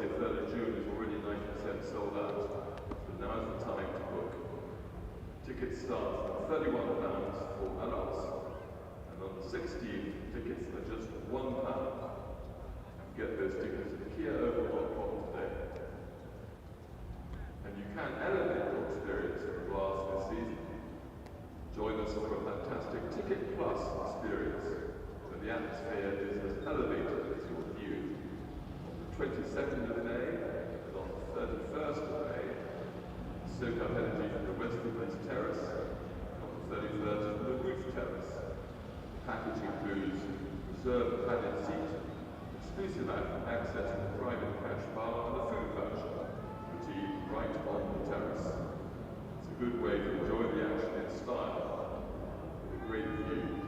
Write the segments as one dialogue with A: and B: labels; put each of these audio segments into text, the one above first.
A: Thursday, 3rd of June is already 90% sold out, so now is the time to book. Tickets start from £31 for adults, and on the 16th, tickets are just £1. Get those tickets at kiaoval.com today. And you can elevate your experience of glass this season. Join us for a fantastic Ticket Plus experience, where the atmosphere is as elevated as your view. On the 22nd of May and on the 31st of May, soak up energy from the Westernmost Terrace, and on the 31st from the Roof Terrace. The package includes reserved padded seat, exclusive access to the private cash bar and a food voucher, which you eat right on the terrace. It's a good way to enjoy the action in style, with a great view.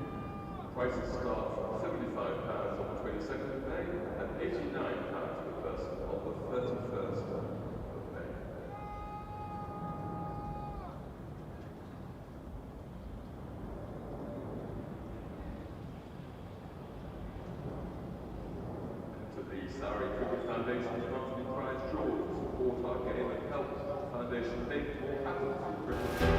A: Prices start from £75 on the 22nd of May and £89 per person on the 31st of May. The Surrey Cricket Foundation's monthly prize draw to support our game and help the foundation make more happen through cricket.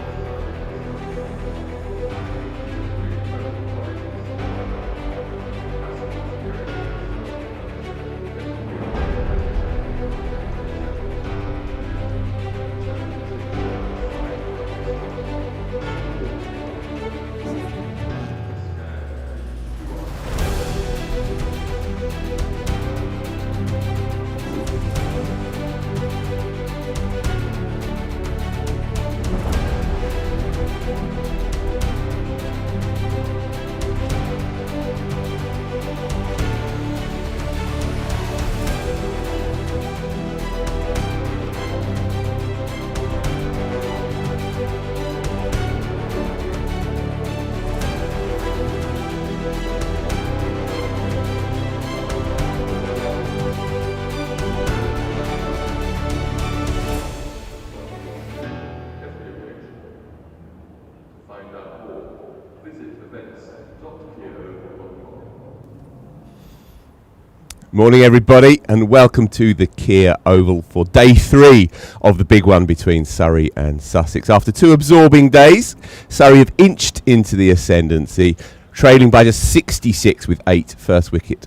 B: Morning everybody and welcome to the Kia Oval for day 3 of the big one between Surrey and Sussex. After 2 absorbing days, Surrey have inched into the ascendancy, trailing by just 66 with 8 first wicket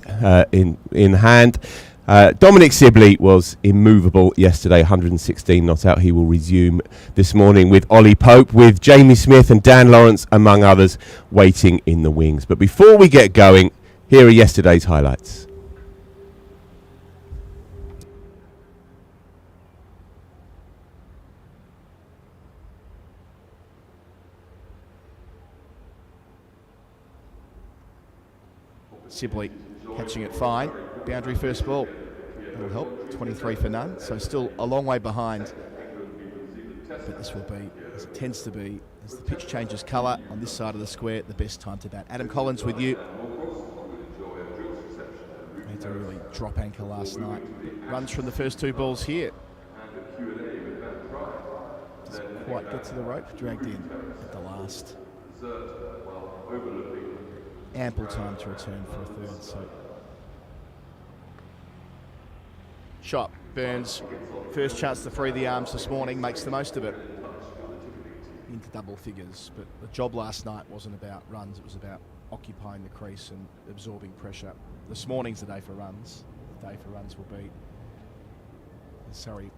B: in hand. Dominic Sibley was immovable yesterday, 116 not out. He will resume this morning with Ollie Pope, with Jamie Smith and Dan Lawrence among others waiting in the wings. But before we get going, here are yesterday's highlights.
C: Sibley catching it fine. Boundary first ball. That'll help. 23 for none. So still a long way behind. But this will be, as it tends to be, as the pitch changes colour on this side of the square, the best time to bat. Adam Collins with you. Had to really drop anchor last night. Runs from the first 2 balls here. Doesn't quite get to the rope. Dragged in at the last. Ample time to return for a third. So shot. Burns, first chance to free the arms this morning, makes the most of it. Into double figures, but the job last night wasn't about runs, it was about occupying the crease and absorbing pressure. This morning's the day for runs. The day for runs will be Surrey.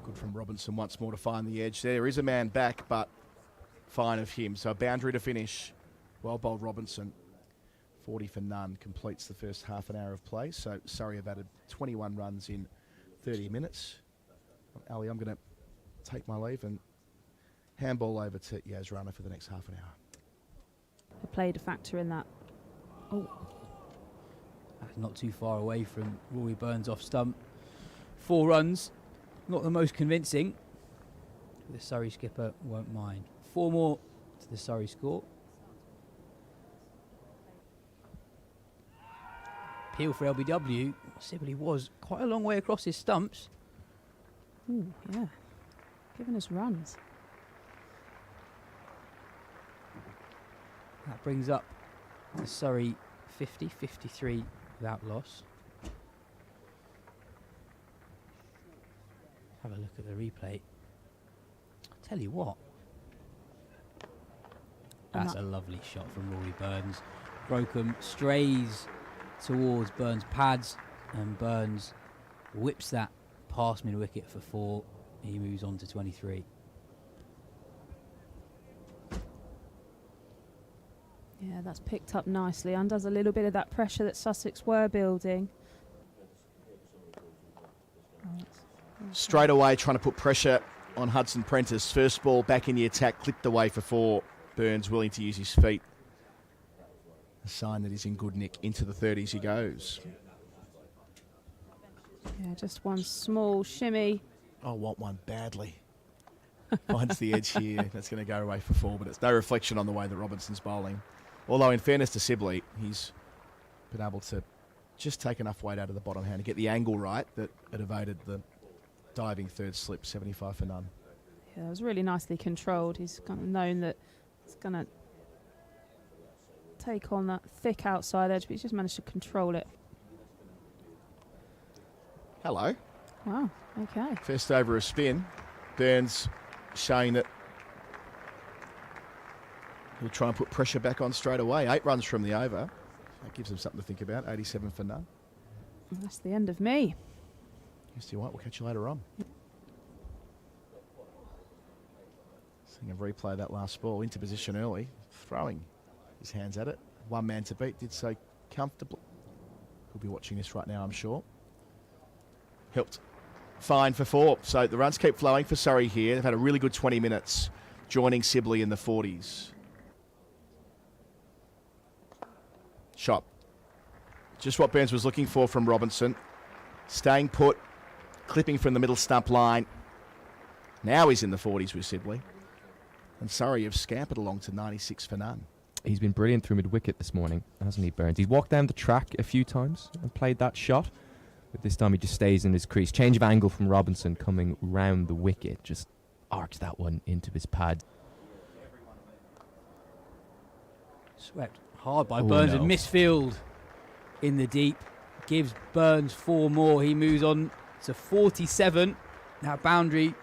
C: Good from Robinson once more to find the edge. There is a man back, but fine of him. So a boundary to finish. Well bowled Robinson. 40 for none completes the first half an hour of play. So Surrey have added 21 runs in 30 minutes. Ali, I'm going to take my leave and handball over to Yas Rana for the next half an hour.
D: I played a factor in that. Oh.
E: Not too far away from Rory Burns off stump. 4 runs. Not the most convincing. The Surrey skipper won't mind. 4 more to the Surrey score. Appeal for LBW. Sibley was quite a long way across his stumps.
D: Ooh, yeah. Giving us runs.
E: That brings up the Surrey 50, 53 without loss. Have a look at the replay. I'll tell you what. That's a lovely shot from Rory Burns. Crocombe strays towards Burns' pads, and Burns whips that past mid-wicket for 4. He moves on to 23.
D: Yeah, that's picked up nicely. Undoes a little bit of that pressure that Sussex were building.
C: Straight away trying to put pressure on Hudson Prentice. First ball back in the attack, clipped away for 4. Burns willing to use his feet. A sign that he's in good nick. Into the 30s he goes.
D: Yeah, just one small shimmy.
C: I want one badly. Finds the edge here. That's going to go away for 4, but it's no reflection on the way that Robinson's bowling. Although in fairness to Sibley, he's been able to just take enough weight out of the bottom hand to get the angle right that it evaded the diving third slip, 75 for none.
D: Yeah, it was really nicely controlled. He's kind of known that it's going to take on that thick outside edge, but he's just managed to control it.
C: Hello.
D: Wow, okay.
C: First over a spin. Burns showing that he'll try and put pressure back on straight away. 8 runs from the over. That gives him something to think about. 87 for none.
D: And that's the end of me.
C: Yes, you what? We'll catch you later on. Seeing a replay of that last ball into position early, throwing his hands at it. One man to beat, did so comfortably. He'll be watching this right now, I'm sure. Helped fine for 4. So the runs keep flowing for Surrey here. They've had a really good 20 minutes, joining Sibley in the 40s. Shot. Just what Burns was looking for from Robinson. Staying put, clipping from the middle stump line. Now he's in the 40s with Sibley. And Surrey have scampered along to 96 for none.
F: He's been brilliant through mid-wicket this morning, hasn't he, Burns? He's walked down the track a few times and played that shot. But this time he just stays in his crease. Change of angle from Robinson coming round the wicket. Just arced that one into his pad.
E: Swept hard by Burns and misfield in the deep. Gives Burns 4 more. He moves on to 47. That boundary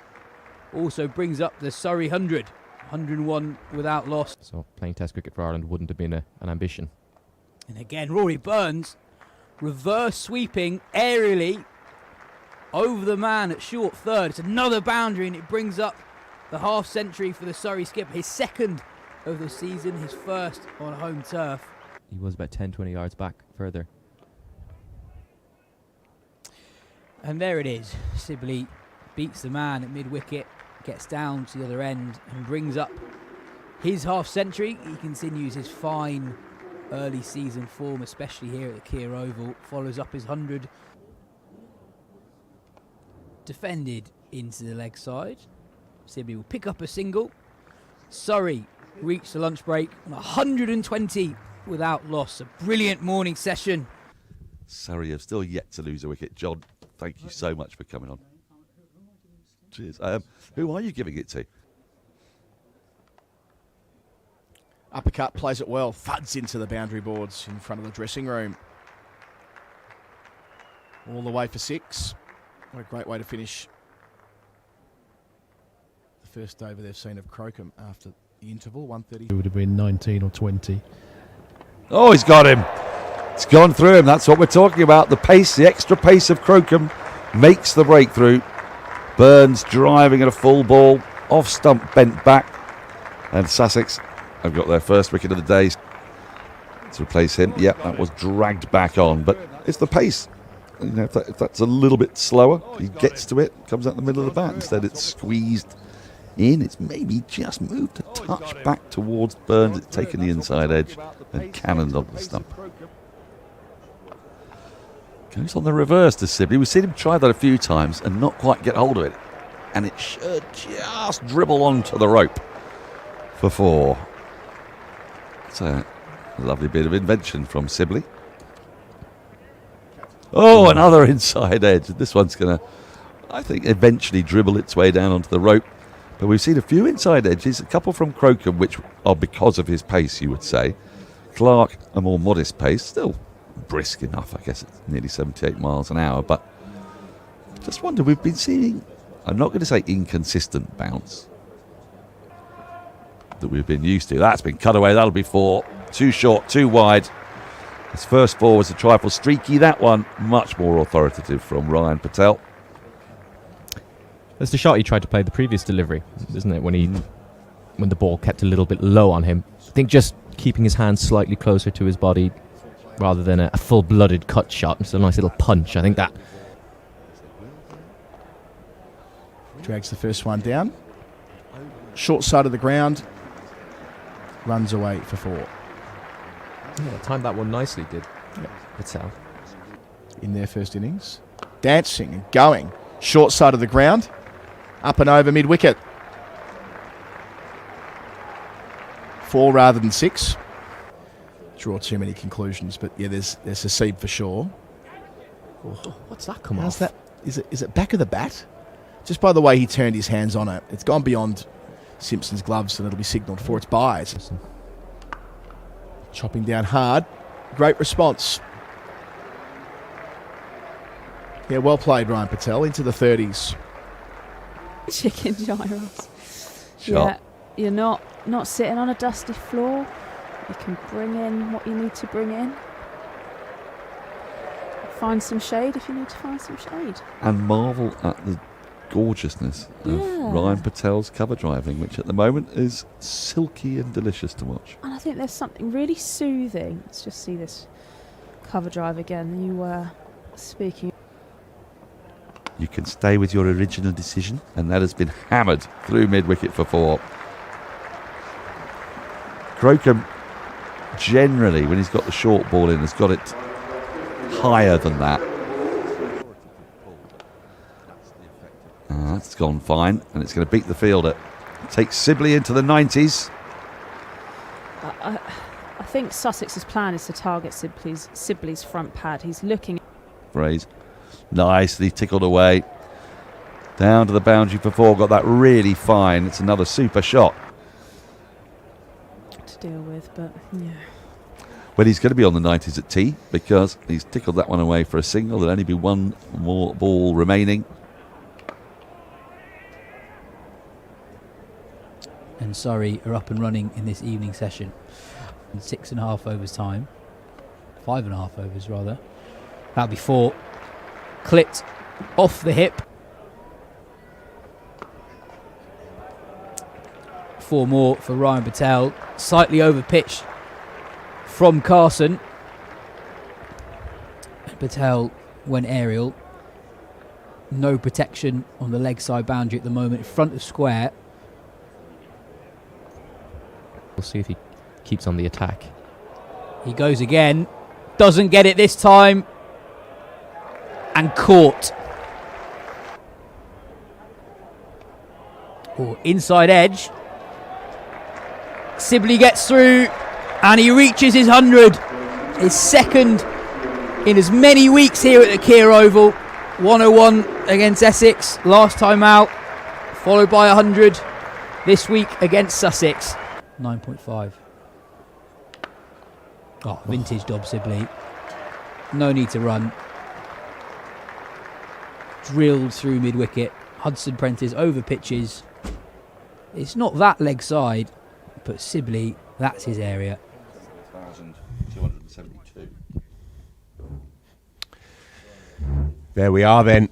E: also brings up the Surrey 100. 101 without loss.
F: So playing Test cricket for Ireland wouldn't have been an ambition.
E: And again, Rory Burns reverse sweeping aerially over the man at short third. It's another boundary and it brings up the half century for the Surrey skipper. His second of the season, his first on home turf.
F: He was about 10-20 yards back further.
E: And there it is. Sibley beats the man at mid-wicket, gets down to the other end and brings up his half century. He continues his fine early season form, especially here at the Kia Oval. Follows up his 100. Defended into the leg side. Sibley will pick up a single. Surrey reach the lunch break on 120 without loss. A brilliant morning session.
G: Surrey have still yet to lose a wicket. John, thank you so much for coming on. Cheers. Who are you giving it to?
C: Uppercut, plays it well, thuds into the boundary boards in front of the dressing room. All the way for 6. What a great way to finish the first over they've seen of Crocombe after the interval, 130.
H: It would have been 19 or 20.
G: Oh, he's got him. It's gone through him. That's what we're talking about. The pace, the extra pace of Crocombe makes the breakthrough. Burns driving at a full ball, off stump bent back, and Sussex have got their first wicket of the day to replace him. Yep, that was dragged back on, but it's the pace. You know, if that's a little bit slower, he gets to it, comes out the middle of the bat. Instead, it's squeezed in. It's maybe just moved a touch back towards Burns. It's taken the inside edge and cannoned on the stump. Goes on the reverse to Sibley. We've seen him try that a few times and not quite get hold of it. And it should just dribble onto the rope for 4. It's a lovely bit of invention from Sibley. Oh, another inside edge. This one's going to, I think, eventually dribble its way down onto the rope. But we've seen a few inside edges, a couple from Crocombe, which are because of his pace, you would say. Clark, a more modest pace, still brisk enough. I guess it's nearly 78 miles an hour. But just wonder, we've been seeing, I'm not going to say inconsistent bounce that we've been used to. That's been cut away. That'll be 4. Too short, too wide. His first 4 was a trifle streaky. That one, much more authoritative from Ryan Patel.
F: That's the shot he tried to play the previous delivery, isn't it? When the ball kept a little bit low on him. I think just keeping his hands slightly closer to his body rather than a full-blooded cut shot. It's a nice little punch. I think that.
C: Drags the first one down. Short side of the ground. Runs away for 4.
F: Yeah, timed that one nicely, did Patel.
C: In their first innings. Dancing and going. Short side of the ground. Up and over mid-wicket. 4 rather than 6. Draw too many conclusions, but yeah, there's a seed for sure.
F: Oh, what's that come
C: How's
F: off?
C: that? Is it back of the bat? Just by the way he turned his hands on it, it's gone beyond Simpson's gloves, and it'll be signalled for its buys. Chopping down hard. Great response. Yeah, well played, Ryan Patel. Into the 30s.
D: Chicken gyros.
G: Shot.
D: Yeah, you're not sitting on a dusty floor. You can bring in what you need to bring in. Find some shade if you need to find some shade.
G: And marvel at the gorgeousness of Ryan Patel's cover driving, which at the moment is silky and delicious to watch.
D: And I think there's something really soothing. Let's just see this cover drive again. You were speaking.
G: You can stay with your original decision, and that has been hammered through mid-wicket for 4. Crocombe, generally, when he's got the short ball in, has got it higher than that. That's gone fine, and it's going to beat the fielder. Takes Sibley into the 90s.
D: I think Sussex's plan is to target Sibley's front pad. He's looking.
G: Phrase. Nicely tickled away. Down to the boundary for 4. Got that really fine. It's another super shot.
D: To deal with, but yeah.
G: Well, he's going to be on the 90s at tee because he's tickled that one away for a single. There'll only be one more ball remaining.
E: And Surrey are up and running in this evening session. In 6.5 overs time. 5.5 overs rather. That'll be 4. Clipped off the hip. 4 more for Ryan Patel. Slightly over pitch from Carson. Patel went aerial. No protection on the leg side boundary at the moment. In front of square.
F: We'll see if he keeps on the attack.
E: He goes again. Doesn't get it this time. And caught. Oh, inside edge. Sibley gets through and he reaches his 100. His second in as many weeks here at the Kia Oval. 101 against Essex last time out, followed by 100 this week against Sussex. 9.5. Oh, vintage Dob Sibley. No need to run. Drilled through mid-wicket. Hudson Prentice over pitches. It's not that leg side, but Sibley, that's his area.
G: 1,272.
B: There we are then.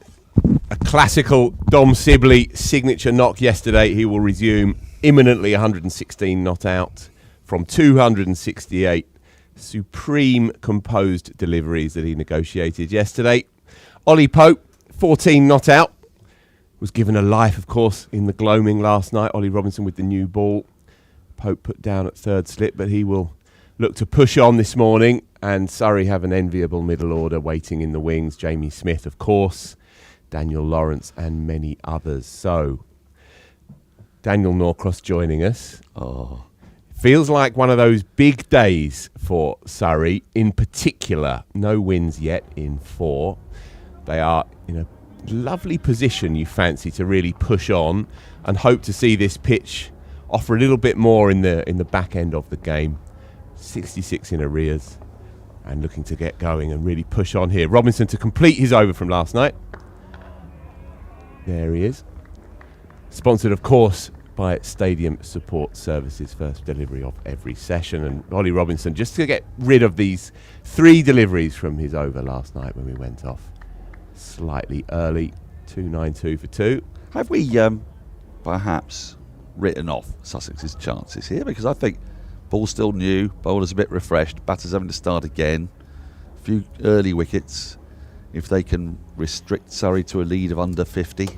B: A classical Dom Sibley signature knock yesterday. He will resume imminently. 116 not out from 268. Supreme composed deliveries that he negotiated yesterday. Ollie Pope, 14 not out. Was given a life, of course, in the gloaming last night. Ollie Robinson with the new ball. Pope put down at third slip, but he will look to push on this morning. And Surrey have an enviable middle order waiting in the wings. Jamie Smith, of course, Daniel Lawrence and many others. So, Daniel Norcross joining us.
G: Oh,
B: Feels like one of those big days for Surrey. In particular, no wins yet in 4. They are in a lovely position, you fancy, to really push on and hope to see this pitch offer a little bit more in the back end of the game. 66 in arrears and looking to get going and really push on here. Robinson to complete his over from last night. There he is. Sponsored, of course, by Stadium Support Services, first delivery of every session. And Ollie Robinson, just to get rid of these 3 deliveries from his over last night when we went off slightly early, 2.92 for 2.
G: Have we perhaps written off Sussex's chances here? Because I think ball's still new, bowler's a bit refreshed, batters having to start again, a few early wickets. If they can restrict Surrey to a lead of under 50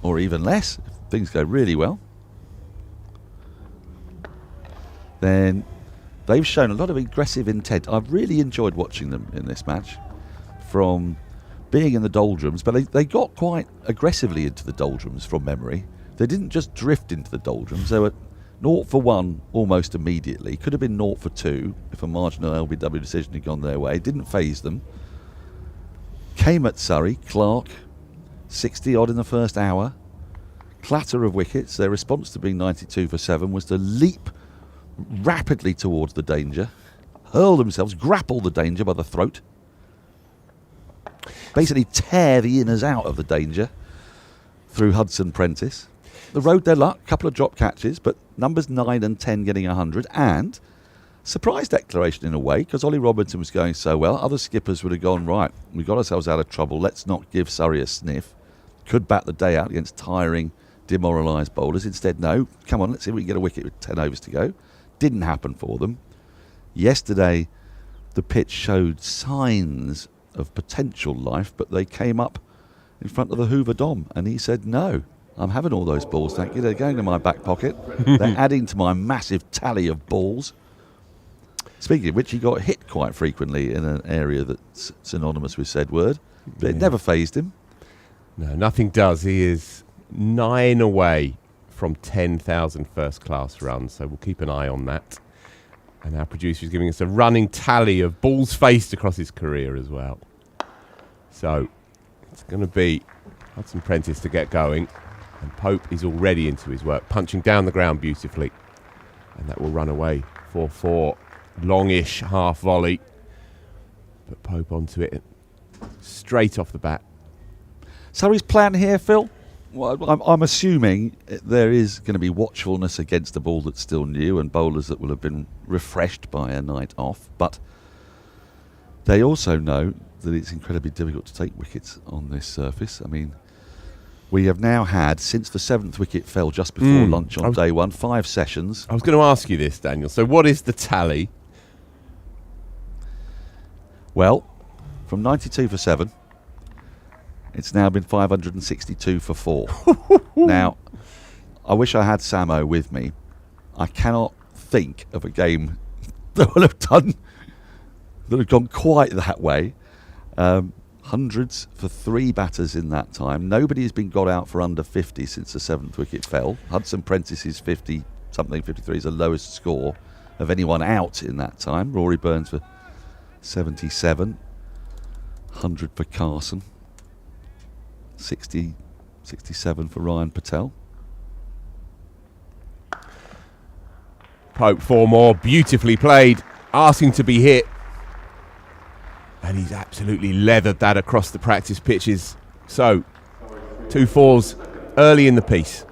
G: or even less, if things go really well, then they've shown a lot of aggressive intent. I've really enjoyed watching them in this match, from being in the doldrums, but they got quite aggressively into the doldrums from memory. They didn't just drift into the doldrums. They were 0 for 1 almost immediately. Could have been 0 for 2 if a marginal LBW decision had gone their way. Didn't faze them. Came at Surrey, Clark, 60 odd in the first hour. Clatter of wickets. Their response to being 92 for 7 was to leap rapidly towards the danger, hurl themselves, grapple the danger by the throat, basically tear the inners out of the danger through Hudson Prentice. They rode their luck, couple of drop catches, but numbers 9 and 10 getting 100, and surprise declaration in a way, because Ollie Robinson was going so well. Other skippers would have gone, right, we got ourselves out of trouble, let's not give Surrey a sniff. Could bat the day out against tiring, demoralised bowlers. Instead, no, come on, let's see if we can get a wicket with 10 overs to go. Didn't happen for them. Yesterday, the pitch showed signs of potential life, but they came up in front of the Hoover Dom, and he said, no, I'm having all those balls, thank you. They're going to my back pocket. They're adding to my massive tally of balls. Speaking of which, he got hit quite frequently in an area that's synonymous with said word, but it never fazed him.
B: No, nothing does. He is 9 away from 10,000 first-class runs, so we'll keep an eye on that. And our producer is giving us a running tally of balls faced across his career as well. So it's going to be Hudson Prentice to get going, and Pope is already into his work, punching down the ground beautifully, and that will run away for 4. Longish half volley, but Pope onto it straight off the bat.
G: Surrey's plan here, Phil? Well, I'm assuming there is going to be watchfulness against a ball that's still new and bowlers that will have been refreshed by a night off, but they also know that it's incredibly difficult to take wickets on this surface. I mean, we have now had, since the 7th wicket fell just before lunch on day 1, 5 sessions.
B: I was going to ask you this, Daniel. So what is the tally?
G: Well, from 92 for 7, it's now been 562 for 4. Now, I wish I had Samo with me. I cannot think of a game that will have gone quite that way. Hundreds for 3 batters in that time. Nobody has been got out for under 50 since the 7th wicket fell. Hudson Prentice's 50-something, 53 is the lowest score of anyone out in that time. Rory Burns for 77. 100 for Carson. 60, 67 for Ryan Patel.
B: Pope 4 more, beautifully played, asking to be hit. And he's absolutely leathered that across the practice pitches. So, 2 4s early in the piece.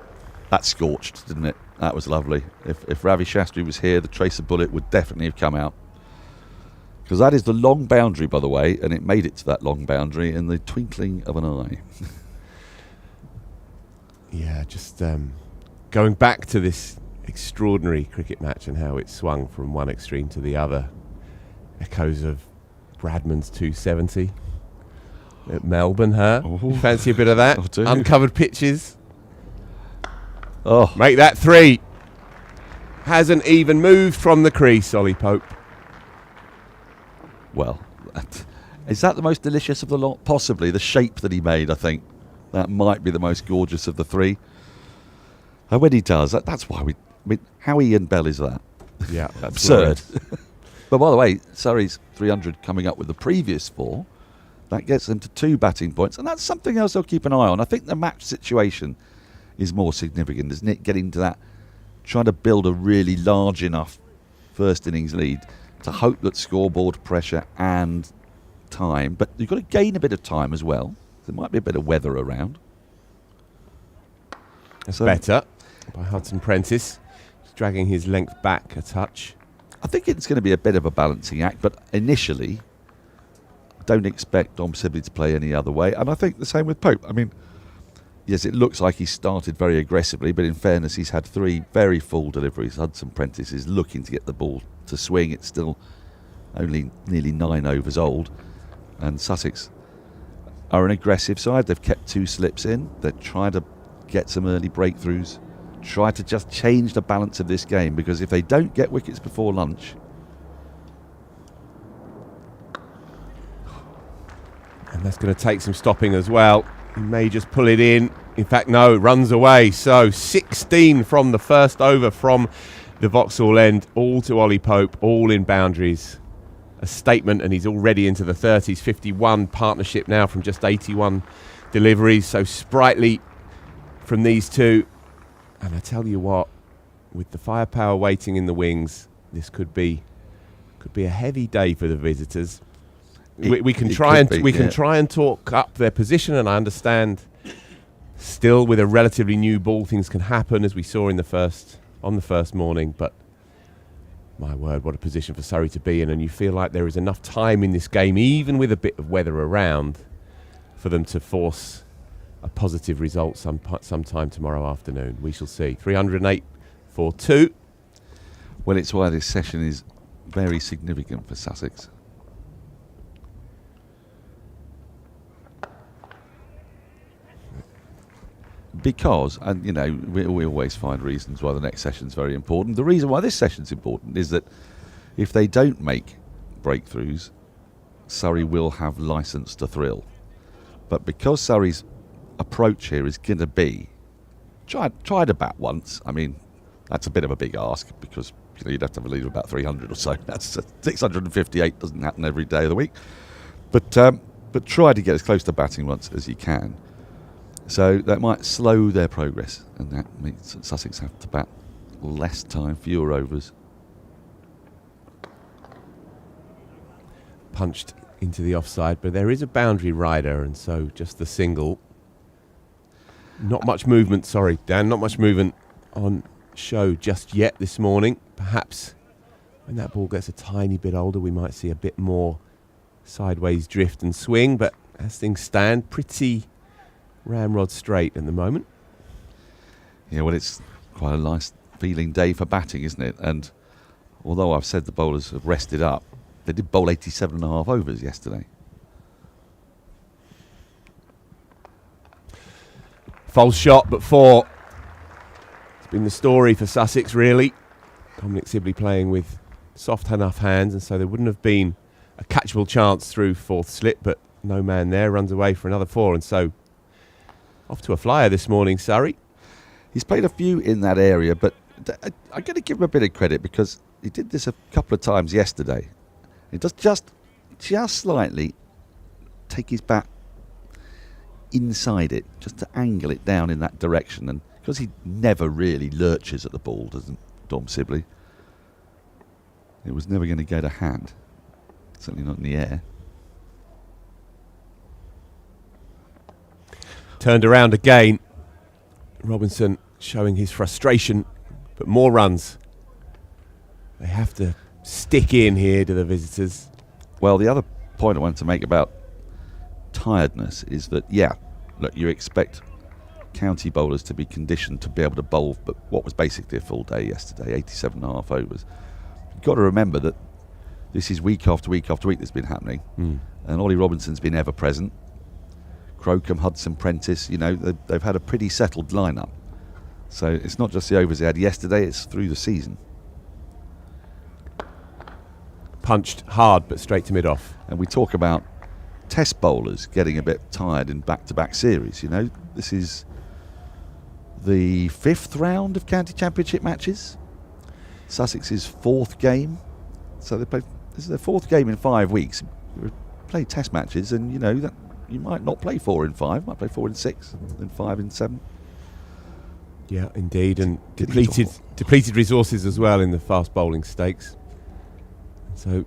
G: That scorched, didn't it? That was lovely. If Ravi Shastri was here, the tracer bullet would definitely have come out. Because that is the long boundary, by the way, and it made it to that long boundary in the twinkling of an eye.
B: Yeah, just going back to this extraordinary cricket match and how it swung from one extreme to the other. Echoes of Bradman's 270 at Melbourne, huh?
G: Ooh.
B: Fancy a bit of that? Uncovered pitches.
G: Oh,
B: Make that 3. Hasn't even moved from the crease, Ollie Pope.
G: well, is that the most delicious of the lot? Possibly. The shape that he made, I think. That might be the most gorgeous of the 3. And when he does, that's why how Ian Bell is that?
B: Yeah, that's
G: absurd. But by the way, Surrey's 300 coming up with the previous 4. That gets them to 2 batting points, and that's something else I'll keep an eye on. I think the match situation is more significant, isn't it? Getting to that, trying to build a really large enough first innings lead to hope that scoreboard pressure and time, but you've got to gain a bit of time as well. There might be a bit of weather around.
B: That's better by Hudson Prentice. He's dragging his length back a touch.
G: I think it's going to be a bit of a balancing act, but initially, don't expect Dom Sibley to play any other way. And I think the same with Pope. I mean, yes, it looks like he started very aggressively, but in fairness, he's had 3 very full deliveries. Hudson Prentice is looking to get the ball to swing. It's still only nearly 9 overs old. And Sussex are an aggressive side. They've kept 2 slips in. They're trying to get some early breakthroughs. Try to just change the balance of this game, because if they don't get wickets before lunch...
B: And that's going to take some stopping as well. He may just pull it in. In fact, no, runs away. So 16 from the first over from the Vauxhall end, all to Ollie Pope, all in boundaries. A statement, and he's already into the 30s. 51 partnership now from just 81 deliveries. So sprightly from these two. And I tell you what, with the firepower waiting in the wings, this could be a heavy day for the visitors. We can try and talk up their position, and I understand still with a relatively new ball things can happen, as we saw on the first morning, but my word, what a position for Surrey to be in. And you feel like there is enough time in this game, even with a bit of weather around, for them to force a positive result sometime tomorrow afternoon. We shall see. 308 for 2.
G: Well, it's why this session is very significant for Sussex. Because, and you know, we always find reasons why the next session's very important. The reason why this session's important is that if they don't make breakthroughs, Surrey will have licence to thrill. But because Surrey's approach here is going to be try to bat once. I mean, that's a bit of a big ask, because you'd have to have a lead of about 300 or so. That's 658, doesn't happen every day of the week. But try to get as close to batting once as you can. So that might slow their progress, and that means that Sussex have to bat less time, fewer overs.
B: Punched into the offside, but there is a boundary rider, and so just the single. Not much movement, sorry, Dan, not much movement on show just yet this morning. Perhaps when that ball gets a tiny bit older, we might see a bit more sideways drift and swing, but as things stand, pretty ramrod straight at the moment.
G: Yeah, well, it's quite a nice feeling day for batting, isn't it? And although I've said the bowlers have rested up, they did bowl 87.5 overs yesterday.
B: False shot, but 4. It's been the story for Sussex, really. Dominic Sibley playing with soft enough hands, and so there wouldn't have been a catchable chance through 4th slip, but no man there, runs away for another 4, and so off to a flyer this morning, Surrey.
G: He's played a few in that area, but I'm going to give him a bit of credit, because he did this a couple of times yesterday. He does just slightly take his bat inside it, just to angle it down in that direction. And because he never really lurches at the ball, doesn't Dom Sibley, it was never going to go to hand. Certainly not in the air.
B: Turned around again. Robinson showing his frustration, but more runs. They have to stick in here to the visitors.
G: Well, the other point I wanted to make about tiredness is that, yeah, look, you expect county bowlers to be conditioned to be able to bowl, but what was basically a full day yesterday, 87.5 overs. You've got to remember that this is week after week after week that's been happening, and Ollie Robinson's been ever present. Crocombe, Hudson Prentice, you know, they've had a pretty settled lineup. So it's not just the overs they had yesterday, it's through the season.
B: Punched hard, but straight to mid-off.
G: And we talk about test bowlers getting a bit tired in back-to-back series. You know, this is the 5th round of county championship matches. Sussex's 4th game. So this is their 4th game in 5 weeks. They play test matches, and you know that you might not play 4 in 5, might play 4 in 6, then 5 in 7.
B: Yeah, indeed, and depleted resources as well in the fast bowling stakes. So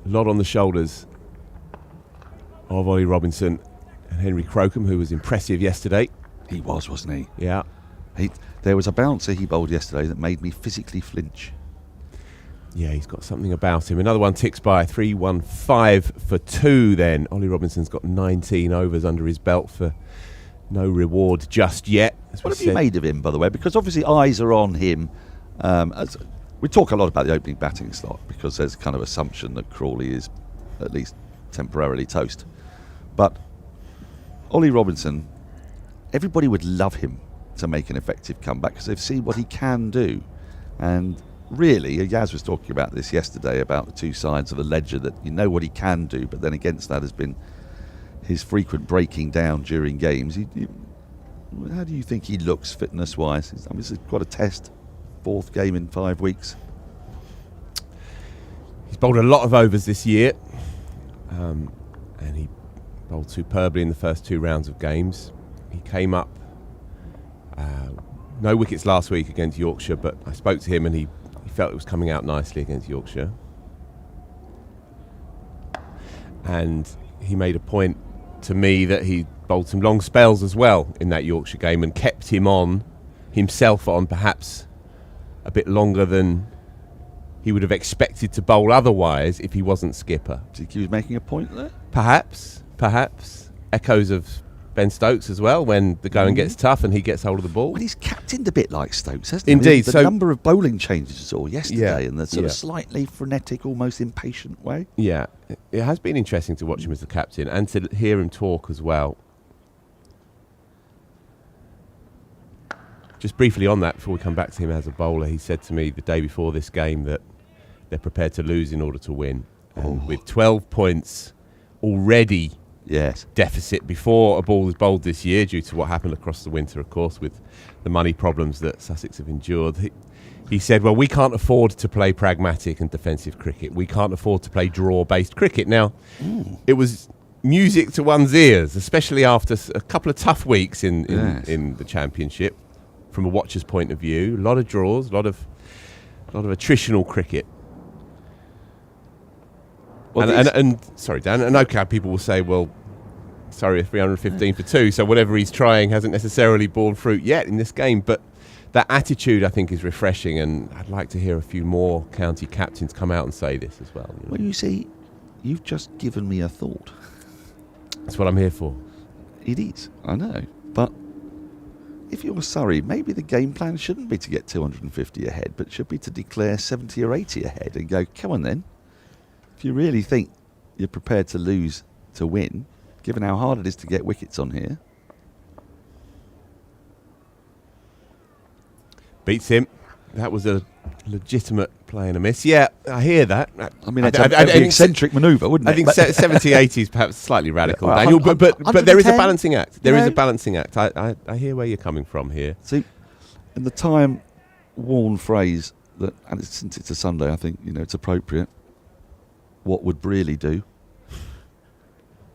B: a lot on the shoulders of Ollie Robinson and Henry Crocombe, who was impressive yesterday.
G: He was, wasn't he?
B: Yeah.
G: There was a bouncer he bowled yesterday that made me physically flinch.
B: Yeah, he's got something about him. Another one ticks by. 3-1-5 for 2 then. Ollie Robinson's got 19 overs under his belt for no reward just yet.
G: What have you made of him, by the way? Because obviously eyes are on him. We talk a lot about the opening batting slot because there's a kind of assumption that Crawley is at least temporarily toast. But Ollie Robinson, everybody would love him to make an effective comeback because they've seen what he can do. And really, Yas was talking about this yesterday, about the two sides of a ledger, that you know what he can do, but then against that has been his frequent breaking down during games. How do you think he looks fitness-wise? I mean, this is quite a test. 4th game in 5 weeks.
B: He's bowled a lot of overs this year, and he bowled superbly in the first 2 rounds of games. He came up no wickets last week against Yorkshire, but I spoke to him and he felt it was coming out nicely against Yorkshire. And he made a point to me that he bowled some long spells as well in that Yorkshire game and kept himself on perhaps a bit longer than he would have expected to bowl otherwise if he wasn't skipper.
G: Do you think he was making a point there?
B: Perhaps. Echoes of Ben Stokes as well, when the going gets tough and he gets hold of the ball.
G: Well, he's captained a bit like Stokes, hasn't he?
B: Indeed.
G: The number of bowling changes you saw yesterday in the sort of
B: Yeah.
G: slightly frenetic, almost impatient way.
B: Yeah, it has been interesting to watch him as the captain and to hear him talk as well. Just briefly on that, before we come back to him as a bowler, he said to me the day before this game that they're prepared to lose in order to win. And with 12 points already deficit before a ball was bowled this year, due to what happened across the winter, of course, with the money problems that Sussex have endured, he said, well, we can't afford to play pragmatic and defensive cricket. We can't afford to play draw-based cricket. Now, it was music to one's ears, especially after a couple of tough weeks in the Championship. From a watcher's point of view, a lot of draws, a lot of attritional cricket. Well, and sorry, Dan, and okay, people will say, well, sorry, 315 for 2, so whatever he's trying hasn't necessarily borne fruit yet in this game, but that attitude, I think, is refreshing, and I'd like to hear a few more county captains come out and say this as well.
G: Well, you see, you've just given me a thought.
B: That's what I'm here for.
G: It is, I know, but if you're Surrey, maybe the game plan shouldn't be to get 250 ahead, but should be to declare 70 or 80 ahead and go, come on then. If you really think you're prepared to lose to win, given how hard it is to get wickets on here.
B: Beats him. That was a legitimate play and a miss. Yeah, I hear that.
G: I mean, that's an eccentric manoeuvre, wouldn't it?
B: I think 70, 80 is perhaps slightly radical, Daniel, but there is a balancing act. There is a balancing act. I hear where you're coming from here.
G: See, in the time-worn phrase that, and since it's a Sunday, I think it's appropriate. What would Brearley do?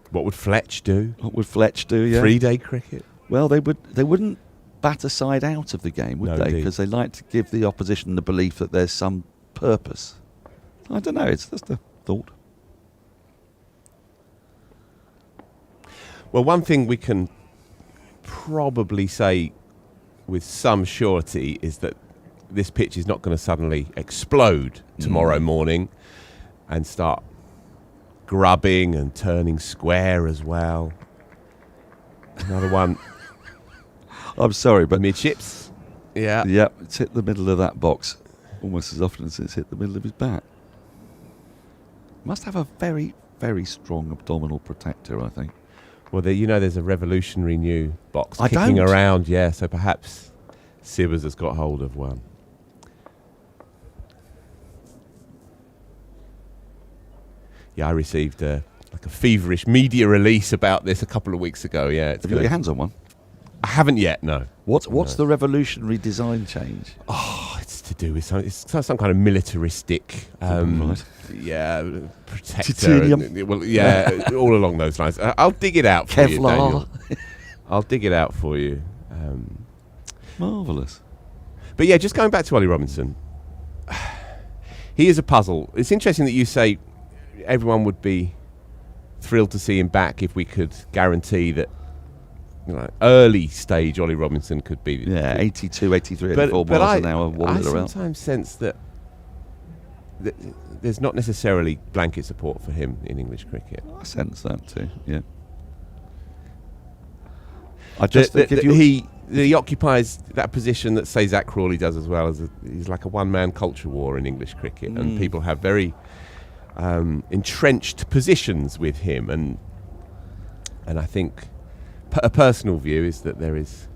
B: What would Fletch do?
G: What would Fletch do? Yeah,
B: 3-day cricket.
G: Well, they wouldn't bat a side out of the game, would they? Because they like to give the opposition the belief that there's some purpose. I don't know. It's just a thought.
B: Well, one thing we can probably say with some surety is that this pitch is not going to suddenly explode tomorrow morning and start grubbing and turning square as well. Another one.
G: I'm sorry, but
B: midships. Yeah.
G: Yep, it's hit the middle of that box almost as often as it's hit the middle of his bat. Must have a very, very strong abdominal protector, I think.
B: Well, there's a revolutionary new box kicking around, so perhaps Sibbers has got hold of one. Yeah, I received a feverish media release about this a couple of weeks ago. Yeah,
G: have you got your hands on one?
B: I haven't yet. No.
G: What's the revolutionary design change?
B: Oh, it's to do with some kind of militaristic, protector.
G: Titanium.
B: Well, yeah, all along those lines. I'll dig it out for you, Daniel. I'll dig it out for you.
G: Marvellous.
B: But yeah, just going back to Ollie Robinson. he is a puzzle. It's interesting that you say everyone would be thrilled to see him back if we could guarantee that, you know, early stage Ollie Robinson could be.
G: 82, 83, 84 miles an hour.
B: I sometimes sense that there's not necessarily blanket support for him in English cricket.
G: I sense that too. Yeah. I just think
B: he occupies that position that, say, Zach Crawley does as well. He's like a one-man culture war in English cricket, and people have very entrenched positions with him. And I think a personal view is that there is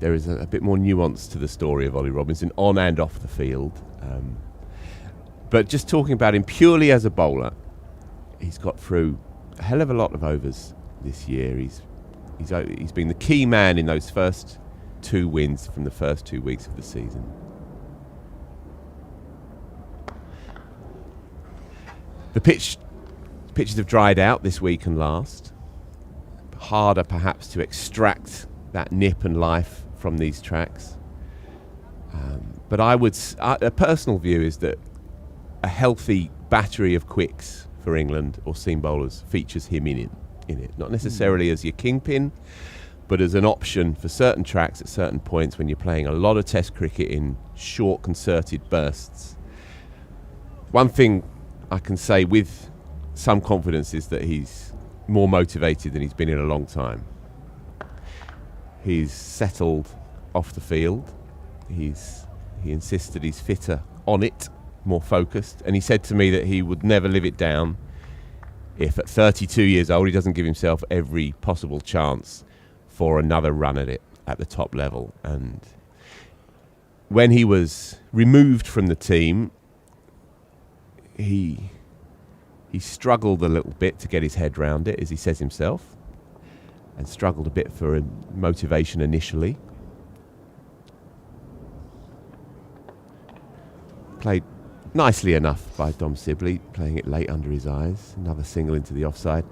B: a bit more nuance to the story of Ollie Robinson on and off the field. But just talking about him purely as a bowler, he's got through a hell of a lot of overs this year. He's been the key man in those first 2 wins from the first 2 weeks of the season. The pitches have dried out this week and last. Harder perhaps to extract that nip and life from these tracks. But a personal view is that a healthy battery of quicks for England or seam bowlers features him in it. Not necessarily as your kingpin, but as an option for certain tracks at certain points when you're playing a lot of Test cricket in short concerted bursts. One thing I can say with some confidence is that he's more motivated than he's been in a long time. He's settled off the field. He insists that he's fitter on it, more focused, and he said to me that he would never live it down if at 32 years old he doesn't give himself every possible chance for another run at it at the top level. And when he was removed from the team, he struggled a little bit to get his head round it, as he says himself, and struggled a bit for motivation initially. Played nicely enough by Dom Sibley, playing it late under his eyes. Another single into the offside.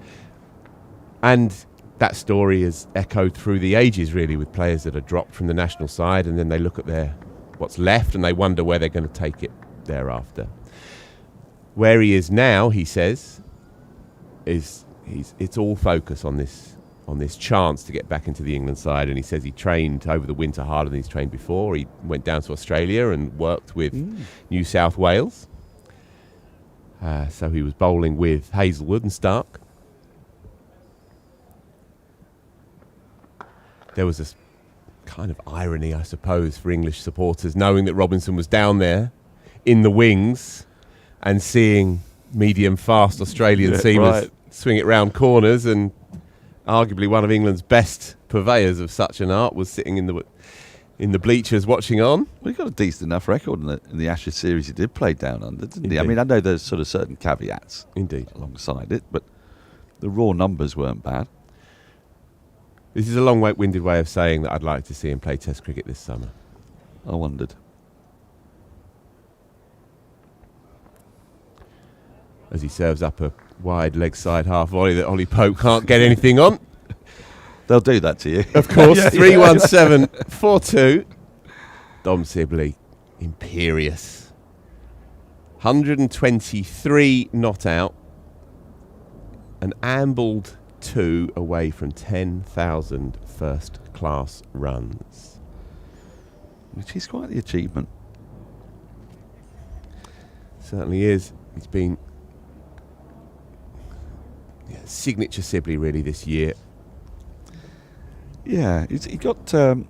B: And that story is echoed through the ages, really, with players that are dropped from the national side, and then they look at what's left and they wonder where they're going to take it thereafter. Where he is now, he says, it's all focus on this chance to get back into the England side. And he says he trained over the winter harder than he's trained before. He went down to Australia and worked with New South Wales. So he was bowling with Hazelwood and Stark. There was this kind of irony, I suppose, for English supporters, knowing that Robinson was down there in the wings and seeing medium-fast Australian seamers swing it round corners, and arguably one of England's best purveyors of such an art was sitting in the bleachers watching on.
G: Well, he got a decent enough record in the Ashes series he did play down under, didn't he?
B: Indeed.
G: I mean, I know there's sort of certain caveats
B: Indeed.
G: alongside it, but the raw numbers weren't bad.
B: This is a long-winded way of saying that I'd like to see him play Test cricket this summer.
G: I wondered.
B: As he serves up a wide leg side half volley that Ollie Pope can't get anything on.
G: They'll do that to you.
B: Of course, 3-1-7, 4-2. Dom Sibley, imperious. 123 not out. And ambled 2 away from 10,000 first-class runs.
G: Which is quite the achievement.
B: Certainly is. He's been signature Sibley really this year.
G: Yeah, he got the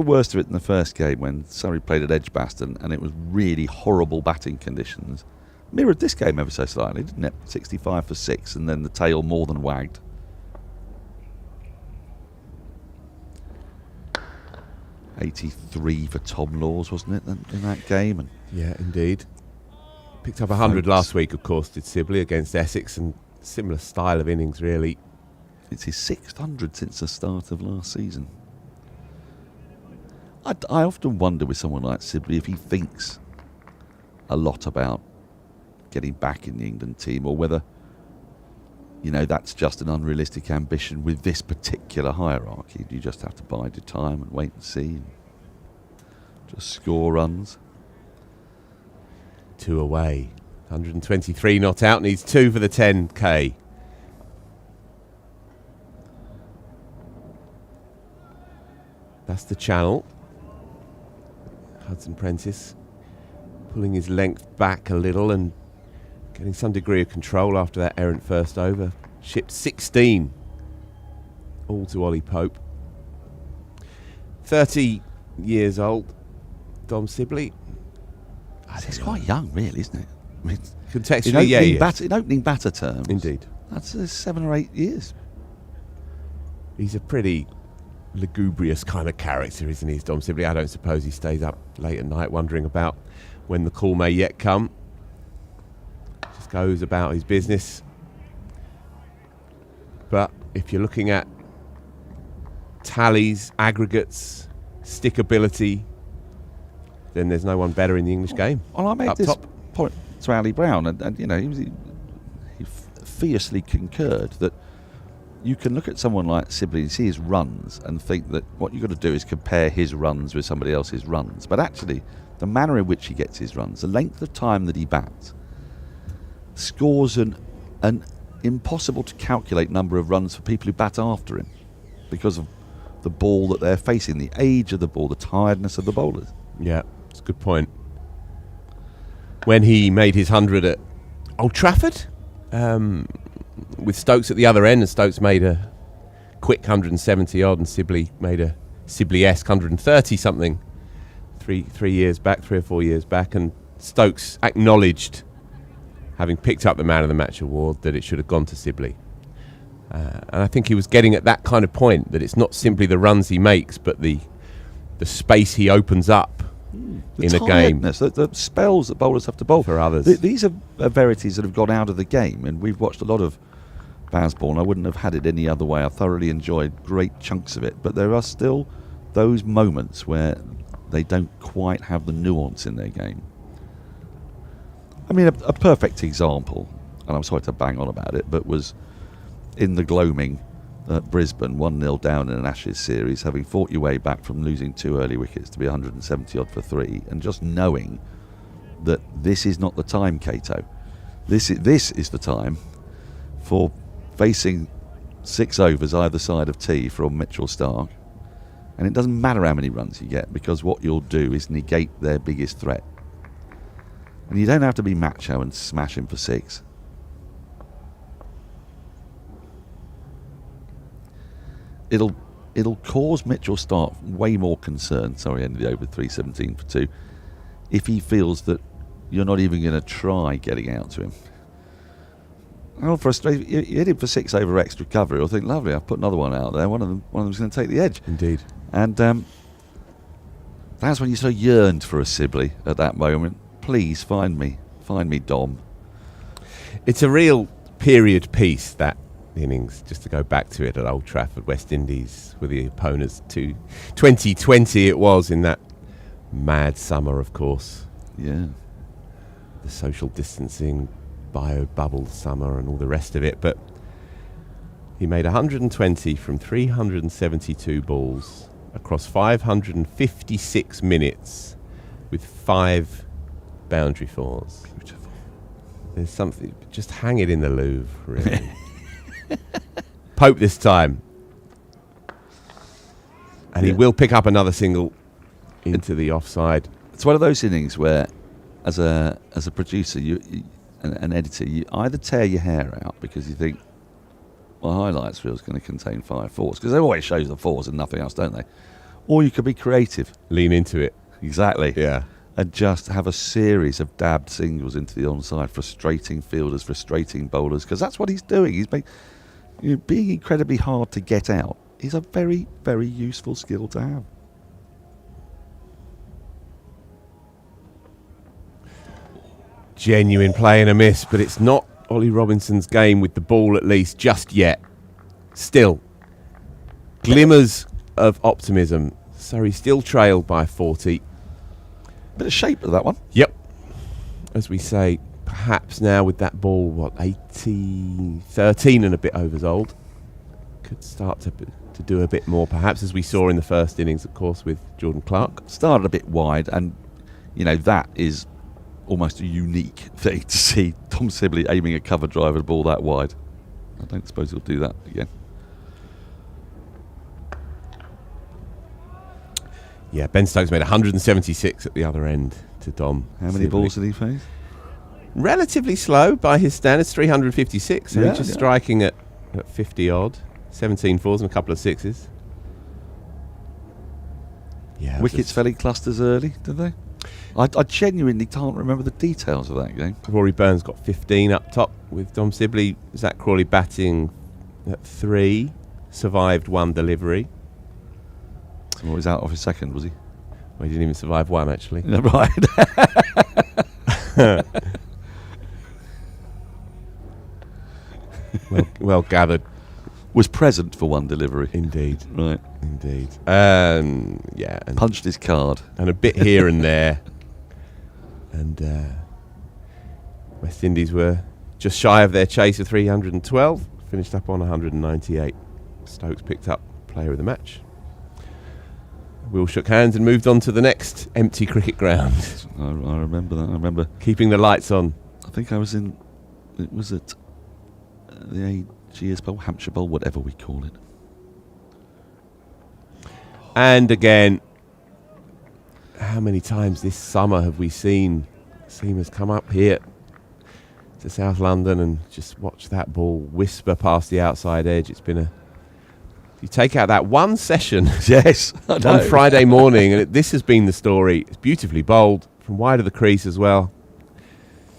G: worst of it in the first game when Surrey played at Edgbaston, and it was really horrible batting conditions. Mirrored this game ever so slightly, didn't it? 65 for 6, and then the tail more than wagged. .83 for Tom Laws, wasn't it, in that game? And
B: yeah, indeed. Picked up 100 last week, of course, did Sibley against Essex, and similar style of innings, really.
G: It's his 600 since the start of last season. I often wonder with someone like Sibley if he thinks a lot about getting back in the England team, or whether, that's just an unrealistic ambition with this particular hierarchy. You just have to bide your time and wait and see, and just score runs.
B: 2 away. 123 not out, needs 2 for the 10k. That's the channel. Hudson Prentice pulling his length back a little and getting some degree of control after that errant first over. Shipped 16, all to Ollie Pope. 30 years old, Dom Sibley.
G: It's quite young, really, isn't it? I mean,
B: contextually,
G: in opening batter terms.
B: Indeed.
G: That's 7 or 8 years.
B: He's a pretty lugubrious kind of character, isn't he, Dom Sibley? I don't suppose he stays up late at night wondering about when the call may yet come. Just goes about his business. But if you're looking at tallies, aggregates, stickability, then there's no one better in the English game.
G: Well, I made
B: up
G: this
B: top.
G: point to Ali Brown, and you know, he fiercely concurred that you can look at someone like Sibley and see his runs and think that what you've got to do is compare his runs with somebody else's runs. But actually, the manner in which he gets his runs, the length of time that he bats, scores an impossible to calculate number of runs for people who bat after him because of the ball that they're facing, the age of the ball, the tiredness of the bowlers.
B: Yeah, it's a good point. When he made his 100 at Old Trafford, with Stokes at the other end, and Stokes made a quick 170 odd, and Sibley made a Sibley-esque 130 something 3 years back, 3 or 4 years back, and Stokes acknowledged, having picked up the Man of the Match award, that it should have gone to Sibley. And I think he was getting at that kind of point, that it's not simply the runs he makes, but the space he opens up in a game.
G: The spells that bowlers have to bowl
B: for others.
G: These are verities that have gone out of the game, and we've watched a lot of Bazball. I wouldn't have had it any other way. I thoroughly enjoyed great chunks of it, but there are still those moments where they don't quite have the nuance in their game. I mean, a perfect example, and I'm sorry to bang on about it, but was in the gloaming at Brisbane, 1-0 down in an Ashes series, having fought your way back from losing 2 early wickets to be 170 odd for 3, and just knowing that this is not the time, Cato. This is the time for facing 6 overs either side of tee from Mitchell Starc, and it doesn't matter how many runs you get, because what you'll do is negate their biggest threat. And you don't have to be macho and smash him for 6. It'll cause Mitchell Starc way more concern. Sorry, ended the over 317 for 2. If he feels that you're not even going to try getting out to him. Oh, frustrated! You hit him for 6 over extra cover. You'll think, lovely, I've put another one out there. One of them's going to take the edge.
B: Indeed.
G: And that's when you sort of yearned for a Sibley at that moment. Please find me, Dom.
B: It's a real period piece, that innings, just to go back to it, at Old Trafford, West Indies, with the opponents to 2020 it was, in that mad summer, of course.
G: Yeah.
B: The social distancing, bio-bubble summer and all the rest of it, but he made 120 from 372 balls across 556 minutes with 5 boundary fours.
G: Beautiful.
B: There's something, just hang it in the Louvre, really. Pope this time. And he will pick up another single into the offside.
G: It's one of those innings where, as a producer, an editor, you either tear your hair out because you think, well, highlights reel is going to contain 5 fours, because they always shows the 4s and nothing else, don't they? Or you could be creative.
B: Lean into it.
G: Exactly.
B: Yeah.
G: And just have a series of dabbed singles into the onside, frustrating fielders, frustrating bowlers, because that's what he's doing. He's being incredibly hard to get out is a very, very useful skill to have.
B: Genuine play and a miss, but it's not Ollie Robinson's game with the ball, at least, just yet. Still, glimmers of optimism. Surrey still trailed by 40.
G: Bit of shape of that one.
B: Yep. As we say, perhaps now with that ball, 13 and a bit overs old, could start to do a bit more, perhaps, as we saw in the first innings, of course, with Jordan Clark.
G: Started a bit wide, and, that is almost a unique thing to see Tom Sibley aiming a cover drive and ball that wide. I don't suppose he'll do that again.
B: Yeah, Ben Stokes made 176 at the other end to Dom.
G: How many
B: Sibley.
G: balls did he face?
B: Relatively slow by his standards, 356. So
G: Yeah,
B: he's just
G: yeah.
B: striking at 50 odd, 17 fours and a couple of sixes. Yeah, it was
G: Wickets fell in clusters early, did they? I genuinely can't remember the details of that game.
B: Rory Burns got 15 up top with Dom Sibley. Zach Crawley batting at 3, survived 1 delivery.
G: Well, he was out of his second, was he?
B: Well, he didn't even survive 1 actually.
G: Yeah, right.
B: Well gathered.
G: Was present for 1 delivery.
B: Indeed.
G: Right.
B: Indeed. Yeah. And
G: Punched his card.
B: and a bit here and there. And West Indies were just shy of their chase of 312, finished up on 198. Stokes picked up player of the match. We all shook hands and moved on to the next empty cricket ground,
G: I remember that. I remember.
B: keeping the lights on.
G: I think I was in. It was at the AGS Bowl, Hampshire Bowl, whatever we call it.
B: And again, how many times this summer have we seen seamers come up here to South London and just watch that ball whisper past the outside edge? It's been you take out that one session
G: Yes, I know.
B: on Friday morning, and this has been the story. It's beautifully bowled from wide of the crease as well,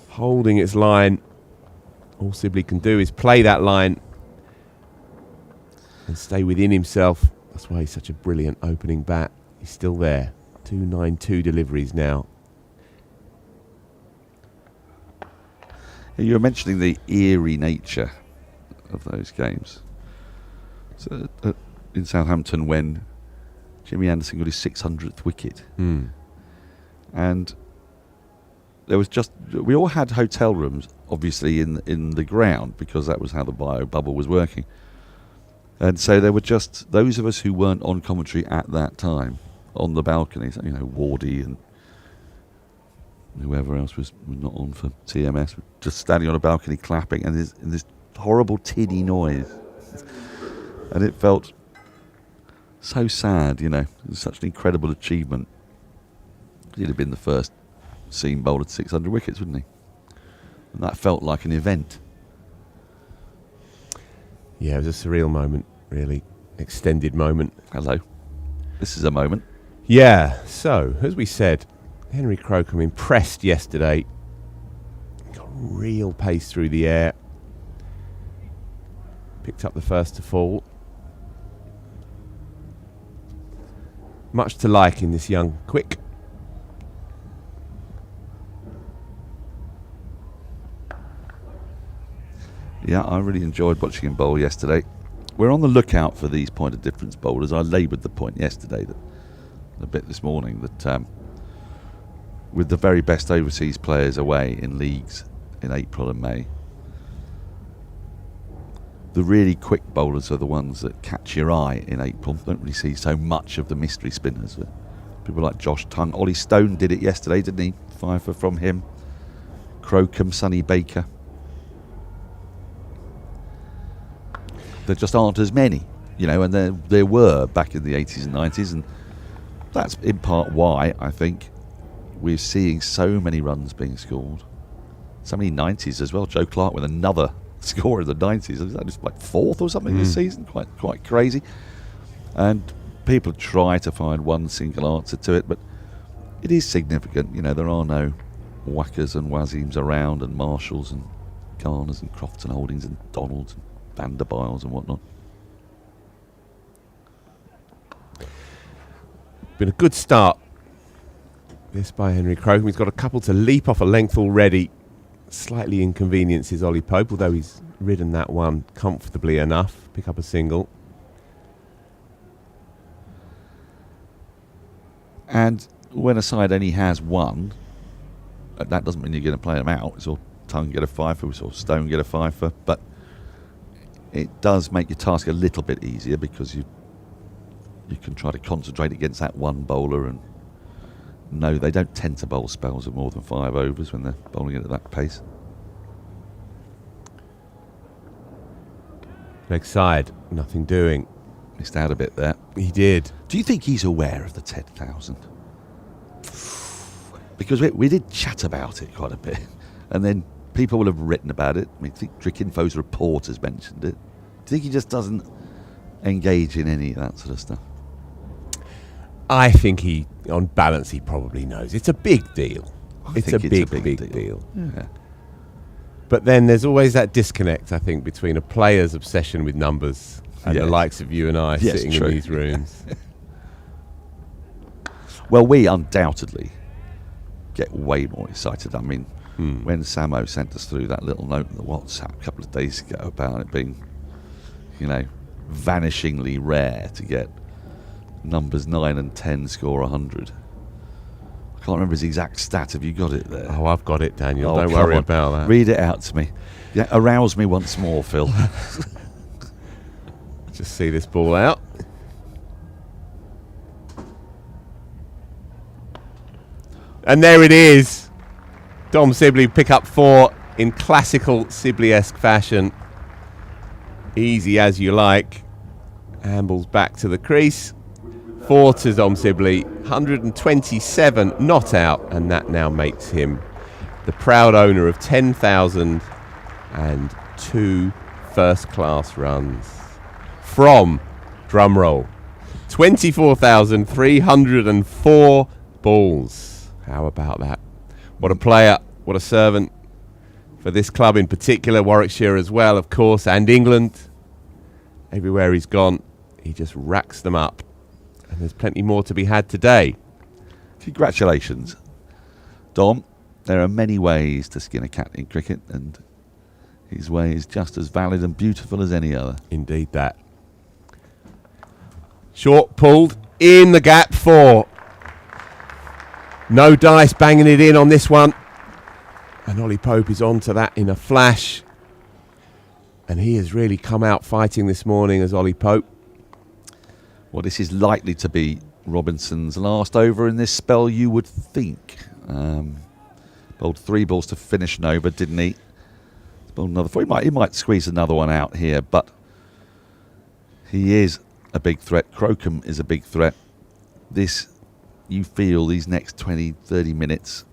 B: holding its line. All Sibley can do is play that line and stay within himself. That's why he's such a brilliant opening bat. He's still there. 292 deliveries now.
G: You were mentioning the eerie nature of those games. So in Southampton, when Jimmy Anderson got his 600th wicket, and there was we all had hotel rooms, obviously in the ground, because that was how the bio bubble was working. And so there were just those of us who weren't on commentary at that time on the balconies. You know, Wardy and whoever else was not on for TMS, just standing on a balcony clapping, and this horrible tinny noise. And it felt so sad, you know. It was such an incredible achievement. He'd have been the first seam bowler to 600 wickets, wouldn't he? And that felt like an event.
B: Yeah, it was a surreal moment, really. Extended moment.
G: Hello. This is a moment.
B: Yeah, so, as we said, Henry Crocombe impressed yesterday. Got real pace through the air. Picked up the first to fall. Much to like in this young quick.
G: Yeah, I really enjoyed watching him bowl yesterday. We're on the lookout for these point of difference bowlers. I laboured the point yesterday, a bit this morning, that with the very best overseas players away in leagues in April and May, the really quick bowlers are the ones that catch your eye in April. Don't really see so much of the mystery spinners. People like Josh Tongue. Ollie Stone did it yesterday, didn't he? 5 from him. Crocombe, Sonny Baker. There just aren't as many, you know, and there were back in the 80s and 90s, and that's in part why I think we're seeing so many runs being scored. So many 90s as well. Joe Clark with another score in the 90s. Is that just like 4th or something this season? Quite crazy. And people try to find one single answer to it, but it is significant. You know, there are no Wackers and Wazims around, and Marshalls and Garners and Crofton Holdings and Donalds and Vanderbiles and whatnot.
B: Been a good start. This by Henry Crocombe. He's got a couple to leap off a length already. Slightly inconveniences Ollie Pope, although he's ridden that one comfortably enough. Pick up a single.
G: And when a side only has one, that doesn't mean you're going to play them out. We saw Tongue get a 5-fer, we saw Stone get a 5-fer, but it does make your task a little bit easier, because you can try to concentrate against that one bowler and No, they don't tend to bowl spells of more than 5 overs when they're bowling it at that pace.
B: Leg side, nothing doing.
G: Missed out a bit there.
B: He did.
G: Do you think he's aware of the 10,000? Because we did chat about it quite a bit, and then people will have written about it. I mean, I think Cricinfo's report has mentioned it. Do you think he just doesn't engage in any of that sort of stuff?
B: I think he, on balance, he probably knows. It's a big deal. It's a big deal.
G: Yeah.
B: But then there's always that disconnect, I think, between a player's obsession with numbers and the likes of you and I sitting in these rooms.
G: Well, we undoubtedly get way more excited. I mean, when Samo sent us through that little note in the WhatsApp a couple of days ago about it being, vanishingly rare to get numbers 9 and 10 score 100. I can't remember his exact stat. Have you got it there?
B: Oh, I've got it, Daniel. Don't worry about that.
G: Read it out to me. Yeah, arouse me once more, Phil.
B: Just see this ball out. And there it is. Dom Sibley pick up 4 in classical Sibley-esque fashion. Easy as you like. Ambles back to the crease. 4 to Dom Sibley. 127 not out. And that now makes him the proud owner of 10,002 first-class runs. From, drumroll, 24,304 balls. How about that? What a player, what a servant for this club in particular, Warwickshire as well, of course, and England. Everywhere he's gone, he just racks them up. And there's plenty more to be had today.
G: Congratulations, Dom. There are many ways to skin a cat in cricket, and his way is just as valid and beautiful as any other.
B: Indeed that. Short pulled in the gap 4. No dice banging it in on this one. And Ollie Pope is on to that in a flash. And he has really come out fighting this morning as Ollie Pope.
G: Well, this is likely to be Robinson's last over in this spell, you would think. Bowled 3 balls to finish an over, didn't he? Bowled another 4. He might squeeze another one out here, but he is a big threat. Crocombe is a big threat. You feel these next 20, 30 minutes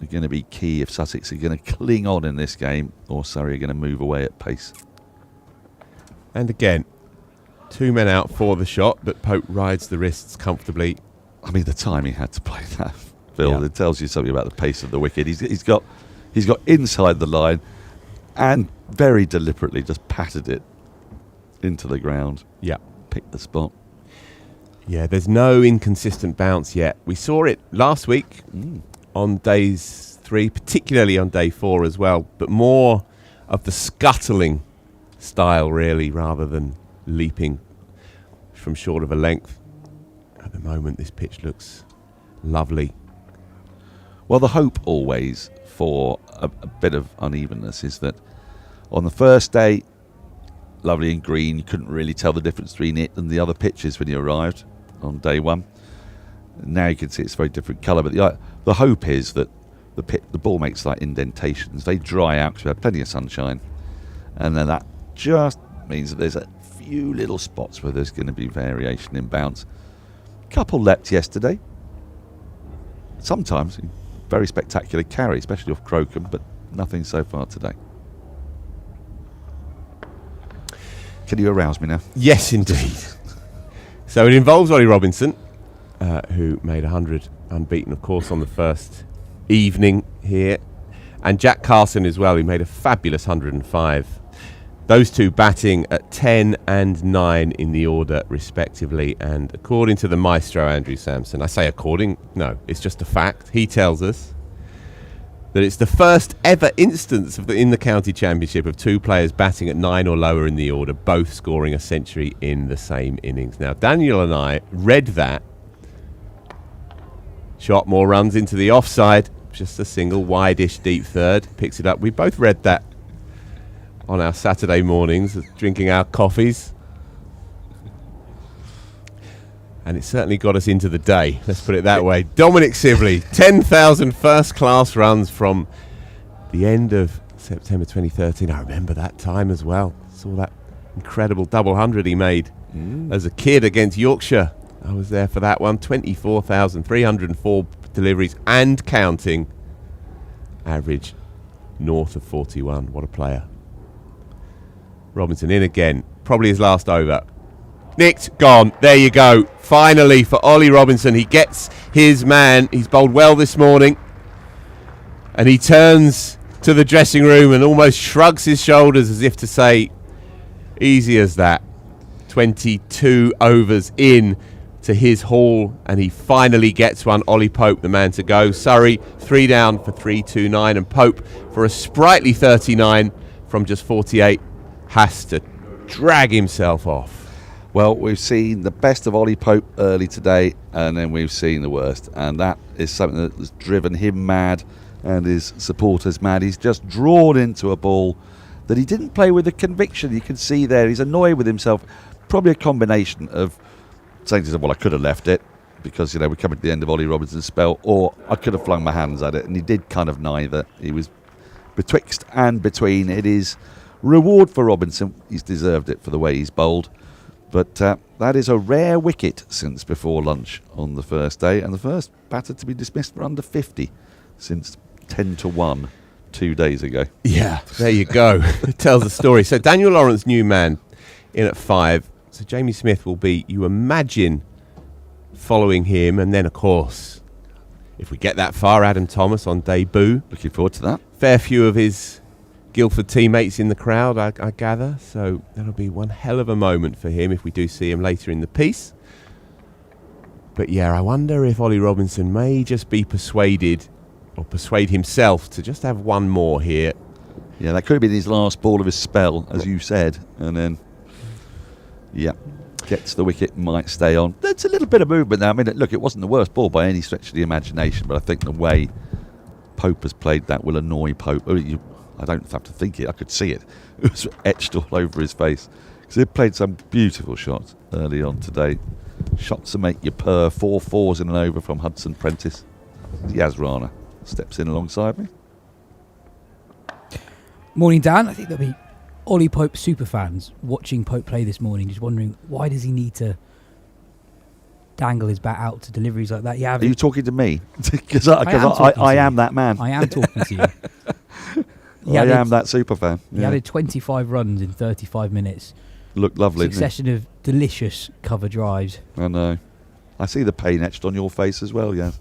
G: are going to be key if Sussex are going to cling on in this game or Surrey are going to move away at pace.
B: And again, 2 men out for the shot, but Pope rides the wrists comfortably.
G: I mean, the time he had to play that, Phil, it tells you something about the pace of the wicket. He's got inside the line and very deliberately just patted it into the ground.
B: Yeah.
G: Picked the spot.
B: Yeah, there's no inconsistent bounce yet. We saw it last week on days 3, particularly on day 4 as well, but more of the scuttling style really rather than leaping from short of a length. At the moment this pitch looks lovely.
G: Well, the hope always for a bit of unevenness is that on the first day, lovely and green, you couldn't really tell the difference between it and the other pitches when you arrived on day 1. Now you can see it's a very different colour, but the hope is that the ball makes like indentations. They dry out because we had plenty of sunshine, and then that just means that there's a few little spots where there's going to be variation in bounce. Couple leapt yesterday. Sometimes very spectacular carry, especially off Crocombe, but nothing so far today. Can you arouse me now?
B: Yes, indeed. So it involves Ollie Robinson, who made 100 unbeaten, of course, on the first evening here. And Jack Carson as well, who made a fabulous 105. Those two batting at 10 and 9 in the order, respectively. And according to the maestro, Andrew Sampson, I say according, no, it's just a fact. He tells us that it's the first ever instance in the county championship of 2 players batting at 9 or lower in the order, both scoring a century in the same innings. Now, Daniel and I read that. Shot more runs into the offside. Just a single wide-ish deep third. Picks it up. We both read that on our Saturday mornings, drinking our coffees. And it certainly got us into the day, let's put it that way. Dominic Sibley, 10,000 first-class runs from the end of September 2013. I remember that time as well. Saw that incredible double 100 he made as a kid against Yorkshire. I was there for that one. 24,304 deliveries and counting. Average north of 41. What a player. Robinson in again. Probably his last over. Nicked, gone. There you go. Finally for Ollie Robinson. He gets his man. He's bowled well this morning. And he turns to the dressing room and almost shrugs his shoulders as if to say, easy as that. 22 overs in to his haul, and he finally gets one. Ollie Pope, the man to go. Surrey, 3 down for 329, and Pope, for a sprightly 39 from just 48, has to drag himself off.
G: Well, we've seen the best of Ollie Pope early today, and then we've seen the worst, and that is something that has driven him mad and his supporters mad. He's just drawn into a ball that he didn't play with the conviction. You can see there he's annoyed with himself. Probably a combination of saying to himself, well, I could have left it because, we're coming to the end of Ollie Robinson's spell, or I could have flung my hands at it, and he did kind of neither. He was betwixt and between. It is reward for Robinson. He's deserved it for the way he's bowled. But that is a rare wicket since before lunch on the first day, and the first batter to be dismissed for under 50 since 10-1 2 days ago.
B: Yeah, there you go. It tells the story. So Daniel Lawrence, new man, in at 5. So Jamie Smith will be, you imagine, following him. And then, of course, if we get that far, Adam Thomas on debut.
G: Looking forward to that.
B: Fair few of his Guildford teammates in the crowd, I gather. So that'll be one hell of a moment for him if we do see him later in the piece. But yeah, I wonder if Ollie Robinson may just be persuaded, or persuade himself, to just have one more here.
G: Yeah, that could have been his last ball of his spell, as you said. And then, yeah, gets the wicket, might stay on. There's a little bit of movement there. I mean, look, it wasn't the worst ball by any stretch of the imagination, but I think the way Pope has played that will annoy Pope. I don't have to think it, I could see it. It was etched all over his face. Because he played some beautiful shots early on today. Shots to make you purr. 4 4s in an over from Hudson Prentice. Yas Rana steps in alongside me.
E: Morning, Dan. I think there'll be Ollie Pope superfans watching Pope play this morning, just wondering, why does he need to dangle his bat out to deliveries like that?
G: Are you talking to me? Because I am that man.
E: I am talking to you.
G: I am that super fan.
E: He added 25 runs in 35 minutes.
G: Looked lovely.
E: Succession of delicious cover drives.
G: I know. I see the pain etched on your face as well, yeah.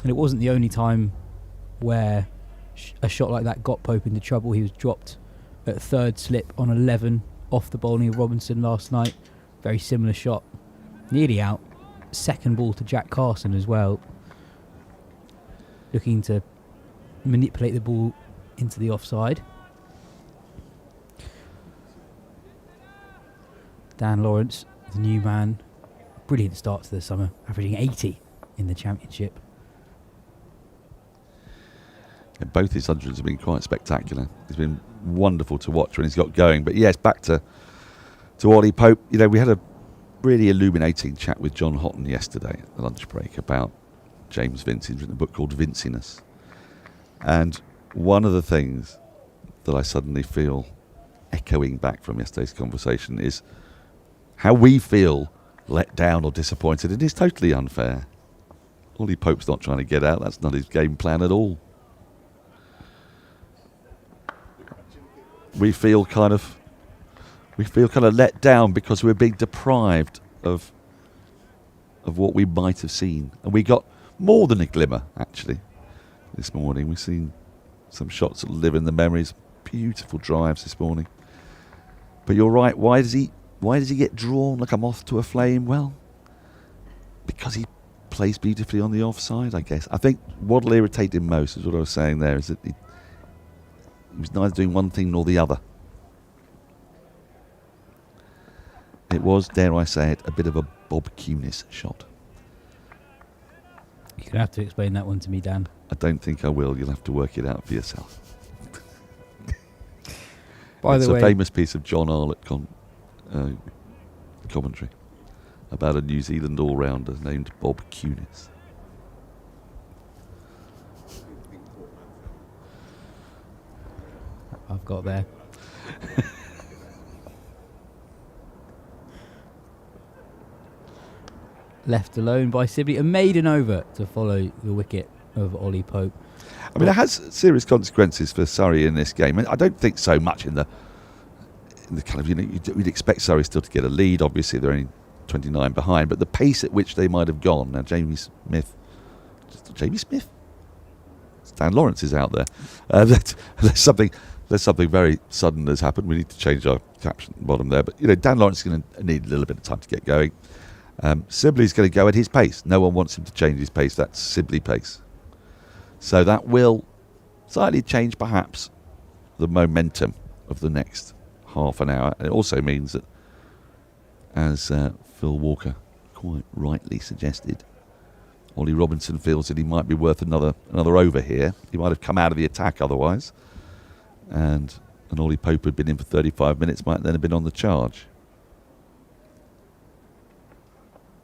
E: And it wasn't the only time where a shot like that got Pope into trouble. He was dropped at third slip on 11 off the bowling of Robinson last night. Very similar shot. Nearly out. Second ball to Jack Carson as well. Looking to manipulate the ball into the offside. Dan Lawrence, the new man. Brilliant start to the summer. Averaging 80 in the championship.
G: And both his hundreds have been quite spectacular. It's been wonderful to watch when he's got going. But yes, back to Ollie Pope. We had a really illuminating chat with John Houghton yesterday at the lunch break about James Vince. He's written a book called Vinciness. And one of the things that I suddenly feel echoing back from yesterday's conversation is how we feel let down or disappointed. It is totally unfair. Ollie Pope's not trying to get out. That's not his game plan at all. We feel kind of let down because we're being deprived of what we might have seen. And we got more than a glimmer, actually, this morning. We've seen some shots that live in the memories. Beautiful drives this morning. But you're right, why does he get drawn like a moth to a flame? Well, because he plays beautifully on the offside, I guess. I think what'll irritate him most, is what I was saying there, is that he was neither doing one thing nor the other. It was, dare I say it, a bit of a Bob Cunis shot.
E: You're going to have to explain that one to me, Dan.
G: I don't think I will. You'll have to work it out for yourself.
E: By
G: it's
E: the
G: a
E: way,
G: famous piece of John Arlott commentary about a New Zealand all-rounder named Bob Cunis.
E: I've got there. Left alone by Sibley, a maiden over to follow the wicket of Ollie Pope.
G: I mean, it has serious consequences for Surrey in this game. And I don't think so much in the kind of, you'd expect Surrey still to get a lead. Obviously, they're only 29 behind, but the pace at which they might have gone. Now, Jamie Smith? Dan Lawrence is out there. There's something very sudden has happened. We need to change our caption bottom there. But, Dan Lawrence is going to need a little bit of time to get going. Sibley's going to go at his pace. No one wants him to change his pace. That's Sibley pace. So that will slightly change, perhaps, the momentum of the next half an hour. And it also means that, as Phil Walker quite rightly suggested, Ollie Robinson feels that he might be worth another over here. He might have come out of the attack otherwise. And Ollie Pope had been in for 35 minutes, might then have been on the charge.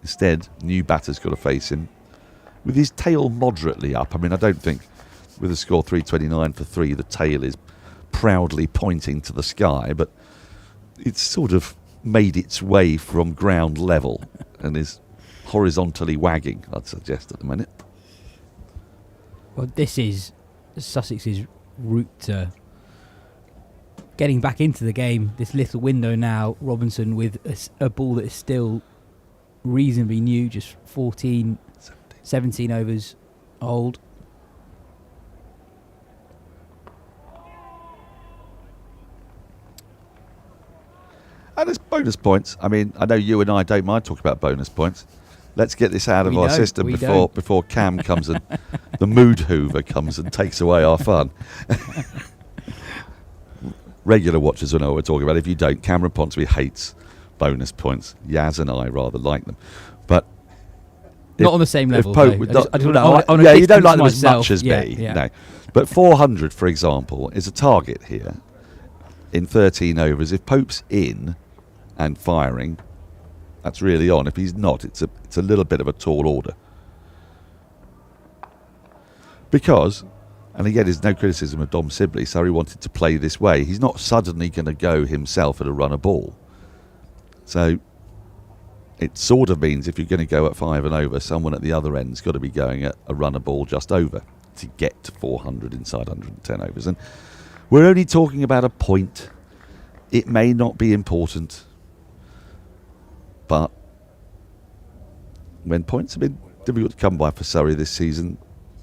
G: Instead, new batter's got to face him with his tail moderately up. I mean, I don't think with a score 329 for 3, the tail is proudly pointing to the sky, but it's sort of made its way from ground level and is horizontally wagging, I'd suggest, at the minute.
E: Well, this is Sussex's route to getting back into the game. This little window now, Robinson with a ball that is still reasonably new, just 17 overs old.
G: And there's bonus points. I mean, I know you and I don't mind talking about bonus points. Let's get this out of our system before Cam comes and the mood hoover comes and takes away our fun. Regular watchers will know what we're talking about. If you don't, Cameron Ponsonby hates bonus points. Yas and I rather like them. But
E: not on the same level.
G: You don't like them as much as me. No. But 400, for example, is a target here in 13 overs. If Pope's in and firing, that's really on. If he's not, it's a little bit of a tall order. Because, and again, there's no criticism of Dom Sibley, Surrey wanted to play this way. He's not suddenly going to go himself at a run a ball. So it sort of means if you're going to go at 5 and over, someone at the other end's got to be going at a run a ball just over to get to 400 inside 110 overs. And we're only talking about a point. It may not be important, but when points have been difficult to come by for Surrey this season,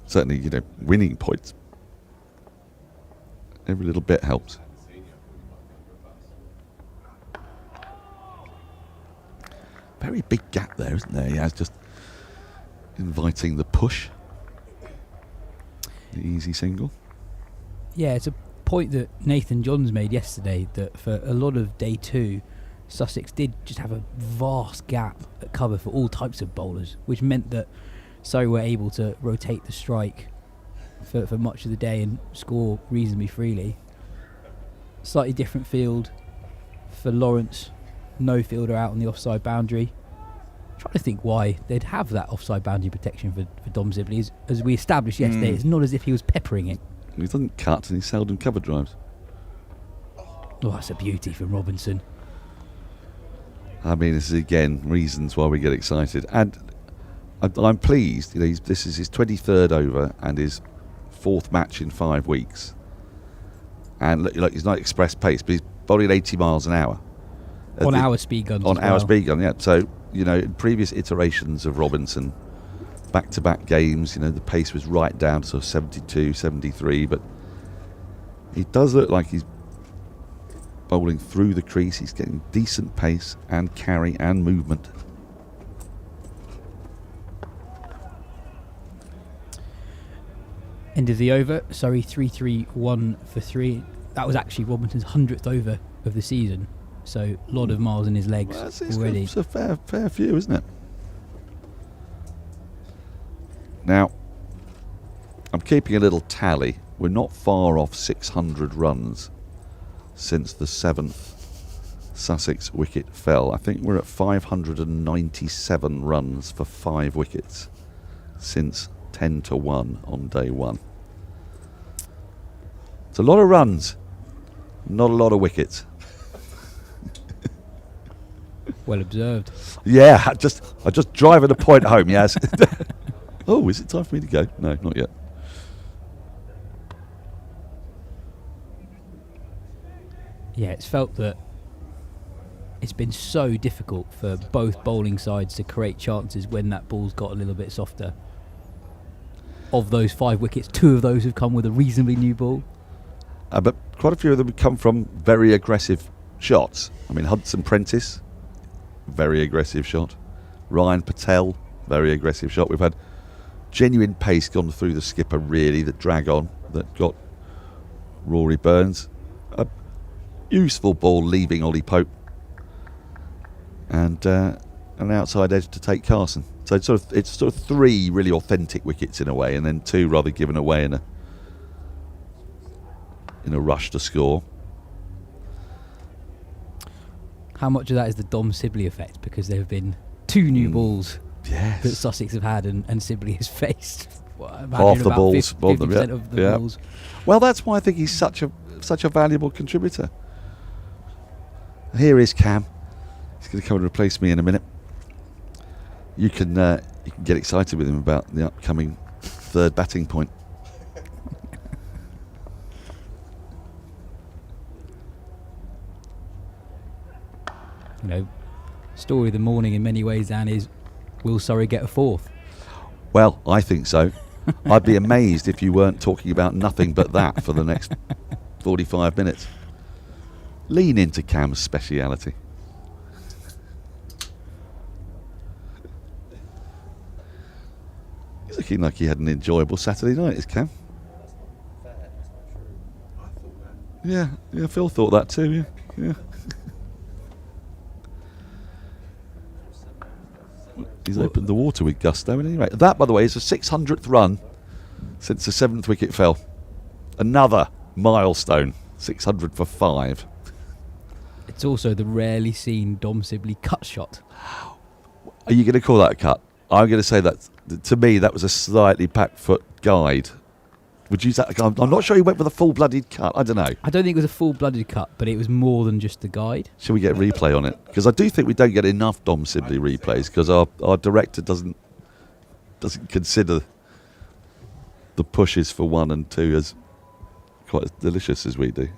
G: certainly, winning points, every little bit helps. Very big gap there, isn't there? He has just inviting the push. The easy single.
E: Yeah, it's a point that Nathan Johns made yesterday, that for a lot of day 2, Sussex did just have a vast gap at cover for all types of bowlers, which meant that Surrey were able to rotate the strike for much of the day and score reasonably freely. Slightly different field for Lawrence. No fielder out on the offside boundary. Trying to think why they'd have that offside boundary protection for Dom Sibley. As we established yesterday, it's not as if he was peppering it.
G: He doesn't cut and he seldom cover drives.
E: Oh, that's a beauty from Robinson.
G: I mean, this is again reasons why we get excited. And I'm pleased. This is his 23rd over and his 4th match in 5 weeks. And look, he's not express pace, but he's bowling at 80 miles an hour.
E: On our speed guns.
G: On our speed gun, yeah. So, in previous iterations of Robinson, back-to-back games, the pace was right down to sort of 72, 73, but he does look like he's bowling through the crease. He's getting decent pace and carry and movement.
E: End of the over. Surrey 3-3-1 for 3. That was actually Robinson's 100th over of the season. So a lot of miles in his legs already.
G: It's a fair few, isn't it? Now, I'm keeping a little tally. We're not far off 600 runs since the 7th Sussex wicket fell. I think we're at 597 runs for 5 wickets since 10-1 on day 1. It's a lot of runs, not a lot of wickets.
E: Well observed.
G: Yeah, I just driving a point home, yes. Oh, is it time for me to go? No, not yet.
E: Yeah, it's felt that it's been so difficult for both bowling sides to create chances when that ball's got a little bit softer. Of those 5 wickets, 2 of those have come with a reasonably new ball.
G: But quite a few of them come from very aggressive shots. I mean, Hudson Prentice, very aggressive shot. Ryan Patel, very aggressive shot. We've had genuine pace gone through the skipper, really, that drag on, that got Rory Burns. A useful ball leaving Ollie Pope. And an outside edge to take Carson. So it's sort of 3 really authentic wickets in a way, and then 2 rather given away in a rush to score.
E: How much of that is the Dom Sibley effect? Because there have been 2 new balls that Sussex have had and Sibley has faced.
G: Half the balls.
E: 50% of the balls.
G: Well, that's why I think he's such a valuable contributor. Here is Cam. He's going to come and replace me in a minute. You can get excited with him about the upcoming 3rd batting point.
E: You know, story of the morning in many ways, Dan, is will Surrey get a 4th?
G: Well, I think so. I'd be amazed if you weren't talking about nothing but that for the next 45 minutes. Lean into Cam's speciality. He's looking like he had an enjoyable Saturday night, is Cam? Yeah, Phil thought that too, yeah. He's opened the water with gusto. Anyway, that, by the way, is the 600th run since the 7th wicket fell. Another milestone, 600 for 5.
E: It's also the rarely seen Dom Sibley cut shot.
G: Are you going to call that a cut? I'm going to say that, to me, that was a slightly back foot guide. Would you say? I'm not sure he went with a full-blooded cut. I don't know.
E: I don't think it was a full-blooded cut, but it was more than just the guide.
G: Shall we get a replay on it? Because I do think we don't get enough Dom Sibley replays, because our director doesn't consider the pushes for 1 and 2 as quite as delicious as we do.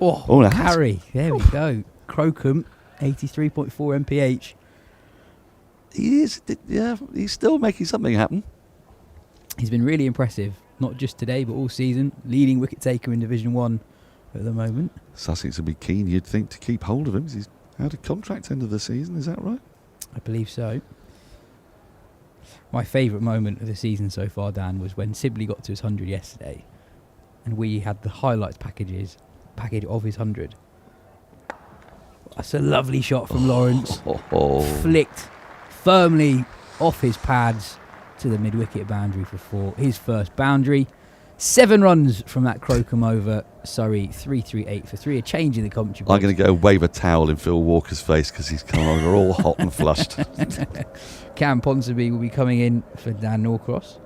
E: Oh, Harry. There we go. Crocombe, 83.4 mph.
G: He's still making something happen.
E: He's been really impressive, not just today, but all season. Leading wicket taker in Division 1 at the moment.
G: Sussex would be keen, you'd think, to keep hold of him. He's out of contract end of the season, is that right?
E: I believe so. My favourite moment of the season so far, Dan, was when Sibley got to his 100 yesterday, and we had the highlights package of his 100. That's a lovely shot from Lawrence. Flicked firmly off his pads to the mid-wicket boundary for 4. His first boundary. 7 runs from that Crocombe over. Surrey, 338 for 3. A change in the commentary box.
G: I'm going to go wave a towel in Phil Walker's face because he's come over all hot and flushed.
E: Cam Ponsonby will be coming in for Dan Norcross.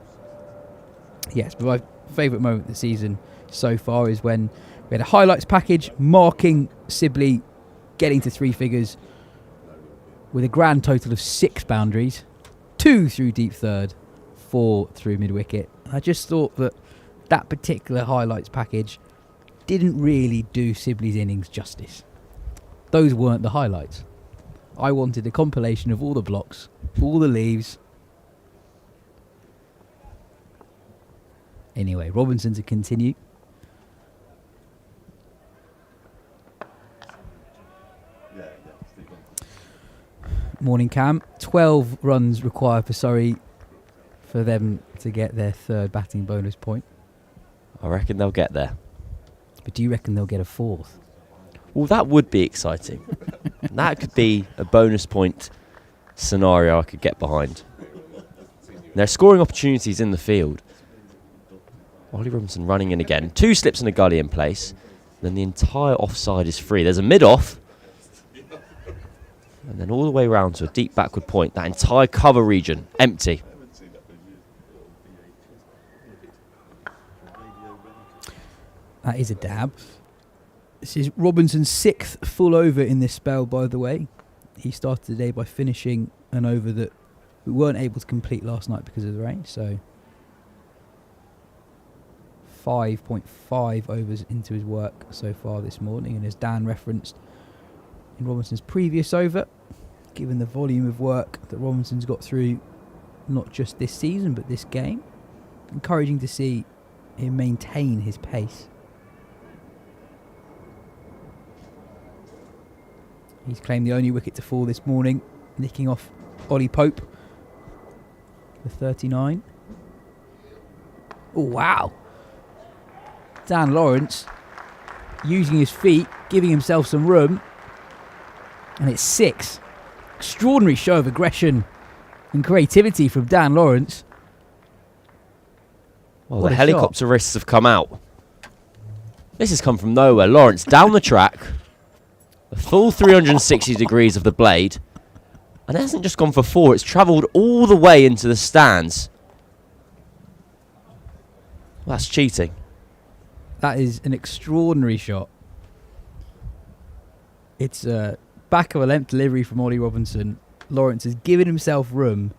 E: Yes, but my favourite moment of the season so far is when we had a highlights package marking Sibley getting to 3 figures with a grand total of 6 boundaries, 2 through deep third, 4 through mid-wicket. I just thought that particular highlights package didn't really do Sibley's innings justice. Those weren't the highlights. I wanted a compilation of all the blocks, all the leaves. Anyway, Robinson to continue. Morning, Cam. 12 runs required for Surrey for them to get their 3rd batting bonus point.
I: I reckon they'll get there.
E: But do you reckon they'll get a 4th?
I: Well, that would be exciting. That could be a bonus point scenario I could get behind. There are scoring opportunities in the field. Ollie Robinson running in again. 2 slips and a gully in place. Then the entire offside is free. There's a mid-off. And then all the way round to a deep backward point. That entire cover region, empty.
E: That is a dab. This is Robinson's 6th full over in this spell, by the way. He started the day by finishing an over that we weren't able to complete last night because of the rain. So 5.5 overs into his work so far this morning. And as Dan referenced in Robinson's previous over, given the volume of work that Robinson's got through, not just this season, but this game, encouraging to see him maintain his pace. He's claimed the only wicket to fall this morning, nicking off Ollie Pope for 39. Oh, wow. Dan Lawrence using his feet, giving himself some room. And it's 6. Extraordinary show of aggression and creativity from Dan Lawrence.
I: Well, the helicopter wrists have come out. This has come from nowhere. Lawrence down the track. A full 360 degrees of the blade. And it hasn't just gone for 4. It's travelled all the way into the stands. Well, that's cheating.
E: That is an extraordinary shot. It's a back of a length delivery from Ollie Robinson. Lawrence has given himself room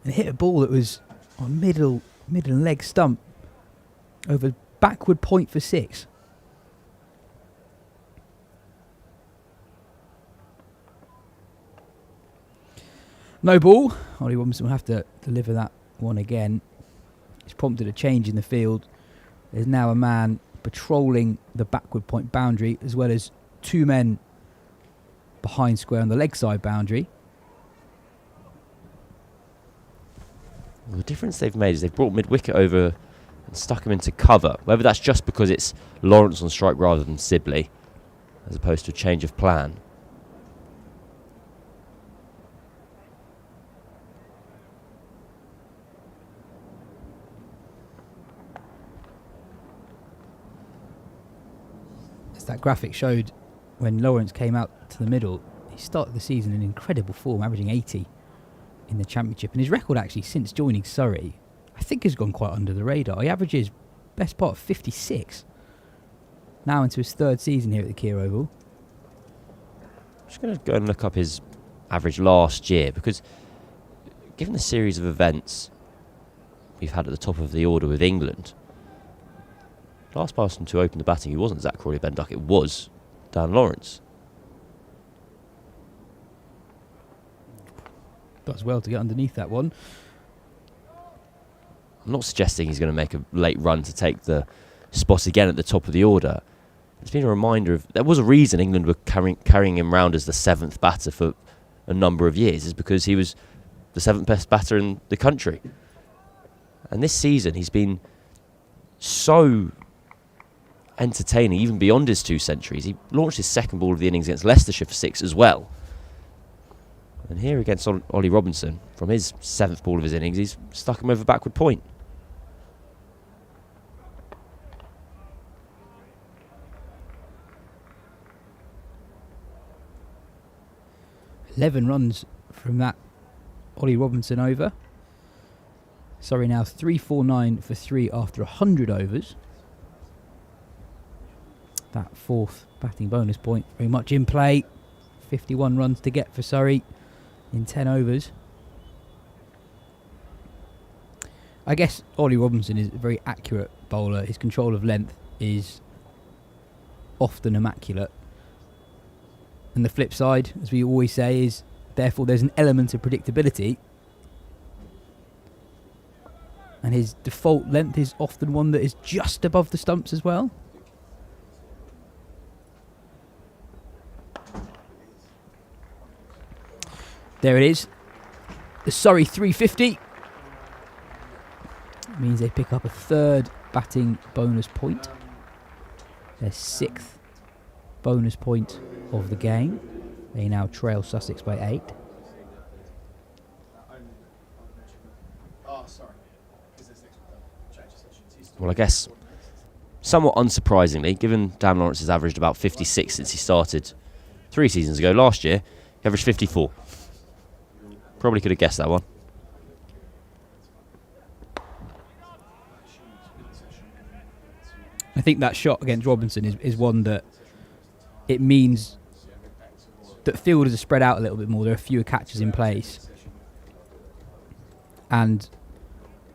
E: and hit a ball that was on middle and leg stump over backward point for 6. No ball. Ollie Robinson will have to deliver that one again. It's prompted a change in the field. There's now a man patrolling the backward point boundary, as well as 2 men behind square on the leg side boundary.
I: Well, the difference they've made is they've brought mid-wicket over and stuck him into cover. Whether that's just because it's Lawrence on strike rather than Sibley, as opposed to a change of plan.
E: As that graphic showed, when Lawrence came out to the middle, he started the season in incredible form, averaging 80 in the Championship. And his record actually since joining Surrey, I think, has gone quite under the radar. He averages best part of 56. Now into his 3rd season here at the Kia Oval.
I: I'm just going to go and look up his average last year, because given the series of events we've had at the top of the order with England, last person to open the batting, he wasn't Zach Crawley-Benduck, it was Dan Lawrence.
E: Does well to get underneath that one.
I: I'm not suggesting he's going to make a late run to take the spot again at the top of the order. It's been a reminder of, there was a reason England were carrying him round as the 7th batter for a number of years, is because he was the 7th best batter in the country. And this season he's been so entertaining, even beyond his 2 centuries. He launched his 2nd ball of the innings against Leicestershire for 6 as well. And here against Ollie Robinson, from his 7th ball of his innings, he's stuck him over backward point.
E: $11 runs from that Ollie Robinson over. Surrey now 349 for 3 after 100 overs. That 4th batting bonus point very much in play. 51 runs to get for Surrey in 10 overs. I guess Ollie Robinson is a very accurate bowler. His control of length is often immaculate. And the flip side, as we always say, is therefore there's an element of predictability. And his default length is often one that is just above the stumps as well. There it is. The Surrey 350. Means they pick up a 3rd batting bonus point. Their 6th bonus point of the game. They now trail Sussex by 8.
I: Well, I guess somewhat unsurprisingly, given Dan Lawrence has averaged about 56 since he started 3 seasons ago. Last year, he averaged 54. Probably could have guessed that one.
E: I think that shot against Robinson is one that it means that fielders are spread out a little bit more. There are fewer catches in place. And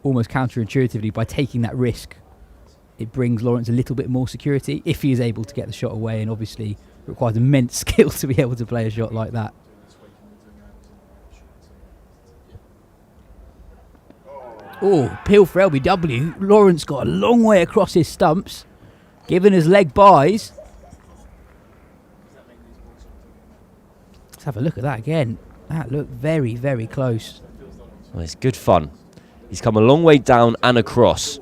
E: almost counterintuitively, by taking that risk, it brings Lawrence a little bit more security if he is able to get the shot away, and obviously it requires immense skill to be able to play a shot like that. Oh, peel for LBW. Lawrence got a long way across his stumps, given his leg buys. Let's have a look at that again. That looked very, very close.
I: Well, it's good fun. He's come a long way down and across.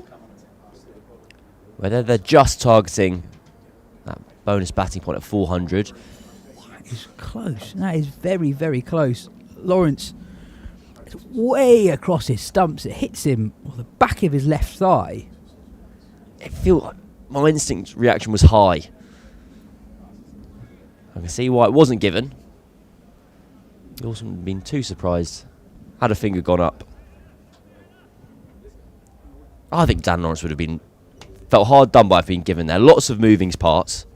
I: Whether they're just targeting that bonus batting point at 400.
E: That is close. That is very, very close. Lawrence is way across his stumps. It hits him on the back of his left thigh.
I: It feels like my instinct reaction was high. I can see why it wasn't given. He wasn't been too surprised. Had a finger gone up. I think Dan Lawrence would have been felt hard done by being given there. Lots of moving parts.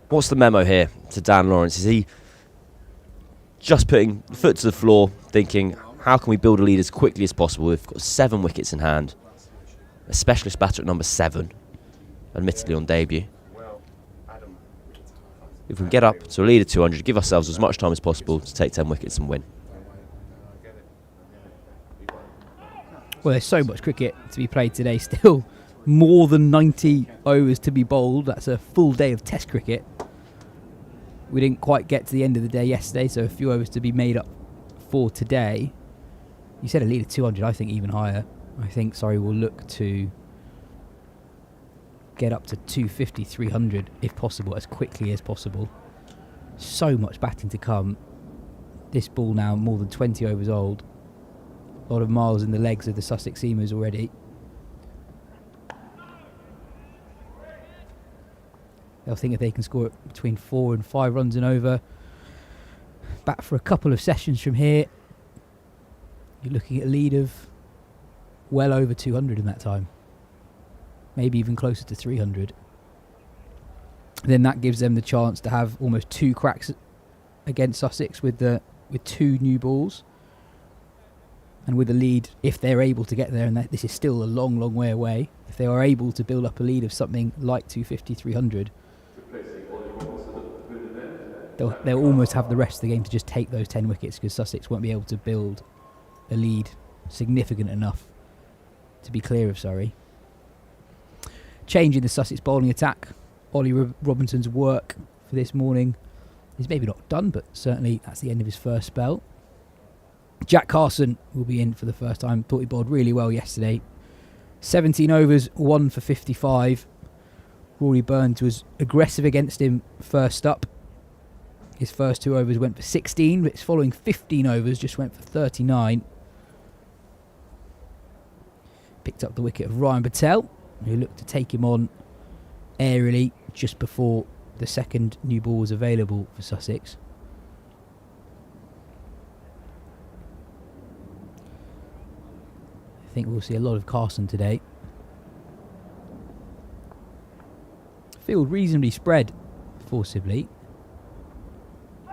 I: What's the memo here to Dan Lawrence? Is he just putting the foot to the floor, thinking, how can we build a lead as quickly as possible? We've got 7 wickets in hand. A specialist batter at number 7, admittedly on debut. If we can get up to a lead of 200, give ourselves as much time as possible to take 10 wickets and win.
E: Well, there's so much cricket to be played today. Still more than 90 overs to be bowled. That's a full day of Test cricket. We didn't quite get to the end of the day yesterday, so a few overs to be made up for today. You said a lead of 200, I think even higher. I think Surrey will look to get up to 250, 300 if possible, as quickly as possible. So much batting to come. This ball now more than 20 overs old. A lot of miles in the legs of the Sussex Seamers already. They'll think if they can score between 4 and 5 runs and over. Bat for a couple of sessions from here. You're looking at a lead of well over 200 in that time. Maybe even closer to 300. Then that gives them the chance to have almost 2 cracks against Sussex with 2 new balls. And with a lead, if they're able to get there, and this is still a long, long way away, if they are able to build up a lead of something like 250, 300, they'll almost have the rest of the game to just take those 10 wickets, because Sussex won't be able to build a lead significant enough to be clear of Surrey. Change in the Sussex bowling attack. Ollie Robinson's work for this morning is maybe not done, but certainly that's the end of his first spell. Jack Carson will be in for the first time. Thought he bowled really well yesterday. 17 overs, 1 for 55. Rory Burns was aggressive against him first up. His first 2 overs went for 16, but his following 15 overs just went for 39. Picked up the wicket of Ryan Patel, who looked to take him on aerially just before the second new ball was available for Sussex. I think we'll see a lot of Carson today. Field reasonably spread for Sibley,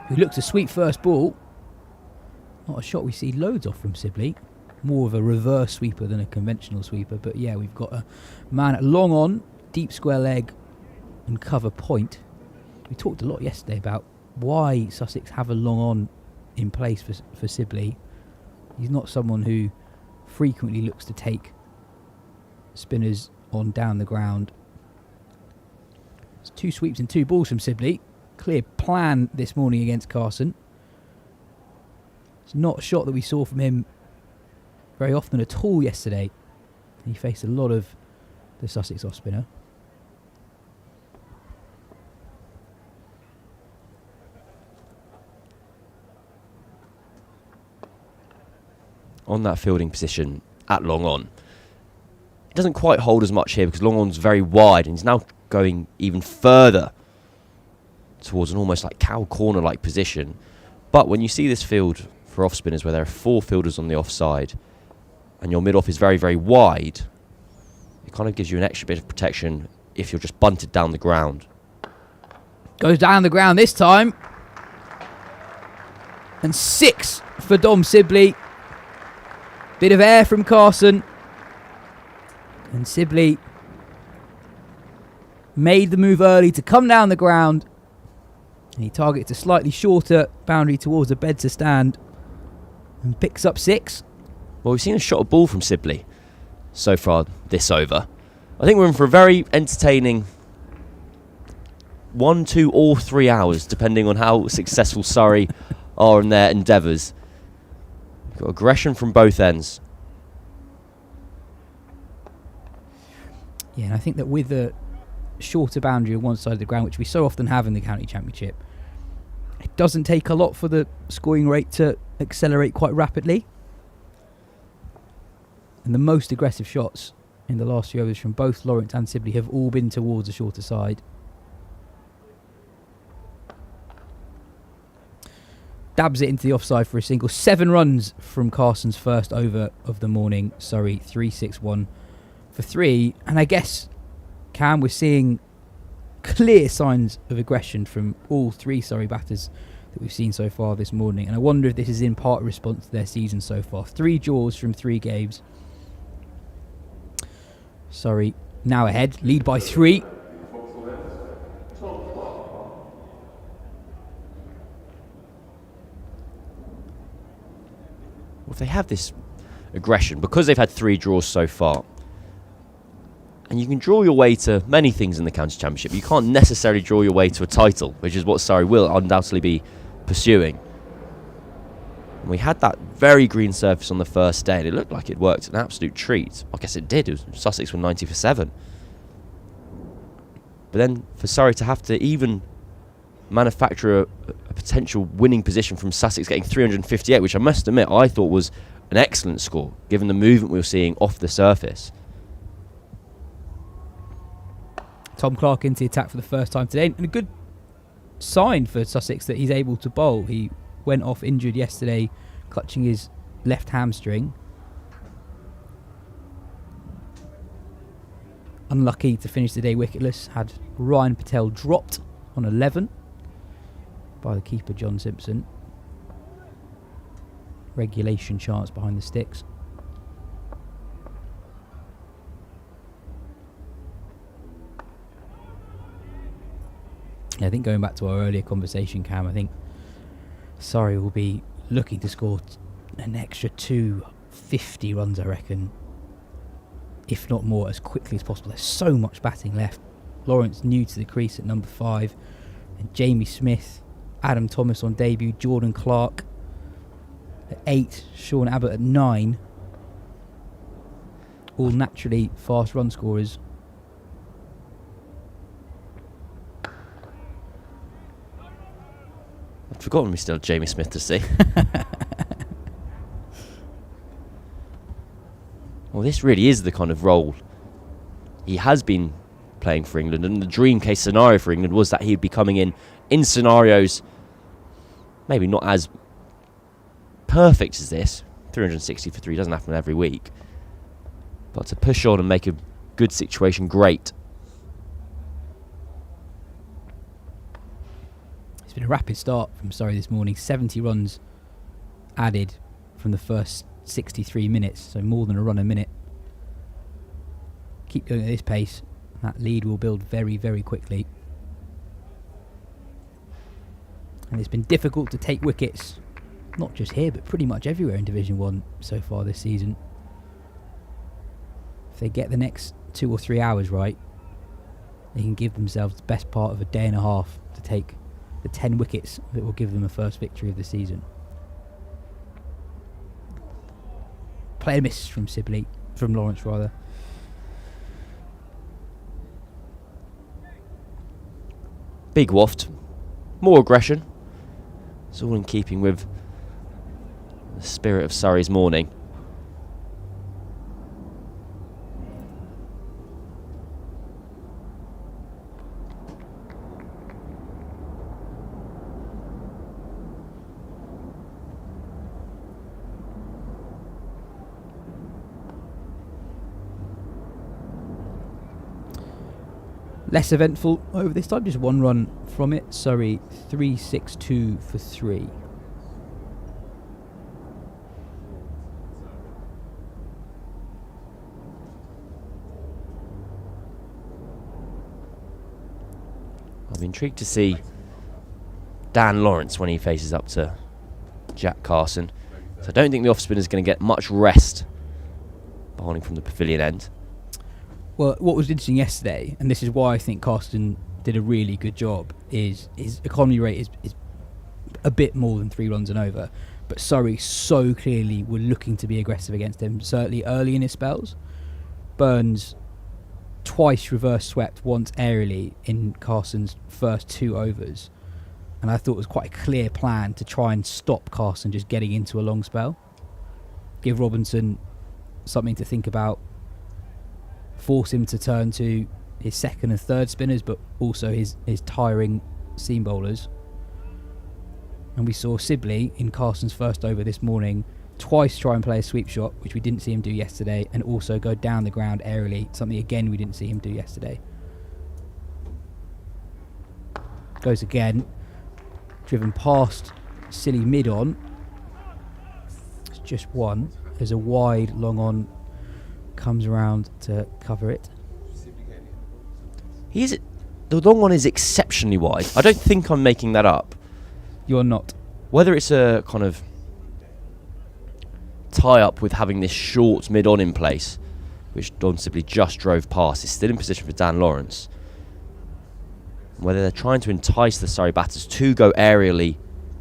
E: who looks a sweet first ball. Not a shot we see loads of from Sibley. More of a reverse sweeper than a conventional sweeper. But yeah, we've got a man at long on, deep square leg and cover point. We talked a lot yesterday about why Sussex have a long on in place for Sibley. He's not someone who frequently looks to take spinners on down the ground. It's 2 sweeps and 2 balls from Sibley. Clear plan this morning against Carson. It's not a shot that we saw from him very often at all yesterday. He faced a lot of the Sussex off-spinner.
I: On that fielding position at long on, it doesn't quite hold as much here because long on's very wide and he's now going even further towards an almost like cow corner-like position. But when you see this field for off-spinners where there are 4 fielders on the offside and your mid-off is very, very wide, it kind of gives you an extra bit of protection if you're just bunted down the ground.
E: Goes down the ground this time. And 6 for Dom Sibley. Bit of air from Carson. And Sibley made the move early to come down the ground. And he targets a slightly shorter boundary towards the Bedser stand. And picks up 6.
I: Well, we've seen a shot of ball from Sibley so far this over. I think we're in for a very entertaining 1, 2 or 3 hours, depending on how successful Surrey are in their endeavours. Got aggression from both ends.
E: Yeah, and I think that with the shorter boundary on one side of the ground, which we so often have in the county championship, it doesn't take a lot for the scoring rate to accelerate quite rapidly. And the most aggressive shots in the last few overs from both Lawrence and Sibley have all been towards the shorter side. Dabs it into the offside for a single. 7 runs from Carson's first over of the morning. Surrey 3-6-1 for 3. And I guess, Cam, we're seeing clear signs of aggression from all 3 Surrey batters that we've seen so far this morning. And I wonder if this is in part a response to their season so far. 3 draws from 3 games. Surrey now ahead, lead by 3.
I: Well, if they have this aggression, because they've had 3 draws so far, and you can draw your way to many things in the county championship, you can't necessarily draw your way to a title, which is what Surrey will undoubtedly be pursuing. And we had that very green surface on the first day, and it looked like it worked an absolute treat. I guess it did. Sussex were 90 for 7. But then for Surrey to have to even manufacture a potential winning position from Sussex getting 358, which I must admit I thought was an excellent score, given the movement we were seeing off the surface.
E: Tom Clark into the attack for the first time today, and a good sign for Sussex that he's able to bowl. He went off injured yesterday, clutching his left hamstring. Unlucky to finish the day wicketless. Had Ryan Patel dropped on 11 by the keeper John Simpson. Regulation chance behind the sticks. I think going back to our earlier conversation, Cam, I think Surrey will be looking to score an extra 250 runs, I reckon, if not more, as quickly as possible. There's so much batting left. Lawrence new to the crease at number 5, and Jamie Smith, Adam Thomas on debut, Jordan Clark at 8, Sean Abbott at 9. All naturally fast run scorers.
I: I'd forgotten we still had Jamie Smith to see. Well, this really is the kind of role he has been playing for England, and the dream case scenario for England was that he'd be coming in scenarios maybe not as perfect as this. 360 for 3 doesn't happen every week, but to push on and make a good situation great.
E: It's been a rapid start from Surrey this morning. 70 runs added from the first 63 minutes, so more than a run a minute. Keep going at this pace, that lead will build very, very quickly. And it's been difficult to take wickets, not just here, but pretty much everywhere in Division 1 so far this season. If they get the next 2 or 3 hours right, they can give themselves the best part of a day and a half to take the 10 wickets that will give them the first victory of the season. Play a miss from Lawrence rather.
I: Big waft. More aggression. It's all in keeping with the spirit of Surrey's morning.
E: Less eventful over this time, just one run from it. Surrey 3-6-2 for 3.
I: I'm intrigued to see Dan Lawrence when he faces up to Jack Carson. So I don't think the off spinner is going to get much rest bowling from the pavilion end.
E: Well, what was interesting yesterday, and this is why I think Carson did a really good job, is his economy rate is a bit more than 3 runs and over. But Surrey so clearly were looking to be aggressive against him, certainly early in his spells. Burns twice reverse swept, once aerially in Carson's first 2 overs. And I thought it was quite a clear plan to try and stop Carson just getting into a long spell. Give Robinson something to think about. Force him to turn to his second and third spinners, but also his tiring seam bowlers. And we saw Sibley in Carson's first over this morning twice try and play a sweep shot, which we didn't see him do yesterday, and also go down the ground aerially, something again we didn't see him do yesterday. Goes again, driven past silly mid on. It's just one. There's a wide long on, comes around to cover it.
I: The long one is exceptionally wide. I don't think I'm making that up.
E: You're not.
I: Whether it's a kind of tie up with having this short mid on in place, which Don Sibley just drove past, is still in position for Dan Lawrence. Whether they're trying to entice the Surrey batters to go aerially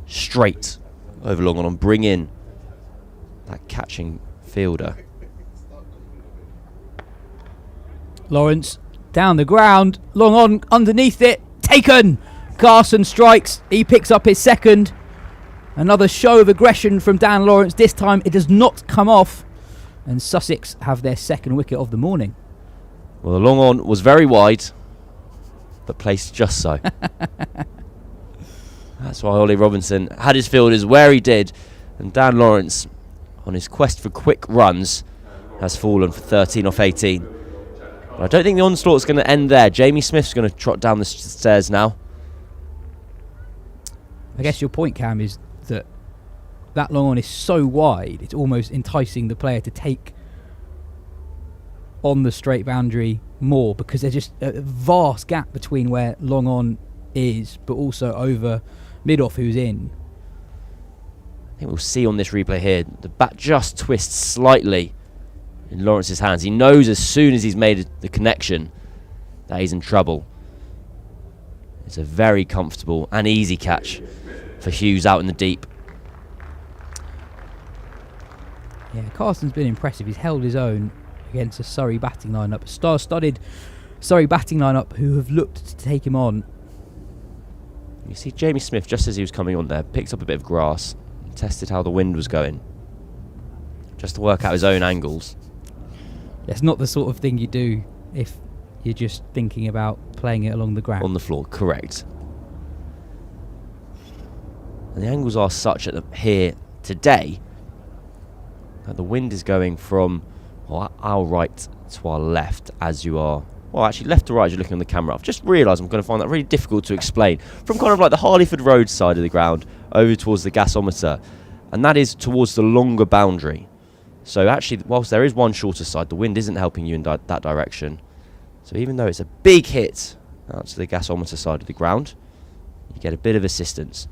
I: straight over long on and bring in that catching fielder.
E: Lawrence down the ground, long on underneath it, taken. Carson strikes, he picks up his second. Another show of aggression from Dan Lawrence. This time it does not come off, and Sussex have their second wicket of the morning.
I: Well, the long on was very wide, but placed just so. That's why Ollie Robinson had his fielders where he did, and Dan Lawrence, on his quest for quick runs, has fallen for 13 off 18. But I don't think the onslaught's going to end there. Jamie Smith's going to trot down the stairs now.
E: I guess your point, Cam, is that long on is so wide, it's almost enticing the player to take on the straight boundary more, because there's just a vast gap between where long on is, but also over mid-off who's in.
I: I think we'll see on this replay here, the bat just twists slightly in Lawrence's hands. He knows as soon as he's made the connection that he's in trouble. It's a very comfortable and easy catch for Hughes out in the deep.
E: Yeah, Carson's been impressive. He's held his own against a Surrey batting lineup, a star-studded Surrey batting lineup who have looked to take him on.
I: You see Jamie Smith, just as he was coming on there, picked up a bit of grass, tested how the wind was going, just to work out his own angles.
E: It's not the sort of thing you do if you're just thinking about playing it along the ground.
I: On the floor, correct. And the angles are such here today that the wind is going from our right to our left as you are. Well, actually, left to right as you're looking on the camera. I've just realised I'm going to find that really difficult to explain. From kind of like the Harleyford Road side of the ground over towards the gasometer. And that is towards the longer boundary. So actually, whilst there is one shorter side, the wind isn't helping you in that direction. So even though it's a big hit out to the gasometer side of the ground, you get a bit of assistance.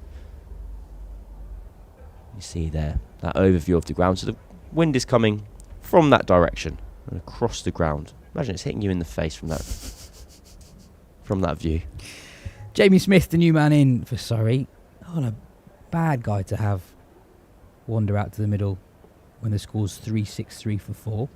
I: You see there, that overview of the ground. So the wind is coming from that direction and across the ground. Imagine it's hitting you in the face from that view.
E: Jamie Smith, the new man in for Surrey. Not a bad guy to have wander out to the middle when the score's 3-6-3 for 4.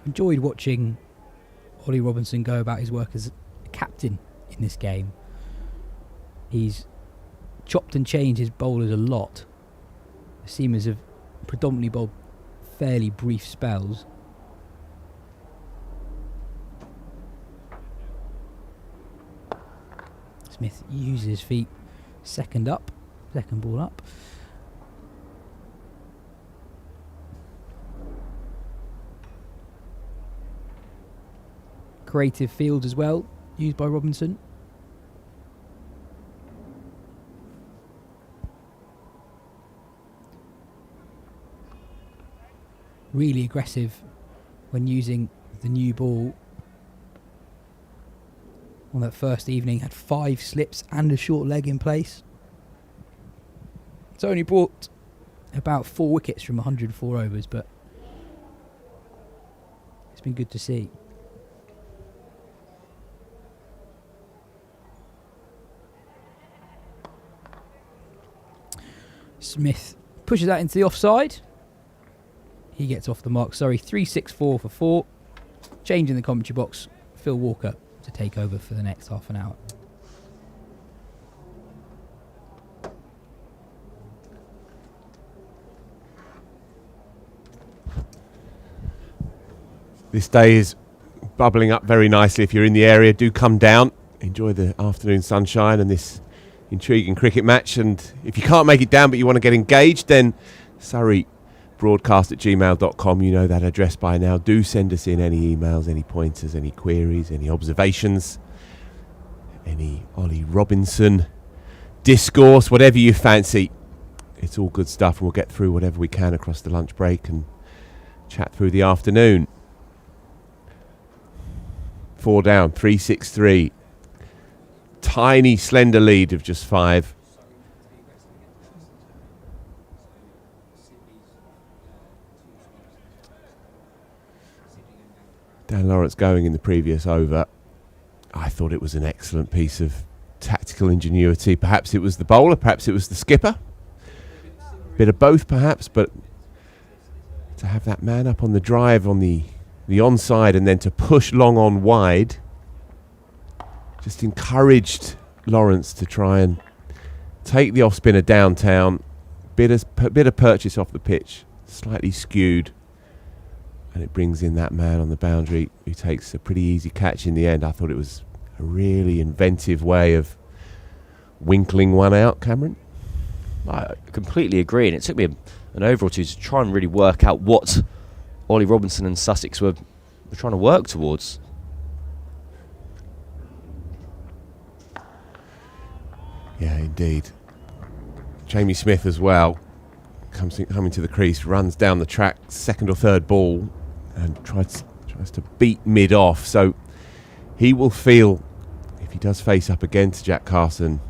E: Enjoyed watching Ollie Robinson go about his work as a captain in this game. He's chopped and changed his bowlers a lot. The seamers have predominantly bowled fairly brief spells. Smith uses his feet, second ball up. Creative field as well, used by Robinson. Really aggressive when using the new ball. On that first evening, had 5 slips and a short leg in place. It's only brought about 4 wickets from 104 overs, but it's been good to see. Smith pushes that into the offside. He gets off the mark. Sorry, 3-6-4 for 4. Change in the commentary box. Phil Walker to take over for the next half an hour.
B: This day is bubbling up very nicely. If you're in the area, do come down. Enjoy the afternoon sunshine and this intriguing cricket match. And if you can't make it down but you want to get engaged, then Surrey broadcast@gmail.com, you know that address by now. Do send us in any emails, any pointers, any queries, any observations, any Ollie Robinson discourse, whatever you fancy. It's all good stuff, and we'll get through whatever we can across the lunch break and chat through the afternoon. 4 down, 3-6-3. Tiny, slender lead of just 5. Dan Lawrence going in the previous over. I thought it was an excellent piece of tactical ingenuity. Perhaps it was the bowler, perhaps it was the skipper. Bit of both perhaps, but to have that man up on the drive on the onside and then to push long on wide just encouraged Lawrence to try and take the off spinner downtown. Bit of purchase off the pitch, slightly skewed, and it brings in that man on the boundary who takes a pretty easy catch in the end. I thought it was a really inventive way of winkling one out, Cameron.
I: I completely agree, and it took me an over or two to try and really work out what Ollie Robinson and Sussex were trying to work towards.
B: Yeah, indeed. Jamie Smith as well coming to the crease, runs down the track, second or third ball, and tries to beat mid off. So he will feel, if he does face up again to Jack Carson,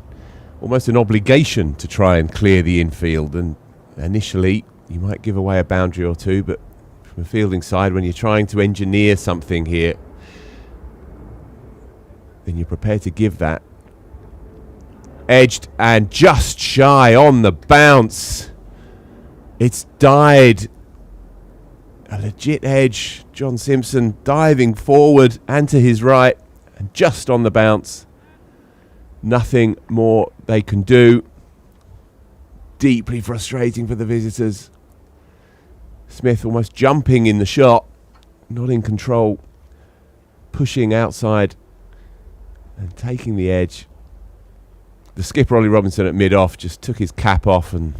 B: almost an obligation to try and clear the infield. And initially, you might give away a boundary or two, but from a fielding side, when you're trying to engineer something here, then you're prepared to give that. Edged and just shy on the bounce. It's died. A legit edge. John Simpson diving forward and to his right, and just on the bounce. Nothing more they can do. Deeply frustrating for the visitors. Smith almost jumping in the shot, not in control, pushing outside and taking the edge. The skipper, Ollie Robinson, at mid-off just took his cap off and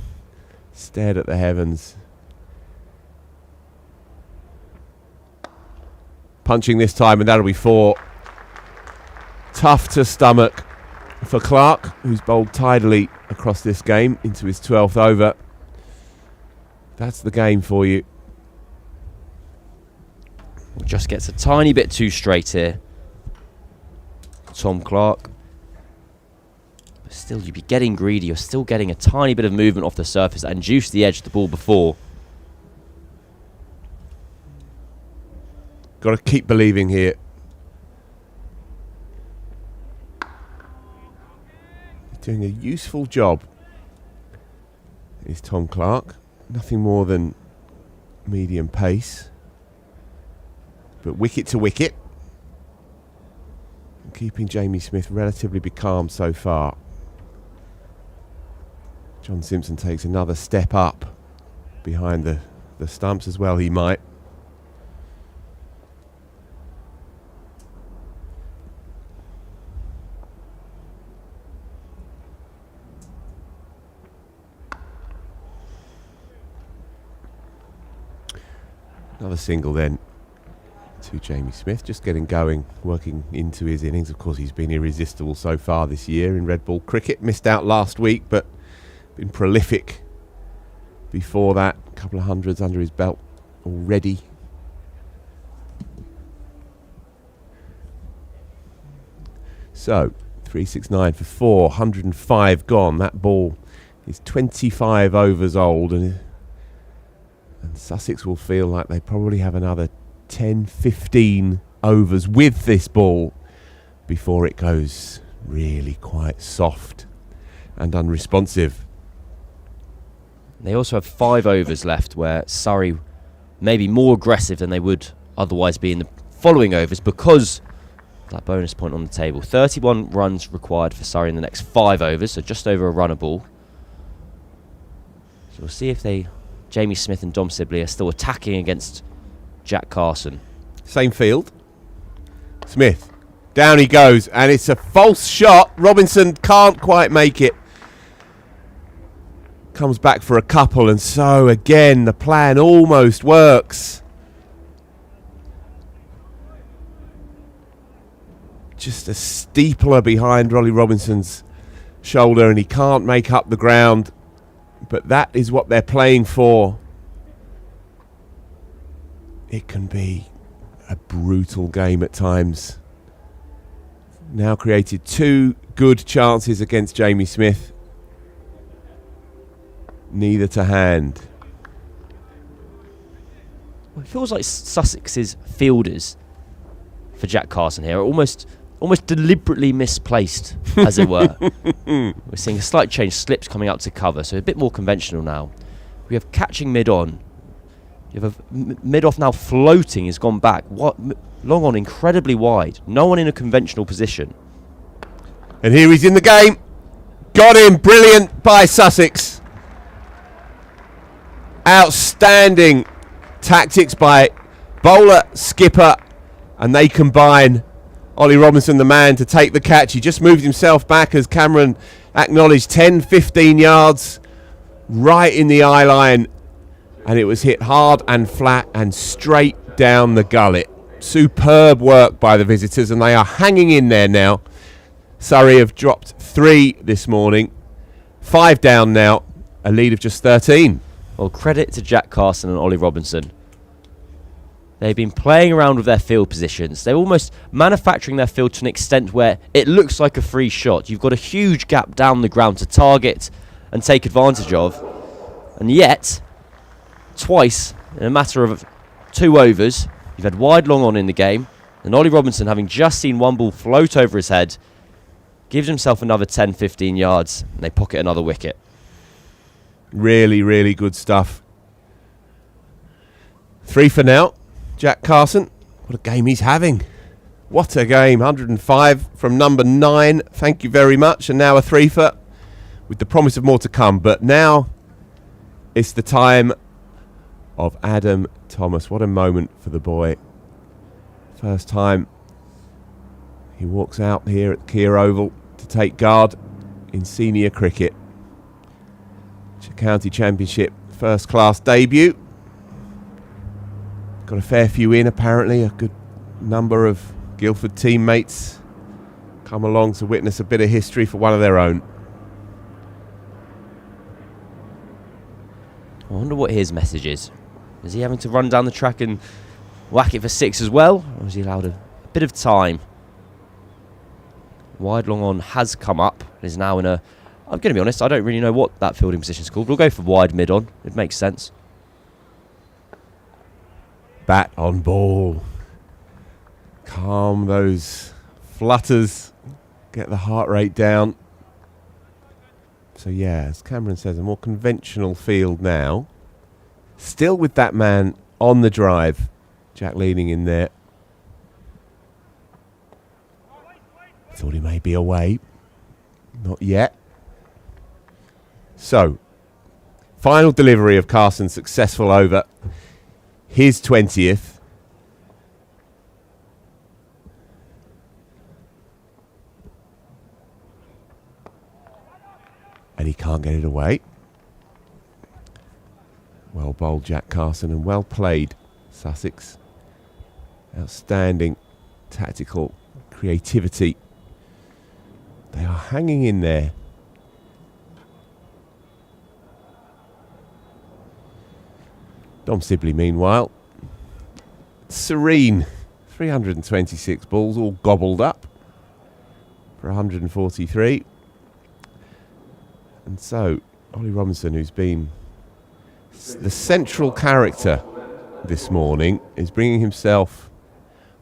B: stared at the heavens. Punching this time, and that'll be 4. Tough to stomach for Clark, who's bowled tidily across this game into his 12th over. That's the game for you.
I: Just gets a tiny bit too straight here. Tom Clark. But still, you'd be getting greedy. You're still getting a tiny bit of movement off the surface and juice the edge of the ball before.
B: Got to keep believing here. He's doing a useful job. Is Tom Clark. Nothing more than medium pace. But wicket to wicket. Keeping Jamie Smith relatively calm so far. John Simpson takes another step up behind the stumps as well, he might. Another single then to Jamie Smith, just getting going, working into his innings. Of course, he's been irresistible so far this year in red ball cricket. Missed out last week, but been prolific before that. A couple of hundreds under his belt already. So, 369 for 4, 105 gone. That ball is 25 overs old, and Sussex will feel like they probably have another 10, 15 overs with this ball before it goes really quite soft and unresponsive.
I: They also have 5 overs left where Surrey may be more aggressive than they would otherwise be in the following overs because of that bonus point on the table. 31 runs required for Surrey in the next 5 overs, so just over a run a ball. So we'll see if Jamie Smith and Dom Sibley are still attacking against Jack Carson.
B: Same field. Smith. Down he goes, and it's a false shot. Robinson can't quite make it. Comes back for a couple, and so again the plan almost works. Just a steepler behind Rory Robinson's shoulder, and he can't make up the ground. But that is what they're playing for. It can be a brutal game at times. Now created 2 good chances against Jamie Smith. Neither to hand.
I: Well, it feels like Sussex's fielders for Jack Carson here are almost deliberately misplaced, as it were. We're seeing a slight change, slips coming out to cover, so a bit more conventional now. We have catching mid-on. You have a mid-off now floating, has gone back. Long on, incredibly wide. No one in a conventional position.
B: And here he's in the game. Got him, brilliant by Sussex. Outstanding tactics by bowler, skipper, and they combine. Ollie Robinson, the man to take the catch. He just moved himself back, as Cameron acknowledged, 10, 15 yards right in the eye line. And it was hit hard and flat and straight down the gullet. Superb work by the visitors, and they are hanging in there now. Surrey have dropped 3 this morning. 5 down now, a lead of just 13.
I: Well, credit to Jack Carson and Ollie Robinson. They've been playing around with their field positions. They're almost manufacturing their field to an extent where it looks like a free shot. You've got a huge gap down the ground to target and take advantage of. And yet, twice in a matter of 2 overs, you've had wide long on in the game. And Ollie Robinson, having just seen one ball float over his head, gives himself another 10, 15 yards, and they pocket another wicket.
B: Really, really good stuff. 3 for now. Jack Carson, what a game he's having. What a game. 105 from number 9. Thank you very much. And now a 3 for, with the promise of more to come. But now it's the time of Adam Thomas. What a moment for the boy. First time he walks out here at the Kia Oval to take guard in senior cricket. County Championship first class debut. Got a fair few in, apparently. A good number of Guildford teammates come along to witness a bit of history for one of their own.
I: I wonder what his message is. Is he having to run down the track and whack it for 6 as well? Or is he allowed a bit of time? Wide long on has come up. Is now in a... I'm going to be honest, I don't really know what that fielding position is called. We'll go for wide mid on. It makes sense.
B: Bat on ball. Calm those flutters. Get the heart rate down. So yeah, as Cameron says, a more conventional field now. Still with that man on the drive. Jack leaning in there. Thought he may be away. Not yet. So, final delivery of Carson successful over. His 20th. And he can't get it away. Well bowled, Jack Carson, and well played, Sussex. Outstanding tactical creativity. They are hanging in there. Dom Sibley, meanwhile, serene. 326 balls, all gobbled up for 143. And so, Ollie Robinson, who's been the central character this morning, is bringing himself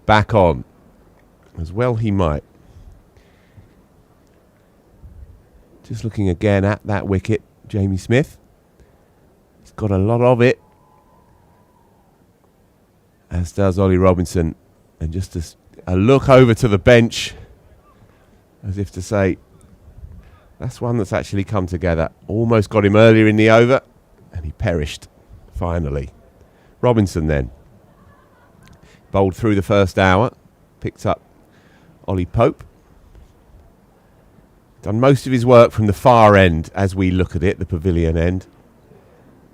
B: back on, as well he might. Just looking again at that wicket, Jamie Smith. He's got a lot of it, as does Ollie Robinson. And just a look over to the bench, as if to say, that's one that's actually come together. Almost got him earlier in the over, and he perished, finally. Robinson then. Bowled through the first hour, picked up Ollie Pope. Done most of his work from the far end as we look at it, the pavilion end.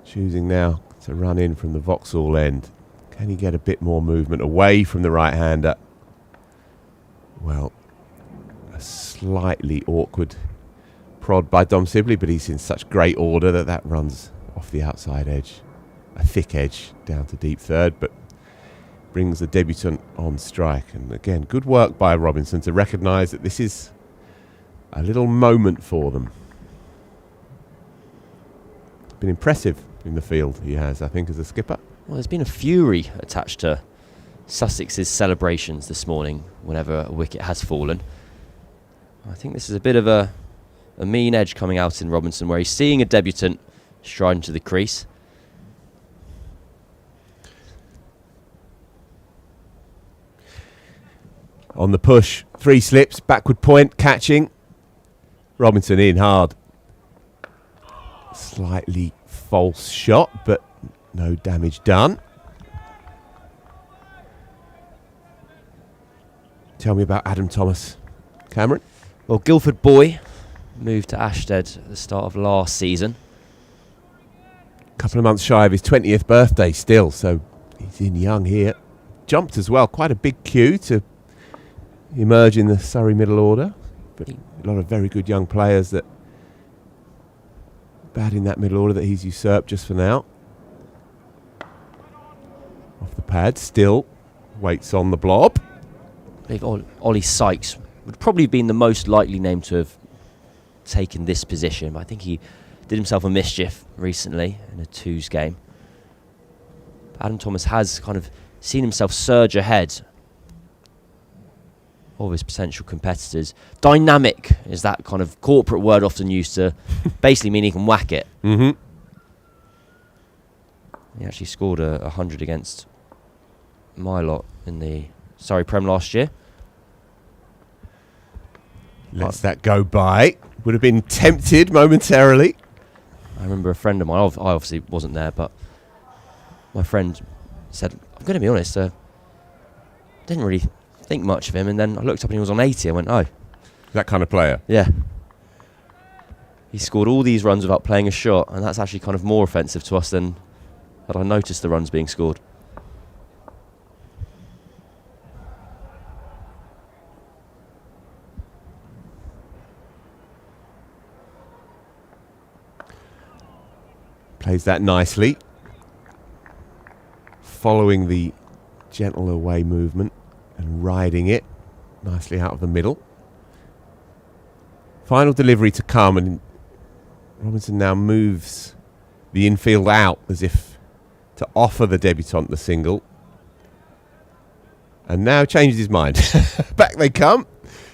B: Choosing now to run in from the Vauxhall end. Can he get a bit more movement away from the right-hander? Well, a slightly awkward prod by Dom Sibley, but he's in such great order that runs off the outside edge. A thick edge down to deep third, but brings the debutant on strike. And again, good work by Robinson to recognise that this is a little moment for them. Been impressive in the field, he has, I think, as a skipper.
I: Well, there's been a fury attached to Sussex's celebrations this morning whenever a wicket has fallen. I think this is a bit of a mean edge coming out in Robinson, where he's seeing a debutant striding to the crease.
B: On the push, 3 slips, backward point, catching. Robinson in hard. Slightly false shot, but no damage done. Tell me about Adam Thomas, Cameron.
I: Well, Guildford boy, moved to Ashtead at the start of last season.
B: Couple of months shy of his 20th birthday still, so he's in young here. Jumped as well, quite a big queue to emerge in the Surrey middle order. But a lot of very good young players that bat in that middle order that he's usurped just for now. Off the pad, still waits on the blob.
I: I believe Ollie Sykes would probably have been the most likely name to have taken this position, but I think he did himself a mischief recently in a 2s game. Adam Thomas has kind of seen himself surge ahead of his potential competitors. Dynamic is that kind of corporate word often used to basically mean he can whack it.
B: Mm-hmm.
I: He actually scored 100 against my lot in the Surrey Prem last year.
B: Lets that go by. Would have been tempted momentarily.
I: I remember a friend of mine, I obviously wasn't there, but my friend said, I'm going to be honest, didn't really think much of him, and then I looked up and he was on 80. I went, oh.
B: That kind of player.
I: Yeah. He scored all these runs without playing a shot, and that's actually kind of more offensive to us than that I noticed the runs being scored.
B: Plays that nicely. Following the gentle away movement and riding it nicely out of the middle. Final delivery to come, and Robinson now moves the infield out as if to offer the debutant the single. And now changes his mind. Back they come.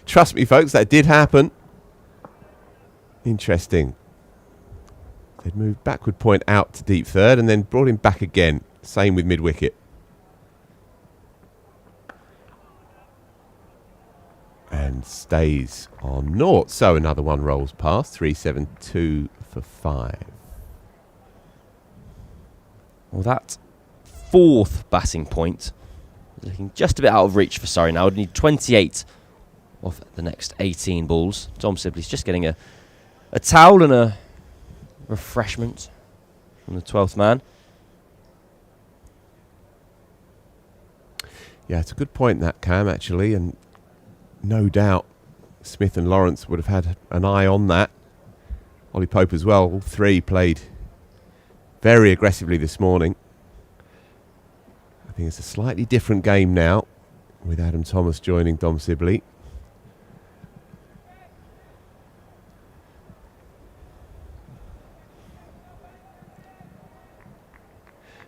B: Trust me, folks, that did happen. Interesting. They'd moved backward point out to deep third and then brought him back again. Same with mid-wicket. And stays on naught. So another one rolls past. 372 for 5.
I: Well, that fourth batting point is looking just a bit out of reach for Surrey now. Would need 28 off the next 18 balls. Dom Sibley's just getting a towel and a refreshment from the 12th man.
B: Yeah, it's a good point, that, Cam, actually, and no doubt Smith and Lawrence would have had an eye on that. Ollie Pope as well. All three played very aggressively this morning. I think it's a slightly different game now with Adam Thomas joining Dom Sibley.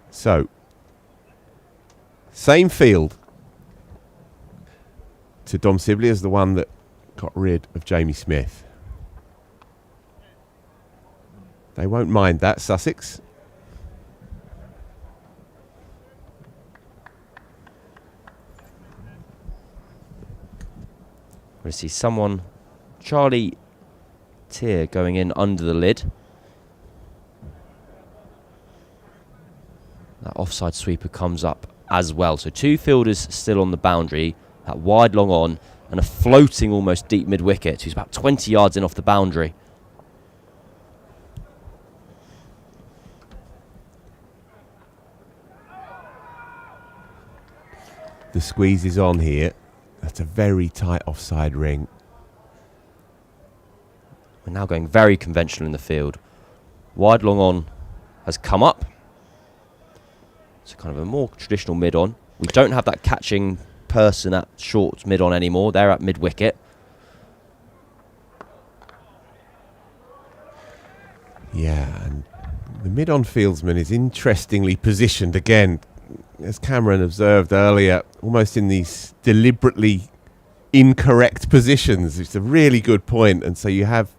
B: So, same field to Dom Sibley as the one that got rid of Jamie Smith. They won't mind that, Sussex.
I: We see someone, Charlie Tier, going in under the lid. That offside sweeper comes up as well. So two fielders still on the boundary. That wide long on and a floating almost deep mid-wicket who's about 20 yards in off the boundary.
B: The squeeze is on here. That's a very tight offside ring.
I: We're now going very conventional in the field. Wide long on has come up. It's kind of a more traditional mid-on. We don't have that catching person at short mid-on anymore. They're at mid-wicket.
B: Yeah, and the mid-on fieldsman is interestingly positioned again, as Cameron observed earlier, almost in these deliberately incorrect positions. It's a really good point. And so you have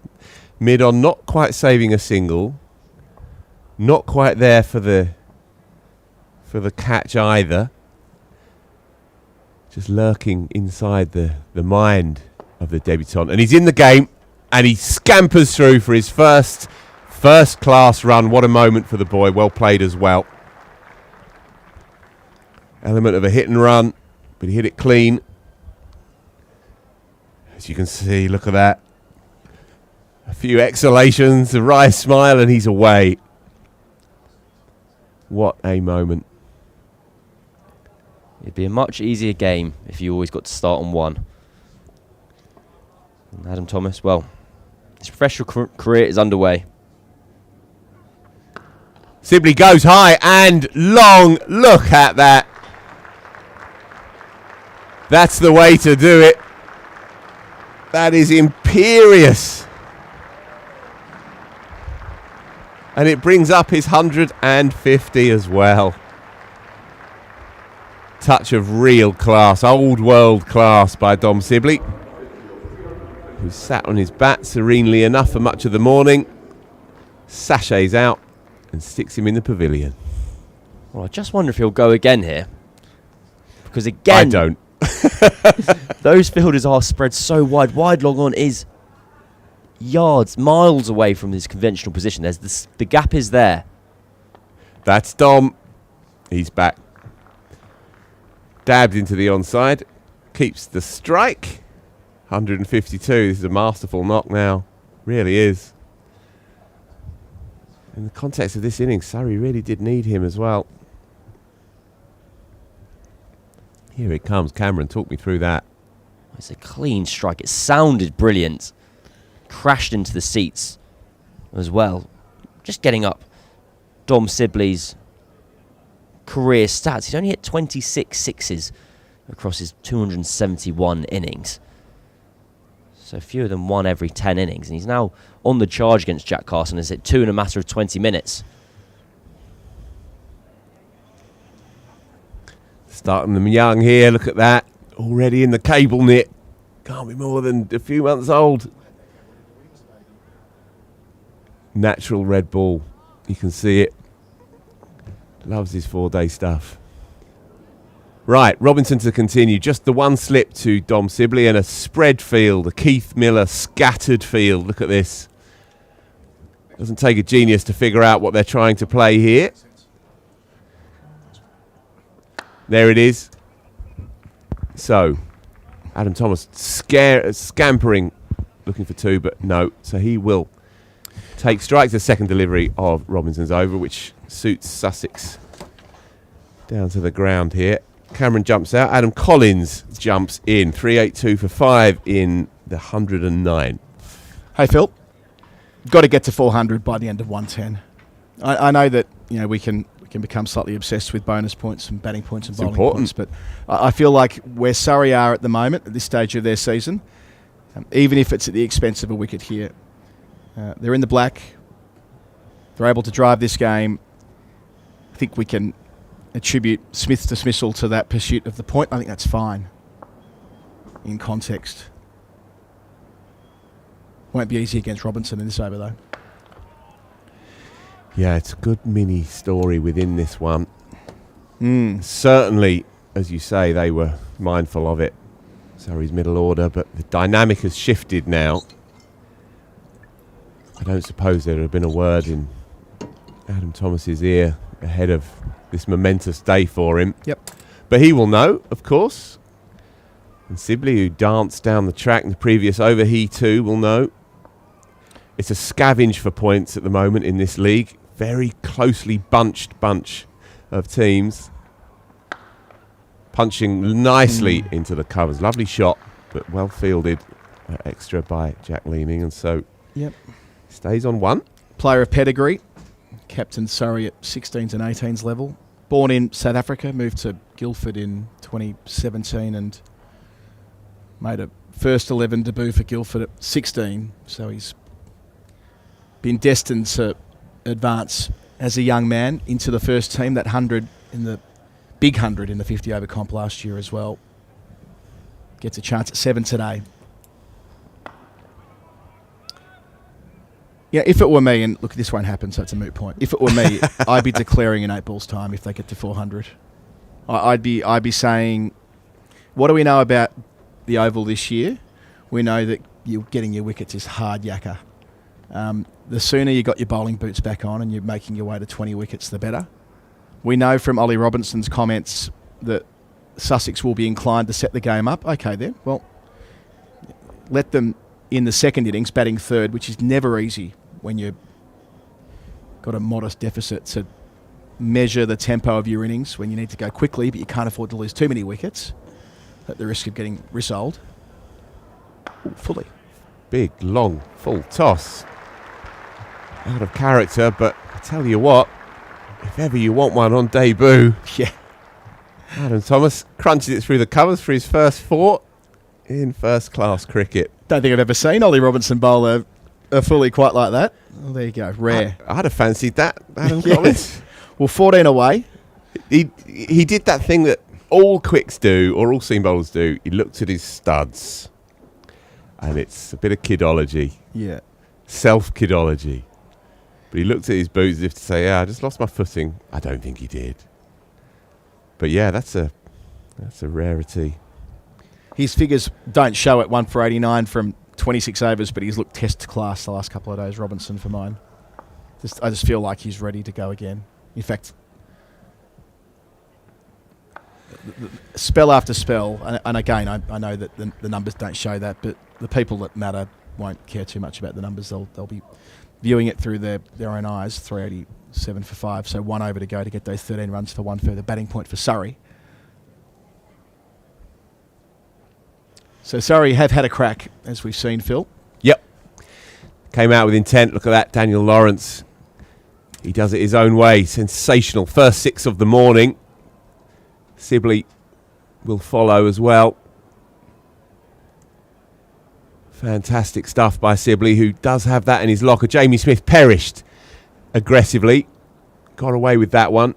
B: mid-on not quite saving a single, not quite there for the catch either. Just lurking inside the mind of the debutant. And he's in the game, and he scampers through for his first class run. What a moment for the boy. Well played as well. Element of a hit and run, but he hit it clean. As you can see, look at that. A few exhalations, a wry smile, and he's away. What a moment.
I: It'd be a much easier game if you always got to start on one. And Adam Thomas, well, his professional career is underway.
B: Sibley goes high and long. Look at that. That's the way to do it. That is imperious. And it brings up his 150 as well. Touch of real class, old world class by Dom Sibley, who sat on his bat serenely enough for much of the morning, sachets out and sticks him in the pavilion.
I: Well, I just wonder if he'll go again here. Because again,
B: I don't.
I: Those fielders are spread so wide. Wide long on is yards, miles away from his conventional position. There's the gap is there.
B: That's Dom. He's back. Dabbed into the onside. Keeps the strike. 152. This is a masterful knock now. Really is. In the context of this innings, Surrey really did need him as well. Here it comes. Cameron, talk me through that.
I: It's a clean strike. It sounded brilliant. Crashed into the seats as well. Just getting up Dom Sibley's career stats. He's only hit 26 sixes across his 271 innings. So fewer than 1 every 10 innings. And he's now on the charge against Jack Carson. Has hit 2 in a matter of 20 minutes.
B: Starting them young here. Look at that. Already in the cable knit. Can't be more than a few months old. Natural red ball. You can see it. Loves his 4-day stuff. Right, Robinson to continue. Just the one slip to Dom Sibley and a spread field, a Keith Miller scattered field. Look at this. Doesn't take a genius to figure out what they're trying to play here. There it is. So, Adam Thomas scampering, looking for 2, but no. So he will take strike. The second delivery of Robinson's over, which suits Sussex down to the ground here. Cameron jumps out. Adam Collins jumps in. 382 for 5 in the 109.
C: Hey, Phil. Got to get to 400 by the end of 110. I know that we can become slightly obsessed with bonus points and batting points and bowling points, but I feel like where Surrey are at the moment, at this stage of their season, even if it's at the expense of a wicket here, they're in the black. They're able to drive this game. I think we can attribute Smith's dismissal to that pursuit of the point. I think that's fine in context. Won't be easy against Robinson in this over, though.
B: Yeah, it's a good mini story within this one. Certainly, as you say, they were mindful of it. Surrey's middle order, but the dynamic has shifted now. I don't suppose there would have been a word in Adam Thomas's ear ahead of this momentous day for him.
C: Yep.
B: But he will know, of course. And Sibley, who danced down the track in the previous over, he too will know. It's a scavenge for points at the moment in this league. Very closely bunched bunch of teams. Punching nicely into the covers. Lovely shot, but well fielded. Extra by Jack Leeming. And so stays on 1.
C: Player of pedigree. Captain Surrey at 16s and 18s level. Born in South Africa, moved to Guildford in 2017 and made a first 11 debut for Guildford at 16. So he's been destined to advance as a young man into the first team. That 100 in the big 100 in the 50 over comp last year as well. Gets a chance at 7 today. Yeah, if it were me, and look, this won't happen, so it's a moot point. If it were me, I'd be declaring in 8 balls' time if they get to 400. I'd be saying, what do we know about the Oval this year? We know that you getting your wickets is hard yakka. The sooner you got your bowling boots back on and you're making your way to 20 wickets, the better. We know from Ollie Robinson's comments that Sussex will be inclined to set the game up. Okay, then, well, let them in the second innings, batting third, which is never easy when you've got a modest deficit to measure the tempo of your innings when you need to go quickly, but you can't afford to lose too many wickets at the risk of getting rissoled. Fully.
B: Big, long, full toss. Out of character, but I tell you what, if ever you want one on debut, Adam Thomas crunches it through the covers for his first 4 in first-class cricket.
C: Don't think I've ever seen Ollie Robinson bowl a fully quite like that. Well, there you go, rare.
B: I'd have fancied that, Adam Thomas.
C: Well, 14 away.
B: He did that thing that all quicks do, or all seam bowlers do. He looked at his studs, and it's a bit of kidology.
C: Yeah.
B: Self-kidology. But he looked at his boots as if to say, I just lost my footing. I don't think he did. But yeah, that's a rarity.
C: His figures don't show it, 1 for 89 from 26 overs, but he's looked test class the last couple of days, Robinson, for mine. I just feel like he's ready to go again. In fact, spell after spell, and again, I know that the numbers don't show that, but the people that matter won't care too much about the numbers. They'll be viewing it through their own eyes. 387 for 5, so 1 over to go to get those 13 runs for 1 further batting point for Surrey. So Surrey have had a crack, as we've seen, Phil.
B: Yep. Came out with intent. Look at that, Daniel Lawrence. He does it his own way. Sensational. First 6 of the morning. Sibley will follow as well. Fantastic stuff by Sibley, who does have that in his locker. Jamie Smith perished aggressively. Got away with that one.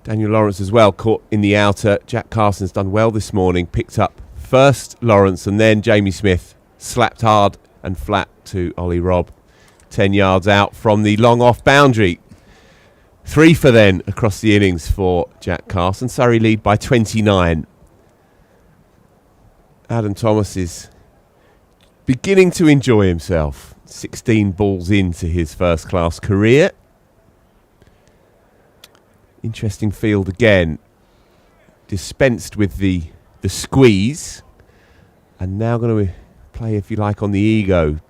B: Daniel Lawrence as well, caught in the outer. Jack Carson's done well this morning. Picked up first Lawrence and then Jamie Smith. Slapped hard and flat to Ollie Robb. 10 yards out from the long off boundary. 3 for then across the innings for Jack Carson. Surrey lead by 29. Adam Thomas is beginning to enjoy himself. 16 balls into his first class career. Interesting field again. Dispensed with the squeeze. And now going to play, if you like, on the ego.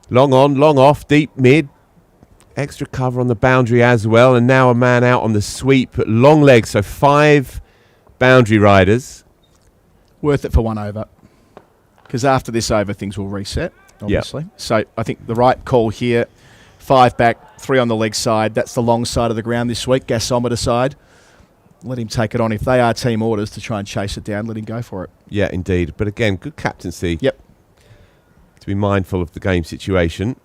B: Long on, long off, deep mid. Extra cover on the boundary as well. And now a man out on the sweep at long legs. So 5 boundary riders.
C: Worth it for 1 over. Because after this over, things will reset, obviously. Yep. So I think the right call here, 5 back, 3 on the leg side. That's the long side of the ground this week, gasometer side. Let him take it on. If they are team orders to try and chase it down, let him go for it.
B: Yeah, indeed. But again, good captaincy.
C: Yep.
B: To be mindful of the game situation.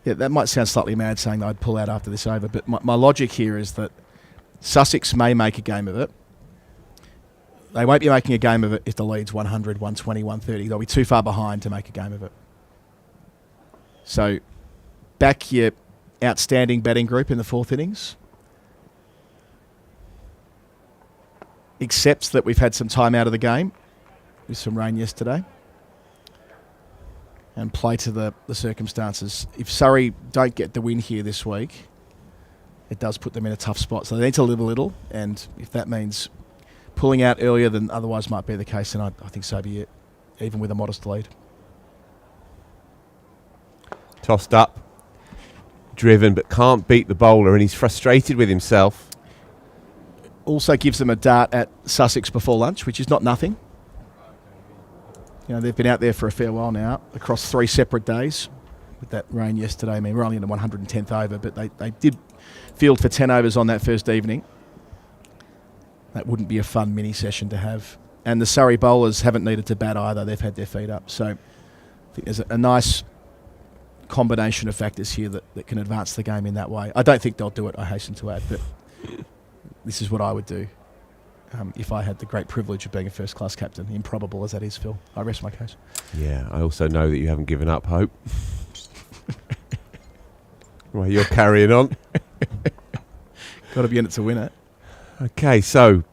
C: Yeah, that might sound slightly mad saying that I'd pull out after this over, but my logic here is that Sussex may make a game of it. They won't be making a game of it if the lead's 100, 120, 130. They'll be too far behind to make a game of it. So, back your outstanding batting group in the 4th innings. Accepts that we've had some time out of the game with some rain yesterday. And play to the circumstances. If Surrey don't get the win here this week, it does put them in a tough spot. So they need to live a little, and if that means pulling out earlier than otherwise might be the case, then I think so be it, even with a modest lead.
B: Tossed up, driven, but can't beat the bowler, and he's frustrated with himself.
C: Also gives them a dart at Sussex before lunch, which is not nothing. You know, they've been out there for a fair while now, across 3 separate days. With that rain yesterday, I mean, we're only in the 110th over, but they did field for 10 overs on that first evening. That wouldn't be a fun mini session to have. And the Surrey bowlers haven't needed to bat either. They've had their feet up. So I think there's a nice combination of factors here that can advance the game in that way. I don't think they'll do it, I hasten to add, but this is what I would do if I had the great privilege of being a first-class captain. Improbable as that is, Phil. I rest my case.
B: Yeah, I also know that you haven't given up hope. Well, you're carrying on.
C: Got to be in it to win it.
B: Okay, so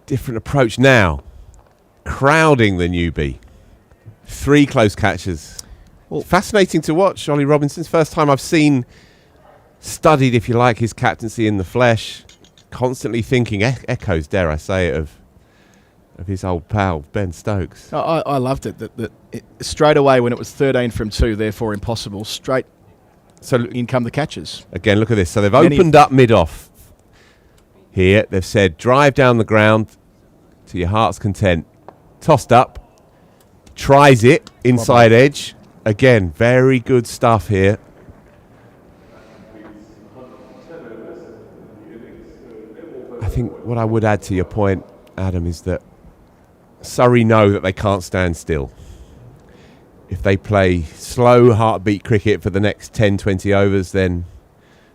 B: different approach now. Crowding the newbie. 3 close catches. Well, fascinating to watch. Ollie Robinson's first time I've seen, studied, if you like, his captaincy in the flesh. Constantly thinking, echoes, dare I say it, of his old pal, Ben Stokes.
C: I loved it. That straight away when it was 13 from 2, therefore impossible, straight so in come the catches.
B: Again, look at this. So they've opened up mid-off here. They've said, drive down the ground to your heart's content. Tossed up. Tries it. Inside edge. Again, very good stuff here. I think what I would add to your point, Adam, is that Surrey know that they can't stand still. If they play slow heartbeat cricket for the next 10, 20 overs, then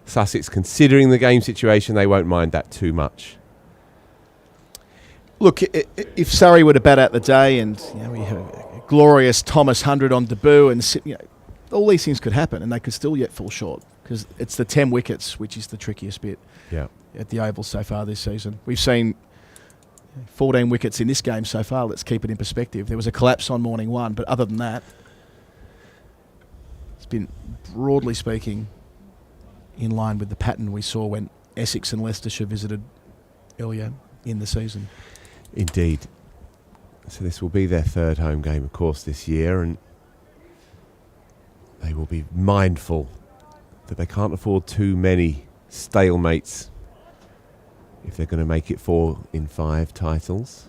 B: Sussex, considering the game situation, they won't mind that too much.
C: Look, if Surrey were to bat out the day and we have a glorious Thomas 100 on debut, and all these things could happen, and they could still yet fall short because it's the 10 wickets which is the trickiest bit.
B: Yeah.
C: At the Oval so far this season. We've seen 14 wickets in this game so far. Let's keep it in perspective. There was a collapse on morning 1, but other than that, it's been, broadly speaking, in line with the pattern we saw when Essex and Leicestershire visited earlier in the season.
B: Indeed. So this will be their 3rd home game, of course, this year, and they will be mindful that they can't afford too many stalemates if they're going to make it 4 in 5 titles.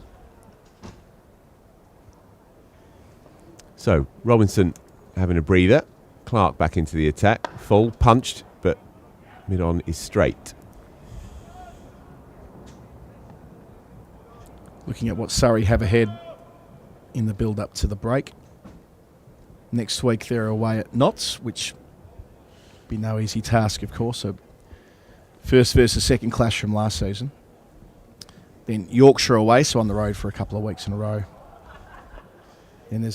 B: So, Robinson having a breather. Clark back into the attack. Full, punched, but mid-on is straight.
C: looking at what Surrey have ahead in the build-up to the break. Next week they're away at Notts, which be no easy task, of course. So first versus second clash from last season. Then Yorkshire away, so on the road for a couple of weeks in a row. Then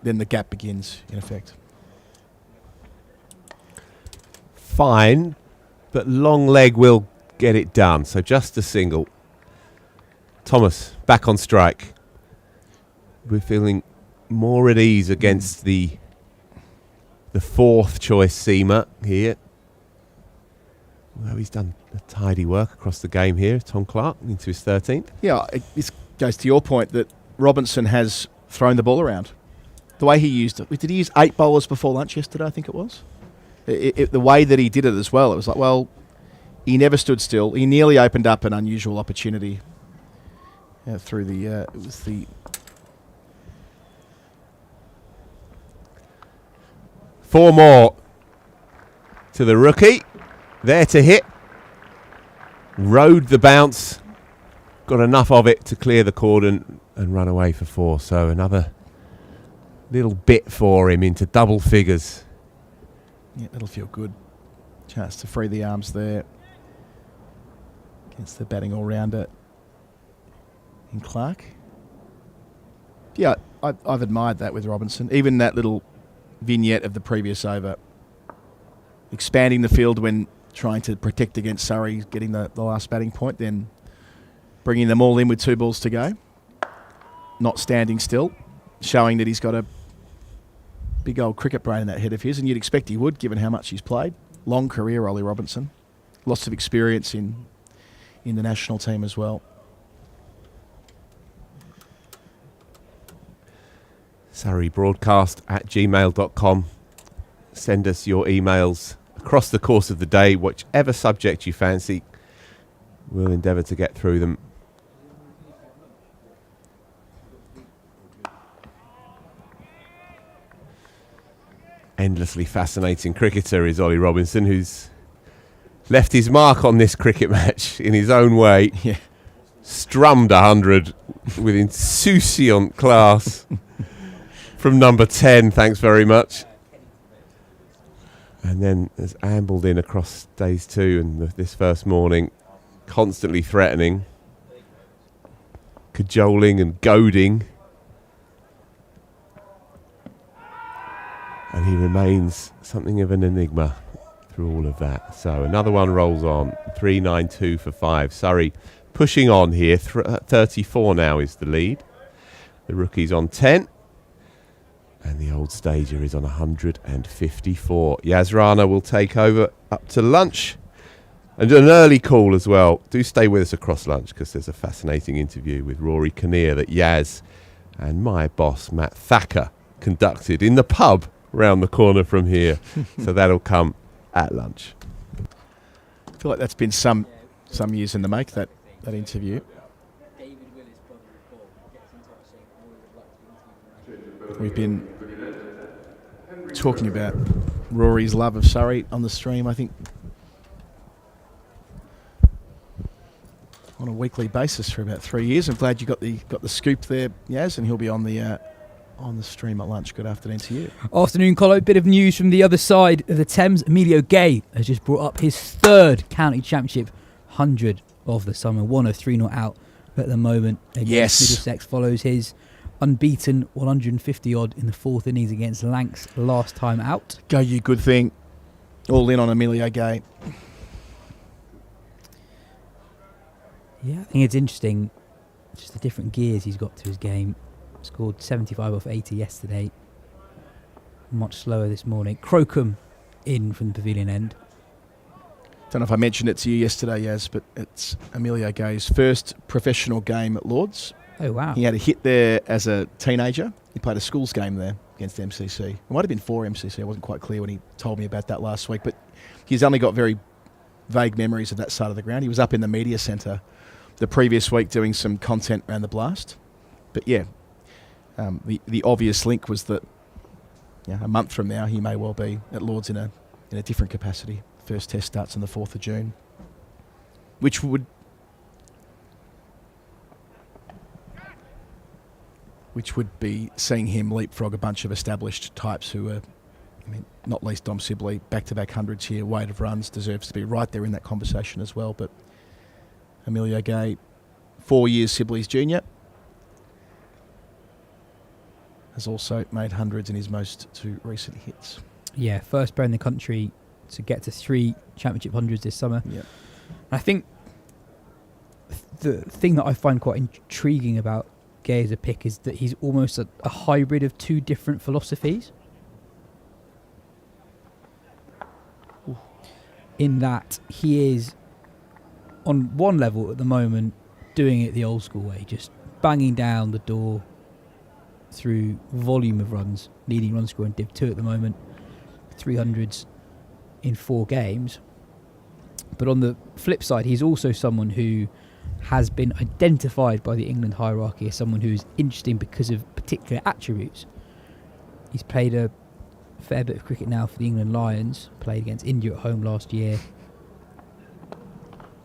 C: then the gap begins, in effect.
B: Fine, but long leg will get it done. So just a single. Thomas back on strike. We're feeling more at ease against the fourth choice seamer here. Well, he's done a tidy work across the game here. Tom Clark into his 13th.
C: Yeah, this goes to your point that Robinson has thrown the ball around. The way he used it. Did he use 8 bowlers before lunch yesterday, I think it was? The way that he did it as well, it was like, well, he never stood still. He nearly opened up an unusual opportunity through the... it was the...
B: 4 more to the rookie. There to hit. Rode the bounce. Got enough of it to clear the cordon and run away for 4. So another little bit for him into double figures.
C: Yeah, that'll feel good. Chance to free the arms there against the batting all-rounder in Clark. Yeah, I've admired that with Robinson. Even that little vignette of the previous over. Expanding the field when trying to protect against Surrey, getting the last batting point, then bringing them all in with 2 balls to go. Not standing still, showing that he's got a big old cricket brain in that head of his, and you'd expect he would, given how much he's played. Long career, Ollie Robinson. Lots of experience in the national team as well.
B: SurreyBroadcast@gmail.com. Send us your emails across the course of the day, whichever subject you fancy. We'll endeavour to get through them. Endlessly fascinating cricketer is Ollie Robinson, who's left his mark on this cricket match in his own way.
C: Yeah.
B: Strummed 100 with insouciant class from number 10, thanks very much. And then has ambled in across days 2 and this first morning, constantly threatening, cajoling and goading. And he remains something of an enigma through all of that. So another one rolls on. 3-9-2 for 5. Surrey pushing on here. 34 now is the lead. The rookie's on 10. And the old stager is on 154. Yas Rana will take over up to lunch. And an early call as well. Do stay with us across lunch because there's a fascinating interview with Rory Conir that Yas and my boss, Matt Thacker, conducted in the pub round the corner from here. So that'll come at lunch.
C: I feel like that's been some years in the make, that interview. We've been talking about Rory's love of Surrey on the stream, I think, on a weekly basis for about 3 years. I'm glad you got the scoop there, Yas, and he'll be on the stream at lunch. Good afternoon to you.
E: Afternoon, Colo. Bit of news from the other side of the Thames. Emilio Gay has just brought up his 3rd county championship 100 of the summer. 103 not out at the moment against Middlesex. Follows his unbeaten 150 odd in the 4th innings against Lancs last time out.
C: Go you, good thing. All in on Emilio Gay.
E: Yeah, I think it's interesting, just the different gears he's got to his game. Scored 75 off 80 yesterday. Much slower this morning. Crocombe in from the pavilion end.
C: Don't know if I mentioned it to you yesterday, Yas, but it's Emilio Gay's first professional game at Lords.
E: Oh, wow.
C: He had a hit there as a teenager. He played a schools game there against MCC. It might have been for MCC. I wasn't quite clear when he told me about that last week, but he's only got very vague memories of that side of the ground. He was up in the media centre the previous week doing some content around the blast. But yeah, the obvious link was that a month from now he may well be at Lords in a different capacity. First test starts on the 4th of June, which would which would be seeing him leapfrog a bunch of established types who are, not least Dom Sibley, back-to-back hundreds here, weight of runs, deserves to be right there in that conversation as well. But Emilio Gay, 4 years Sibley's junior, has also made hundreds in his most 2 recent hits.
E: Yeah, first player in the country to get to 3 championship hundreds this summer.
C: Yep.
E: I think the thing that I find quite intriguing about Gay as a pick is that he's almost a hybrid of 2 different philosophies. In that he is, on one level at the moment, doing it the old school way, just banging down the door through volume of runs, leading run score in Div 2 at the moment, 300s in 4 games. But on the flip side, he's also someone who has been identified by the England hierarchy as someone who is interesting because of particular attributes. He's played a fair bit of cricket now for the England Lions, played against India at home last year.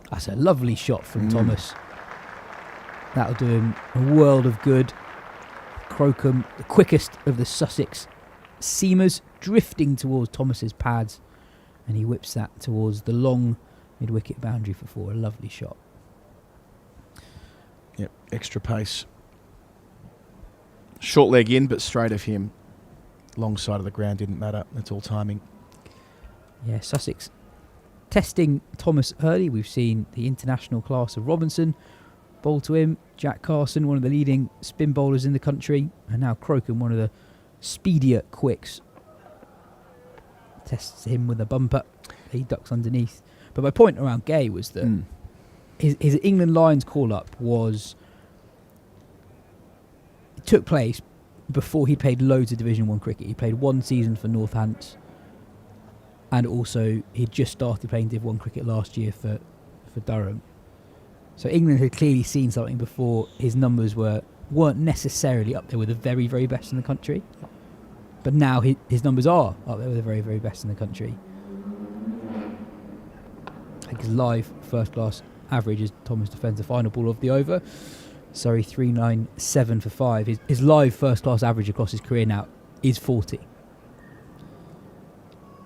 E: That's a lovely shot from Thomas. That'll do him a world of good. Crocombe, the quickest of the Sussex seamers, drifting towards Thomas's pads, and he whips that towards the long mid-wicket boundary for 4. A lovely shot.
C: Yep, extra pace. Short leg in, but straight of him. Long side of the ground didn't matter. That's all timing.
E: Yeah, Sussex testing Thomas early. We've seen the international class of Robinson bowl to him. Jack Carson, one of the leading spin bowlers in the country. And now Crocombe, one of the speedier quicks. Tests him with a bumper. He ducks underneath. But my point around Gay was that his England Lions call-up took place before he played loads of Division 1 cricket. He played 1 season for Northants, and also he'd just started playing Div 1 cricket last year for Durham. So England had clearly seen something before his numbers weren't necessarily up there with the very, very best in the country. But now his numbers are up there with the very, very best in the country. I think his live first-class average as Thomas defends the final ball of the over. Surrey 397 for 5. His live first-class average across his career now is 40.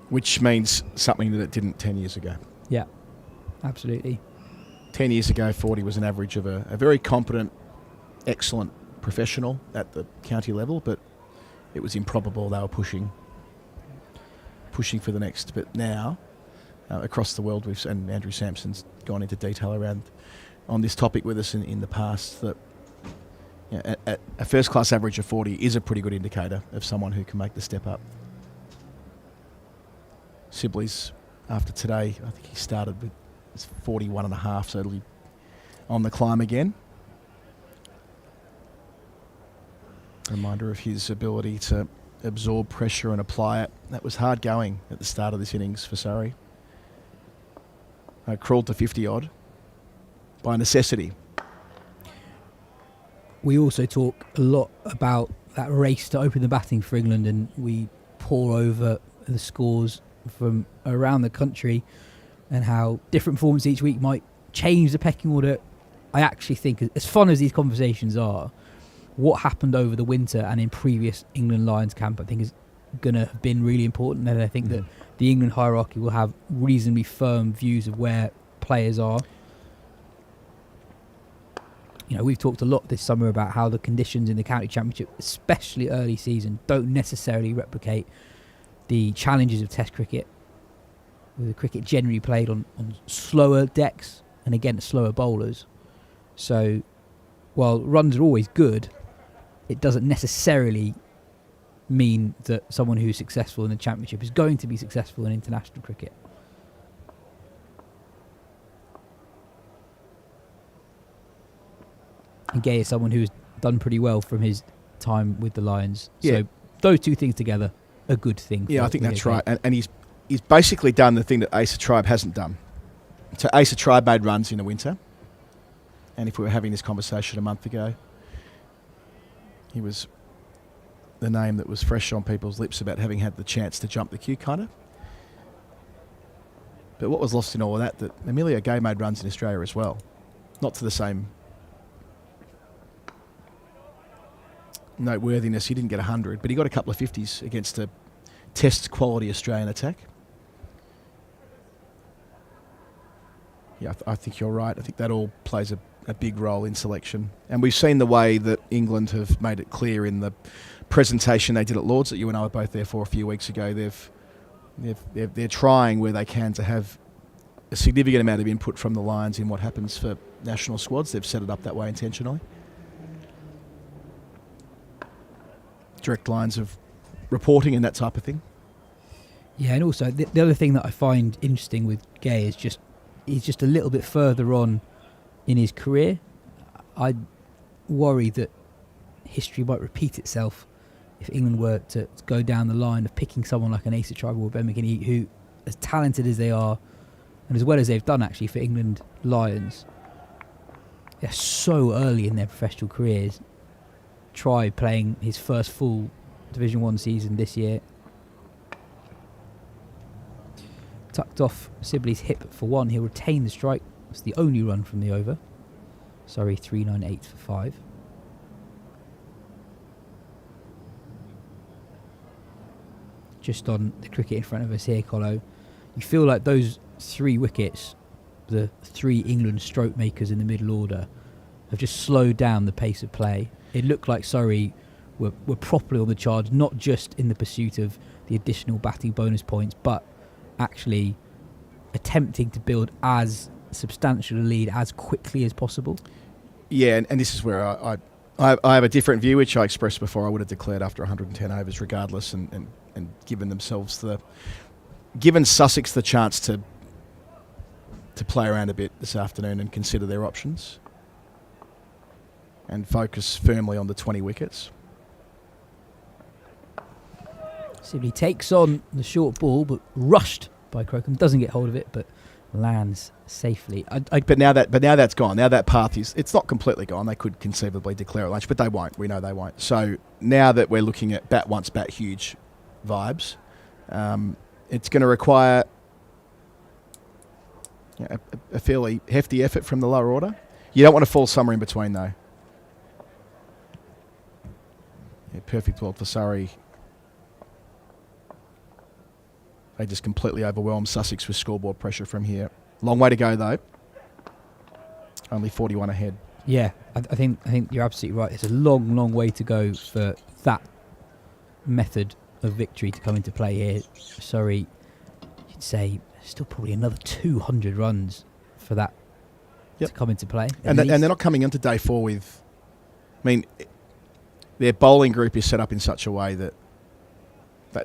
C: Which means something that it didn't 10 years ago.
E: Yeah, absolutely.
C: 10 years ago, 40 was an average of a very competent, excellent professional at the county level, but it was improbable they were pushing for the next. But now, across the world, and Andrew Sampson's gone into detail on this topic with us in the past, that a first-class average of 40 is a pretty good indicator of someone who can make the step up. Sibley's, after today, I think he started with 41.5, so it'll be on the climb again. Reminder of his ability to absorb pressure and apply it. That was hard going at the start of this innings for Surrey. Crawled to 50-odd by necessity.
E: We also talk a lot about that race to open the batting for England, and we pore over the scores from around the country and how different performances each week might change the pecking order. I actually think, as fun as these conversations are, what happened over the winter and in previous England Lions camp, I think, is going to have been really important. And I think that the England hierarchy will have reasonably firm views of where players are. You know, we've talked a lot this summer about how the conditions in the county championship, especially early season, don't necessarily replicate the challenges of Test cricket, with the cricket generally played on slower decks and against slower bowlers. So while runs are always good, it doesn't necessarily mean that someone who's successful in the championship is going to be successful in international cricket. And Gay is someone who's done pretty well from his time with the Lions.
C: Yeah.
E: So those two things together, a good thing.
C: Yeah, I think that's right. And he's basically done the thing that Asa Tribe hasn't done. So Asa Tribe made runs in the winter. And if we were having this conversation a month ago, he was the name that was fresh on people's lips about having had the chance to jump the queue, kind of. But what was lost in all of that Emilio Gay made runs in Australia as well. Not to the same noteworthiness. He didn't get 100, but he got a couple of 50s against a test quality Australian attack. Yeah, I think you're right. I think that all plays a big role in selection. And we've seen the way that England have made it clear in the presentation they did at Lords that you and I were both there for a few weeks ago. They're trying where they can to have a significant amount of input from the Lions in what happens for national squads. They've set it up that way intentionally. Direct lines of reporting and that type of thing.
E: Yeah, and also the other thing that I find interesting with Gay is he's just a little bit further on in his career. I worry that history might repeat itself if England were to go down the line of picking someone like an Asa Tribal or Ben McKinney, who, as talented as they are, and as well as they've done actually for England Lions, they're so early in their professional careers. Try playing his first full Division 1 season this year. Tucked off Sibley's hip for 1. He'll retain the strike. It's the only run from the over. Surrey 398 for 5. Just on the cricket in front of us here, Colo. You feel like those 3 wickets, the 3 England stroke makers in the middle order, have just slowed down the pace of play. It looked like Surrey were properly on the charge, not just in the pursuit of the additional batting bonus points, but actually attempting to build as substantial a lead as quickly as possible. Yeah, and this is where I have a different view, which I expressed before. I would have declared after 110 overs regardless, and given Sussex the chance to play around a bit this afternoon and consider their options and focus firmly on the 20 wickets. Sibley takes on the short ball, but rushed by Crocombe. Doesn't get hold of it, but lands safely. But now that's gone. Now that path it's not completely gone. They could conceivably declare it lunch, but they won't. We know they won't. So now that we're looking at bat once, bat huge vibes, it's going to require a fairly hefty effort from the lower order. You don't want to fall somewhere in between, though. Yeah, perfect world for Surrey. They just completely overwhelmed Sussex with scoreboard pressure from here. Long way to go, though. Only 41 ahead. Yeah, I think you're absolutely right. It's a long, long way to go for that method of victory to come into play here. Surrey, you'd say, still probably another 200 runs for that to come into play. And they're not coming into day 4 with... I mean, their bowling group is set up in such a way that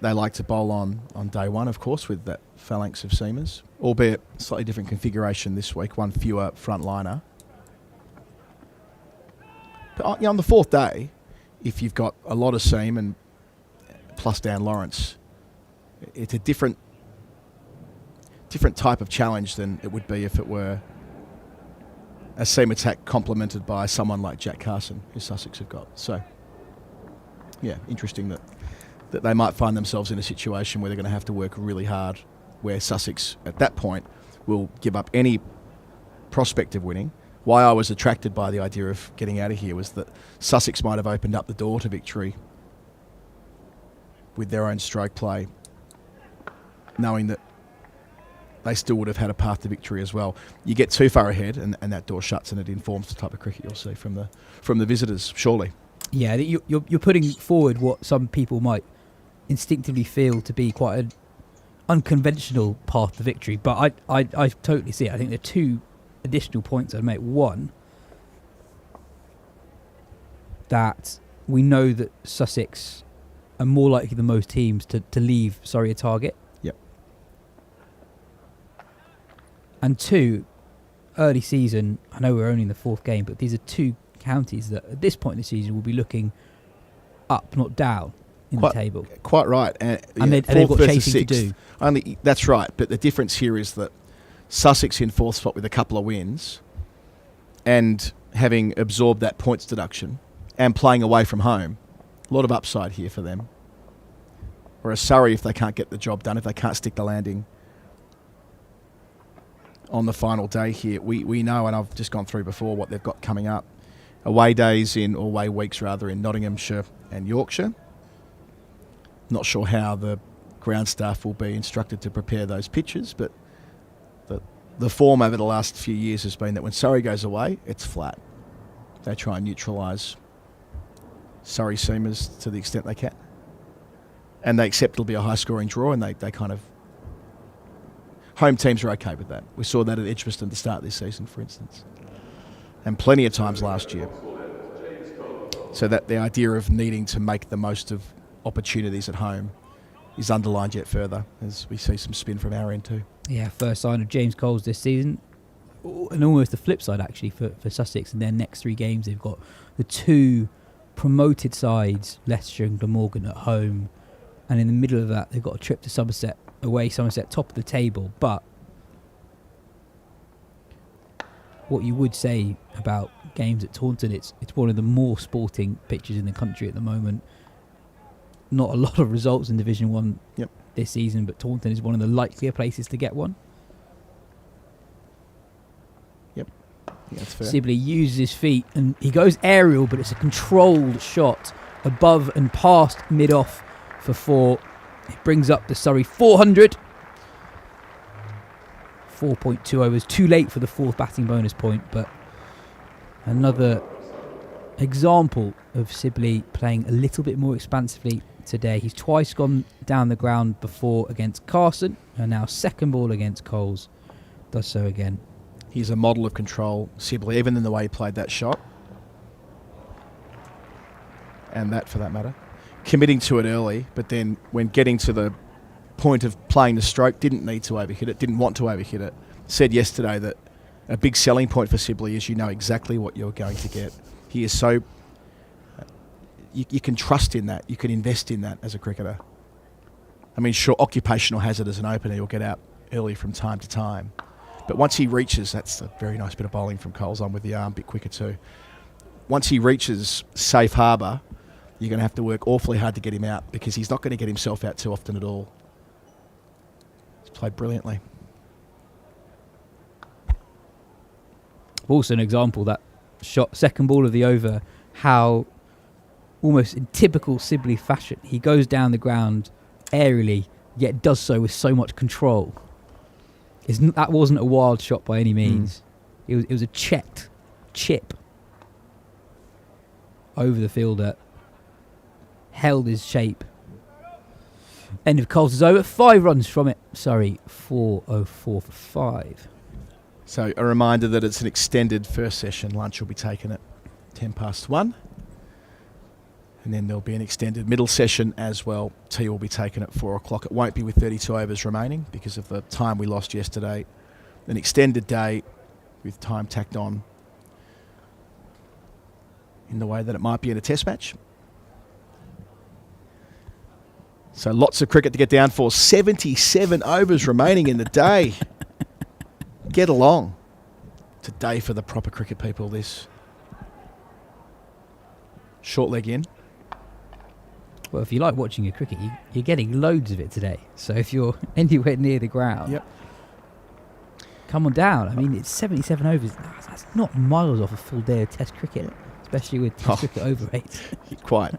E: they like to bowl on day 1, of course, with that phalanx of seamers, albeit slightly different configuration this week, 1 fewer frontliner. But on the 4th day, if you've got a lot of seam and plus Dan Lawrence, it's a different type of challenge than it would be if it were a seam attack complemented by someone like Jack Carson, who Sussex have got. So, yeah, interesting that they might find themselves in a situation where they're going to have to work really hard, where Sussex, at that point, will give up any prospect of winning. Why I was attracted by the idea of getting out of here was that Sussex might have opened up the door to victory with their own stroke play, knowing that they still would have had a path to victory as well. You get too far ahead and that door shuts, and it informs the type of cricket you'll see from the visitors, surely. Yeah, you're putting forward what some people might instinctively feel to be quite an unconventional path to victory, but I totally see it. I think there are 2 additional points I'd make. One, that we know that Sussex are more likely than most teams to leave Surrey a target. Yep. And 2, early season, I know we're only in the 4th game, but these are 2 counties that at this point in the season will be looking up, not down in the table. Quite right. And they've got chasing to do. That's right, but the difference here is that Sussex in 4th spot with a couple of wins and having absorbed that points deduction and playing away from home, a lot of upside here for them. Whereas Surrey, if they can't get the job done, if they can't stick the landing on the final day here, we know, and I've just gone through before what they've got coming up.
C: away days in, or away weeks rather, in Nottinghamshire and Yorkshire. Not sure how the ground staff will be instructed to prepare those pitches, but the form over the last few years has been that when Surrey goes away, it's flat. They try and neutralise Surrey seamers to the extent they can. And they accept it'll be a high-scoring draw, and they kind of... Home teams are okay with that. We saw that at Edgbaston to start this season, for instance. And plenty of times last year. So that the idea of needing to make the most of opportunities at home is underlined yet further as we see some spin from our end too.
E: Yeah, first sign of James Coles this season. And almost the flip side, actually, for Sussex. In their next 3 games, they've got the 2 promoted sides, Leicester and Glamorgan, at home. And in the middle of that, they've got a trip to Somerset, away Somerset, top of the table. But what you would say about games at Taunton, it's one of the more sporting pitches in the country at the moment. Not a lot of results in Division 1 this season, but Taunton is one of the likelier places to get one.
C: Yep, that's fair.
E: Sibley uses his feet and he goes aerial, but it's a controlled shot above and past mid-off for 4. It brings up the Surrey 400. 4.2 overs. Too late for the 4th batting bonus point, but another example of Sibley playing a little bit more expansively today. He's twice gone down the ground before against Carson, and now second ball against Coles does so again.
C: He's a model of control, Sibley, even in the way he played that shot. And that, for that matter. Committing to it early, but then when getting to the point of playing the stroke, didn't need to overhit it, didn't want to overhit it. Said yesterday that a big selling point for Sibley is you know exactly what you're going to get. He is so... You can trust in that. You can invest in that as a cricketer. I mean, sure, occupational hazard as an opener, he'll get out early from time to time. But once he reaches, that's a very nice bit of bowling from Coles on with the arm, a bit quicker too. Once he reaches safe harbour, you're going to have to work awfully hard to get him out because he's not going to get himself out too often at all. He's played brilliantly.
E: Also an example, that shot, second ball of the over, how almost in typical Sibley fashion, he goes down the ground aerially, yet does so with so much control. That wasn't a wild shot by any means. It was a checked chip over the fielder, held his shape. End of Coles' over. 5 runs from it. Surrey 404 for 5.
C: So a reminder that it's an extended first session. Lunch will be taken at 1:10. And then there'll be an extended middle session as well. Tea will be taken at 4 o'clock. It won't be with 32 overs remaining because of the time we lost yesterday. An extended day with time tacked on in the way that it might be in a test match. So lots of cricket to get down for. 77 overs remaining in the day. Get along. Today for the proper cricket people, this. Short leg in.
E: Well, if you like watching your cricket, you're getting loads of it today. So if you're anywhere near the ground, come on down. I mean, it's 77 overs. That's not miles off a full day of Test cricket, especially with Test cricket over 8.
C: Quite.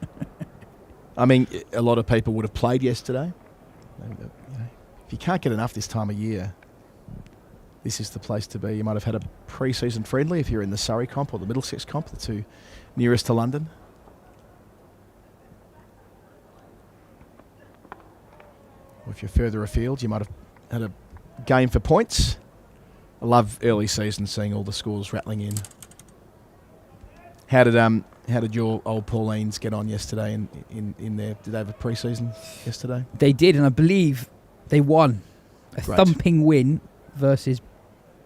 C: I mean, a lot of people would have played yesterday. If you can't get enough this time of year, this is the place to be. You might have had a pre-season friendly if you're in the Surrey comp or the Middlesex comp, the 2 nearest to London. Or if you're further afield, you might have had a game for points. I love early season, seeing all the scores rattling in. How did your old Paulines get on yesterday in there? Did they have a pre-season yesterday?
E: They did, and I believe they won. A thumping win versus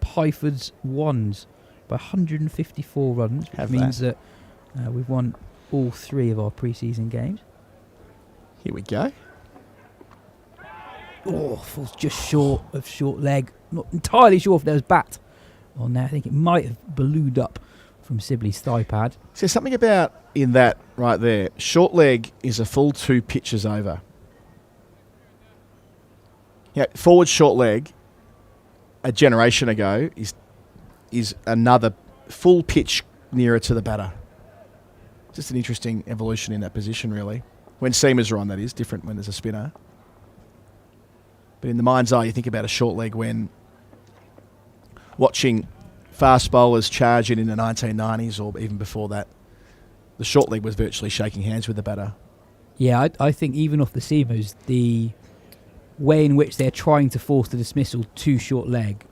E: Pyford's Wands by 154 runs, which means that we've won all 3 of our pre-season games.
C: Here we go.
E: Oh, falls just short of short leg. Not entirely sure if there was bat on there. I think it might have ballooned up from Sibley's thigh pad.
C: So there's something about in that right there. Short leg is a full 2 pitches over. Yeah, forward short leg a generation ago is another full pitch nearer to the batter. Just an interesting evolution in that position, really. When seamers are on, that is different when there's a spinner. But in the mind's eye, you think about a short leg when watching fast bowlers charge in the 1990s or even before that, the short leg was virtually shaking hands with the batter.
E: Yeah, I think even off the seamers, the way in which they're trying to force the dismissal to short leg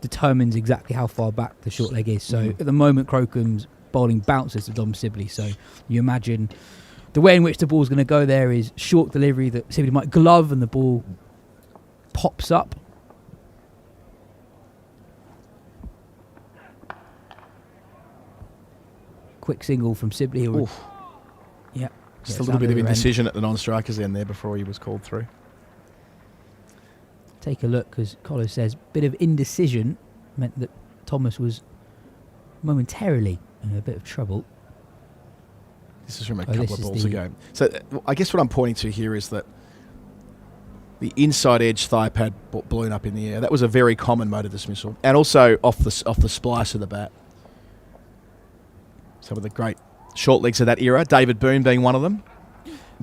E: determines exactly how far back the short leg is. So at the moment, Crocom's bowling bounces to Dom Sibley. So you imagine the way in which the ball's going to go there is short delivery that Sibley might glove and the ball pops up. Quick single from Sibley. Yeah.
C: Just a little bit of indecision at the non-strikers end there before he was called through.
E: Take a look, because Collar says bit of indecision meant that Thomas was momentarily in a bit of trouble.
C: This is from a couple of balls ago. So I guess what I'm pointing to here is that the inside edge thigh pad balloon up in the air, that was a very common mode of dismissal. And also off the splice of the bat. Some of the great short legs of that era, David Boone being one of them,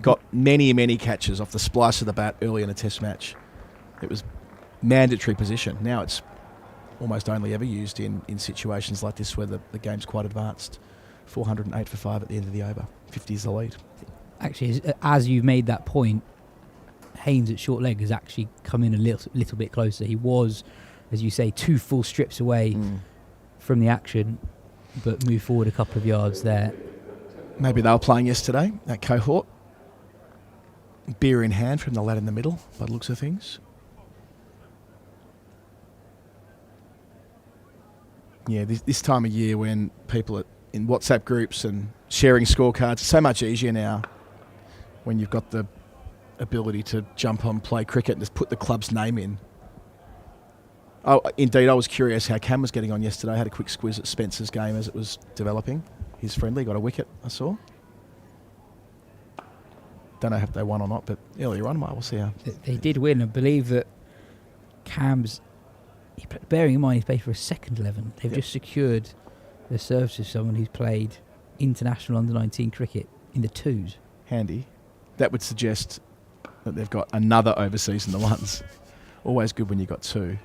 C: got many, many catches off the splice of the bat early in a test match. It was mandatory position. Now it's almost only ever used in situations like this where the game's quite advanced. 408 for 5 at the end of the over. 50 is the lead.
E: Actually, as you've made that point, Haynes at short leg has actually come in a little bit closer. He was, as you say, 2 full strips away from the action, but moved forward a couple of yards there.
C: Maybe they were playing yesterday, that cohort. Beer in hand from the lad in the middle, by the looks of things. Yeah, this time of year when people are in WhatsApp groups and sharing scorecards, it's so much easier now when you've got the ability to jump on, play cricket and just put the club's name in. Oh, indeed, I was curious how Cam was getting on yesterday. I had a quick squiz at Spencer's game as it was developing. He's friendly, got a wicket, I saw. Don't know if they won or not, but earlier on, we'll see how.
E: They did win. I believe that Cam's, bearing in mind he's played for a second 11, they've just secured the services of someone who's played international under-19 cricket in the 2s.
C: Handy. That would suggest that they've got another overseas in the 1s. Always good when you got 2.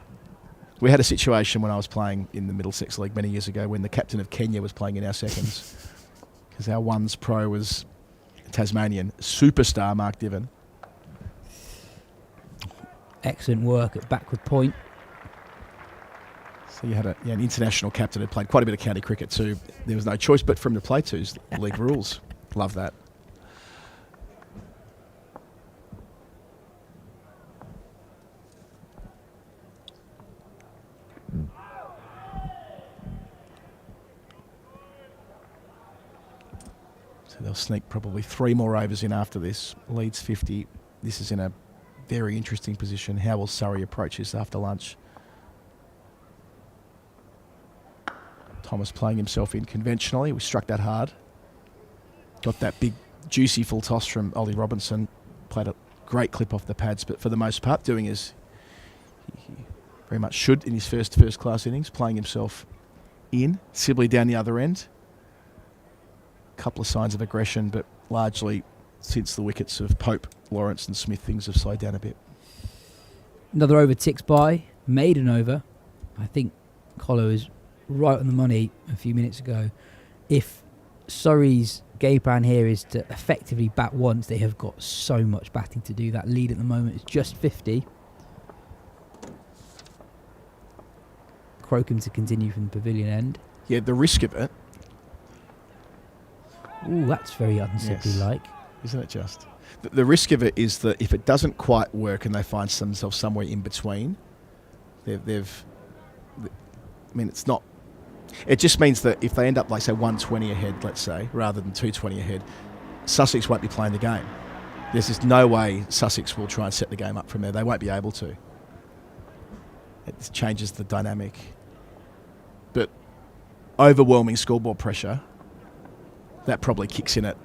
C: We had a situation when I was playing in the Middlesex League many years ago when the captain of Kenya was playing in our seconds because our 1s pro was Tasmanian superstar Mark Divan.
E: Excellent work at backward point.
C: So you had an international captain who played quite a bit of county cricket too. There was no choice but for him to play 2s, league rules. Love that. So they'll sneak probably 3 more overs in after this. Leads 50. This is in a very interesting position. How will Surrey approach this after lunch? Thomas playing himself in conventionally. We struck that hard. Got that big, juicy full toss from Ollie Robinson. Played a great clip off the pads, but for the most part, doing as he very much should in his first-class innings, playing himself in. Sibley down the other end. Couple of signs of aggression, but largely since the wickets of Pope, Lawrence and Smith, things have slowed down a bit.
E: Another over ticks by. Maiden over. I think Colo is right on the money a few minutes ago. If Surrey's game plan here is to effectively bat once, they have got so much batting to do. That lead at the moment is just 50. Crocombe to continue from the pavilion end.
C: Yeah, the risk of it.
E: Ooh, that's very un-Sibley-like.
C: Yes. Isn't it just? The risk of it is that if it doesn't quite work and they find themselves somewhere in between, I mean, it's not. It just means that if they end up, like, say, 120 ahead, let's say, rather than 220 ahead, Sussex won't be playing the game. There's just no way Sussex will try and set the game up from there. They won't be able to. It changes the dynamic. But overwhelming scoreboard pressure, that probably kicks in it.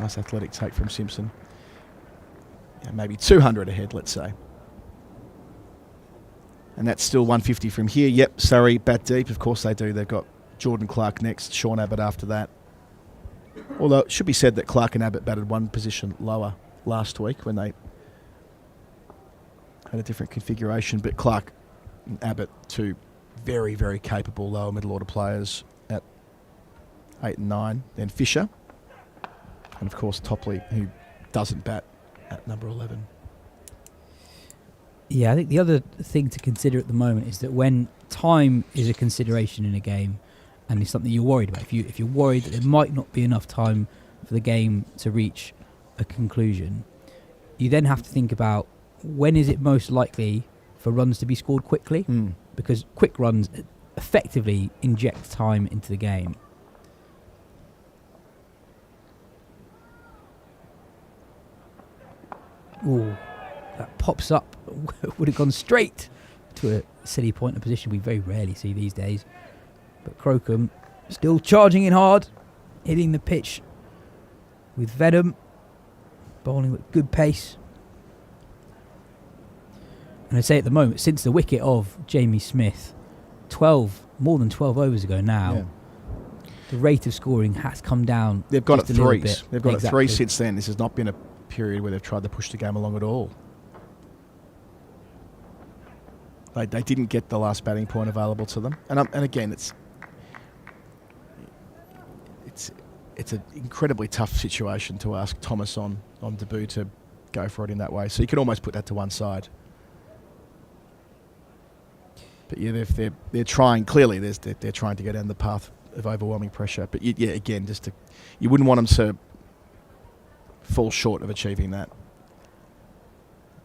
C: Nice athletic take from Simpson. Yeah, maybe 200 ahead, let's say. And that's still 150 from here. Yep, Surrey bat deep. Of course they do. They've got Jordan Clark next, Sean Abbott after that. Although it should be said that Clark and Abbott batted one position lower last week when they had a different configuration. But Clark and Abbott, two very, very capable lower middle order players at 8 and 9. Then Fisher. And, of course, Topley, who doesn't bat at number 11.
E: Yeah, I think the other thing to consider at the moment is that when time is a consideration in a game and it's something you're worried about, if you're worried that there might not be enough time for the game to reach a conclusion, you then have to think about when is it most likely for runs to be scored quickly, because quick runs effectively inject time into the game. Ooh, that pops up. Would have gone straight to a silly point, a position we very rarely see these days. But Crocombe still charging in hard, hitting the pitch with venom, bowling with good pace. And I say at the moment, since the wicket of Jamie Smith, more than 12 overs ago now, the rate of scoring has come down.
C: They've got it
E: just a little
C: threes.
E: bit.
C: They've got
E: Exactly.
C: it 3 since then. This has not been a period where they've tried to push the game along at all. They didn't get the last batting point available to them. And again, it's an incredibly tough situation to ask Thomas on debut to go for it in that way. So you can almost put that to one side. But yeah, they're trying. Clearly, they're trying to go down the path of overwhelming pressure. But again, you wouldn't want them to fall short of achieving that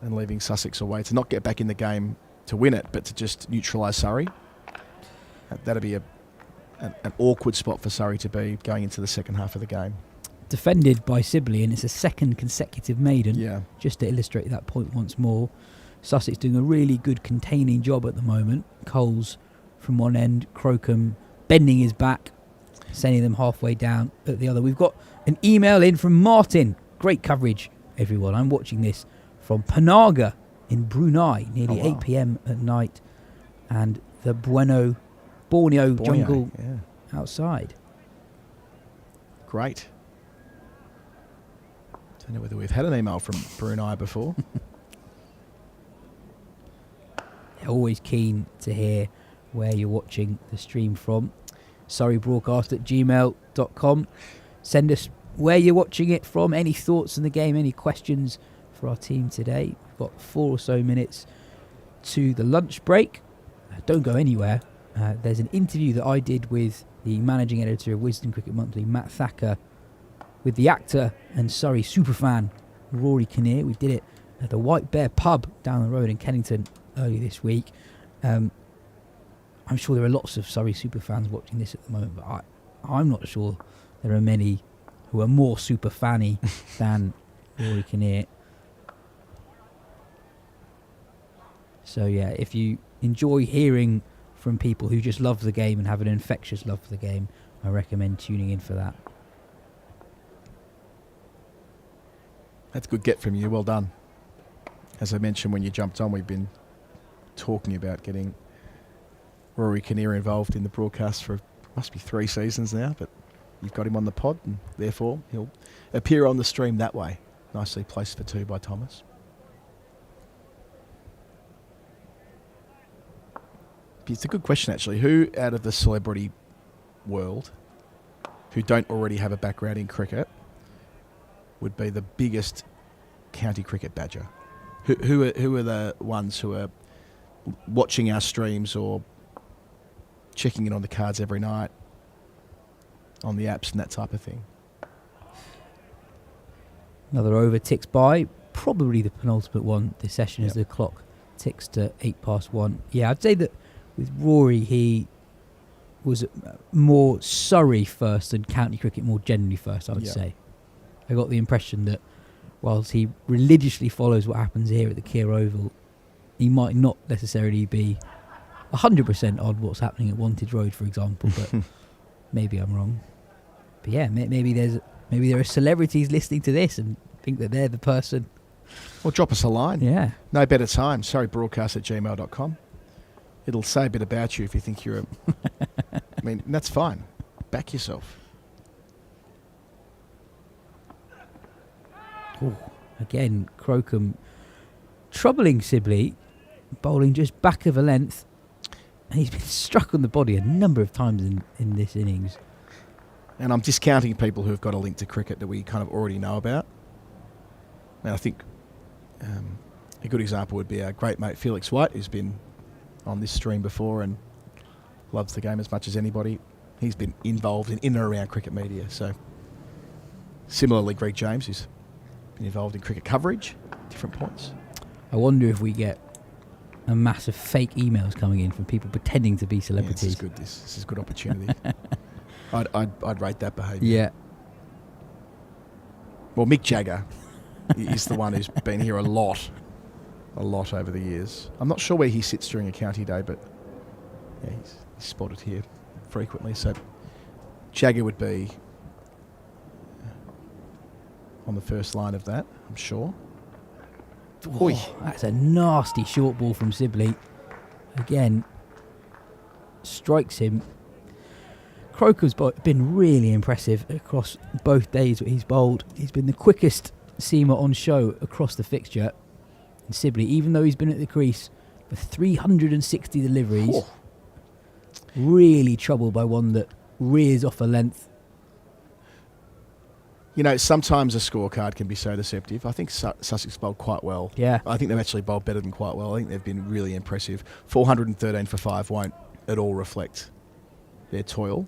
C: and leaving Sussex away to not get back in the game to win it, but to just neutralise Surrey. That'd be an awkward spot for Surrey to be going into the second half of the game.
E: Defended by Sibley, and it's a second consecutive maiden.
C: Yeah.
E: Just to illustrate that point once more, Sussex doing a really good containing job at the moment. Coles from one end, Crocombe bending his back, sending them halfway down at the other. We've got an email in from Martin. Great coverage, everyone. I'm watching this from Panaga in Brunei, nearly 8 p.m. at night, and the Borneo jungle outside.
C: Great. Don't know whether we've had an email from Brunei before.
E: Always keen to hear where you're watching the stream from. surreybroadcast@gmail.com. Send us where you're watching it from, any thoughts on the game, any questions for our team today. We've got 4 or so minutes to the lunch break. Don't go anywhere. There's an interview that I did with the managing editor of Wisden Cricket Monthly, Matt Thacker, with the actor and Surrey superfan Rory Conir. We did it at the White Bear pub down the road in Kennington earlier this week. I'm sure there are lots of Surrey superfans watching this at the moment, but I'm not sure there are many who are more super fanny than Rory Conir. So yeah, if you enjoy hearing from people who just love the game and have an infectious love for the game, I recommend tuning in for that.
C: That's a good get from you. Well done. As I mentioned when you jumped on, we've been talking about getting Rory Conir involved in the broadcast for must be 3 seasons now, but you've got him on the pod, and therefore he'll appear on the stream that way. Nicely placed for 2 by Thomas. It's a good question, actually. Who out of the celebrity world who don't already have a background in cricket would be the biggest county cricket badger? Who are the ones who are watching our streams or checking in on the cards every night, on the apps and that type of thing?
E: Another over ticks by, probably the penultimate one this session as the clock ticks to 1:08. Yeah, I'd say that with Rory, he was more Surrey first and county cricket more generally first, I would say. I got the impression that whilst he religiously follows what happens here at the Keir Oval, he might not necessarily be 100% on what's happening at Wantage Road, for example, but maybe I'm wrong. But yeah, maybe there are celebrities listening to this and think that they're the person.
C: Or drop us a line.
E: Yeah.
C: No better time. Surreybroadcast@gmail.com. It'll say a bit about you if you think you're a I mean, that's fine. Back yourself.
E: Oh, again, Crocombe troubling Sibley, bowling just back of a length. And he's been struck on the body a number of times in this innings.
C: And I'm discounting people who have got a link to cricket that we kind of already know about. And I think a good example would be our great mate Felix White, who's been on this stream before and loves the game as much as anybody. He's been involved in and around cricket media. So similarly, Greg James, who's been involved in cricket coverage, different points.
E: I wonder if we get a massive fake emails coming in from people pretending to be celebrities.
C: Yeah, this is good. This is a good opportunity. I'd rate that behaviour.
E: Yeah.
C: Well, Mick Jagger is the one who's been here a lot over the years. I'm not sure where he sits during a county day, but yeah, he's spotted here frequently. So Jagger would be on the first line of that, I'm sure.
E: Oh, that's a nasty short ball from Sibley. Again, strikes him. Croker's been really impressive across both days that he's bowled. He's been the quickest seamer on show across the fixture. And Sibley, even though he's been at the crease for 360 deliveries, really troubled by one that rears off a length.
C: You know, sometimes a scorecard can be so deceptive. I think Sussex bowled quite well.
E: Yeah.
C: I think they've actually bowled better than quite well. I think they've been really impressive. 413 for 5 won't at all reflect their toil.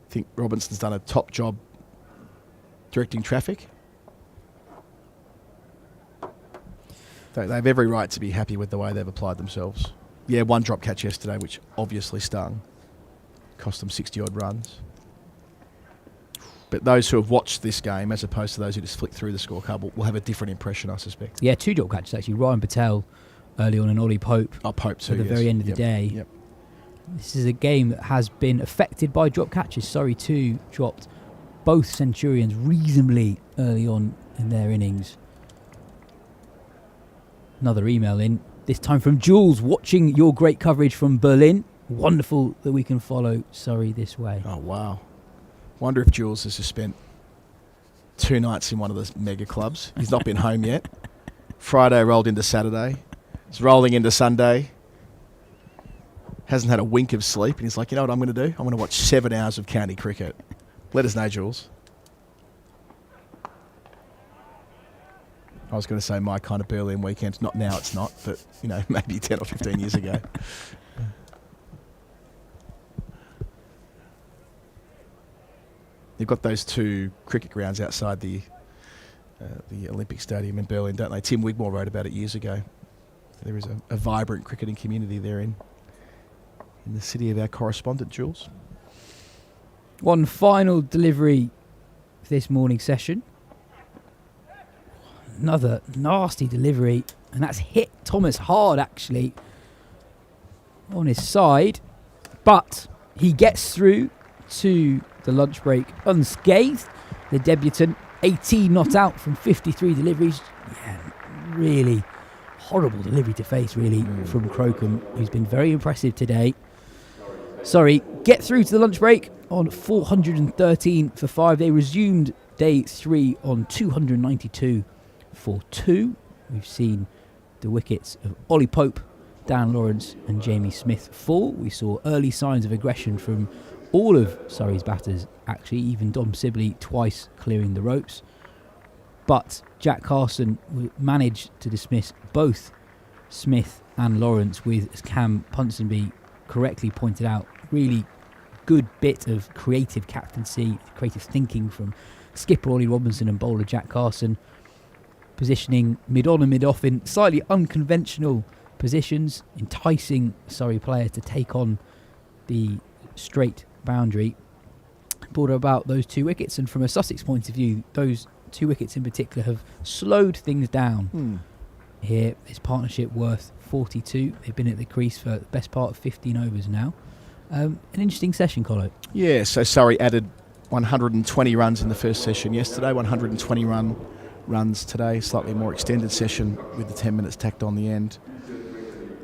C: I think Robinson's done a top job directing traffic. They have every right to be happy with the way they've applied themselves. Yeah, one drop catch yesterday, which obviously stung. Cost them 60-odd runs. But those who have watched this game, as opposed to those who just flick through the scorecard, will have a different impression, I suspect.
E: Yeah, 2 drop catches actually. Ryan Patel early on and Ollie Pope.
C: Oh, Pope too,
E: at the very end of the day.
C: Yep.
E: This is a game that has been affected by drop catches. Surrey 2 dropped both Centurions reasonably early on in their innings. Another email in, this time from Jules, watching your great coverage from Berlin. Wonderful that we can follow Surrey this way.
C: Oh, wow. Wonder if Jules has just spent 2 nights in one of the mega clubs. He's not been home yet. Friday rolled into Saturday. It's rolling into Sunday. Hasn't had a wink of sleep. And he's like, you know what I'm going to do? I'm going to watch 7 hours of county cricket. Let us know, Jules. I was going to say my kind of Berlin weekend. Not now, it's not. But, you know, maybe 10 or 15 years ago. They've got those 2 cricket grounds outside the Olympic Stadium in Berlin, don't they? Tim Wigmore wrote about it years ago. There is a vibrant cricketing community there in the city of our correspondent, Jules.
E: One final delivery for this morning session. Another nasty delivery, and that's hit Thomas hard, actually, on his side. But he gets through to the lunch break unscathed. The debutant, 18 not out from 53 deliveries. Yeah, really horrible delivery to face, really, from Crocombe, who's been very impressive today. Sorry, get through to the lunch break on 413 for 5. They resumed day 3 on 292 for 2. We've seen the wickets of Ollie Pope, Dan Lawrence and Jamie Smith fall. We saw early signs of aggression from all of Surrey's batters, actually, even Dom Sibley twice clearing the ropes. But Jack Carson managed to dismiss both Smith and Lawrence with, as Cam Ponsonby correctly pointed out, really good bit of creative captaincy, creative thinking from skipper Ollie Robinson and bowler Jack Carson, positioning mid-on and mid-off in slightly unconventional positions, enticing Surrey players to take on the straight boundary. Brought about those 2 wickets, and from a Sussex point of view, those 2 wickets in particular have slowed things down. Here, this partnership worth 42. They've been at the crease for the best part of 15 overs now. An interesting session, Colo.
C: Yeah, so Surrey added 120 runs in the first session yesterday, 120 runs today, slightly more extended session with the 10 minutes tacked on the end.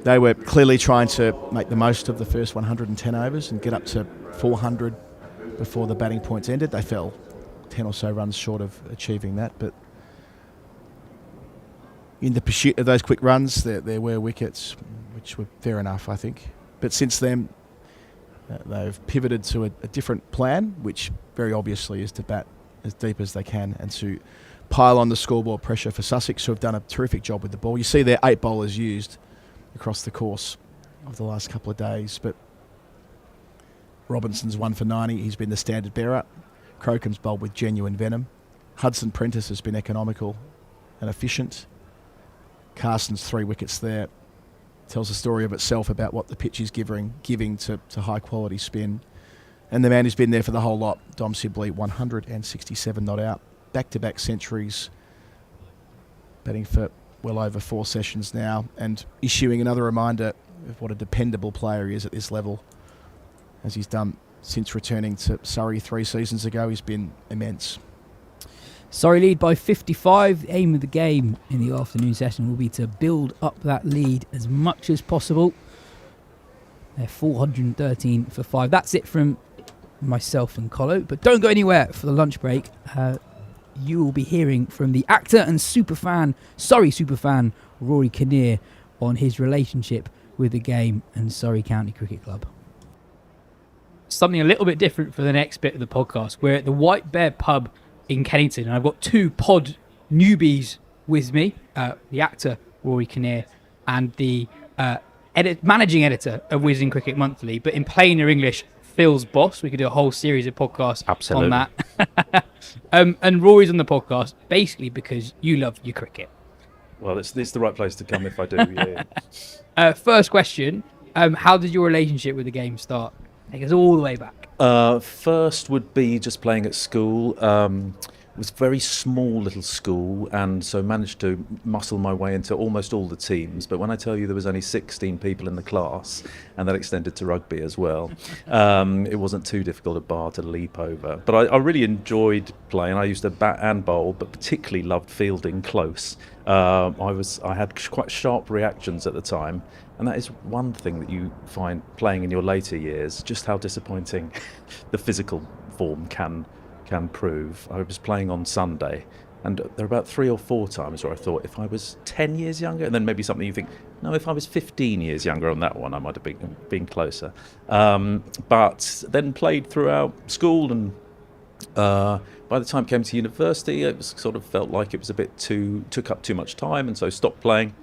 C: They were clearly trying to make the most of the first 110 overs and get up to 400 before the batting points ended. They fell 10 or so runs short of achieving that, but in the pursuit of those quick runs, there were wickets, which were fair enough, I think. But since then, they've pivoted to a different plan, which very obviously is to bat as deep as they can and to pile on the scoreboard pressure for Sussex, who have done a terrific job with the ball. You see their 8 bowlers used across the course of the last couple of days, but Robinson's 1 for 90. He's been the standard bearer. Crocom's bowled with genuine venom. Hudson Prentice has been economical and efficient. Carson's 3 wickets there tells a story of itself about what the pitch is giving to high quality spin. And the man who's been there for the whole lot, Dom Sibley, 167 not out. Back-to-back centuries, batting for well over 4 sessions now, and issuing another reminder of what a dependable player he is at this level, as he's done since returning to Surrey 3 seasons ago. He's been immense.
E: Surrey lead by 55. The aim of the game in the afternoon session will be to build up that lead as much as possible. They're 413 for 5. That's it from myself and Colo, but don't go anywhere for the lunch break. You will be hearing from the actor and Surrey superfan, Rory Conir, on his relationship with the game and Surrey County Cricket Club.
J: Something a little bit different for the next bit of the podcast. We're at the White Bear Pub in Kennington, and I've got 2 pod newbies with me, the actor, Rory Conir, and the managing editor of Whizzing Cricket Monthly, but in plainer English, Phil's boss. We could do a whole series of podcasts on that. And Rory's on the podcast basically because you love your cricket.
G: Well, it's the right place to come if I do. Yeah.
J: First question, how did your relationship with the game start? Take us all the way back.
G: First would be just playing at school. It was a very small little school, and so managed to muscle my way into almost all the teams. But when I tell you there was only 16 people in the class, and that extended to rugby as well, it wasn't too difficult a bar to leap over. But I really enjoyed playing. I used to bat and bowl, but particularly loved fielding close. I had quite sharp reactions at the time, and that is one thing that you find playing in your later years, just how disappointing the physical form can prove. I was playing on Sunday, and there were about 3 or 4 times where I thought, if I was 10 years younger, and then maybe something you think, no, if I was 15 years younger on that one, I might have been closer. But then played throughout school, and by the time I came to university, it was sort of felt like it was a bit took up too much time, and so stopped playing.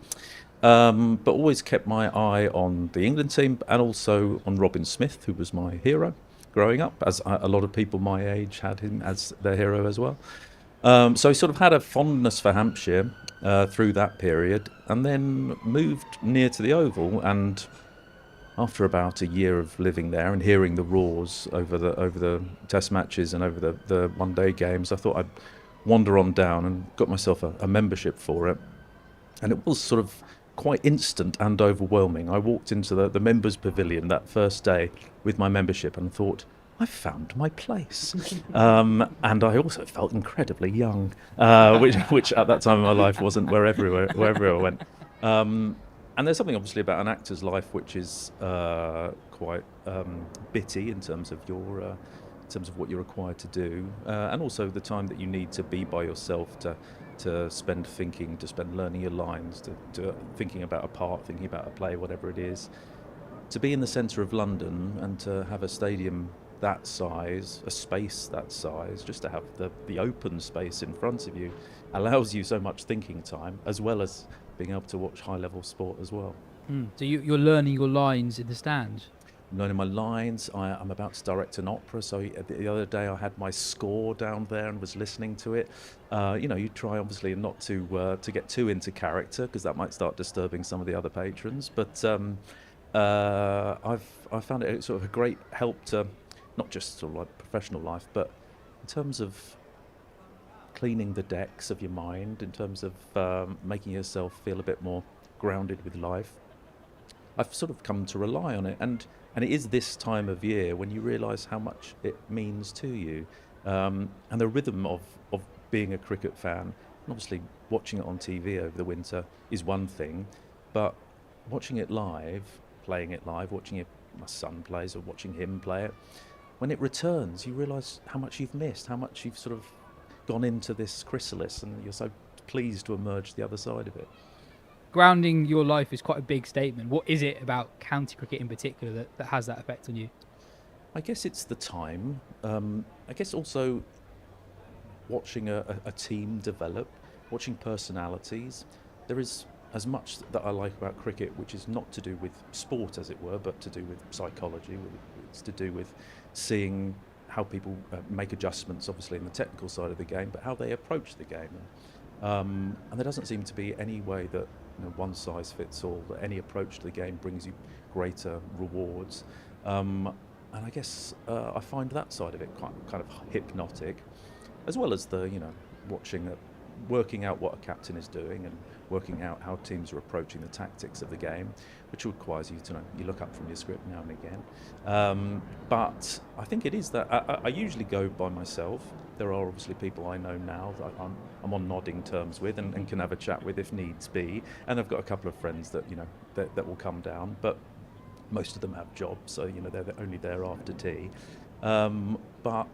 G: But always kept my eye on the England team, and also on Robin Smith, who was my hero growing up, as a lot of people my age had him as their hero as well. So he sort of had a fondness for Hampshire through that period, and then moved near to the Oval. And after about a year of living there and hearing the roars over the Test matches and over the one-day games, I thought I'd wander on down and got myself a membership for it. And it was sort of quite instant and overwhelming. I walked into the members' pavilion that first day with my membership and thought, I found my place. And I also felt incredibly young, which at that time of my life wasn't wherever I went. And there's something obviously about an actor's life which is quite bitty in terms of what you're required to do, and also the time that you need to be by yourself to spend thinking, to spend learning your lines, to thinking about a part, thinking about a play, whatever it is. To be in the centre of London and to have a stadium that size, a space that size, just to have the open space in front of you, allows you so much thinking time, as well as being able to watch high-level sport as well.
J: So you're learning your lines in the stand?
G: Learning my lines. I'm about to direct an opera, so the other day I had my score down there and was listening to it. You try obviously not to get too into character, because that might start disturbing some of the other patrons. But I found it sort of a great help to not just sort of like professional life, but in terms of cleaning the decks of your mind, in terms of making yourself feel a bit more grounded with life. I've sort of come to rely on it, and it is this time of year when you realise how much it means to you, and the rhythm of being a cricket fan. And obviously watching it on TV over the winter is one thing, but watching it live, playing it live, watching it, my son plays or watching him play it, when it returns, you realise how much you've missed, how much you've sort of gone into this chrysalis, and you're so pleased to emerge the other side of it.
J: Grounding your life is quite a big statement. What is it about county cricket in particular that has that effect on you?
G: I guess it's the time. I guess also watching a team develop, watching personalities. There is as much that I like about cricket, which is not to do with sport, as it were, but to do with psychology. It's to do with seeing how people make adjustments, obviously, in the technical side of the game, but how they approach the game. And there doesn't seem to be any way that one size fits all, that any approach to the game brings you greater rewards. And I guess I find that side of it quite kind of hypnotic, as well as the, working out what a captain is doing and working out how teams are approaching the tactics of the game, which requires you to you look up from your script now and again. But I think it is that I usually go by myself. There are obviously people I know now that I'm on nodding terms with and can have a chat with if needs be, and I've got a couple of friends that that will come down, but most of them have jobs, so they're only there after tea. But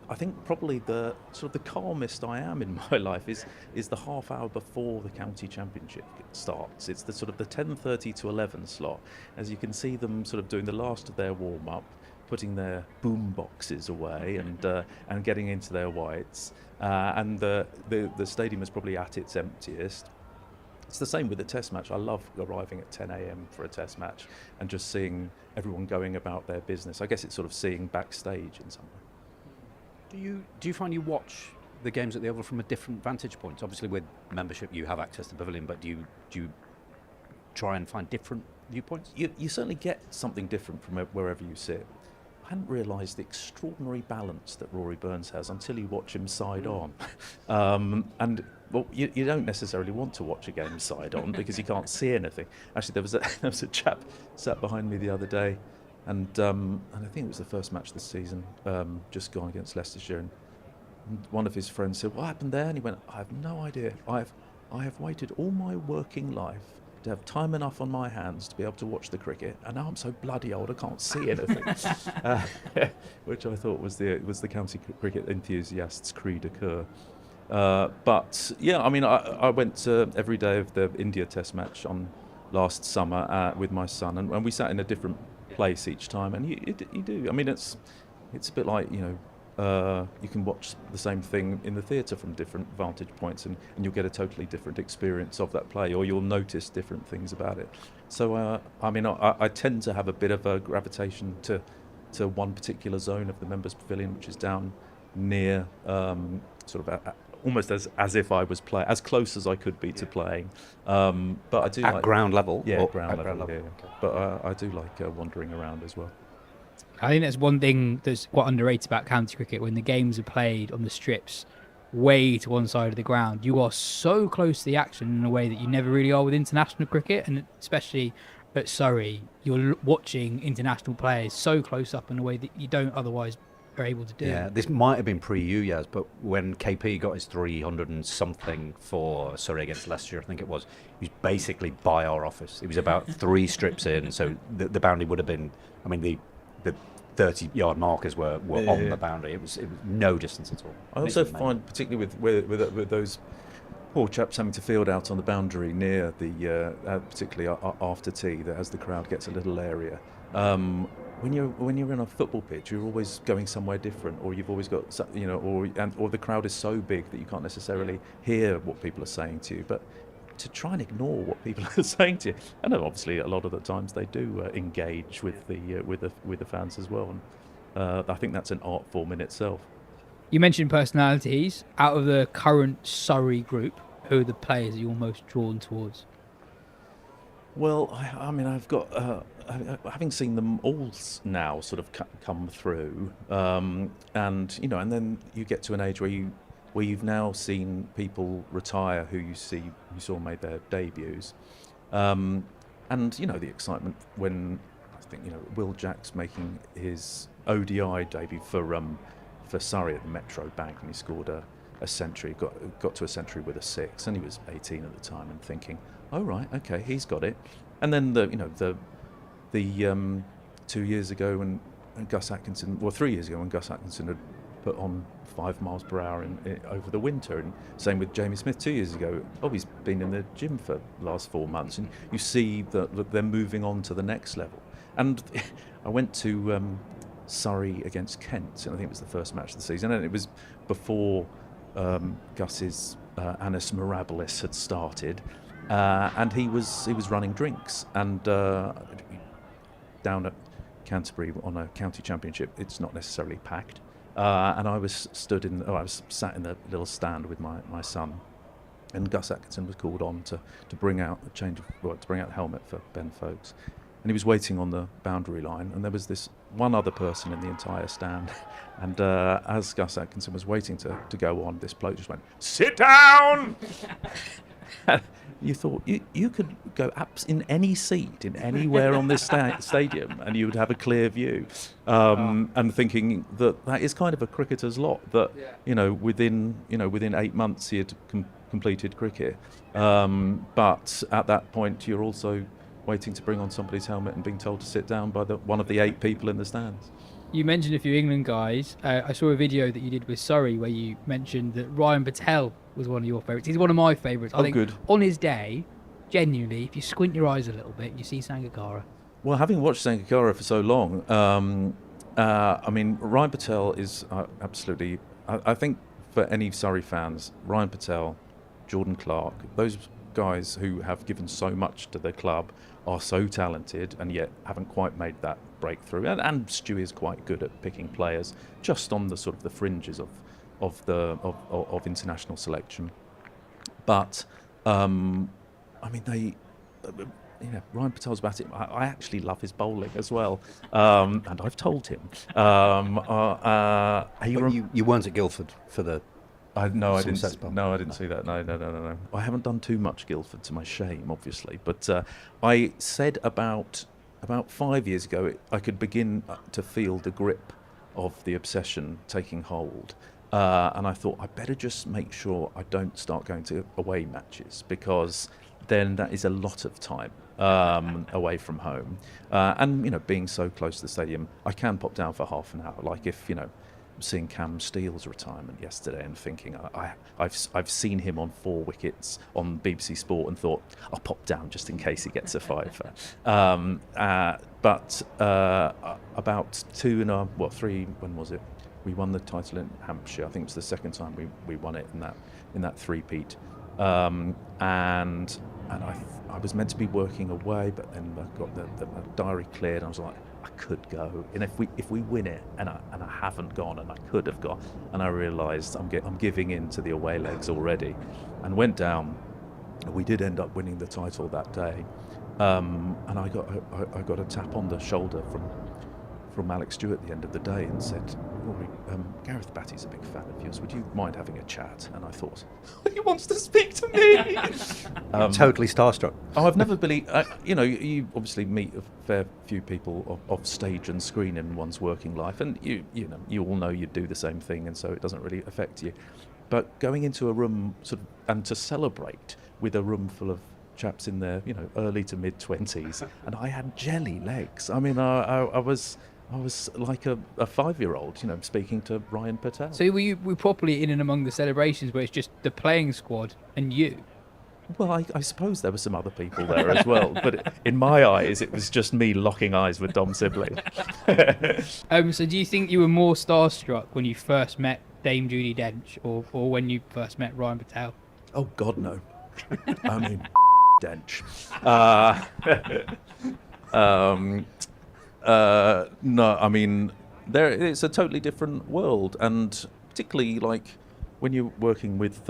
G: I think probably the calmest I am in my life is the half hour before the county championship starts. It's the 10:30 to 11 slot, as you can see them sort of doing the last of their warm up, putting their boom boxes away and getting into their whites, and the stadium is probably at its emptiest. It's the same with the test match. I love arriving at 10 a.m. for a test match and just seeing everyone going about their business. I guess it's sort of seeing backstage in some way.
K: Do you find you watch the games at the Oval from a different vantage point? Obviously, with membership, you have access to the pavilion, but do you try and find different viewpoints?
G: You certainly get something different from wherever you sit. I hadn't realised the extraordinary balance that Rory Burns has until you watch him side on. And well, you don't necessarily want to watch a game side on because you can't see anything. Actually, there was a chap sat behind me the other day, and I think it was the first match this season, just gone against Leicestershire, and one of his friends said, "What happened there?" And he went, "I have no idea. I have waited all my working life to have time enough on my hands to be able to watch the cricket, and now I'm so bloody old I can't see anything." Which I thought was the county cricket enthusiast's cri de coeur. But yeah, I mean, I went every day of the India Test match on last summer with my son, and we sat in a different place each time, and you do. I mean, it's a bit like you can watch the same thing in the theatre from different vantage points, and you'll get a totally different experience of that play, or you'll notice different things about it. So I mean, I tend to have a bit of a gravitation to one particular zone of the members' pavilion, which is down near almost as if I was playing, as close as I could be to playing. But I do
K: at ground level.
G: Yeah, ground level. Yeah.
K: Okay.
G: But I do like wandering around as well.
J: I think that's one thing that's quite underrated about county cricket. When the games are played on the strips way to one side of the ground, you are so close to the action in a way that you never really are with international cricket, and especially at Surrey, you're watching international players so close up in a way that you don't otherwise are able to do.
K: Yeah, this might have been pre-you, Yas, but when KP got his 300 and something for Surrey against Leicestershire, I think it was, he was basically by our office. It was about 3 strips in, so the boundary would have been, I mean, the 30-yard markers were on the boundary. It was no distance at all.
G: I also find, particularly with those poor chaps having to field out on the boundary near the, particularly after tea, that as the crowd gets a little area. When you're in a football pitch, you're always going somewhere different, or you've always got, or the crowd is so big that you can't necessarily hear what people are saying to you. But to try and ignore what people are saying to you, and obviously a lot of the times they do engage with the fans as well. And I think that's an art form in itself.
J: You mentioned personalities. Out of the current Surrey group, who are the players that you're most drawn towards?
G: Well, I mean, I've got, having seen them all now sort of come through, and then you get to an age where you've now seen people retire who you saw made their debuts, and the excitement when I think Will Jack's making his ODI debut for Surrey at the Metro Bank, and he scored a century, got to a century with a 6, and he was 18 at the time, and thinking, oh right, okay, he's got it.
L: And then the 2 years ago when Gus Atkinson, 3 years ago when Gus Atkinson had put on 5 miles per hour over the winter, and same with Jamie Smith 2 years ago. He's been in the gym for the last 4 months, and you see that they're moving on to the next level. And I went to Surrey against Kent, and I think it was the first match of the season, and it was before Gus's Annus Mirabilis had started, and he was running drinks, and down at Canterbury on a county championship, it's not necessarily packed, and I was sat in the little stand with my son, and Gus Atkinson was called on to bring out the helmet for Ben Folkes. And he was waiting on the boundary line, and there was this one other person in the entire stand. And as Gus Atkinson was waiting to go on, this bloke just went, "Sit down!" You thought you could go in any seat, in anywhere on this stadium, and you would have a clear view. And thinking that is kind of a cricketer's lot. That within 8 months he had completed cricket. But at that point, you're also waiting to bring on somebody's helmet and being told to sit down by one of the 8 people in the stands.
J: You mentioned a few England guys. I saw a video that you did with Surrey where you mentioned that Ryan Patel was one of your favourites. He's one of my favourites. I think
L: good.
J: On his day, genuinely, if you squint your eyes a little bit, you see Sangakkara.
L: Well, having watched Sangakkara for so long, Ryan Patel is absolutely... I think for any Surrey fans, Ryan Patel, Jordan Clark, those guys who have given so much to the club are so talented and yet haven't quite made that breakthrough. And Stewie is quite good at picking players just on the sort of the fringes of international selection. But Ryan Patel's batting. I actually love his bowling as well, and I've told him.
K: You weren't at Guildford for the.
L: I didn't see that. No. I haven't done too much Guildford, to my shame, obviously. But I said about 5 years ago, I could begin to feel the grip of the obsession taking hold. And I thought, I better just make sure I don't start going to away matches, because then that is a lot of time away from home. And, being so close to the stadium, I can pop down for half an hour. Like if, seeing Cam Steele's retirement yesterday and thinking I've seen him on 4 wickets on BBC Sport and thought I'll pop down just in case he gets a 5. But about 3, when was it? We won the title in Hampshire. I think it was the second time we won it in that three-peat. And I was meant to be working away, but then I got the diary cleared. And I was like, I could go, and if we win it, and I haven't gone, and I could have gone, and I realised I'm giving in to the away legs already, and went down. We did end up winning the title that day, and I got a tap on the shoulder from Alex Stewart at the end of the day and said, Rory, Gareth Batty's a big fan of yours. Would you mind having a chat? And I thought, he wants to speak to me.
K: Totally starstruck.
L: Oh, I've never believed. You obviously meet a fair few people of stage and screen in one's working life, and you all know you do the same thing, and so it doesn't really affect you. But going into a room and to celebrate with a room full of chaps in their early to mid 20s, and I had jelly legs. I mean, I was like a 5-year-old, speaking to Ryan Patel.
J: So were you properly in and among the celebrations where it's just the playing squad and you?
L: Well, I suppose there were some other people there as well, but in my eyes, it was just me locking eyes with Dom Sibley.
J: So do you think you were more starstruck when you first met Dame Judi Dench or when you first met Ryan Patel?
L: Oh, God, no. I mean, Dench. No, I mean, it's a totally different world, and particularly like when you're working with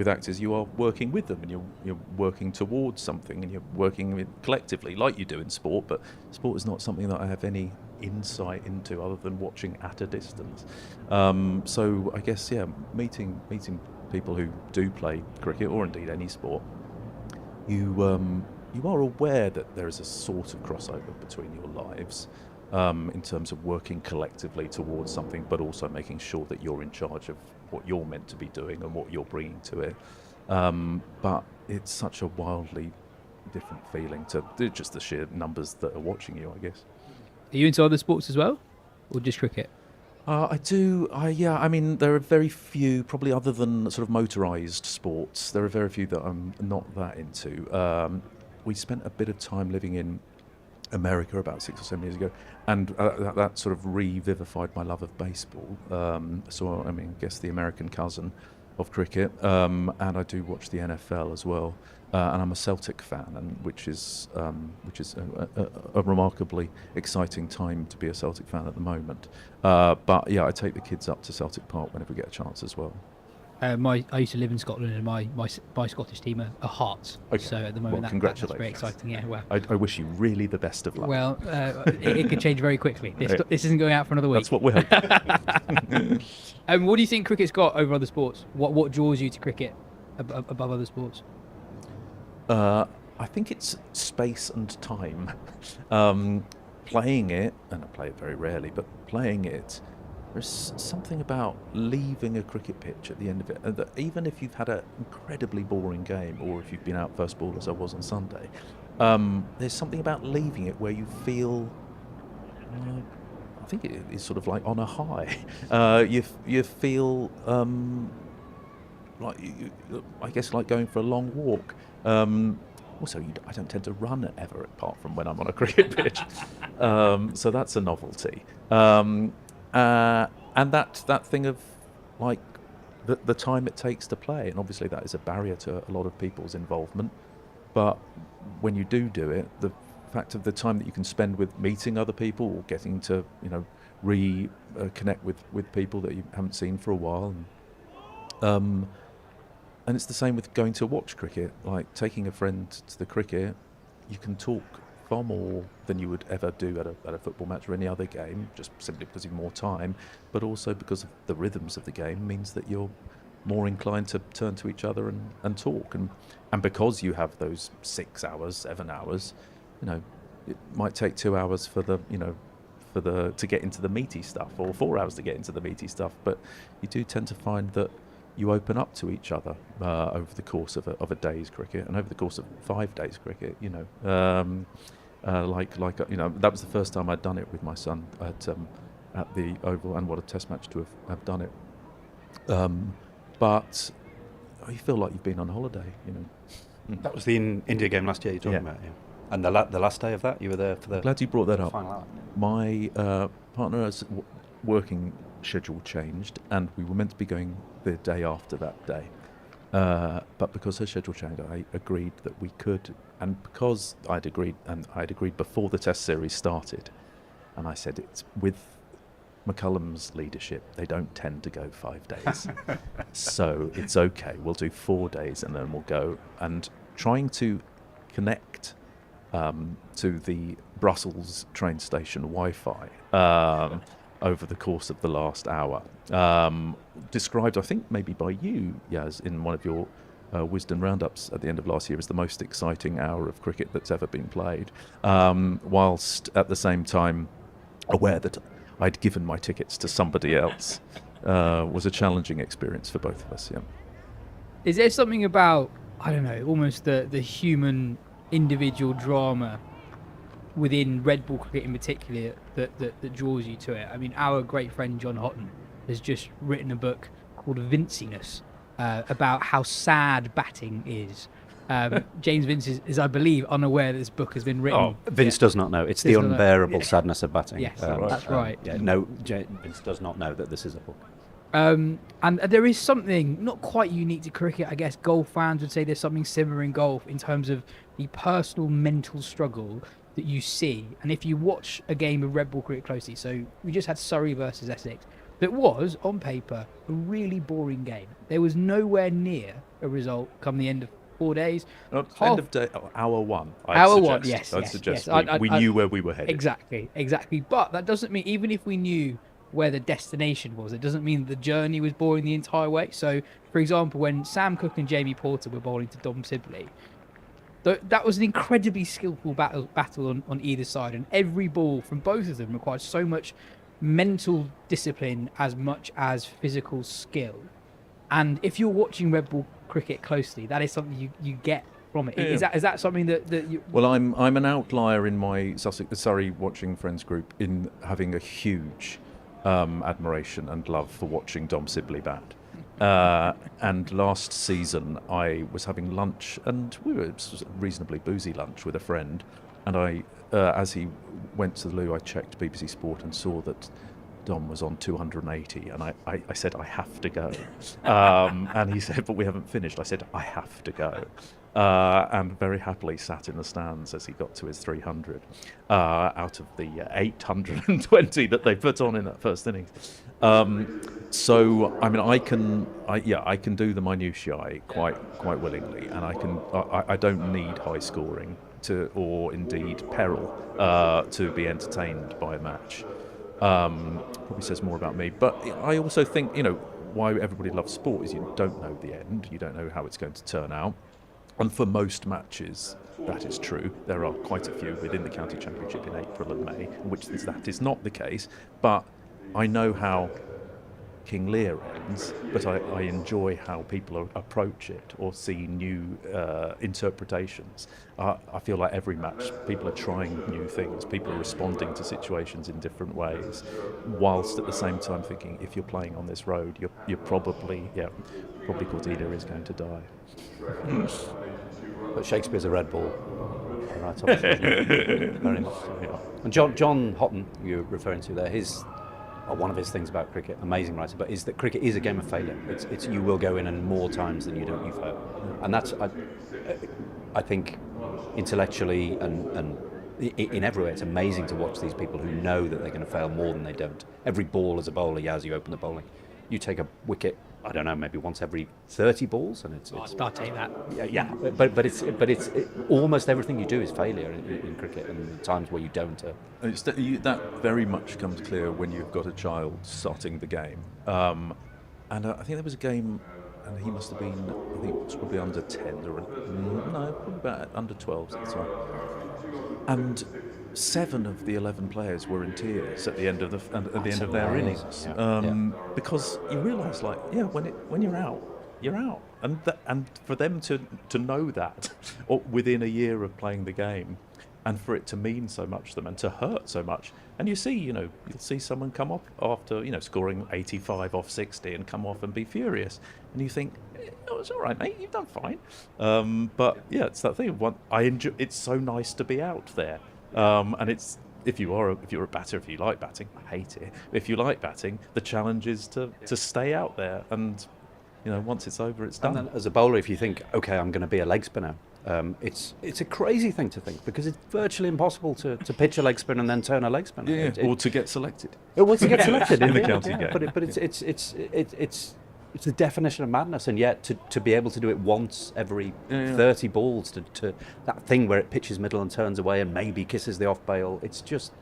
L: actors, you are working with them, and you're working towards something, and you're working collectively, like you do in sport. But sport is not something that I have any insight into other than watching at a distance. So I guess meeting people who do play cricket or indeed any sport, you are aware that there is a sort of crossover between your lives in terms of working collectively towards something, but also making sure that you're in charge of what you're meant to be doing and what you're bringing to it. But it's such a wildly different feeling to just the sheer numbers that are watching you, I guess.
J: Are you into other sports as well, or just cricket?
L: I do. Yeah. I mean, there are very few, probably other than sort of motorised sports. There are very few that I'm not that into. We spent a bit of time living in America about 6 or 7 years ago, and that sort of revivified my love of baseball. So I mean, I guess the American cousin of cricket, and I do watch the NFL as well. And I'm a Celtic fan, and which is a remarkably exciting time to be a Celtic fan at the moment. But yeah, I take the kids up to Celtic Park whenever we get a chance as well.
J: I used to live in Scotland, and my Scottish team are Hearts.
L: Okay.
J: So at the moment,
L: Well,
J: that's
L: congratulations.
J: very exciting. Yeah, well,
L: I wish you really the best of luck.
J: well, it could change very quickly. This isn't going out for another week.
L: That's what we're hoping.
J: What do you think cricket's got over other sports? What draws you to cricket above other sports?
L: I think it's space and time. Playing it, and I play it very rarely, but playing it, there's something about leaving a cricket pitch at the end of it, that even if you've had an incredibly boring game, or if you've been out first ball as I was on Sunday, there's something about leaving it where you feel, I think it is sort of like on a high. You feel like, I guess, like going for a long walk. Also, I don't tend to run ever, apart from when I'm on a cricket pitch. So that's a novelty. And that thing of, like, the time it takes to play, and obviously that is a barrier to a lot of people's involvement. But when you do it, the fact of the time that you can spend with meeting other people, or getting to, connect with people that you haven't seen for a while. And it's the same with going to watch cricket. Like, taking a friend to the cricket, you can talk far more than you would ever do at a football match or any other game, just simply because you've more time, but also because of the rhythms of the game means that you're more inclined to turn to each other and talk. And because you have those 6 hours, 7 hours, it might take 2 hours to get into the meaty stuff, or 4 hours to get into the meaty stuff, but you do tend to find that you open up to each other over the course of a day's cricket, and over the course of 5 days cricket. That was the first time I'd done it with my son at the Oval, and what a test match to have done it. But you feel like you've been on holiday.
K: That was the India game last year you're talking about, yeah. And the last day of that, you were there for the.
L: Glad you brought that up.
K: Final hour.
L: My partner's working schedule changed, and we were meant to be going the day after that day. But because her schedule changed, I agreed that we could, and because I'd agreed before the Test series started, and I said it's with McCullum's leadership, they don't tend to go 5 days. So it's okay, we'll do 4 days and then we'll go. And trying to connect to the Brussels train station Wi-Fi over the course of the last hour, described, I think, maybe by you, Yas, in one of your Wisden roundups at the end of last year, as the most exciting hour of cricket that's ever been played, whilst at the same time aware that I'd given my tickets to somebody else. Was a challenging experience for both of us, yeah.
J: Is there something about, I don't know, almost the human individual drama within red ball cricket in particular that draws you to it? I mean, our great friend John Houghton has just written a book called Vinciness about how sad batting is. James Vince is, I believe, unaware that this book has been written.
K: Oh, Vince does not know. It's the unbearable sadness of batting.
J: Yes, that's right.
K: Vince does not know that this is a book.
J: And there is something not quite unique to cricket. I guess golf fans would say there's something similar in golf in terms of the personal mental struggle that you see. And if you watch a game of red ball cricket closely, so we just had Surrey versus Essex, that was, on paper, a really boring game. There was nowhere near a result come the end of 4 days.
L: End of day, hour one.
J: I'd
L: suggest.
J: Yes.
L: We knew where we were headed.
J: Exactly. But that doesn't mean, even if we knew where the destination was, it doesn't mean the journey was boring the entire way. So, for example, when Sam Cook and Jamie Porter were bowling to Dom Sibley, that was an incredibly skillful battle on either side, and every ball from both of them required so much mental discipline as much as physical skill. And if you're watching red ball cricket closely, that is something you get from it.
L: Yeah.
J: Is that something that you...
L: Well, I'm an outlier in my Surrey watching friends group in having a huge admiration and love for watching Dom Sibley bat. And last season I was having lunch, and it was a reasonably boozy lunch with a friend, and I, as he went to the loo, I checked BBC Sport and saw that Dom was on 280, and I said, I have to go. And he said, but we haven't finished. I said, I have to go. And very happily sat in the stands as he got to his 300 out of the 820 that they put on in that first innings. So I mean, I can do the minutiae quite willingly, and I don't need high scoring or indeed peril to be entertained by a match. Probably says more about me, but I also think why everybody loves sport is you don't know the end, you don't know how it's going to turn out. And for most matches, that is true. There are quite a few within the county championship in April and May, in which that is not the case. But I know how King Lear ends, but I enjoy how people approach it or see new interpretations. I feel like every match, people are trying new things. People are responding to situations in different ways, whilst at the same time thinking, if you're playing on this road, you're probably Cordelia is going to die.
K: But Shakespeare's a red ball. Right, obviously. Very much so. Yeah. And John Houghton, you're referring to there, one of his things about cricket, amazing writer, but is that cricket is a game of failure. It's you will go in and more times than you fail. And that's, I think, intellectually and in every way, it's amazing to watch these people who know that they're going to fail more than they don't. Every ball as a bowler, as you open the bowling, you take a wicket, I don't know, maybe once every 30 balls, and it's
J: I'll take that.
K: Yeah. But it's almost everything you do is failure in cricket, and the times where you don't.
L: That very much comes clear when you've got a child starting the game. And I think there was a game, and he must have been, I think it was probably under 10 or probably about under 12 at the time. And 7 of the 11 players were in tears at the end of their innings, because you realise, when you're out, you're out, and for them to know that, or within a year of playing the game, and for it to mean so much to them and to hurt so much, and you see, you'll see someone come off after scoring 85 off 60 and come off and be furious, and you think, it's all right, mate, you've done fine, but yeah, it's that thing. I enjoy. It's so nice to be out there. And it's if you're a batter, if you like batting, I hate it. If you like batting, the challenge is to stay out there, and once it's over, it's done.
K: And then as a bowler, if you think, okay, I'm going to be a leg spinner, it's a crazy thing to think, because it's virtually impossible to pitch a leg spin and then turn a leg spinner.
L: Or to get selected.
K: Or to get selected
L: in the county game.
K: But it's the definition of madness, and yet to be able to do it once every 30 balls, to that thing where it pitches middle and turns away and maybe kisses the off bail, it's just,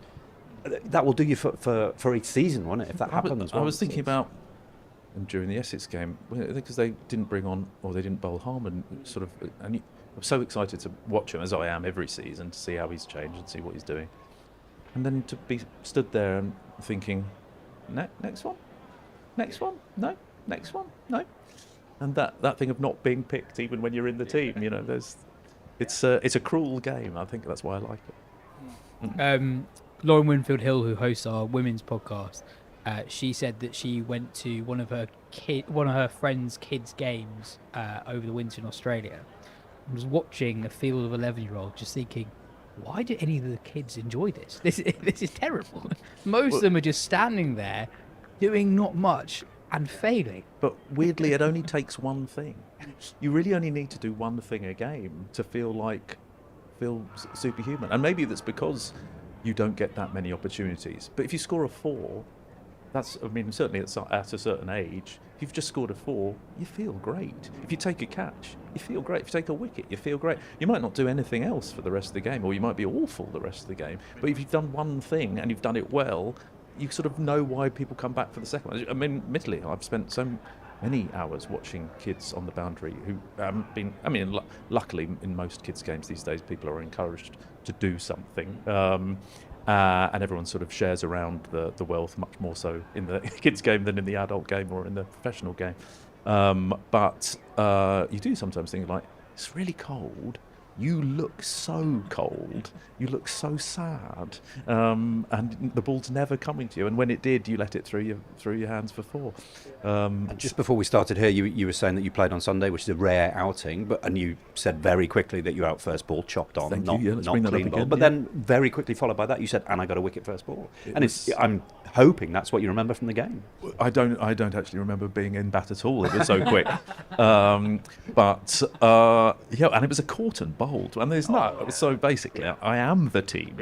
K: that will do you for each season, won't it, if that happens.
L: I was thinking about during the Essex game, because they didn't bring on, or they didn't bowl Harmon, and I'm so excited to watch him, as I am every season, to see how he's changed and see what he's doing, and then to be stood there and thinking, next one, no. Next one, no, and that thing of not being picked even when you're in the team, it's a cruel game. I think that's why I like it.
J: Lauren Winfield Hill, who hosts our women's podcast, she said that she went to one of her friends' kids' games over the winter in Australia, and was watching a field of 11-year-olds, just thinking, why do any of the kids enjoy this? This is terrible. Most of them are just standing there doing not much and failing.
L: But weirdly, it only takes one thing. You really only need to do one thing a game to feel superhuman. And maybe that's because you don't get that many opportunities. But if you score a 4, certainly at a certain age, if you've just scored a 4, you feel great. If you take a catch, you feel great. If you take a wicket, you feel great. You might not do anything else for the rest of the game, or you might be awful the rest of the game. But if you've done one thing and you've done it well, you sort of know why people come back for the second one. I mean, admittedly, I've spent so many hours watching kids on the boundary who haven't been... luckily, in most kids' games these days, people are encouraged to do something. And everyone sort of shares around the wealth much more so in the kids' game than in the adult game or in the professional game. But you do sometimes think, it's really cold. You look so cold. You look so sad, and the ball's never coming to you. And when it did, you let it through your hands for 4.
K: And just before we started here, you were saying that you played on Sunday, which is a rare outing, and you said very quickly that you out first ball, chopped on,
L: Thank
K: not
L: you. Yeah, let's bring that
K: clean
L: up
K: ball.
L: again,
K: But
L: yeah.
K: then very quickly followed by that, you said, and I got a wicket first ball.
L: It
K: I'm hoping that's what you remember from the game.
L: I don't actually remember being in bat at all. It was so quick. And it was a caught and bowled, and there's not. So basically, I am the team.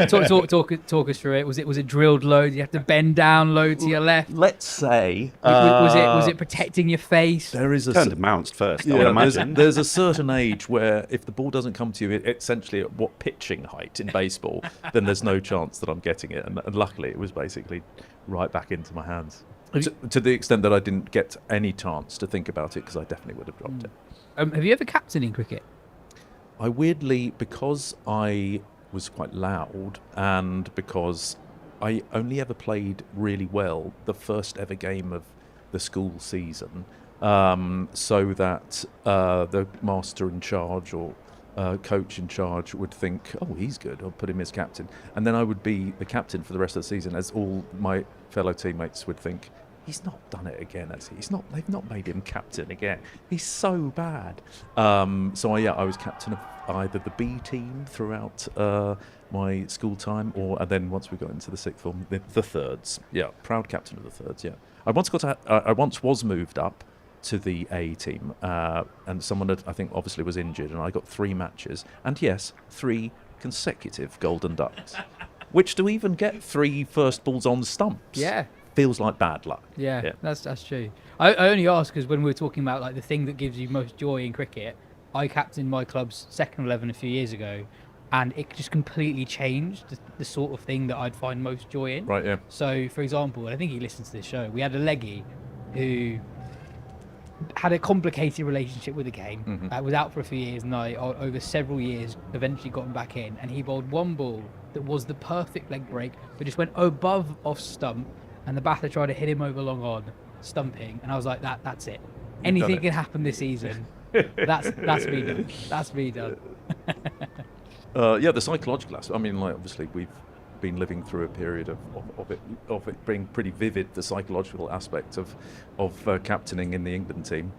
J: Talk us through it. Was it drilled low? Did you have to bend down low to your left?
L: Let's say.
J: Was it protecting your face?
L: There is a
K: Turned to mounts first, I would imagine.
L: There's a certain age where if the ball doesn't come to you essentially at what pitching height in baseball, then there's no chance that I'm getting it. And luckily, it was basically right back into my hands. To the extent that I didn't get any chance to think about it, because I definitely would have dropped it.
J: Have you ever captained in cricket?
L: I weirdly, because I was quite loud and because I only ever played really well the first ever game of the school season, so that the master in charge or coach in charge would think, oh, he's good, I'll put him as captain. And then I would be the captain for the rest of the season, as all my fellow teammates would think, he's not done it again, has he? They've not made him captain again. He's so bad. I was captain of either the B team throughout my school time, and then once we got into the sixth form, the thirds. Yeah, proud captain of the thirds. Yeah, I once was moved up to the A team, and someone I think obviously was injured, and I got 3 matches, and yes, 3 consecutive golden ducks, which to even get 3 first balls on stumps.
J: Yeah.
L: Feels like bad luck.
J: Yeah. That's true. I only ask because when we were talking about like the thing that gives you most joy in cricket, I captained my club's second 11 a few years ago, and it just completely changed the sort of thing that I'd find most joy in.
L: Right, yeah.
J: So, for example, I think he listens to this show, we had a leggy who had a complicated relationship with the game, was out for a few years, and over several years eventually got him back in, and he bowled one ball that was the perfect leg break, but just went above off stump, and the batter tried to hit him over long on, stumping, and I was like, that's it. Anything can happen this season. That's me done. That's me done.
L: The psychological aspect. I mean, like, obviously we've been living through a period of it being pretty vivid. The psychological aspect of captaining in the England team,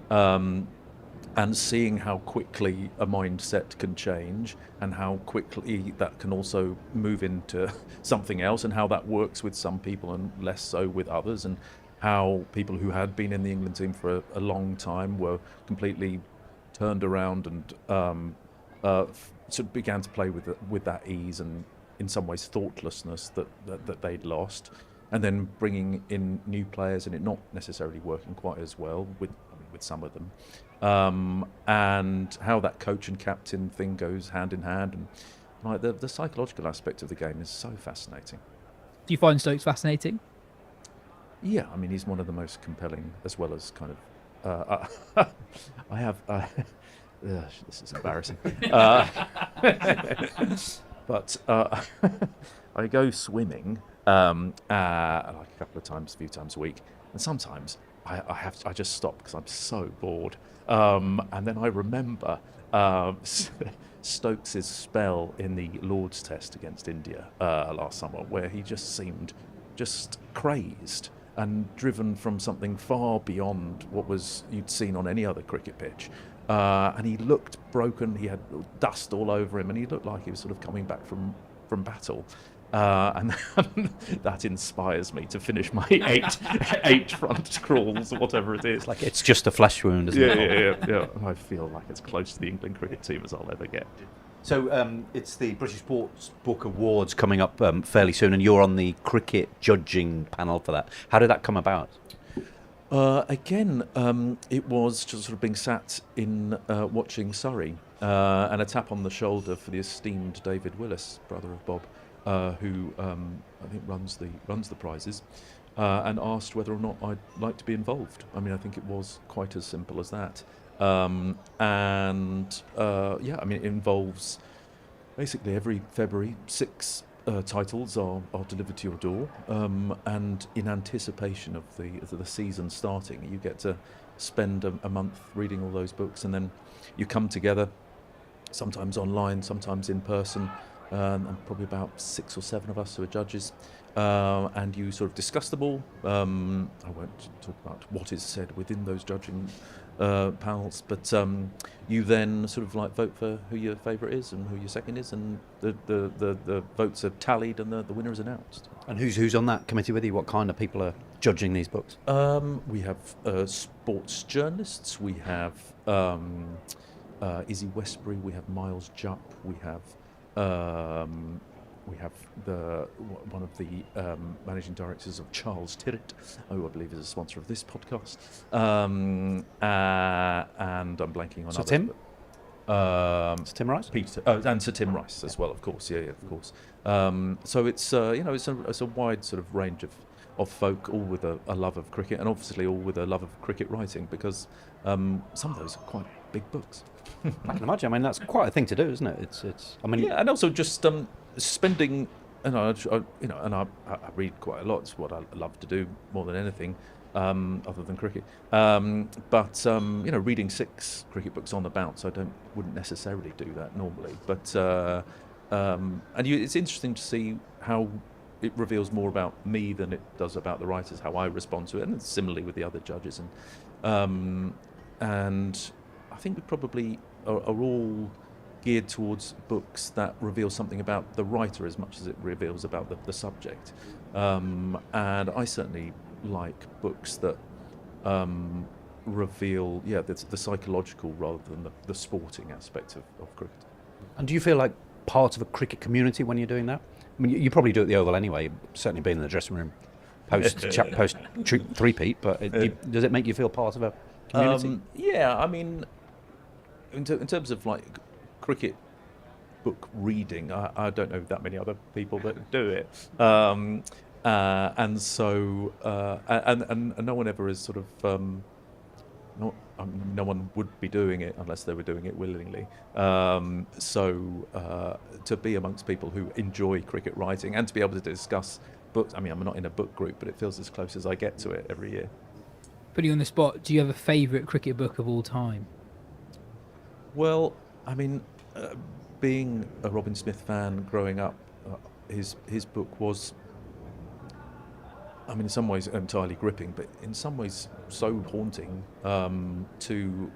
L: and seeing how quickly a mindset can change, and how quickly that can also move into something else, and how that works with some people and less so with others, and how people who had been in the England team for a long time were completely turned around and sort of began to play with that ease and in some ways thoughtlessness that they'd lost, and then bringing in new players and it not necessarily working quite as well with some of them, and how that coach and captain thing goes hand in hand, and like the psychological aspect of the game is so fascinating.
J: Do you find Stokes fascinating?
L: Yeah, I mean, he's one of the most compelling, as well as kind of this is embarrassing. But I go swimming like a couple of times, a few times a week, and sometimes I just stop because I'm so bored. And then I remember Stokes' spell in the Lord's Test against India last summer, where he just seemed just crazed and driven from something far beyond what you'd seen on any other cricket pitch. And he looked broken, he had dust all over him, and he looked like he was sort of coming back from battle. And that inspires me to finish my eight front crawls or whatever it is.
K: Like it's just a flesh wound, isn't it?
L: Yeah. I feel like it's close to the England cricket team as I'll ever get.
K: So it's the British Sports Book Awards coming up fairly soon, and you're on the cricket judging panel for that. How did that come about?
L: It was just sort of being sat in watching Surrey, and a tap on the shoulder for the esteemed David Willis, brother of Bob, who I think runs the prizes, and asked whether or not I'd like to be involved. I mean, I think it was quite as simple as that. It involves basically every February 6 titles are delivered to your door, and in anticipation of the season starting, you get to spend a month reading all those books, and then you come together, sometimes online, sometimes in person, and probably about 6 or 7 of us who are judges, and you sort of discuss them all. I won't talk about what is said within those judging panels, but you then sort of like vote for who your favourite is and who your second is, and the votes are tallied and the winner is announced.
K: And who's on that committee with you? What kind of people are judging these books?
L: We have sports journalists. We have Izzy Westbury. We have Miles Jupp. We have one of the managing directors of Charles Tyrrett, who I believe is a sponsor of this podcast. And I'm blanking on
K: Sir
L: others.
K: Tim? Sir Tim Rice?
L: Peter, and Sir Tim Rice as well, of course. Yeah, of course. So it's it's a wide sort of range of folk, all with a love of cricket, and obviously all with a love of cricket writing, because some of those are quite big books.
K: I can imagine. I mean, that's quite a thing to do, isn't it? It's. I mean,
L: yeah, and also just spending. And I read quite a lot. It's what I love to do more than anything, other than cricket. But reading 6 cricket books on the bounce, wouldn't necessarily do that normally. But it's interesting to see how it reveals more about me than it does about the writers, how I respond to it, and similarly with the other judges. And I think we probably are all geared towards books that reveal something about the writer as much as it reveals about the subject. And I certainly like books that reveal, the psychological rather than the sporting aspect of cricket.
K: And do you feel like part of a cricket community when you're doing that? I mean, you probably do at the Oval anyway, certainly being in the dressing room post three-peat, but does it make you feel part of a community?
L: I mean, in terms of like cricket book reading, I don't know that many other people that do it, and so and no one ever is sort of no one would be doing it unless they were doing it willingly. So to be amongst people who enjoy cricket writing and to be able to discuss books. I mean, I'm not in a book group, but it feels as close as I get to it every year.
J: Putting you on the spot, do you have a favourite cricket book of all time?
L: Well, I mean, being a Robin Smith fan growing up, his book was, I mean, in some ways entirely gripping, but in some ways so haunting, to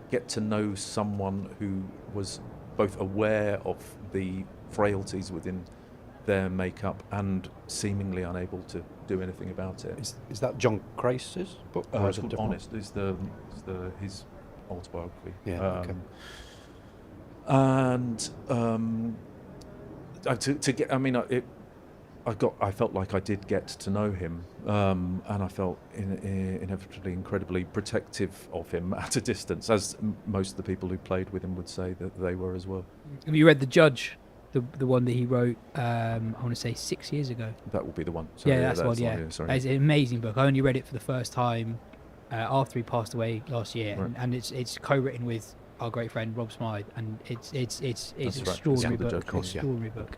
L: get to know someone who was both aware of the frailties within their makeup and seemingly unable to do anything about it.
K: Is that John Crace's book?
L: It's called Honest. It's his autobiography.
K: Yeah. Okay.
L: And to get, I mean, I felt like I did get to know him, and I felt inevitably incredibly protective of him at a distance, as most of the people who played with him would say that they were as well.
J: Have you read The Judge, the one that he wrote? I want to say 6 years ago.
L: That will be the one. Sorry,
J: that's the one. Yeah,
L: sorry.
J: It's an amazing book. I only read it for the first time after he passed away last year,
L: Right.
J: and it's co-written with our great friend Rob Smythe, and it's extraordinary
L: Right.
J: book.
L: Judge,
J: Extraordinary book.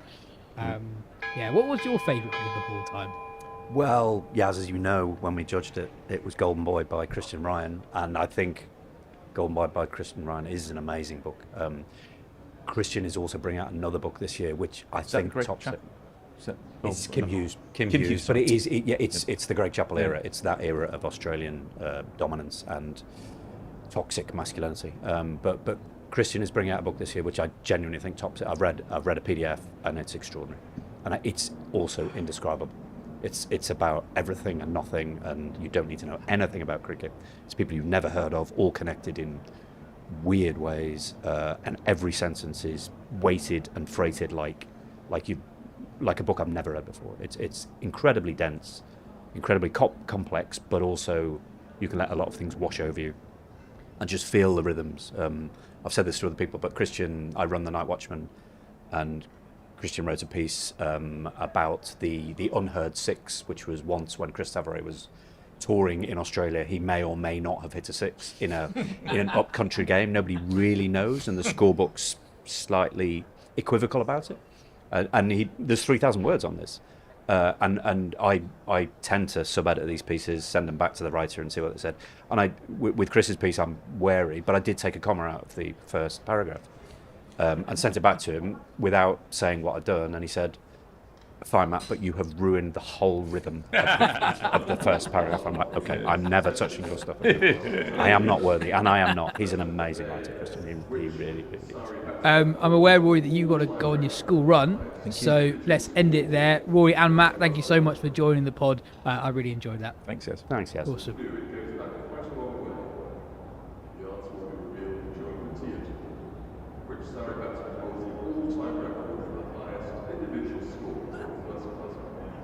J: What was your favourite book of all time?
K: Well, Yas, as you know, when we judged it, it was Golden Boy by Christian Ryan, and I think Golden Boy by Christian Ryan is an amazing book. Christian is also bringing out another book this year, which I think tops it. It's Kim Hughes. Kim Hughes, but it's the Greg Chappell era. It's that era of Australian dominance and toxic masculinity. But Christian is bringing out a book this year, which I genuinely think tops it. I've read a PDF, and it's extraordinary, and it's also indescribable. It's about everything and nothing, and you don't need to know anything about cricket. It's people you've never heard of, all connected in weird ways, and every sentence is weighted and freighted like a book I've never read before. It's incredibly dense, incredibly complex, but also you can let a lot of things wash over you and just feel the rhythms. I've said this to other people, but Christian, I run the Night Watchman, and Christian wrote a piece about the unheard six, which was once when Chris Tavares was touring in Australia. He may or may not have hit a six in an up-country game. Nobody really knows, and the scorebook's slightly equivocal about it. And there's 3,000 words on this, And I tend to sub-edit these pieces, send them back to the writer and see what they said. And with Chris's piece, I'm wary, but I did take a comma out of the first paragraph and sent it back to him without saying what I'd done. And he said, "Fine, Matt, but you have ruined the whole rhythm of the first paragraph." I'm like, "Okay, I'm never touching your stuff. I am not worthy," and I am not. He's an amazing writer, Christian. He really, really is.
J: I'm aware, Rory, that you've got to go on your school run, so let's end it there. Rory and Matt, thank you so much for joining the pod. I really enjoyed that.
L: Thanks, Yas.
K: Thanks, Yas.
J: Awesome.
A: Which Surrey batsman holds the all-time record for the highest individual score for the first-class game.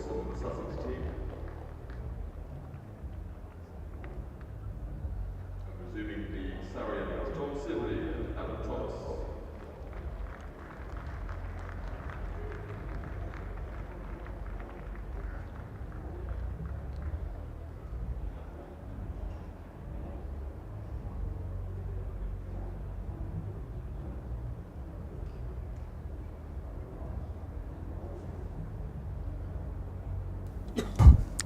A: Carson of the Sussex team. And resuming the Surrey innings, John Sibley and Adam Thomas.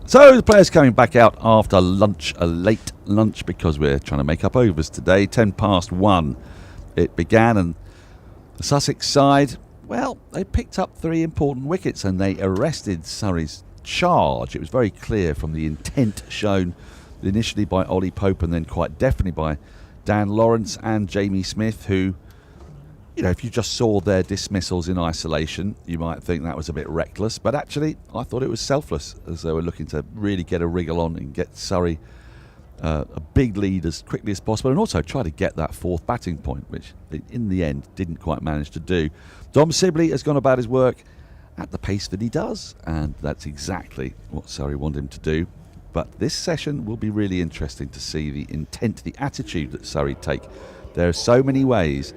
G: So the players coming back out after lunch, a late lunch, because we're trying to make up overs today. 1:10 it began, and the Sussex side, well, they picked up 3 important wickets and they arrested Surrey's charge. It was very clear from the intent shown initially by Ollie Pope and then quite definitely by Dan Lawrence and Jamie Smith, who, you know, if you just saw their dismissals in isolation, you might think that was a bit reckless. But actually, I thought it was selfless, as they were looking to really get a wriggle on and get Surrey a big lead as quickly as possible, and also try to get that 4th batting point, which they, in the end, didn't quite manage to do. Dom Sibley has gone about his work at the pace that he does, and that's exactly what Surrey wanted him to do. But this session will be really interesting to see the intent, the attitude that Surrey take. There are so many ways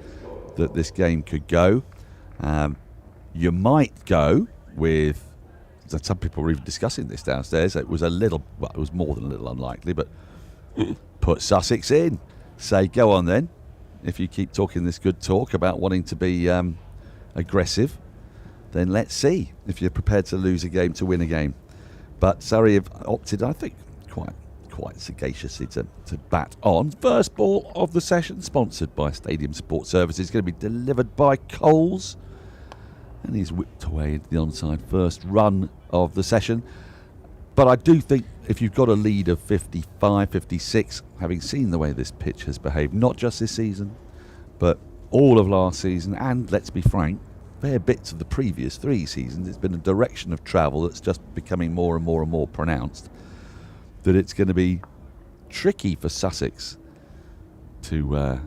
G: that this game could go. You might go with some people were even discussing this downstairs. It was it was more than a little unlikely, but put Sussex in. Say, go on then. If you keep talking this good talk about wanting to be aggressive, then let's see if you're prepared to lose a game to win a game. But Surrey have opted, I think, quite sagaciously to bat on. First ball of the session, sponsored by Stadium Support Services, going to be delivered by Coles. And he's whipped away into the onside first run of the session. But I do think if you've got a lead of 55, 56, having seen the way this pitch has behaved, not just this season, but all of last season, and let's be frank, fair bits of the previous 3 seasons, it's been a direction of travel that's just becoming more and more and more pronounced, that it's going to be tricky for Sussex to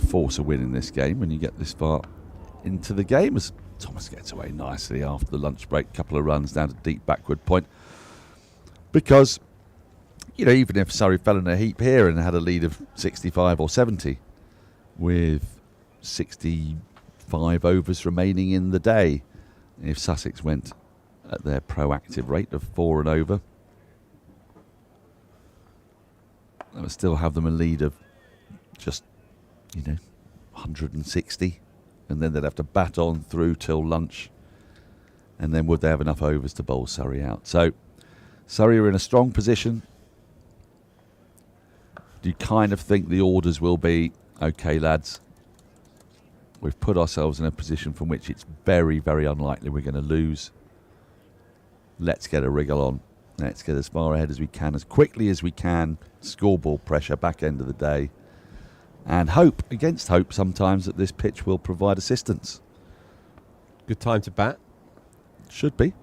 G: force a win in this game when you get this far into the game, as Thomas gets away nicely after the lunch break, couple of runs down to deep backward point. Because, even if Surrey fell in a heap here and had a lead of 65 or 70 with 65 overs remaining in the day, if Sussex went at their proactive rate of 4 and over, that would still have them a lead of just, 160. And then they'd have to bat on through till lunch. And then would they have enough overs to bowl Surrey out? So Surrey are in a strong position. Do you kind of think the orders will be, okay, lads, we've put ourselves in a position from which it's very, very unlikely we're going to lose. Let's get a wriggle on. Let's get as far ahead as we can, as quickly as we can. Scoreboard pressure, back end of the day. And hope, against hope sometimes, that this pitch will provide assistance.
B: Good time to bat.
G: Should be.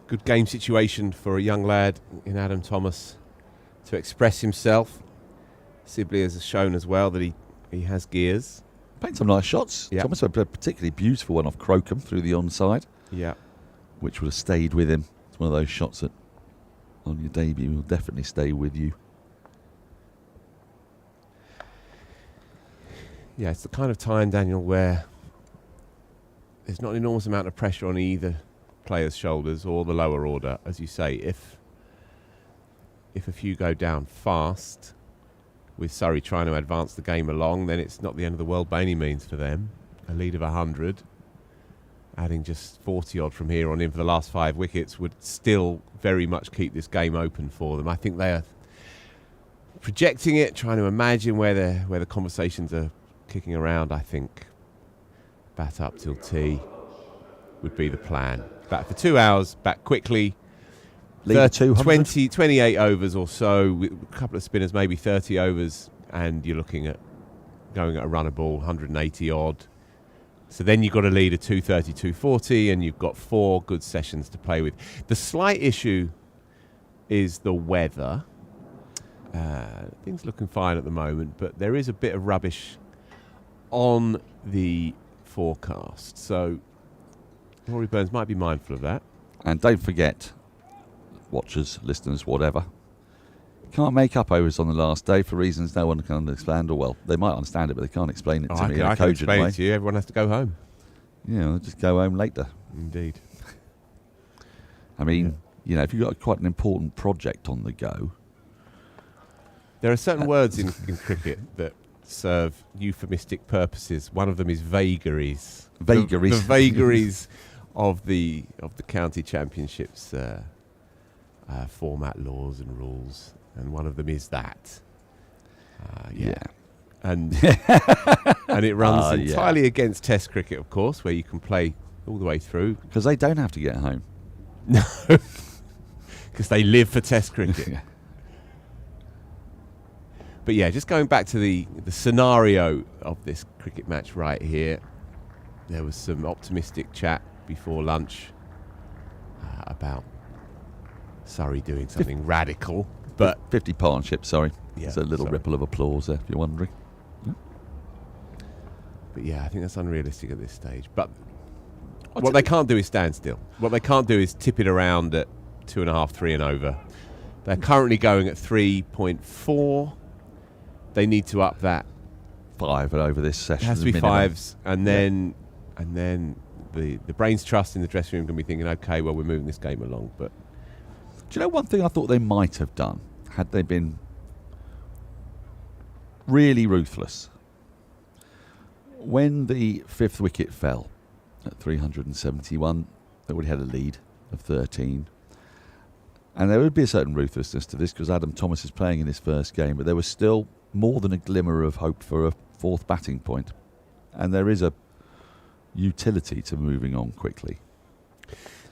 B: Good game situation for a young lad in Adam Thomas to express himself. Sibley has shown as well that he has gears.
G: Playing some nice shots.
B: Yep.
G: Thomas had a particularly beautiful one off Crocombe through the onside.
B: Yeah.
G: Which would have stayed with him. It's one of those shots that on your debut will definitely stay with you.
B: Yeah, it's the kind of time, Daniel, where there's not an enormous amount of pressure on either player's shoulders or the lower order. As you say, if a few go down fast, with Surrey trying to advance the game along, then it's not the end of the world by any means for them. A lead of 100, adding just 40-odd from here on in for the last 5 wickets would still very much keep this game open for them. I think they are projecting it, trying to imagine where the conversations are kicking around. I think bat up till tea would be the plan. Bat for 2 hours, bat quickly. 28 overs or so, with a couple of spinners, maybe 30 overs, and you're looking at going at a runner ball, 180 odd. So then you've got a lead of 230, 240, and you've got 4 good sessions to play with. The slight issue is the weather. Things looking fine at the moment, but there is a bit of rubbish on the forecast. So Rory Burns might be mindful of that.
G: And don't forget, watchers, listeners, whatever, can't make up overs on the last day for reasons no one can understand, or well, they might understand it, but they can't explain it to me in a
B: I can
G: cogent
B: explain
G: way.
B: it to you. Everyone has to go home.
G: Yeah, they'll just go home later.
B: Indeed.
G: I mean, if you've got quite an important project on the go.
B: There are certain words in cricket that serve euphemistic purposes. One of them is vagaries.
G: Vagaries.
B: The vagaries of the county championships format, laws and rules, and one of them is that. And and it runs entirely against Test cricket, of course, where you can play all the way through.
G: Because they don't have to get home.
B: No, because they live for Test cricket. But yeah, just going back to the scenario of this cricket match right here, there was some optimistic chat before lunch about Surrey doing something radical. But
G: 50 partnership, sorry.
B: Yeah,
G: There's a little ripple of applause there, if you're wondering.
B: But yeah, I think that's unrealistic at this stage. But what they can't do is stand still. What they can't do is tip it around at 2.5, 3 and over. They're currently going at 3.4. They need to up that
G: 5 and over this session.
B: It has to be
G: minimum.
B: 5s, and then the brains trust in the dressing room can be thinking, okay, well, we're moving this game along. But
G: do you know one thing I thought they might have done had they been really ruthless? When the 5th wicket fell at 371, they already had a lead of 13. And there would be a certain ruthlessness to this because Adam Thomas is playing in his first game, but there was still more than a glimmer of hope for a 4th batting point. And there is a utility to moving on quickly.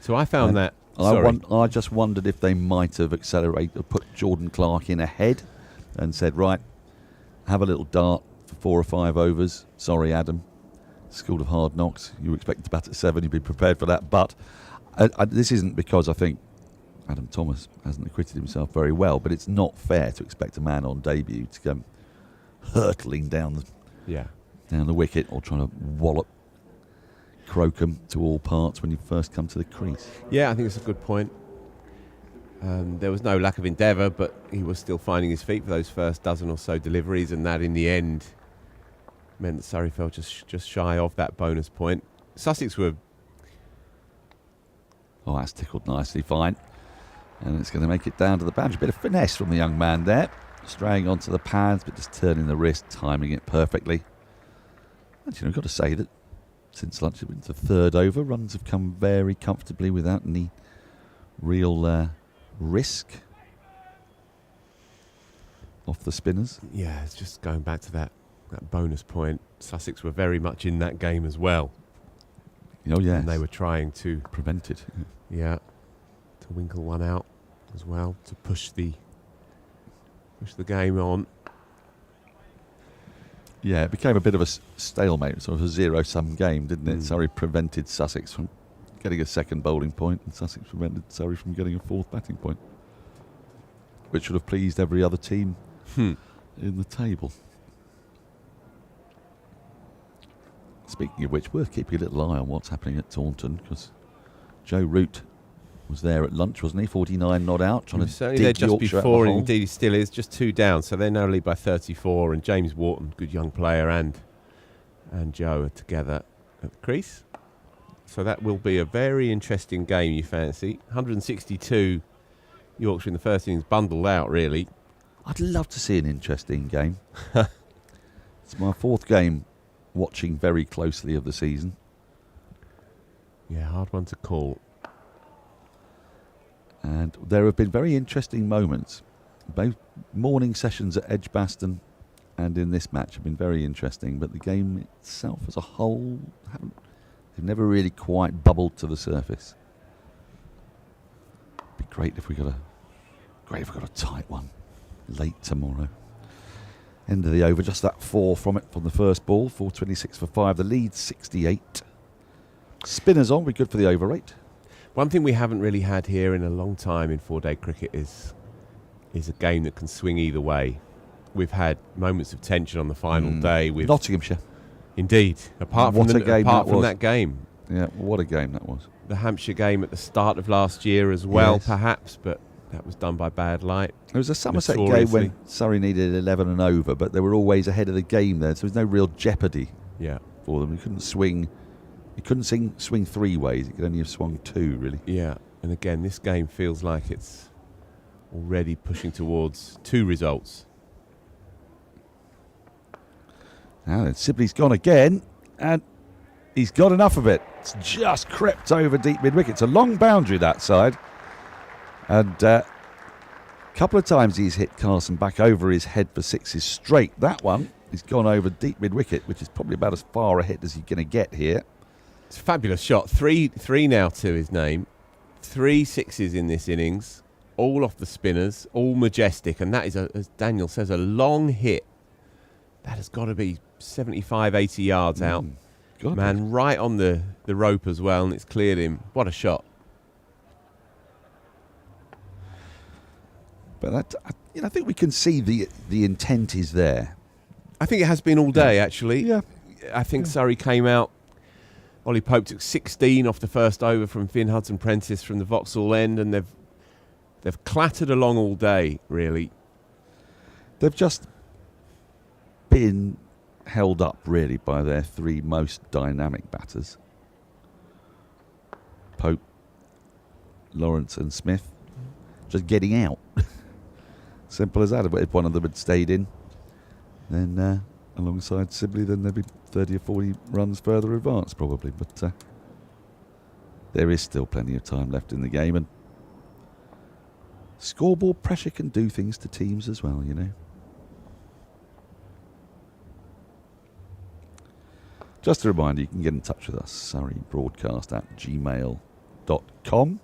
B: So I found that...
G: I just wondered if they might have accelerated or put Jordan Clark in ahead and said, right, have a little dart for 4 or 5 overs. Sorry, Adam. School of Hard Knocks. You were expected to bat at 7. You'd be prepared for that. But this isn't because I think Adam Thomas hasn't acquitted himself very well, but it's not fair to expect a man on debut to come hurtling down the wicket or trying to wallop Crocombe to all parts when you first come to the crease.
B: Yeah, I think it's a good point. There was no lack of endeavour, but he was still finding his feet for those first dozen or so deliveries, and that in the end meant that Surrey fell just shy of that bonus point. Sussex were...
G: Oh, that's tickled nicely fine. And it's going to make it down to the boundary. Bit of finesse from the young man there. Straying onto the pads, but just turning the wrist, timing it perfectly. And I've got to say that since lunch it went to 3rd over, runs have come very comfortably without any real risk off the spinners.
B: Yeah, it's just going back to that bonus point. Sussex were very much in that game as well.
G: Oh, yes.
B: And they were trying to...
G: prevent it.
B: Yeah. To winkle one out as well, to push the game on.
G: Yeah, it became a bit of a stalemate, sort of a zero-sum game, didn't it? Surrey prevented Sussex from getting a second bowling point, and Sussex prevented Surrey from getting a 4th batting point, which would have pleased every other team in the table. Speaking of which, worth keeping a little eye on what's happening at Taunton, because Joe Root was there at lunch, wasn't he? 49 not out, trying to dig
B: there just
G: Yorkshire
B: before,
G: out the
B: and indeed he still is, just 2 down. So they now lead by 34, and James Wharton, good young player, and Joe are together at the crease. So that will be a very interesting game, you fancy. 162 Yorkshire in the first innings, bundled out, really.
G: I'd love to see an interesting game. It's my 4th game watching very closely of the season.
B: Yeah, hard one to call.
G: And there have been very interesting moments. Both morning sessions at Edgbaston and in this match have been very interesting, but the game itself as a whole, they've never really quite bubbled to the surface. It'd be great if we got a tight one late tomorrow. End of the over, just that 4 from it from the first ball, 4.26 for 5. The lead 68. Spinners on, we're good for the over 8.
B: One thing we haven't really had here in a long time in 4-day cricket is a game that can swing either way. We've had moments of tension on the final day with
G: Nottinghamshire.
B: Indeed, apart from that game.
G: Yeah, what a game that was.
B: The Hampshire game at the start of last year as well,
G: Yes.
B: perhaps, but that was done by bad light.
G: There was a Somerset game when Surrey needed 11 and over, but they were always ahead of the game there, so there was no real jeopardy for them. You couldn't swing. You couldn't swing 3 ways. You could only have swung 2, really.
B: Yeah, and again, this game feels like it's already pushing towards 2 results.
G: Now then, Sibley's gone again, and he's got enough of it. It's just crept over deep mid-wicket. It's a long boundary, that side. And a couple of times he's hit Carson back over his head for 6s straight. That one, he's gone over deep mid-wicket, which is probably about as far ahead as you're going to get here.
B: It's a fabulous shot. Three now to his name. 3 6s in this innings, all off the spinners, all majestic. And that is, as Daniel says, a long hit. That has got to be 75, 80 yards out. Man, right on the rope as well, and it's cleared him. What a shot.
G: But I think we can see the intent is there.
B: I think it has been all day, actually.
G: Yeah.
B: I think Surrey came out. Ollie Pope took 16 off the first over from Finn Hudson-Prentice from the Vauxhall end, and they've clattered along all day, really.
G: They've just been held up, really, by their 3 most dynamic batters. Pope, Lawrence and Smith just getting out. Simple as that. If one of them had stayed in, then alongside Sibley, then there'd be 30 or 40 runs further advanced probably. But there is still plenty of time left in the game, and scoreboard pressure can do things to teams as well, you know. Just a reminder, you can get in touch with us, surreybroadcast@gmail.com.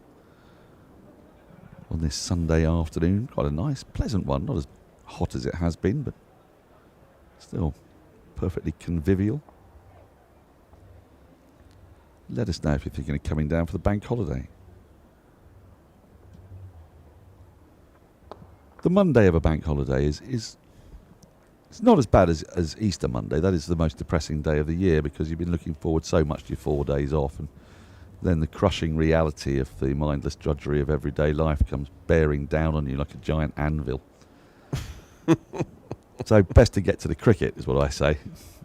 G: On this Sunday afternoon. Quite a nice, pleasant one. Not as hot as it has been, but still perfectly convivial. Let us know if you're thinking of coming down for the bank holiday. The Monday of a bank holiday is it's not as bad as Easter Monday. That is the most depressing day of the year because you've been looking forward so much to your 4 days off, and then the crushing reality of the mindless drudgery of everyday life comes bearing down on you like a giant anvil. So best to get to the cricket is what I say.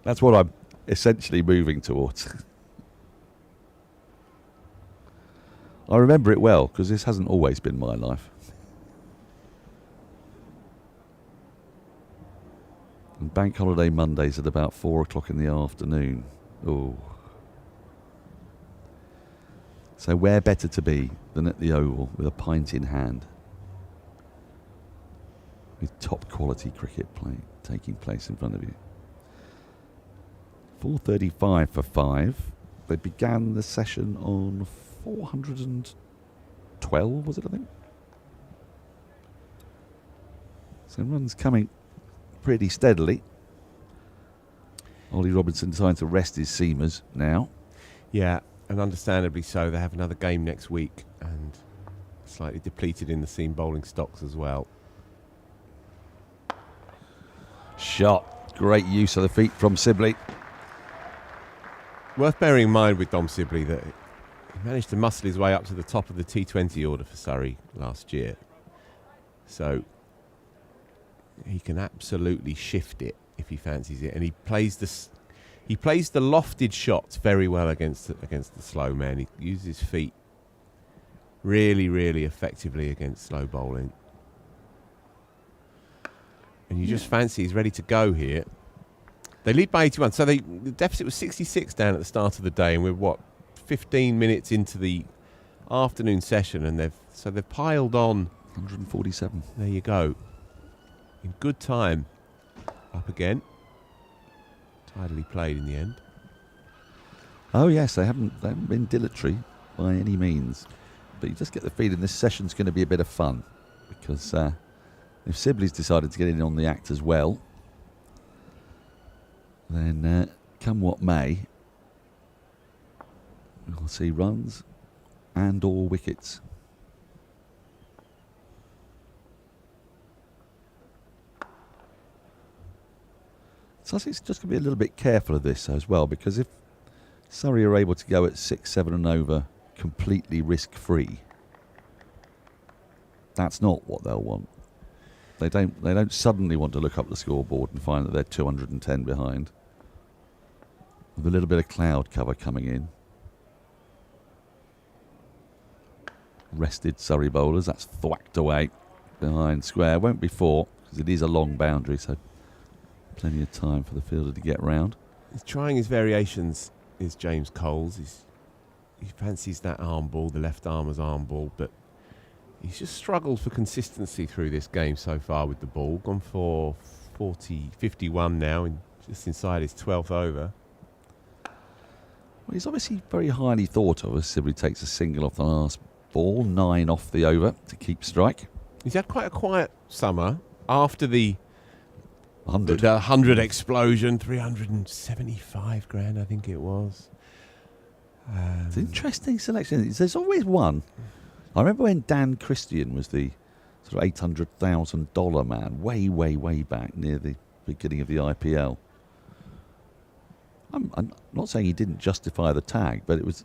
G: That's what I'm essentially moving towards. I remember it well because this hasn't always been my life. And bank holiday Mondays at about 4 o'clock in the afternoon. Oh. So where better to be than at the Oval with a pint in hand, with top quality cricket taking place in front of you. 4:35 for 5. They began the session on 412, was it, I think? So runs coming pretty steadily. Ollie Robinson trying to rest his seamers now.
B: Yeah, and understandably so. They have another game next week and slightly depleted in the seam bowling stocks as well.
G: Shot. Great use of the feet from Sibley.
B: Worth bearing in mind with Dom Sibley that he managed to muscle his way up to the top of the T20 order for Surrey last year. So he can absolutely shift it if he fancies it. And he plays the lofted shots very well against the slow man. He uses his feet really, really effectively against slow bowling. And you just fancy he's ready to go here. They lead by 81. So the deficit was 66 down at the start of the day, and we're 15 minutes into the afternoon session, and they've piled on
G: 147.
B: There you go. In good time. Up again. Tidily played in the end.
G: Oh yes, they haven't been dilatory by any means. But you just get the feeling this session's going to be a bit of fun, because if Sibley's decided to get in on the act as well, then come what may, we'll see runs and or wickets. Sussex just going to be a little bit careful of this as well, because if Surrey are able to go at 6, 7 and over completely risk-free, that's not what they'll want. They don't suddenly want to look up the scoreboard and find that they're 210 behind. With a little bit of cloud cover coming in. Rested Surrey bowlers, that's thwacked away behind square. Won't be 4 because it is a long boundary, so plenty of time for the fielder to get round.
B: He's trying his variations, is James Coles. He fancies that arm ball, the left armer's arm ball, but he's just struggled for consistency through this game so far with the ball. Gone for 51 now, just inside his 12th over.
G: Well, he's obviously very highly thought of as Sibley takes a single off the last ball, 9 off the over to keep strike.
B: He's had quite a quiet summer after the
G: 100
B: explosion, 375 grand, I think it was.
G: It's an interesting selection. There's always one. I remember when Dan Christian was the sort of $800,000 man, way, way, way back near the beginning of the IPL. I'm not saying he didn't justify the tag, but it was...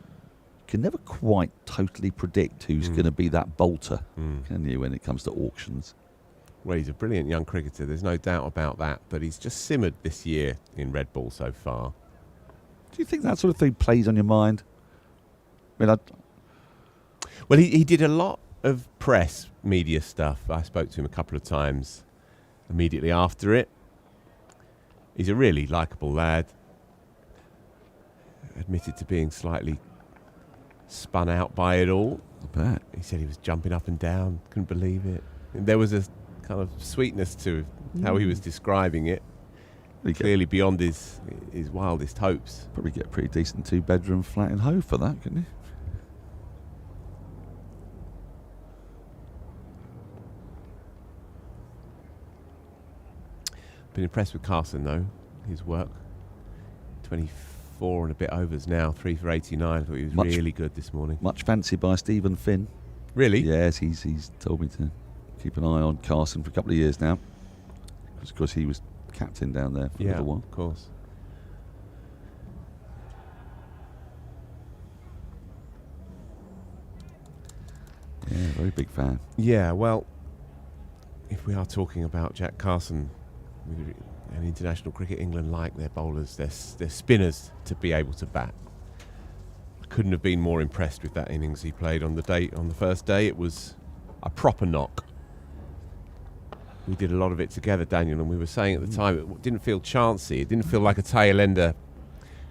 G: You can never quite totally predict who's going to be that bolter, can you, when it comes to auctions?
B: Well, he's a brilliant young cricketer, there's no doubt about that, but he's just simmered this year in red ball so far.
G: Do you think that sort of thing plays on your mind? mean,
B: Well, he did a lot of press media stuff. I spoke to him a couple of times immediately after it. He's a really likeable lad. Admitted to being slightly spun out by it all.
G: I bet.
B: He said he was jumping up and down, couldn't believe it. And there was a kind of sweetness to how he was describing it. Clearly beyond his wildest hopes.
G: Probably get a pretty decent 2-bedroom flat in Hove for that, couldn't he?
B: Been impressed with Carson though, his work. 24 and a bit overs now, 3 for 89. I thought he was really good this morning.
G: Much fancied by Stephen Finn.
B: Really?
G: Yes, he's told me to keep an eye on Carson for a couple of years now. Because he was captain down there for a little while.
B: Of course.
G: Yeah, very big fan.
B: Yeah, well, if we are talking about Jack Carson, and international cricket, England like their bowlers, their spinners to be able to bat. I couldn't have been more impressed with that innings he played on the first day. It was a proper knock. We did a lot of it together, Daniel, and we were saying at the time it didn't feel chancy. It didn't feel like a tail ender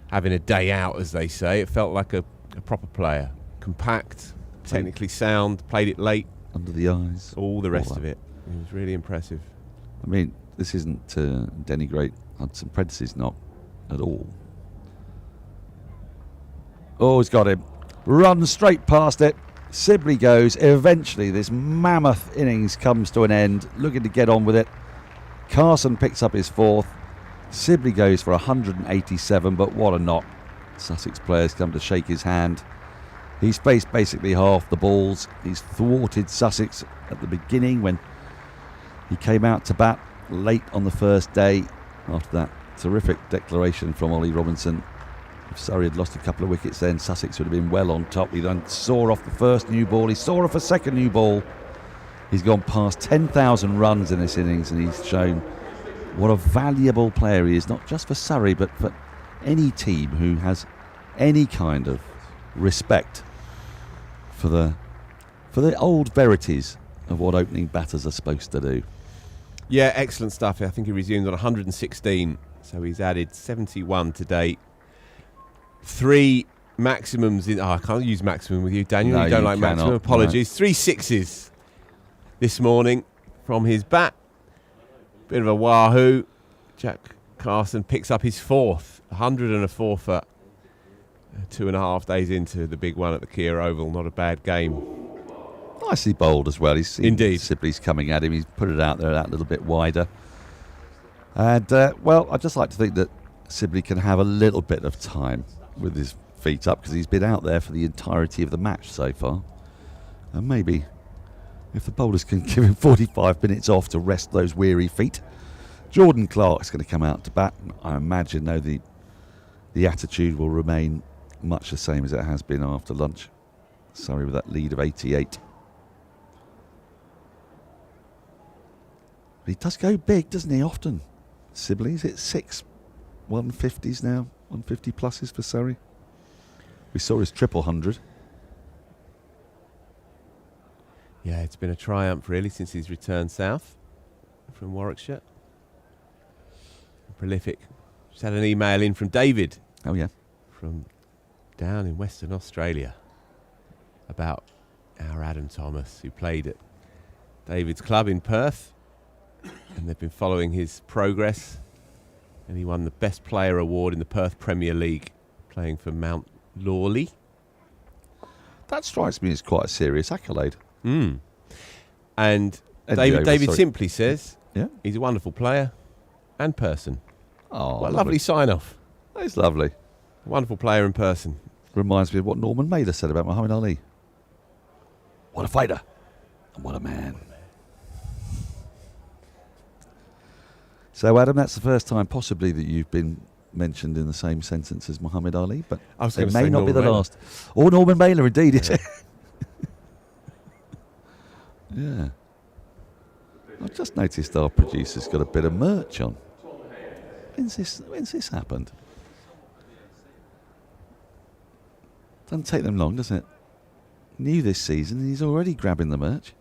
B: having a day out, as they say. It felt like a proper player. Compact, technically sound, played it late.
G: Under the eyes.
B: All the rest of it. It was really impressive.
G: I mean, this isn't to denigrate Hudson Prentice's knock at all. Oh, he's got him. Run straight past it. Sibley goes. Eventually, this mammoth innings comes to an end. Looking to get on with it. Carson picks up his 4th. Sibley goes for 187, but what a knock. Sussex players come to shake his hand. He's faced basically half the balls. He's thwarted Sussex at the beginning when he came out to bat late on the first day after that terrific declaration from Ollie Robinson. If Surrey had lost a couple of wickets then, Sussex would have been well on top. He then saw off the first new ball. He saw off a second new ball. He's gone past 10,000 runs in this innings, and he's shown what a valuable player he is, not just for Surrey, but for any team who has any kind of respect for the old verities of what opening batters are supposed to do.
B: Yeah, excellent stuff. I think he resumed on 116, so he's added 71 to date. 3 maximums in... Oh, I can't use maximum with you, Daniel.
G: No,
B: you don't
G: you
B: like
G: cannot.
B: maximum. Apologies.
G: Right.
B: 3 sixes this morning from his bat. Bit of a wahoo. Jack Carson picks up his 4th. 104 for 2.5 days into the big one at the Kia Oval. Not a bad game.
G: Nicely bowled as well. He's seen
B: Indeed.
G: Sibley's coming at him. He's put it out there that little bit wider. And, well, I'd just like to think that Sibley can have a little bit of time with his feet up, because he's been out there for the entirety of the match so far. And maybe if the bowlers can give him 45 minutes off to rest those weary feet. Jordan Clark's going to come out to bat. I imagine, though, the attitude will remain much the same as it has been after lunch. Sorry, with that lead of 88. But he does go big, doesn't he, often? Sibley's hit 6 150s now, 150 pluses for Surrey. We saw his triple 100.
B: Yeah, it's been a triumph, really, since he's returned south from Warwickshire. Prolific. Just had an email in from David.
G: Oh, yeah.
B: From down in Western Australia about our Adam Thomas, who played at David's club in Perth. And they've been following his progress. And he won the Best Player Award in the Perth Premier League, playing for Mount Lawley.
G: That strikes me as quite a serious accolade.
B: And
G: Anyway,
B: David simply says,
G: yeah,
B: he's a wonderful player and person.
G: Oh,
B: what a lovely sign-off.
G: That's lovely.
B: Wonderful player and person.
G: Reminds me of what Norman Mailer said about Muhammad Ali. What a fighter, and what a man. So, Adam, that's the first time possibly that you've been mentioned in the same sentence as Muhammad Ali, but it may not be the last. Or Norman Mailer, indeed. Yeah. Yeah. I've just noticed our producer's got a bit of merch on. When's this happened? Doesn't take them long, does it? New this season, and he's already grabbing the merch.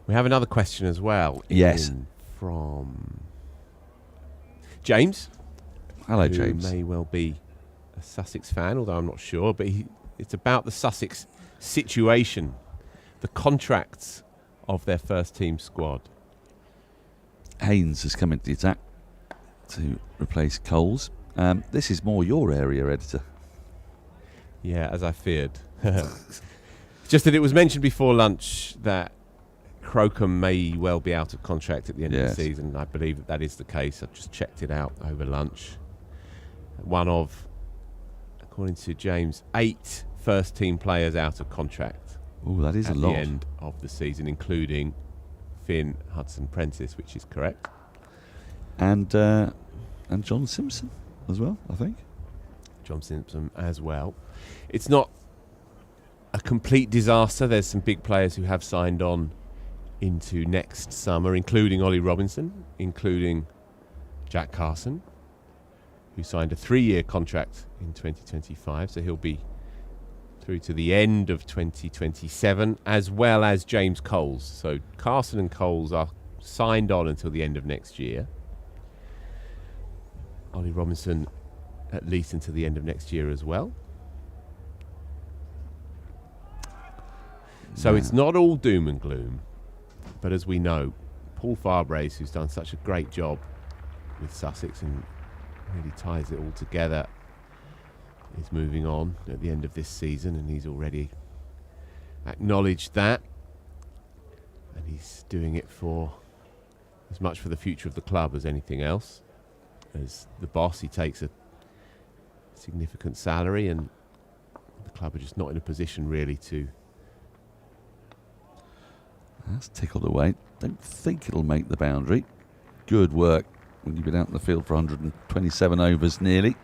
B: We have another question as well.
G: Yes.
B: From James.
G: Hello,
B: who
G: James.
B: May well be a Sussex fan, although I'm not sure. But it's about the Sussex situation, the contracts of their first team squad.
G: Haynes has come into the attack to replace Coles. This is more your area, editor.
B: Yeah, as I feared. Just that it was mentioned before lunch that Crocombe may well be out of contract at the end of the season. I believe that is the case. I've just checked it out over lunch. One of, according to James, 8 first-team players out of contract.
G: Oh, that is a lot.
B: At the end of the season, including Finn Hudson-Prentice, which is correct.
G: And John Simpson as well, I think.
B: John Simpson as well. It's not a complete disaster. There's some big players who have signed on into next summer, including Ollie Robinson, including Jack Carson, who signed a 3-year contract in 2025, so he'll be through to the end of 2027, as well as James Coles. So Carson and Coles are signed on until the end of next year. Ollie Robinson at least until the end of next year as well. So it's not all doom and gloom, but as we know, Paul Farbrace, who's done such a great job with Sussex and really ties it all together, is moving on at the end of this season, and he's already acknowledged that, and he's doing it for as much for the future of the club as anything else. As the boss, he takes a significant salary, and the club are just not in a position really to.
G: That's tickled away. Don't think it'll make the boundary. Good work when you've been out in the field for 127 overs nearly.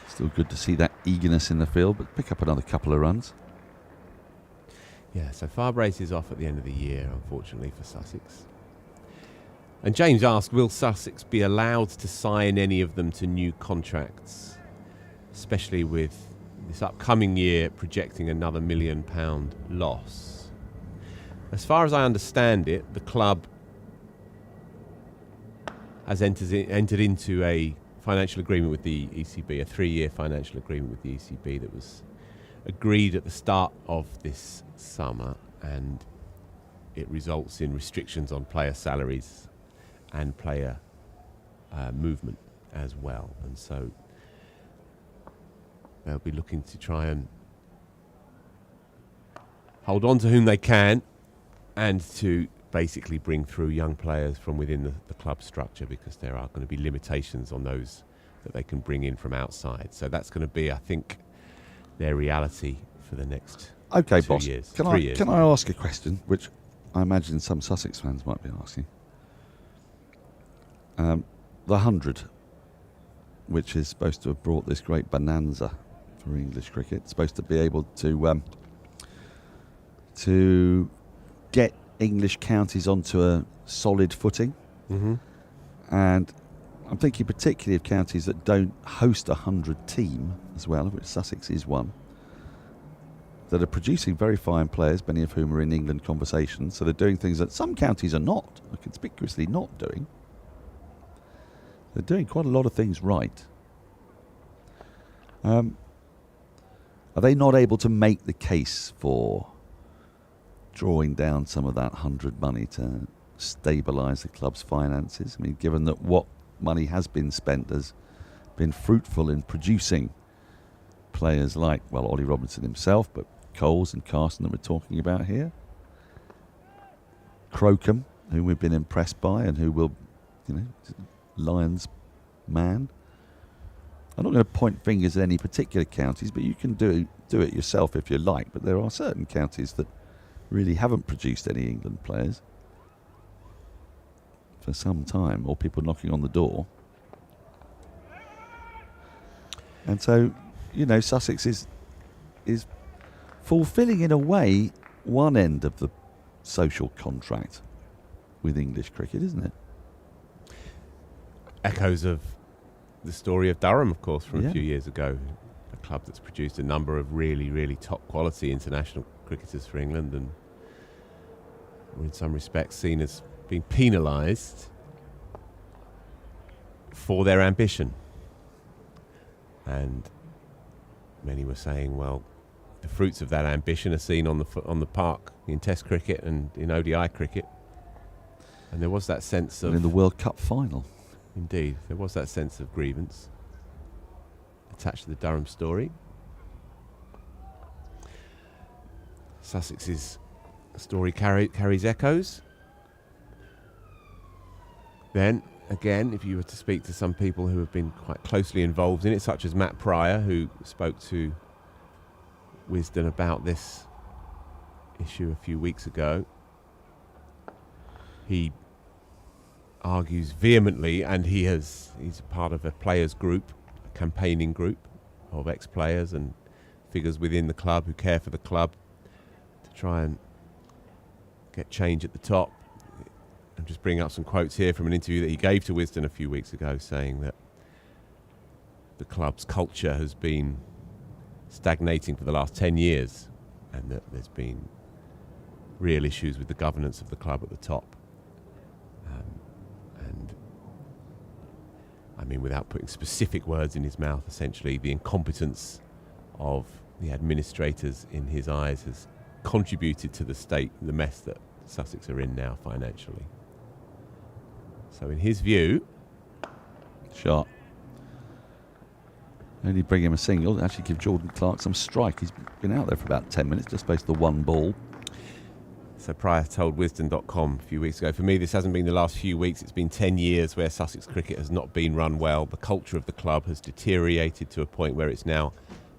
G: Still good to see that eagerness in the field, but pick up another couple of runs.
B: Yeah, so Farbrace is off at the end of the year, unfortunately, for Sussex. And James asked, will Sussex be allowed to sign any of them to new contracts, especially with this upcoming year projecting another £1 million loss? As far as I understand it, the club has entered into a financial agreement with the ECB, a 3-year financial agreement with the ECB that was agreed at the start of this summer, and it results in restrictions on player salaries and player movement as well. And so they'll be looking to try and hold on to whom they can and to basically bring through young players from within the club structure, because there are going to be limitations on those that they can bring in from outside. So that's going to be, I think, their reality for the next 2
G: boss.
B: years.
G: Can
B: 3 years.
G: Can I ask a question, which I imagine some Sussex fans might be asking? The 100, which is supposed to have brought this great bonanza for English cricket, supposed to be able to get English counties onto a solid footing.
B: Mm-hmm.
G: And I'm thinking particularly of counties that don't host a 100 team as well, of which Sussex is one, that are producing very fine players, many of whom are in England conversations. So they're doing things that some counties are conspicuously not doing. They're doing quite a lot of things right. Are they not able to make the case for drawing down some of that 100 money to stabilise the club's finances? I mean, given that what money has been spent has been fruitful in producing players like, well, Ollie Robinson himself, but Coles and Carson that we're talking about here. Crocombe, who we've been impressed by and who will, Lions man. I'm not going to point fingers at any particular counties, but you can do it yourself if you like. But there are certain counties that really haven't produced any England players for some time, or people knocking on the door. And so, Sussex is fulfilling in a way one end of the social contract with English cricket, isn't it?
B: Echoes of the story of Durham, of course, from
G: Yeah.
B: a few years ago. A club that's produced a number of really, really top quality international cricketers for England, and were in some respects seen as being penalised for their ambition. And many were saying, well, the fruits of that ambition are seen on the park in Test cricket and in ODI cricket. And there was that sense of...
G: And in the World Cup final.
B: Indeed, there was that sense of grievance attached to the Durham story. Sussex's story carries echoes. Then, again, if you were to speak to some people who have been quite closely involved in it, such as Matt Pryor, who spoke to Wisden about this issue a few weeks ago, he argues vehemently, and he's part of a players group, a campaigning group of ex-players and figures within the club who care for the club, to try and get change at the top. I'm just bringing up some quotes here from an interview that he gave to Wisden a few weeks ago, saying that the club's culture has been stagnating for the last 10 years and that there's been real issues with the governance of the club at the top. And I mean, without putting specific words in his mouth, essentially the incompetence of the administrators in his eyes has contributed to the mess that Sussex are in now financially. So in his view...
G: Shot. Only bring him a single, actually give Jordan Clark some strike. He's been out there for about 10 minutes, just based the one ball.
B: So Pryor told Wisden.com a few weeks ago, for me this hasn't been the last few weeks, it's been 10 years where Sussex cricket has not been run well. The culture of the club has deteriorated to a point where it's now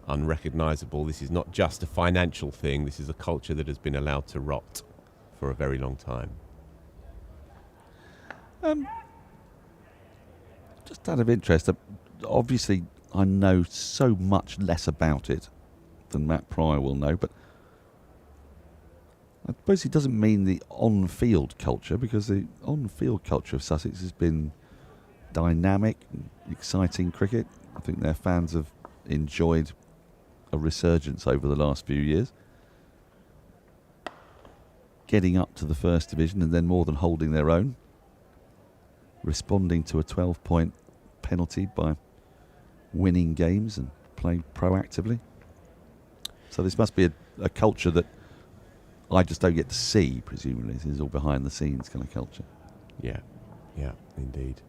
B: unrecognisable. This is not just a financial thing, this is a culture that has been allowed to rot for a very long time.
G: Just out of interest, obviously I know so much less about it than Matt Pryor will know, but I suppose he doesn't mean the on-field culture, because the on-field culture of Sussex has been dynamic, exciting cricket. I think their fans have enjoyed a resurgence over the last few years. Getting up to the first division and then more than holding their own. Responding to a 12-point penalty by winning games and playing proactively. So this must be a culture that I just don't get to see, presumably. This is all behind the scenes kind of culture.
B: Yeah, indeed.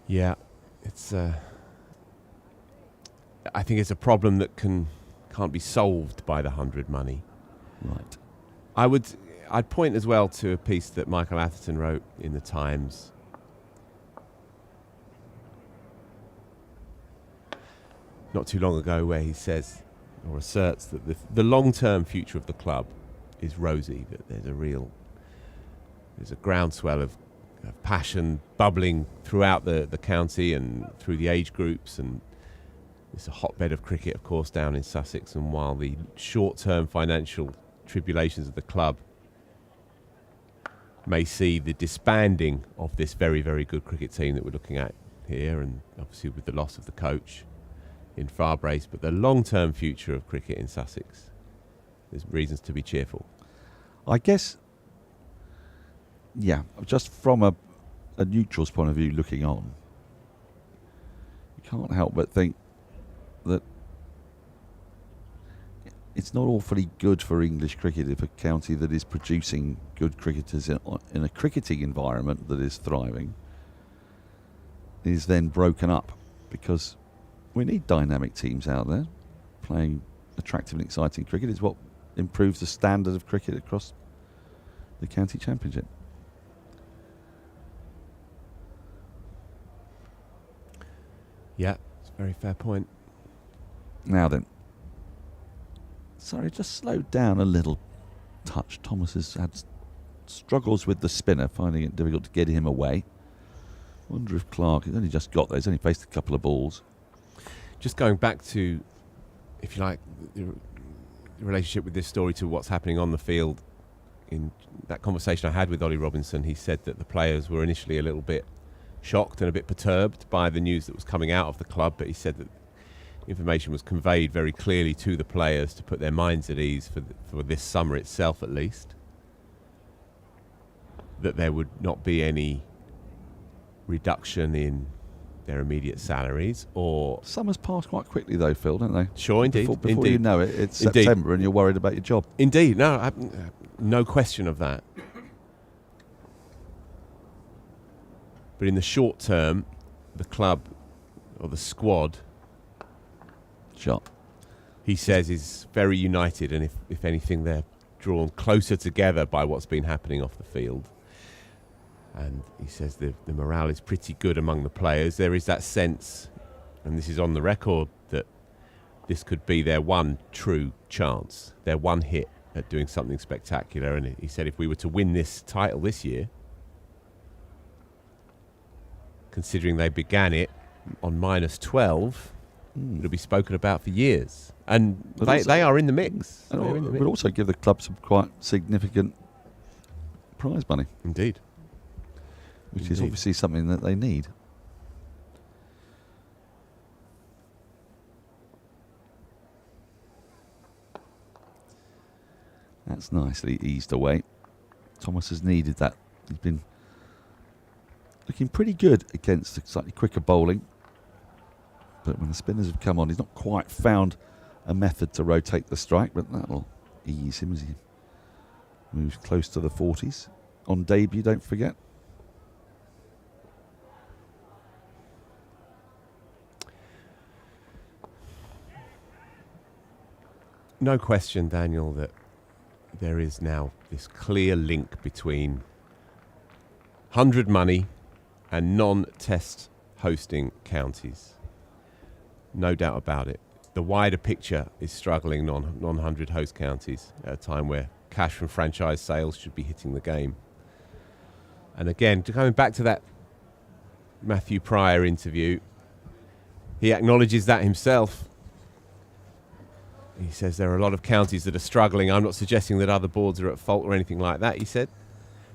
B: Yeah, it's. I think it's a problem that can't be solved by the 100 money.
G: Right.
B: I'd point as well to a piece that Michael Atherton wrote in the Times not too long ago, where he says or asserts that the long-term future of the club is rosy, that there's a groundswell of passion bubbling throughout the county and through the age groups, and it's a hotbed of cricket, of course, down in Sussex. And while the short-term financial tribulations of the club may see the disbanding of this very, very good cricket team that we're looking at here, and obviously with the loss of the coach in Farbrace, but the long-term future of cricket in Sussex, there's reasons to be cheerful.
G: I guess, yeah, just from a neutral's point of view looking on, you can't help but think that it's not awfully good for English cricket if a county that is producing good cricketers in a cricketing environment that is thriving is then broken up, because we need dynamic teams out there playing attractive and exciting cricket. Is what improves the standard of cricket across the county championship.
B: Yeah, it's a very fair point.
G: Now then, sorry, just slowed down a little touch. Thomas has had struggles with the spinner, finding it difficult to get him away. Wonder if Clark has only just got there. He's only faced a couple of balls.
B: Just going back to, if you like, the relationship with this story to what's happening on the field in that conversation I had with Ollie Robinson, he said that the players were initially a little bit shocked and a bit perturbed by the news that was coming out of the club, but he said that information was conveyed very clearly to the players to put their minds at ease for this summer itself, at least, that there would not be any reduction in their immediate salaries. Or
G: summer's passed quite quickly though, Phil, don't they?
B: Sure, indeed.
G: Before
B: indeed.
G: you know it, it's
B: Indeed.
G: September and you're worried about your job.
B: Indeed, no, no question of that. But in the short term, the club or the squad, he says, is very united, and if anything, they're drawn closer together by what's been happening off the field. And he says the morale is pretty good among the players. There is that sense, and this is on the record, that this could be their one true chance, their one hit at doing something spectacular. And he said if we were to win this title this year, considering they began it on -12, it'll be spoken about for years. And they are in the mix.
G: And it would also give the club some quite significant prize money.
B: Indeed.
G: Which is obviously something that they need. That's nicely eased away. Thomas has needed that. He's been looking pretty good against the slightly quicker bowling. But when the spinners have come on, he's not quite found a method to rotate the strike, but that'll ease him as he moves close to the 40s. On debut, don't forget.
B: No question, Daniel, that there is now this clear link between 100 money and non-test hosting counties. No doubt about it. The wider picture is struggling non-100 host counties at a time where cash from franchise sales should be hitting the game. And again, going back to that Matthew Pryor interview, he acknowledges that himself. He says there are a lot of counties that are struggling. I'm not suggesting that other boards are at fault or anything like that, he said.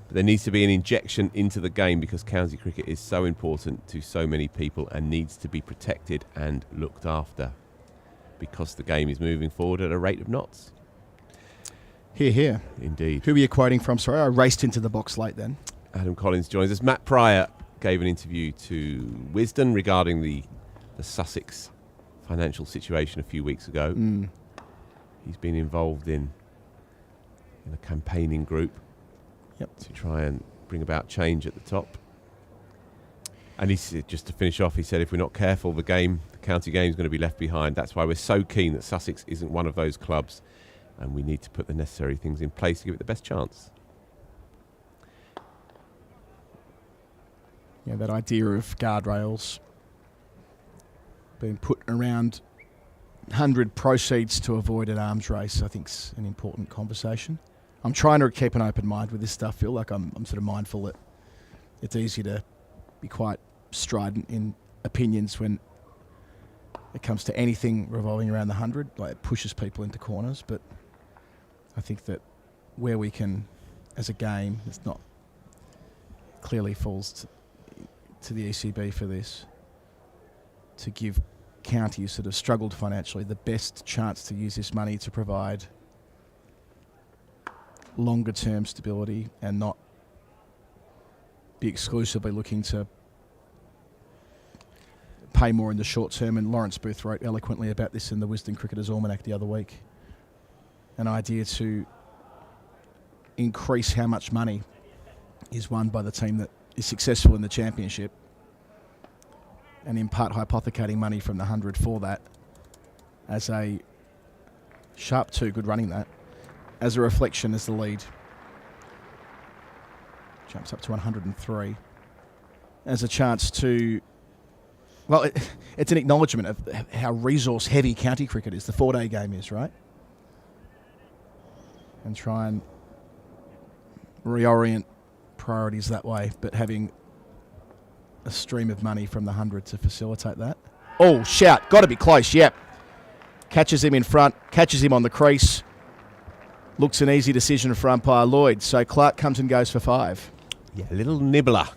B: But there needs to be an injection into the game because county cricket is so important to so many people and needs to be protected and looked after because the game is moving forward at a rate of knots.
C: Hear, hear.
B: Indeed.
C: Who are you quoting from? Sorry, I raced into the box late then.
B: Adam Collins joins us. Matt Pryor gave an interview to Wisden regarding the Sussex financial situation a few weeks ago. He's been involved in a campaigning group to try and bring about change at the top. And he said, just to finish off, he said if we're not careful, the county game is going to be left behind. That's why we're so keen that Sussex isn't one of those clubs, and we need to put the necessary things in place to give it the best chance.
C: Yeah, that idea of guardrails being put around 100 proceeds to avoid an arms race, I think, is an important conversation. I'm trying to keep an open mind with this stuff, Phil. Like I'm sort of mindful that it's easy to be quite strident in opinions when it comes to anything revolving around the 100. Like it pushes people into corners, but I think that where we can, as a game, it's not clearly falls to the ECB for this, to give counties that have struggled financially the best chance to use this money to provide longer term stability and not be exclusively looking to pay more in the short term. And Lawrence Booth wrote eloquently about this in the Wisden Cricketers Almanac the other week. An idea to increase how much money is won by the team that is successful in the championship, and in part hypothecating money from the 100 for that as a sharp 2, good running that, as a reflection as the lead jumps up to 103, as a chance to, well, it's an acknowledgement of how resource heavy county cricket is, the 4-day game is, right? And try and reorient priorities that way, but having a stream of money from the 100 to facilitate that. Oh, shout. Got to be close, yep. Catches him in front, catches him on the crease. Looks an easy decision for umpire Lloyd. So Clark comes and goes for 5.
B: Yeah, a little nibbler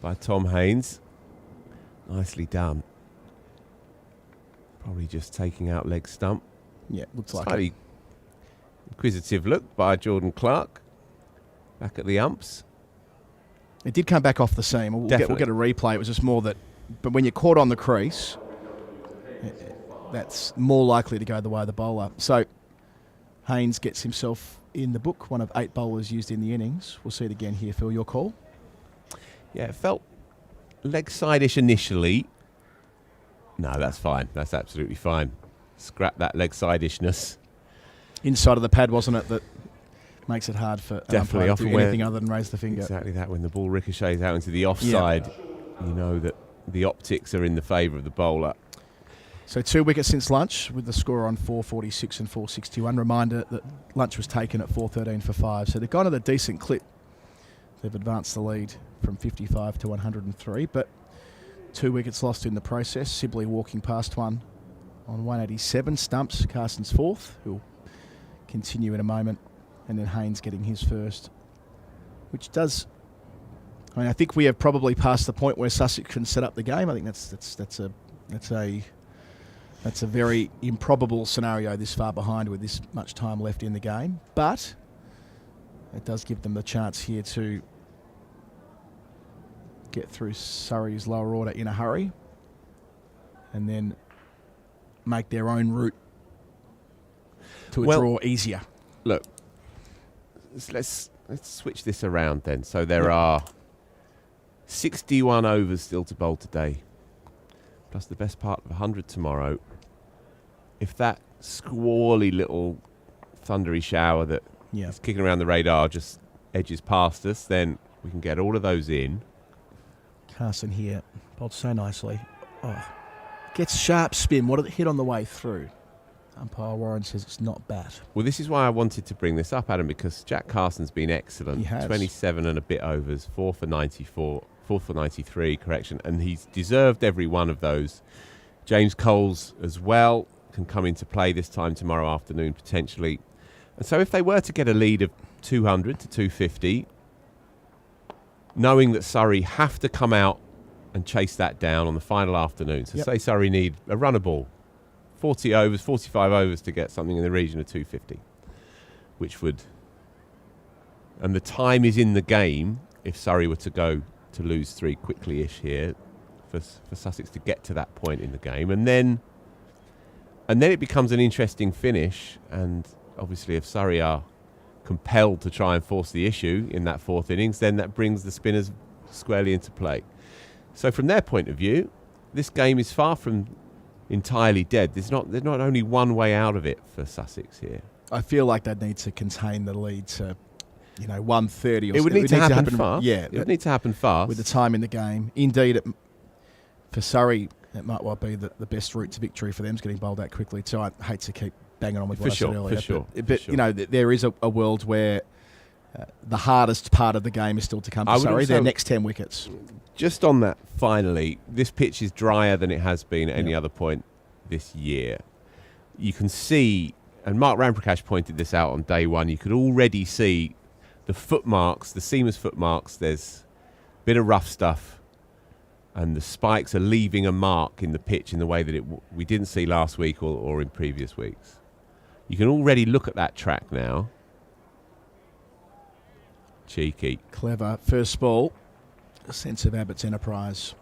B: by Tom Haynes. Nicely done. Probably just taking out leg stump.
C: Yeah, looks like
B: Slightly inquisitive look by Jordan Clark. Back at the umps.
C: It did come back off the seam. We'll get a replay. It was just more that, but when you're caught on the crease, that's more likely to go the way of the bowler. So Haynes gets himself in the book, one of 8 bowlers used in the innings. We'll see it again here, Phil. Your call?
B: Yeah, it felt leg side-ish initially. No, that's fine. That's absolutely fine. Scrap that leg side-ishness.
C: Inside of the pad, wasn't it, that makes it hard for
B: Definitely
C: umpire to do anything other than raise the finger.
B: Exactly that. When the ball ricochets out into the offside, you know that the optics are in the favour of the bowler.
C: So 2 wickets since lunch, with the score on 446 and 461. Reminder that lunch was taken at 413 for 5. So they've gone at a decent clip. They've advanced the lead from 55 to 103, but 2 wickets lost in the process. Sibley walking past one on 187. Stumps Carson's 4th, who'll continue in a moment, and then Haynes getting his first, which does. I mean, I think we have probably passed the point where Sussex can set up the game. I think that's a very improbable scenario this far behind with this much time left in the game, but it does give them the chance here to get through Surrey's lower order in a hurry and then make their own route to a draw easier.
B: Look, let's switch this around then. So there are 61 overs still to bowl today, plus the best part of 100 tomorrow. If that squally little thundery shower that is kicking around the radar just edges past us, then we can get all of those in.
C: Carson here, bowled so nicely. Oh, gets sharp spin. What did it hit on the way through? Umpire Warren says it's not bat.
B: Well, this is why I wanted to bring this up, Adam, because Jack Carson's been excellent.
C: He has.
B: 27 and a bit overs, 4 for 94, 4 for 93, correction, and he's deserved every one of those. James Coles as well can come into play this time tomorrow afternoon, potentially. And so if they were to get a lead of 200 to 250, knowing that Surrey have to come out and chase that down on the final afternoon. So say Surrey need a runner ball, 40 overs, 45 overs to get something in the region of 250, which would... And the time is in the game if Surrey were to go to lose 3 quickly-ish here for Sussex to get to that point in the game. And then it becomes an interesting finish. And obviously if Surrey are compelled to try and force the issue in that 4th innings, then that brings the spinners squarely into play. So from their point of view, this game is far from entirely dead. There's not only one way out of it for Sussex here.
C: I feel like they'd need to contain the lead to, 130 or
B: It would need to happen fast.
C: Yeah,
B: it would need to happen fast.
C: With the time in the game. Indeed, for Surrey, it might well be the best route to victory for them is getting bowled out quickly too. I hate to keep banging on with what I said earlier.
B: For sure.
C: But there is a world where the hardest part of the game is still to come for Surrey. Their next 10 wickets.
B: Just on that, finally, this pitch is drier than it has been at any other point this year. You can see, and Mark Ramprakash pointed this out on day one, you could already see the footmarks, the seamer's footmarks. There's a bit of rough stuff, and the spikes are leaving a mark in the pitch in the way that we didn't see last week or in previous weeks. You can already look at that track now. Cheeky.
C: Clever. First ball. A sense of Abbott's enterprise.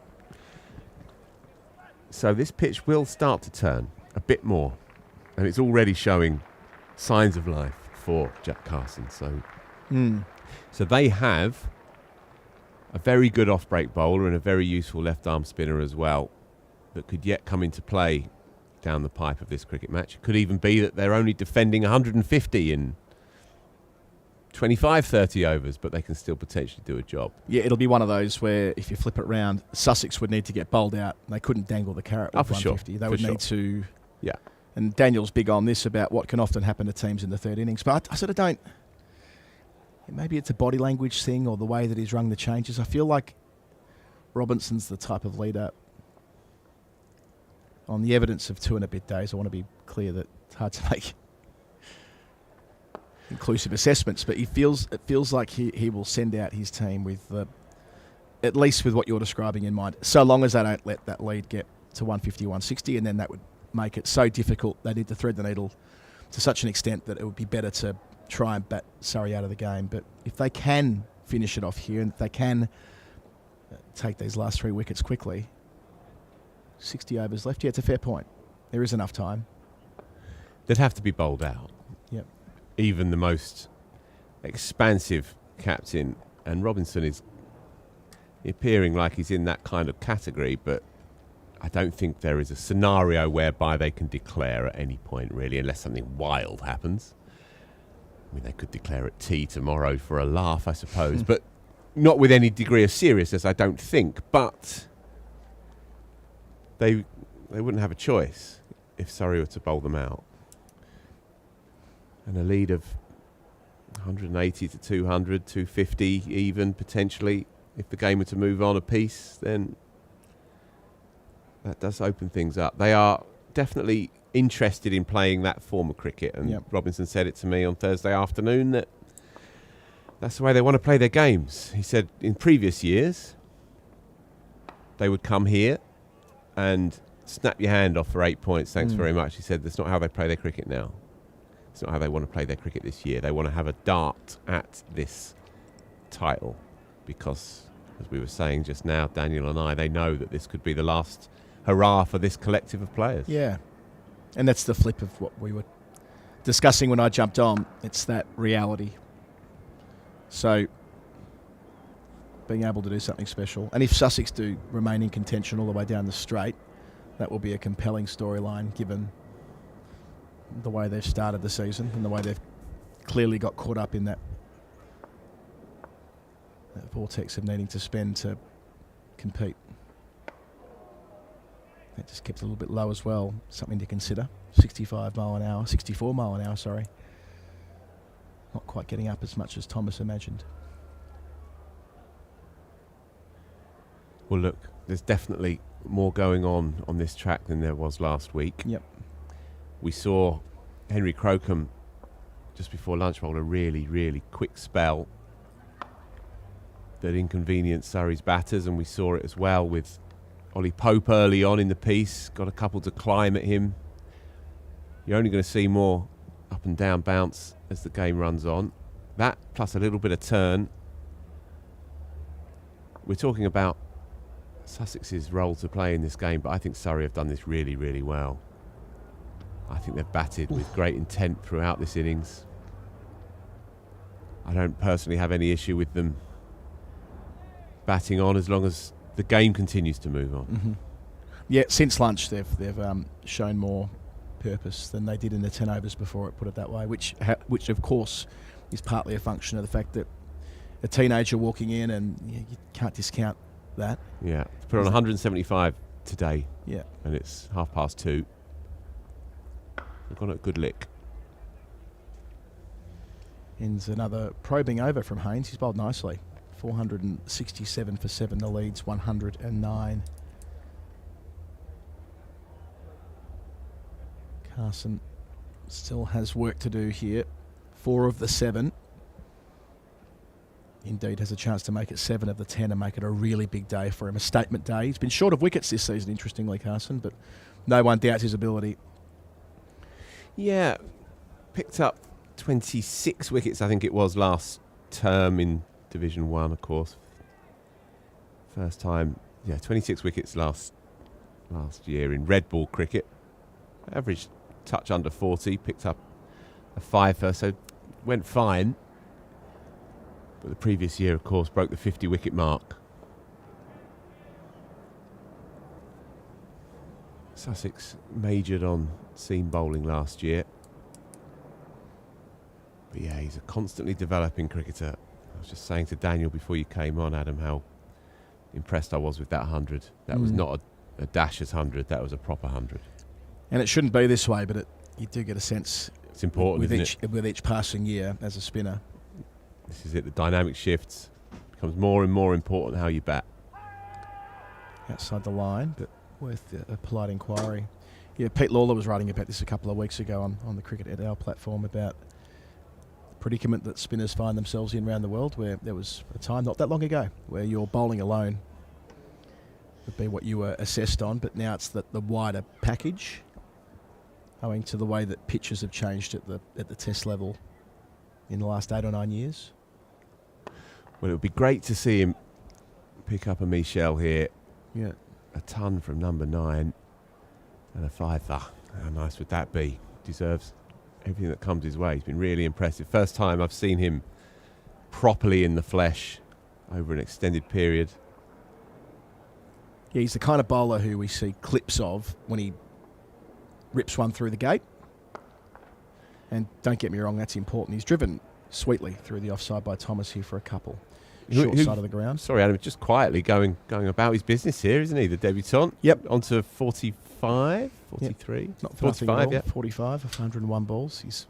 B: So this pitch will start to turn a bit more, and it's already showing signs of life for Jack Carson. So they have a very good off-break bowler and a very useful left-arm spinner as well that could yet come into play down the pipe of this cricket match. It could even be that they're only defending 150 in 25, 30 overs, but they can still potentially do a job.
C: Yeah, it'll be one of those where if you flip it round, Sussex would need to get bowled out. They couldn't dangle the carrot with 150. They would need to...
B: Yeah.
C: And Daniel's big on this about what can often happen to teams in the 3rd innings. But I sort of don't... Maybe it's a body language thing or the way that he's rung the changes. I feel like Robinson's the type of leader... On the evidence of 2 and a bit days, I want to be clear that it's hard to make... inclusive assessments, but it feels like he will send out his team with at least with what you're describing in mind, so long as they don't let that lead get to 150, 160, and then that would make it so difficult. They need to thread the needle to such an extent that it would be better to try and bat Surrey out of the game. But if they can finish it off here, and if they can take these last 3 wickets quickly, 60 overs left, yeah, it's a fair point. There is enough time.
B: They'd have to be bowled out.
C: Yep.
B: Even the most expansive captain, and Robinson is appearing like he's in that kind of category, but I don't think there is a scenario whereby they can declare at any point, really, unless something wild happens. I mean, they could declare at tea tomorrow for a laugh, I suppose, but not with any degree of seriousness, I don't think. But they wouldn't have a choice if Surrey were to bowl them out. And a lead of 180 to 200, 250 even, potentially, if the game were to move on a piece, then that does open things up. They are definitely interested in playing that form of cricket, and Robinson said it to me on Thursday afternoon that that's the way they want to play their games. He said in previous years they would come here and snap your hand off for 8 points, thanks very much. He said that's not how they play their cricket now. It's not how they want to play their cricket this year. They want to have a dart at this title because, as we were saying just now, Daniel and I, they know that this could be the last hurrah for this collective of players.
C: Yeah. And that's the flip of what we were discussing when I jumped on. It's that reality. So, being able to do something special. And if Sussex do remain in contention all the way down the straight, that will be a compelling storyline given the way they've started the season and the way they've clearly got caught up in that vortex of needing to spend to compete. That just kept a little bit low as well. Something to consider. 64 mile an hour, sorry. Not quite getting up as much as Thomas imagined.
B: Well, look, there's definitely more going on this track than there was last week.
C: Yep.
B: We saw Henry Crocombe just before lunch bowl a really, really quick spell that inconvenienced Surrey's batters, and we saw it as well with Ollie Pope early on in the piece. Got a couple to climb at him. You're only going to see more up and down bounce as the game runs on. That plus a little bit of turn. We're talking about Sussex's role to play in this game, but I think Surrey have done this really, really well. I think they've batted with great intent throughout this innings. I don't personally have any issue with them batting on as long as the game continues to move on.
C: Mm-hmm. Yeah, since lunch they've shown more purpose than they did in the 10 overs before it, put it that way, which of course is partly a function of the fact that a teenager walking in, and you can't discount that.
B: Yeah, put on 175 today.
C: Yeah.
B: And it's 2:30. We've got a good lick.
C: Ends another probing over from Haynes. He's bowled nicely. 467 for 7. The lead's 109. Carson still has work to do here. 4 of the 7. Indeed has a chance to make it 7 of the 10 and make it a really big day for him. A statement day. He's been short of wickets this season, interestingly, Carson, but no one doubts his ability.
B: Yeah, picked up 26 wickets, I think it was, last term in Division 1, of course. First time, 26 wickets last year in red ball cricket. Average touch under 40, picked up a 5 so went fine. But the previous year, of course, broke the 50 wicket mark. Sussex majored on seam bowling last year. But yeah, he's a constantly developing cricketer. I was just saying to Daniel before you came on, Adam, how impressed I was with that 100. That was not a dasher's 100, that was a proper 100.
C: And it shouldn't be this way, but you do get a sense
B: it's important,
C: with each passing year as a spinner.
B: This is it, the dynamic shifts. It becomes more and more important how you bat.
C: Outside the line, but worth a polite inquiry. Yeah, Pete Lawler was writing about this a couple of weeks ago on the Cricket at Our platform about predicament that spinners find themselves in around the world, where there was a time not that long ago where your bowling alone would be what you were assessed on, but now it's the wider package, owing to the way that pitches have changed at the test level in the last 8 or 9 years.
B: Well, it would be great to see him pick up a Michelle here.
C: Yeah.
B: A ton from number 9 and a 5. How nice would that be? Deserves everything that comes his way. He's been really impressive. First time I've seen him properly in the flesh over an extended period.
C: Yeah, he's the kind of bowler who we see clips of when he rips one through the gate. And don't get me wrong, that's important. He's driven sweetly through the offside by Thomas here for a couple. Short side of the ground.
B: Sorry, Adam, just quietly going about his business here, isn't he? The debutant.
C: Yep.
B: On to 45, 43.
C: Yep. Not
B: 45, yeah.
C: 45 of 101 balls. He's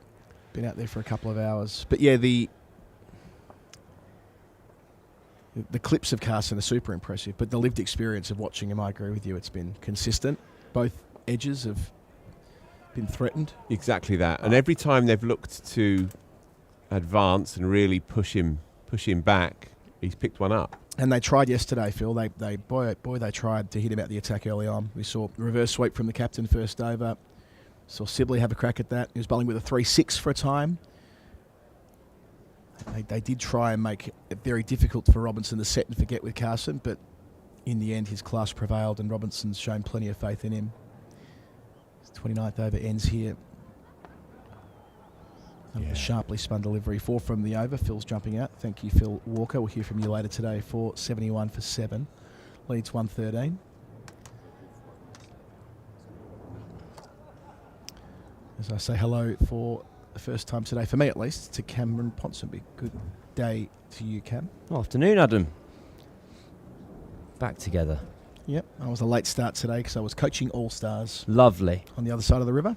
C: been out there for a couple of hours. But yeah, the clips of Carson are super impressive, but the lived experience of watching him, I agree with you, it's been consistent. Both edges have been threatened.
B: Exactly that. And every time they've looked to advance and really push him back, he's picked one up.
C: And they tried yesterday, Phil. They tried to hit him out the attack early on. We saw reverse sweep from the captain first over. Saw Sibley have a crack at that. He was bowling with a 3-6 for a time. They did try and make it very difficult for Robinson to set and forget with Carson, but in the end his class prevailed and Robinson's shown plenty of faith in him. His 29th over ends here. A sharply spun delivery. 4 from the over. Phil's jumping out. Thank you, Phil Walker. We'll hear from you later today for 71 for 7. Leads 113. As I say hello for the first time today, for me at least, to Cameron Ponsonby. Good day to you, Cam.
I: Afternoon, Adam. Back together.
C: Yep, I was a late start today because I was coaching All-Stars.
I: Lovely.
C: On the other side of the river.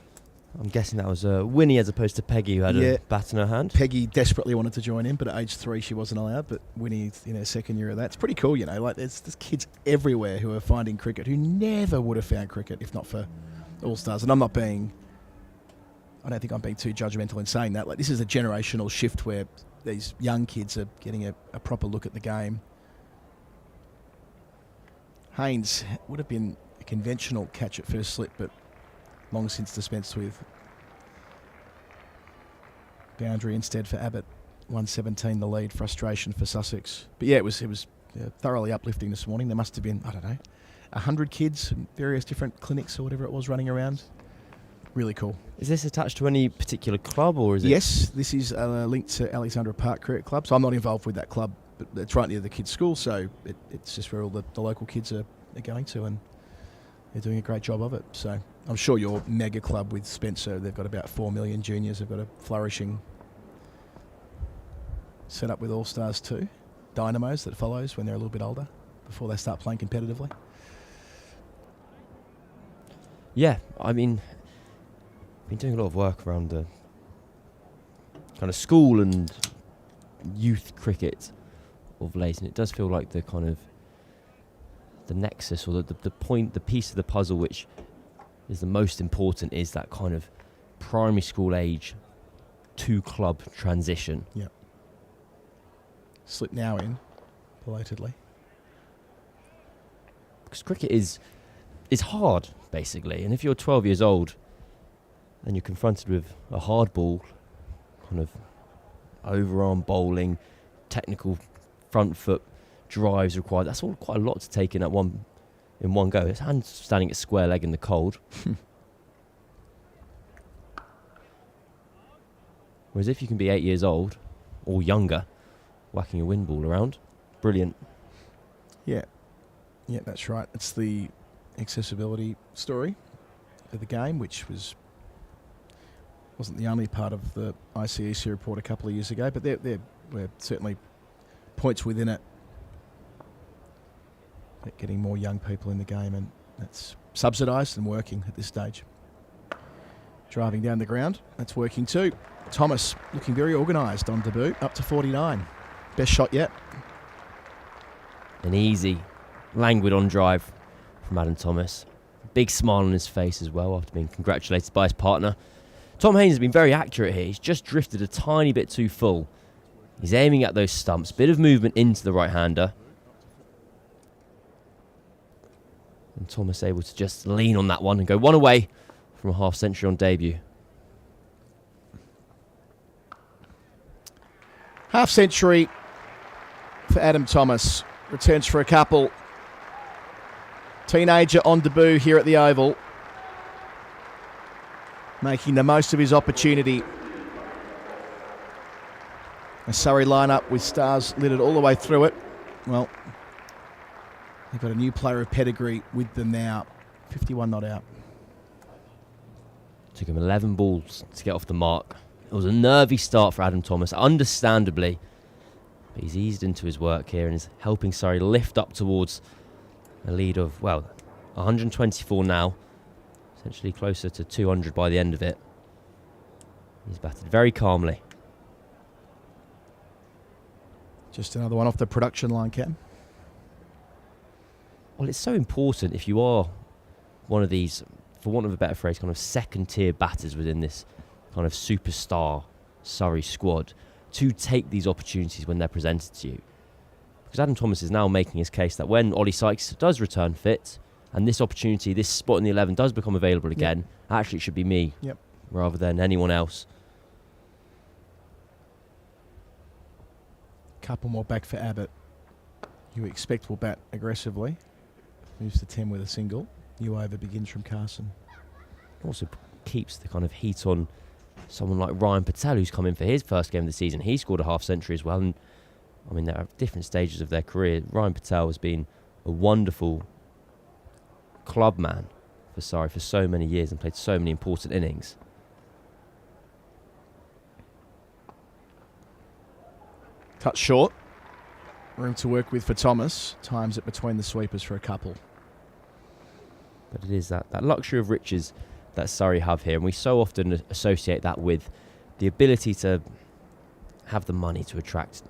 I: I'm guessing that was Winnie as opposed to Peggy who had a bat in her hand.
C: Peggy desperately wanted to join in, but at age 3 she wasn't allowed. But Winnie's in her second year of that. It's pretty cool, you know. Like there's kids everywhere who are finding cricket who never would have found cricket if not for All-Stars. And I don't think I'm being too judgmental in saying that. Like this is a generational shift where these young kids are getting a proper look at the game. Haynes would have been a conventional catch at first slip, but long since dispensed with. Boundary instead for Abbott. 117 the lead. Frustration for Sussex. But yeah, it was thoroughly uplifting this morning. There must have been, 100 kids in various different clinics or whatever it was running around. Really cool.
I: Is this attached to any particular club or is it?
C: Yes, this is linked to Alexandra Park Cricket Club. So I'm not involved with that club, but it's right near the kids' school, so it's just where all the local kids are going to, and they're doing a great job of it. So I'm sure your mega club with Spencer, they've got about 4 million juniors. They've got a flourishing setup with All-Stars too. Dynamos that follows when they're a little bit older, before they start playing competitively.
I: Yeah, I mean, I've been doing a lot of work around the kind of school and youth cricket of late, and it does feel like the kind of the nexus or the point, the piece of the puzzle which is the most important is that kind of primary school age to club transition.
C: Yeah. Slip now in, belatedly.
I: Because cricket is hard, basically, and if you're 12 years old and you're confronted with a hard ball, kind of overarm bowling, technical front foot drives required, that's all quite a lot to take in in one go. It's hand standing at square leg in the cold. Whereas if you can be 8 years old or younger, whacking a wind ball around, brilliant.
C: Yeah, that's right. It's the accessibility story of the game, which wasn't the only part of the ICEC report a couple of years ago, but there were certainly points within it at getting more young people in the game, and that's subsidised and working at this stage. Driving down the ground, that's working too. Thomas looking very organised on debut, up to 49. Best shot yet.
I: An easy, languid on drive from Adam Thomas. Big smile on his face as well after being congratulated by his partner. Tom Haynes has been very accurate here. He's just drifted a tiny bit too full. He's aiming at those stumps. Bit of movement into the right-hander. And Thomas able to just lean on that one and go one away from a half-century on debut.
C: Half-century for Adam Thomas. Returns for a couple. Teenager on debut here at the Oval. Making the most of his opportunity. A Surrey lineup with stars littered all the way through it. Well, they've got a new player of pedigree with them now. 51 not out.
I: Took him 11 balls to get off the mark. It was a nervy start for Adam Thomas, understandably. But he's eased into his work here and is helping Surrey lift up towards a lead of, well, 124 now. Essentially closer to 200 by the end of it. He's batted very calmly.
C: Just another one off the production line, Cam.
I: Well, it's so important if you are one of these, for want of a better phrase, kind of second-tier batters within this kind of superstar Surrey squad, to take these opportunities when they're presented to you. Because Adam Thomas is now making his case that when Ollie Sykes does return fit, and this opportunity, this spot in the 11 does become available again, actually it should be me rather than anyone else.
C: Couple more back for Abbott. You expect will bat aggressively. Moves to 10 with a single. New over begins from Carson.
I: Also keeps the kind of heat on someone like Ryan Patel, who's come in for his first game of the season. He scored a half-century as well. And I mean, they're at different stages of their career. Ryan Patel has been a wonderful club man for Surrey for so many years and played so many important innings.
C: Touch short. Room to work with for Thomas. Times it between the sweepers for a couple.
I: But it is that luxury of riches that Surrey have here, and we so often associate that with the ability to have the money to attract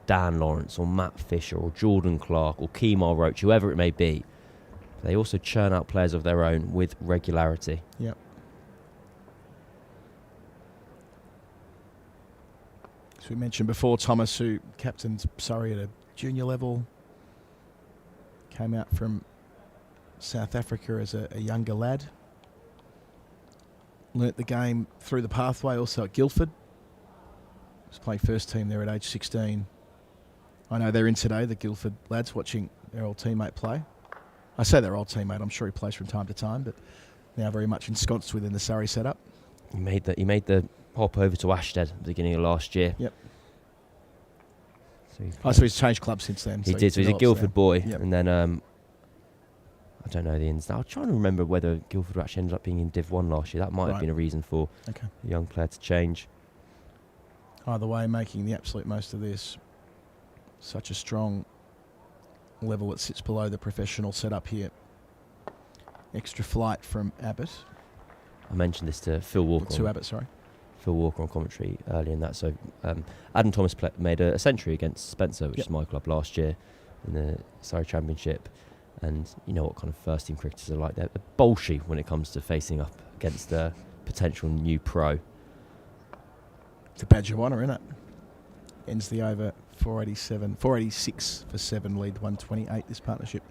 I: Dan Lawrence or Matt Fisher or Jordan Clark or Kemar Roach, whoever it may be. They also churn out players of their own with regularity.
C: Yep. As we mentioned before, Thomas, who captained Surrey at a junior level, came out from South Africa as a younger lad. Learnt the game through the pathway also at Guildford. Was playing first team there at age 16. I know they're in today, the Guildford lads, watching their old teammate play. I say their old teammate, I'm sure he plays from time to time, but now very much ensconced within the Surrey setup.
I: He made the hop over to Ashtead at the beginning of last year.
C: Yep. So he's changed clubs since then.
I: He did, so he's a Guildford boy. Yep. And then, I don't know the ins. I'm trying to remember whether Guildford actually ended up being in Div 1 last year. That might have been a reason for a young player to change.
C: Either way, making the absolute most of this. Such a strong level that sits below the professional setup here. Extra flight from Abbott.
I: I mentioned this to Phil Walker.
C: To Abbott, sorry.
I: Phil Walker on commentary earlier in that. So Adam Thomas made a century against Spencer, which is my club, last year in the Surrey Championship. And you know what kind of first team cricketers are like. They're bolshy when it comes to facing up against a potential new pro.
C: It's a badge of honour, isn't it? Ends the over 486 for 7, lead 128. This partnership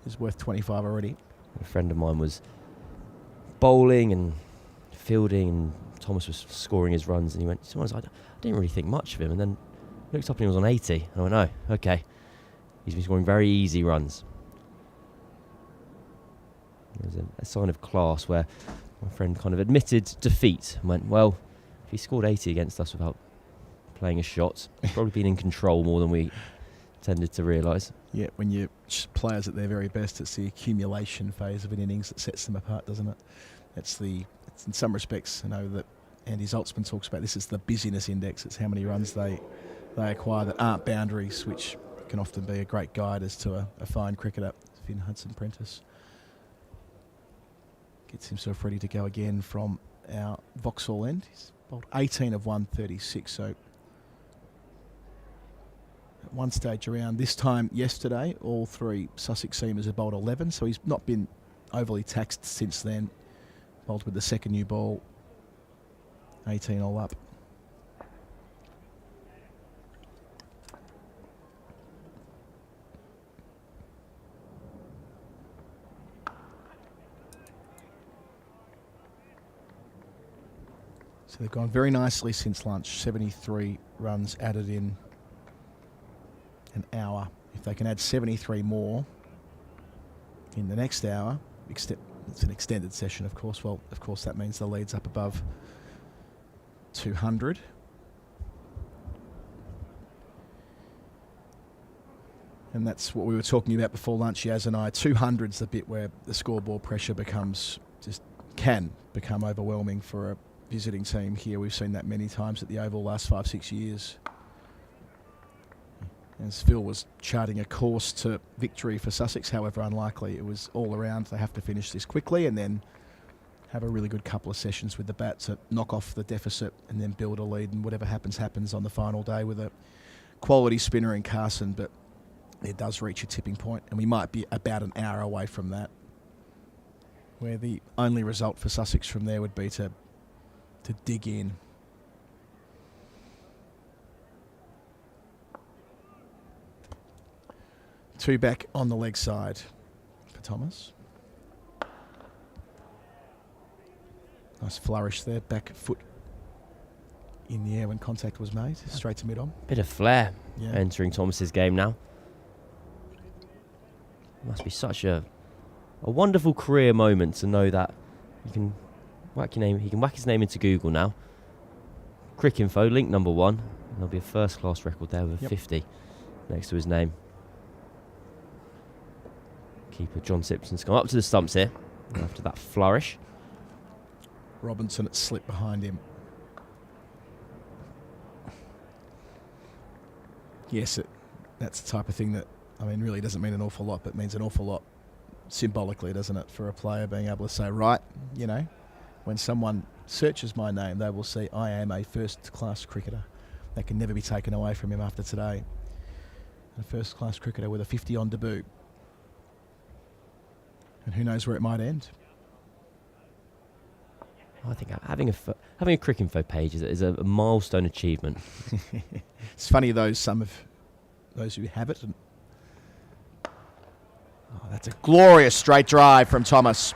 C: is worth 25 already.
I: A friend of mine was bowling and fielding, and Thomas was scoring his runs, and he went, I didn't really think much of him, and then looked up and he was on 80, and I went, oh, okay. He's been scoring very easy runs. There's a sign of class where my friend kind of admitted defeat and went, well, if he scored 80 against us without playing a shot, he's probably been in control more than we tended to realise.
C: Yeah, when you're players at their very best, it's the accumulation phase of an innings that sets them apart, doesn't it? It's in some respects, I know that Andy Zaltzman talks about this, it's the busyness index. It's how many runs they acquire that aren't boundaries, which can often be a great guide as to a fine cricketer. Finn Hudson-Prentice gets himself ready to go again from our Vauxhall end. He's bowled 18 of 136, so at one stage around this time yesterday, all three Sussex seamers have bowled 11, so he's not been overly taxed since then. Bowled with the second new ball 18 all up. So they've gone very nicely since lunch. 73 runs added in an hour. If they can add 73 more in the next hour, it's an extended session, of course. Well, of course, that means the lead's up above 200. And that's what we were talking about before lunch, Yas and I. 200's the bit where the scoreboard pressure can become overwhelming for a visiting team here. We've seen that many times at the Oval last 5-6 years. As Phil was charting a course to victory for Sussex, however unlikely, it was all around. They have to finish this quickly and then have a really good couple of sessions with the bat to knock off the deficit and then build a lead, and whatever happens on the final day with a quality spinner in Carson. But it does reach a tipping point, and we might be about an hour away from that, where the only result for Sussex from there would be to dig in. Two back on the leg side for Thomas. Nice flourish there, back foot in the air when contact was made, straight to mid-on.
I: Bit of flair entering Thomas's game now. Must be such a wonderful career moment to know that you can whack your name. He can whack his name into Google now. Cricinfo, link number 1. There'll be a first-class record there with 50 next to his name. Keeper John Simpson's come up to the stumps here after that flourish.
C: Robinson at slip behind him. Yes, that's the type of thing that, really doesn't mean an awful lot, but means an awful lot symbolically, doesn't it, for a player being able to say, right, when someone searches my name, they will see I am a first-class cricketer. That can never be taken away from him after today. A first-class cricketer with a 50 on debut. And who knows where it might end.
I: I think having a Cricinfo page is a milestone achievement.
C: It's funny, some of those who have it. That's a glorious straight drive from Thomas.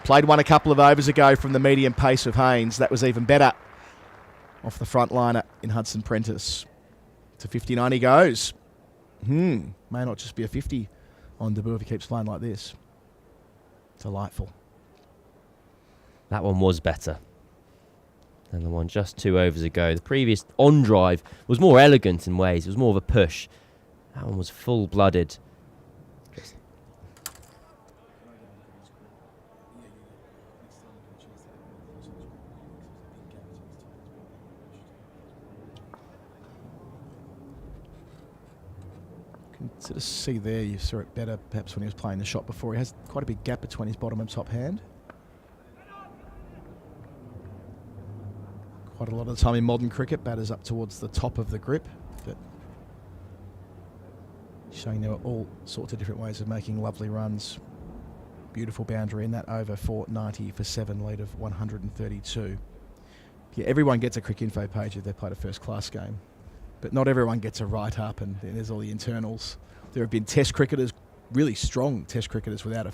C: Played one a couple of overs ago from the medium pace of Haynes. That was even better. Off the front liner in Hudson Prentice. To 59 he goes. May not just be a 50 on debut if he keeps playing like this. Delightful.
I: That one was better than the one just 2 overs ago. The previous on drive was more elegant in ways. It was more of a push. That one was full-blooded.
C: Sort of see there, you saw it better perhaps when he was playing the shot before. He has quite a big gap between his bottom and top hand. Quite a lot of the time in modern cricket, batters up towards the top of the grip, but showing there are all sorts of different ways of making lovely runs. Beautiful boundary in that over for 90 for 7, lead of 132. Yeah, everyone gets a Cricinfo page if they played a first-class game, but not everyone gets a write-up, and there's all the internals. There have been test cricketers, really strong test cricketers without a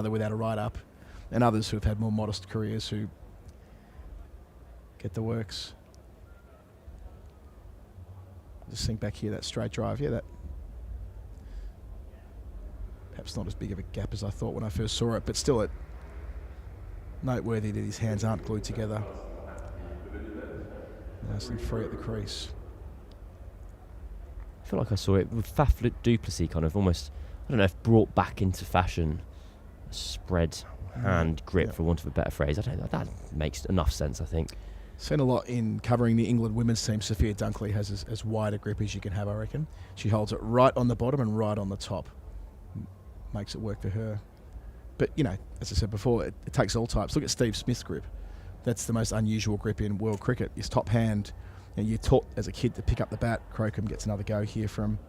C: without a write-up, and others who have had more modest careers who get the works. Just think back here, that straight drive. Yeah, that perhaps not as big of a gap as I thought when I first saw it, but still noteworthy that his hands aren't glued together. Nice and free at the crease.
I: I feel like I saw it with Faf du Plessis kind of almost, I don't know if brought back into fashion, a spread hand grip, for want of a better phrase. I don't know, that makes enough sense, I think.
C: Seen a lot in covering the England women's team. Sophia Dunkley has as wide a grip as you can have, I reckon. She holds it right on the bottom and right on the top. Makes it work for her. But, as I said before, it takes all types. Look at Steve Smith's grip. That's the most unusual grip in world cricket. His top hand, you're taught as a kid to pick up the bat. Crocombe gets another go here from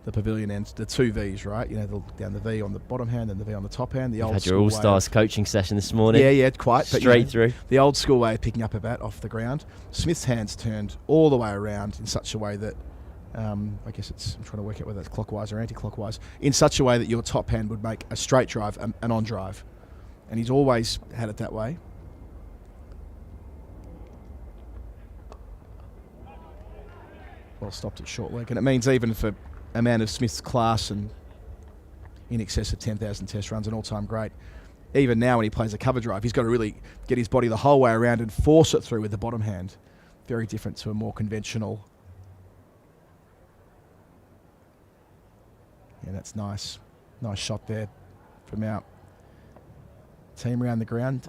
C: the pavilion end, the two Vs, right? You know, down the V on the bottom hand and the V on the top hand. The
I: You
C: old
I: had your
C: school
I: All-Stars coaching session this morning.
C: Yeah, quite. But,
I: Straight through.
C: The old school way of picking up a bat off the ground. Smith's hands turned all the way around in such a way that, I guess I'm trying to work out whether it's clockwise or anti-clockwise, in such a way that your top hand would make a straight drive, an on drive. And he's always had it that way. Well stopped at short leg. And it means even for a man of Smith's class and in excess of 10,000 test runs, an all-time great, even now when he plays a cover drive, he's got to really get his body the whole way around and force it through with the bottom hand. Very different to a more conventional. Yeah, that's nice. Nice shot there from our team around the ground,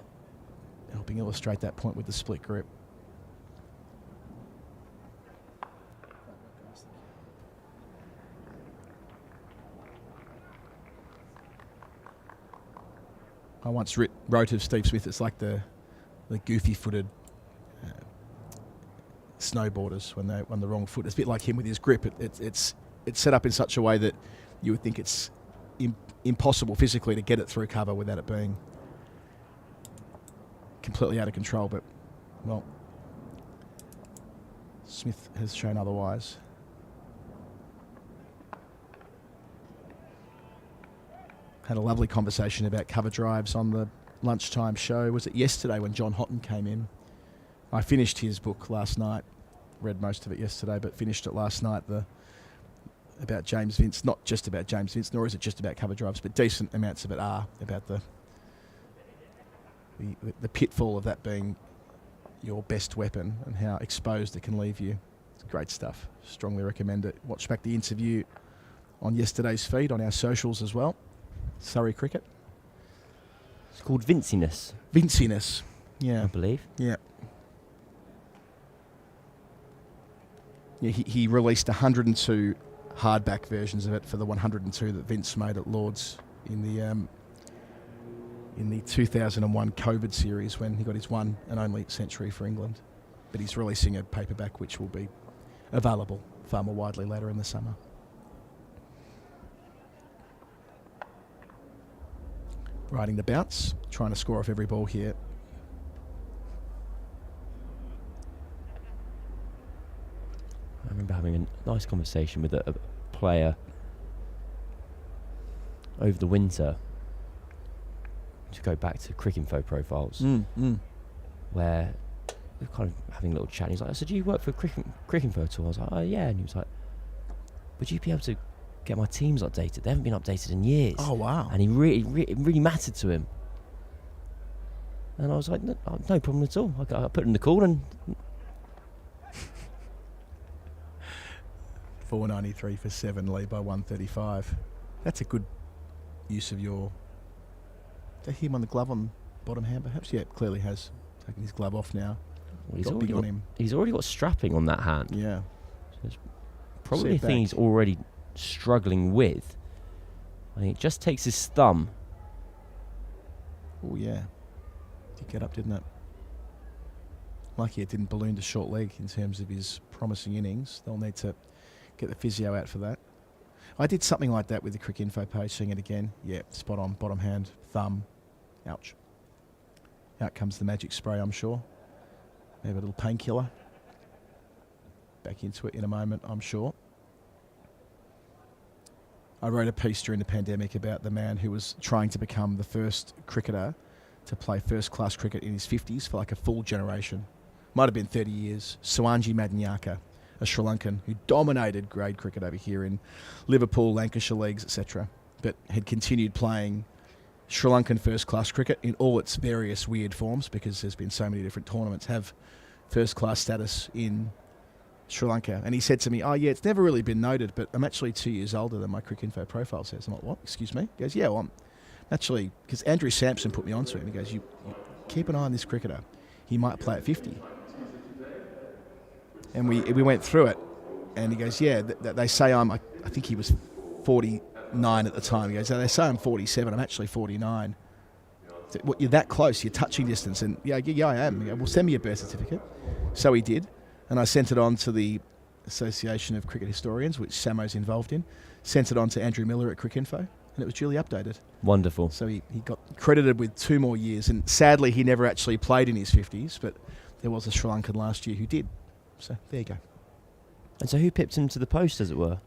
C: helping illustrate that point with the split grip. I once wrote of Steve Smith, it's like the goofy-footed snowboarders when they're on the wrong foot. It's a bit like him with his grip. It's set up in such a way that you would think it's impossible physically to get it through cover without it being completely out of control. But, well, Smith has shown otherwise. Had a lovely conversation about cover drives on the lunchtime show. Was it yesterday when John Houghton came in? I finished his book last night. Read most of it yesterday, but finished it last night. About James Vince, not just about James Vince, nor is it just about cover drives, but decent amounts of it are about the pitfall of that being your best weapon and how exposed it can leave you. It's great stuff. Strongly recommend it. Watch back the interview on yesterday's feed on our socials as well. Surrey Cricket.
I: It's called Vinciness.
C: Vinciness, yeah.
I: I believe.
C: Yeah. Yeah, he released 102 hardback versions of it for the 102 that Vince made at Lord's in the 2001 COVID series when he got his one and only century for England. But he's releasing a paperback which will be available far more widely later in the summer. Riding the bounce, trying to score off every ball here.
I: I remember having a nice conversation with a player over the winter, to go back to Cricinfo profiles, where we were kind of having a little chat. And he's like, "So do you work for Cricinfo at all?" I was like, "Oh yeah." And he was like, "Would you be able to get my teams updated? They haven't been updated in years."
C: Oh wow!
I: And it really mattered to him. And I was like, "No problem at all." I put in the call and
C: 493 for 7, lead by 135. That's a good use of your... Is that him on the glove on bottom hand perhaps? Yeah, it clearly has. Taken his glove off now.
I: Well, he's already got strapping on that hand.
C: Yeah.
I: So it's probably a thing he's already struggling with. I think it just takes his thumb.
C: Oh yeah. Did get up, didn't it? Lucky it didn't balloon to short leg in terms of his promising innings. They'll need to get the physio out for that. I did something like that with the Cricinfo page, seeing it again. Yeah, spot on, bottom hand, thumb. Ouch. Out comes the magic spray, I'm sure. Maybe a little painkiller. Back into it in a moment, I'm sure. I wrote a piece during the pandemic about the man who was trying to become the first cricketer to play first-class cricket in his 50s for like a full generation. Might have been 30 years. Swanji Madanyaka, a Sri Lankan who dominated grade cricket over here in Liverpool, Lancashire leagues, etc., but had continued playing Sri Lankan first-class cricket in all its various weird forms, because there's been so many different tournaments have first-class status in Sri Lanka. And he said to me, "Oh yeah, it's never really been noted, but I'm actually 2 years older than my Cricinfo profile says." I'm like, "What? Excuse me?" He goes, "Yeah, well, I'm actually," because Andrew Sampson put me onto him. He goes, you keep an eye on this cricketer. He might play at 50. And we went through it, and he goes, "Yeah, they say I think he was 49 at the time." He goes, "They say I'm 47. I'm actually 49. You're that close. You're touching distance." And yeah, I am. He goes, "Well, send me your birth certificate." So he did, and I sent it on to the Association of Cricket Historians, which Samo's involved in, sent it on to Andrew Miller at Cricinfo, and it was duly updated.
I: Wonderful.
C: So he got credited with 2 more years, and sadly he never actually played in his 50s, but there was a Sri Lankan last year who did. So there you go.
I: And so who pipped him to the post, as it were?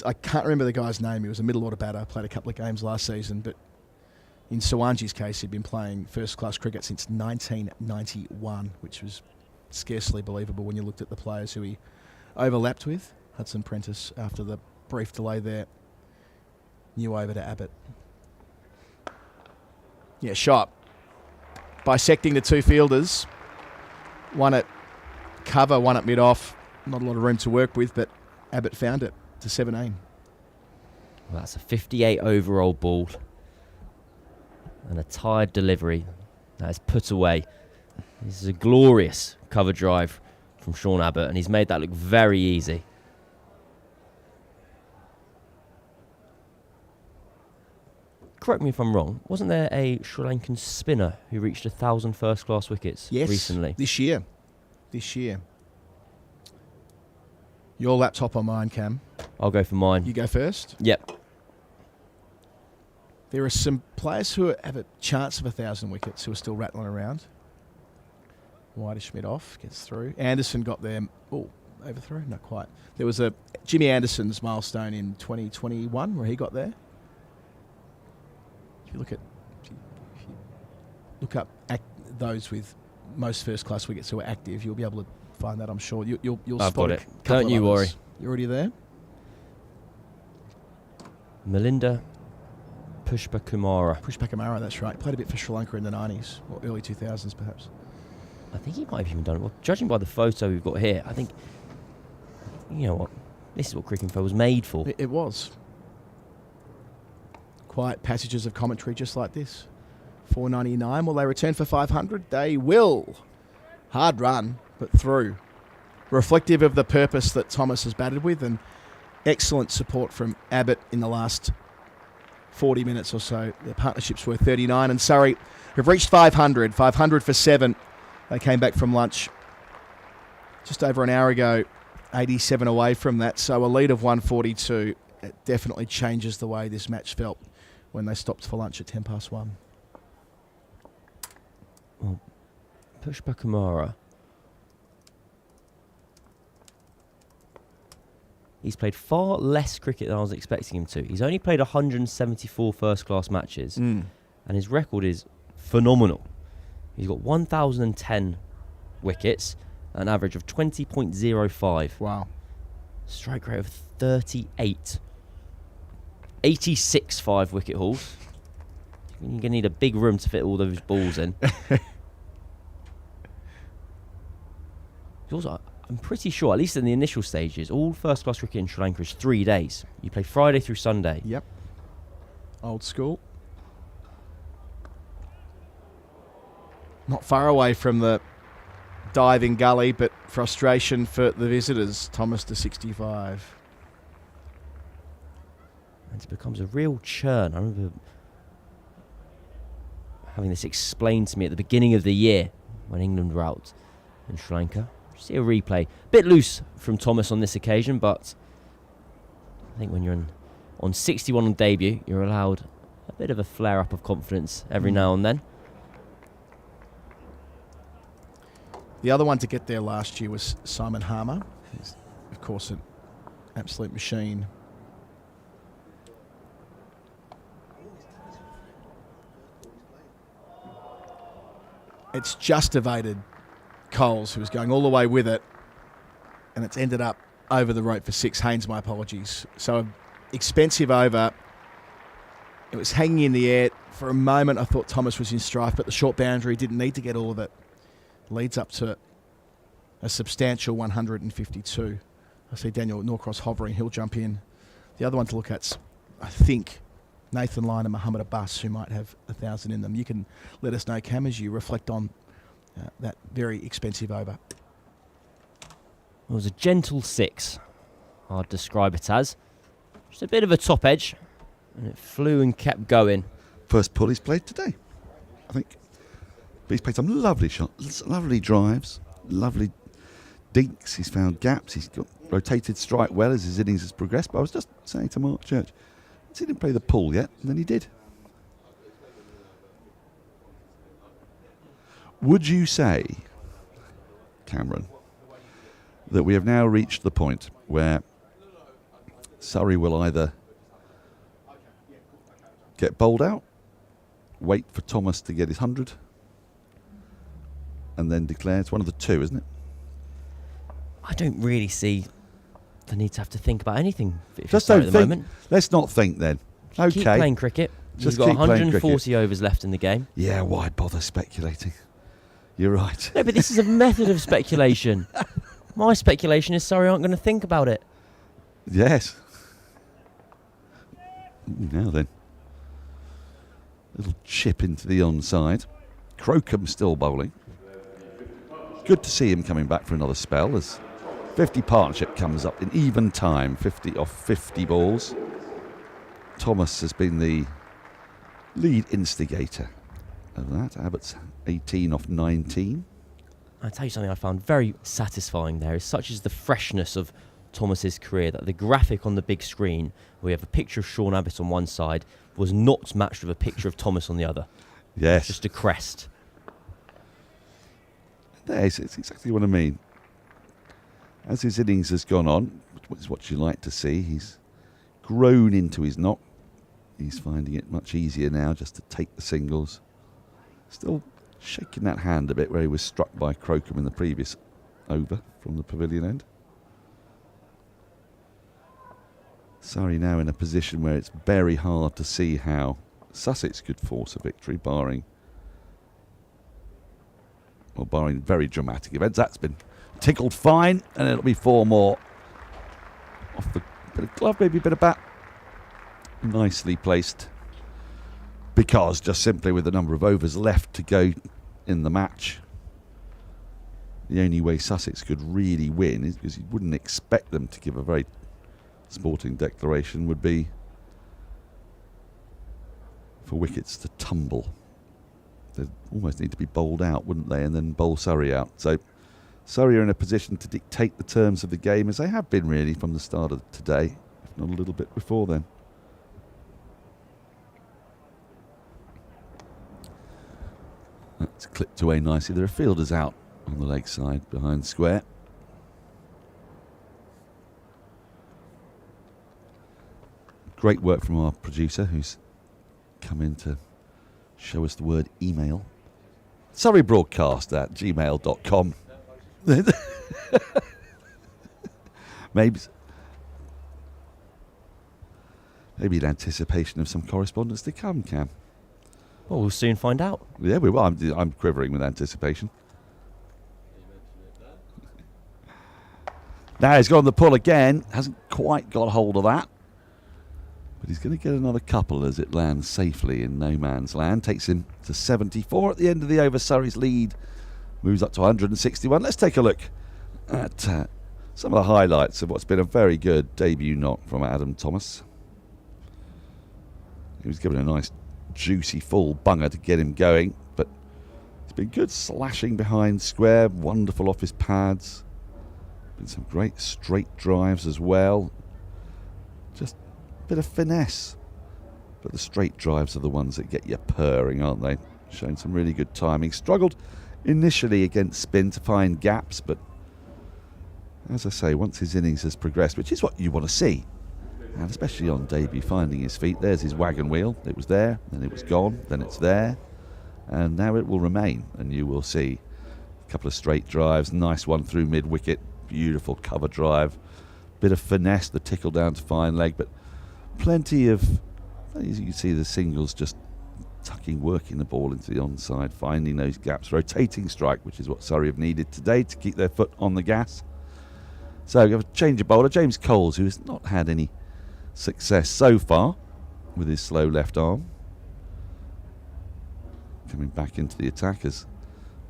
C: I can't remember the guy's name. He was a middle order batter, played a couple of games last season, but in Sawanji's case, he'd been playing first-class cricket since 1991, which was scarcely believable when you looked at the players who he overlapped with. Hudson Prentice, after the brief delay there, new over to Abbott. Yeah, shot. Bisecting the 2 fielders. One at cover, one at mid-off. Not a lot of room to work with, but Abbott found it to 17.
I: Well, that's a 58 overall ball. And a tired delivery that is put away. This is a glorious cover drive from Sean Abbott, and he's made that look very easy. Correct me if I'm wrong, wasn't there a Sri Lankan spinner who reached 1,000 first-class wickets recently?
C: This year. Your laptop or mine, Cam?
I: I'll go for mine.
C: You go first?
I: Yep.
C: There are some players who have a chance of 1,000 wickets who are still rattling around. Whitish mid-off, gets through. Anderson got there. Oh, overthrow? Not quite. There was a Jimmy Anderson's milestone in 2021 where he got there. If you look up those with most first-class wickets who are active, you'll be able to find that, I'm sure. You'll
I: I've
C: spot
I: got
C: a
I: it.
C: couple
I: Don't
C: of
I: you
C: others.
I: worry.
C: You already there?
I: Melinda Pushpakumara.
C: Pushpakumara, that's right. Played a bit for Sri Lanka in the 90s, or early 2000s perhaps.
I: I think he might have even done it. Well, judging by the photo we've got here, I think, you know what, this is what Cricinfo was made for.
C: It was. Quiet passages of commentary just like this. 499. Will they return for 500? They will. Hard run, but through. Reflective of the purpose that Thomas has batted with, and excellent support from Abbott in the last 40 minutes or so. Their partnership's worth 39, and Surrey have reached 500. 500 for 7. They came back from lunch just over an hour ago, 87 away from that. So a lead of 142. It definitely changes the way this match felt when they stopped for lunch at 1:10.
I: Well, Pushpakumara, he's played far less cricket than I was expecting him to. He's only played 174 first-class matches, and his record is phenomenal. He's got 1,010 wickets, an average of 20.05.
C: Wow.
I: Strike rate of 38. 86 5-wicket hauls. You're going to need a big room to fit all those balls in. Also, I'm pretty sure, at least in the initial stages, all first-class cricket in Sri Lanka is 3 days. You play Friday through Sunday.
C: Yep. Old school. Not far away from the diving gully, but frustration for the visitors. Thomas to 65.
I: And it becomes a real churn. I remember having this explained to me at the beginning of the year when England were out in Sri Lanka. See a replay. Bit loose from Thomas on this occasion, but I think when you're on 61 on debut, you're allowed a bit of a flare-up of confidence every now and then.
C: The other one to get there last year was Simon Harmer. He's, of course, an absolute machine. It's just evaded Coles, who was going all the way with it, and it's ended up over the rope for 6. Haynes, my apologies. So expensive over. It was hanging in the air. For a moment, I thought Thomas was in strife, but the short boundary didn't need to get all of it. Leads up to a substantial 152. I see Daniel Norcross hovering. He'll jump in. The other one to look at's, I think, Nathan Lyon and Muhammad Abbas, who might have 1,000 in them. You can let us know, Cam, as you reflect on that very expensive over.
I: It was a gentle 6, I'd describe it as. Just a bit of a top edge, and it flew and kept going.
G: First pull he's played today, I think. But he's played some lovely shots, lovely drives, lovely dinks. He's found gaps. He's got rotated strike well as his innings has progressed. But I was just saying to Mark Church, he didn't play the pull yet, and then he did. Would you say, Cameron, that we have now reached the point where Surrey will either get bowled out, wait for Thomas to get his 100, and then declare? It's one of the two, isn't it?
I: I don't really see the need to have to think about anything.
G: Just don't
I: at the
G: think.
I: moment.
G: Let's not think then. Okay.
I: Keep playing cricket.
G: Just
I: You've got
G: keep playing
I: 140
G: cricket.
I: overs left in the game.
G: Yeah, why bother speculating? You're right.
I: No, but this is a method of speculation. My speculation is Surrey aren't going to think about it.
G: Yes. Now then. Little chip into the onside. Crocombe still bowling. Good to see him coming back for another spell as 50 partnership comes up in even time. 50 off 50 balls. Thomas has been the lead instigator of that. Abbott's 18 off 19.
I: I'll tell you something I found very satisfying there, is such as the freshness of Thomas's career, that the graphic on the big screen, where we have a picture of Sean Abbott on one side, was not matched with a picture of Thomas on the other.
G: Yes.
I: Just a crest.
G: It's exactly what I mean. As his innings has gone on, which is what you like to see, he's grown into his knock. He's finding it much easier now just to take the singles. Still shaking that hand a bit where he was struck by Crocombe in the previous over from the pavilion end. Surrey now in a position where it's very hard to see how Sussex could force a victory, barring very dramatic events. That's been tickled fine, and it'll be 4 more off the bit of glove, maybe a bit of bat. Nicely placed, because just simply with the number of overs left to go in the match, the only way Sussex could really win, is because you wouldn't expect them to give a very sporting declaration, would be for wickets to tumble. They'd almost need to be bowled out, wouldn't they, and then bowl Surrey out. So Surrey are in a position to dictate the terms of the game, as they have been really from the start of today, if not a little bit before then. That's clipped away nicely. There are fielders out on the leg side behind square. Great work from our producer, who's come in to show us the word email. surreybroadcast@gmail.com. Maybe in anticipation of some correspondence to come, Cam.
I: Well, we'll soon find out.
G: Yeah, we will. I'm quivering with anticipation. Now he's got on the pull again. Hasn't quite got hold of that. But he's going to get another couple as it lands safely in no man's land. Takes him to 74 at the end of the over. Surrey's lead moves up to 161. Let's take a look at some of the highlights of what's been a very good debut knock from Adam Thomas. He was given a nice juicy full bunger to get him going, but it's been good slashing behind square, wonderful off his pads. Been some great straight drives as well. Just a bit of finesse. But the straight drives are the ones that get you purring, aren't they? Showing some really good timing. Struggled initially against spin to find gaps, but as I say, once his innings has progressed, which is what you want to see, and especially on debut, finding his feet. There's his wagon wheel. It was there, then it was gone, then it's there, and now it will remain, and you will see a couple of straight drives, nice one through mid-wicket, beautiful cover drive, bit of finesse, the tickle down to fine leg, but plenty of, as you can see, the singles just working the ball into the onside, finding those gaps, rotating strike, which is what Surrey have needed today to keep their foot on the gas. So we have a change of bowler, James Coles, who has not had any success so far with his slow left arm. Coming back into the attack as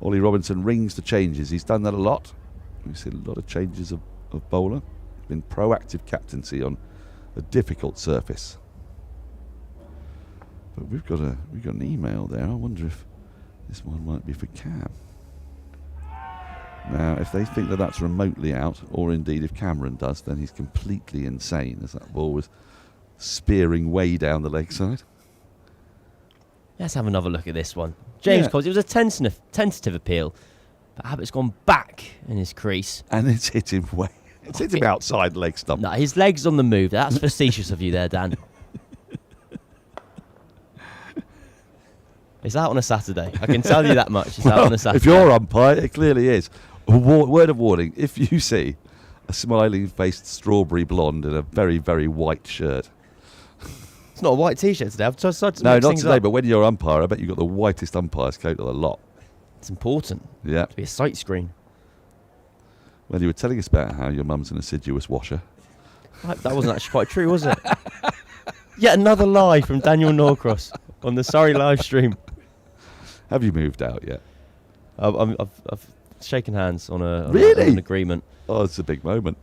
G: Ollie Robinson rings the changes. He's done that a lot. We've seen a lot of changes of bowler. Been proactive captaincy on a difficult surface. But we've got an email there. I wonder if this one might be for Cam. Now, if they think that that's remotely out, or indeed if Cameron does, then he's completely insane, as that ball was spearing way down the leg side.
I: Let's have another look at this one. James Coles, it was a tentative appeal, but Abbott's gone back in his crease.
G: And it's hit him way. It's hit him outside leg stump.
I: No, his leg's on the move. That's facetious of you there, Dan. It's out on a Saturday. I can tell you that much. It's out on a Saturday.
G: If you're umpire, it clearly is. A word of warning, if you see a smiling-faced strawberry blonde in a very, very white shirt.
I: It's not a white T-shirt today. I've decided to
G: No,
I: mix
G: not
I: things
G: today,
I: up.
G: but when you're umpire, I bet you've got the whitest umpire's coat of the lot.
I: It's important.
G: Yeah.
I: To be a sight screen.
G: Well, you were telling us about how your mum's an assiduous washer.
I: That wasn't actually quite true, was it? Yet another lie from Daniel Norcross on the Surrey live stream.
G: Have you moved out yet?
I: I've shaken hands on an agreement.
G: Oh, it's a big moment.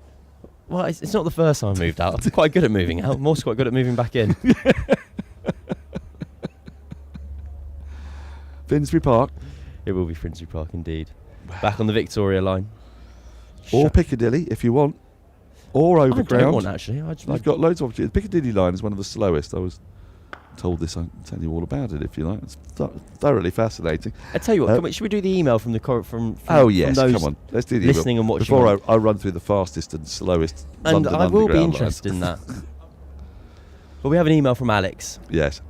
I: Well, it's not the first time I moved out. I'm quite good at moving out. I'm also quite good at moving back in.
G: Finsbury Park?
I: It will be Finsbury Park indeed. Back on the Victoria line.
G: Or Piccadilly, if you want. Or Overground.
I: I don't want, actually.
G: You've got loads of opportunities. The Piccadilly line is one of the slowest. I was told this. I'll tell you all about it if you like. It's thoroughly fascinating.
I: I tell you what, should we do the email from the
G: Oh yes,
I: from those
G: come on. Let's do the
I: listening
G: email.
I: and watching.
G: Before I run through the fastest and slowest
I: and
G: London
I: I will be
G: Underground
I: interested
G: line.
I: in that. But we have an email from Alex.
G: Yes.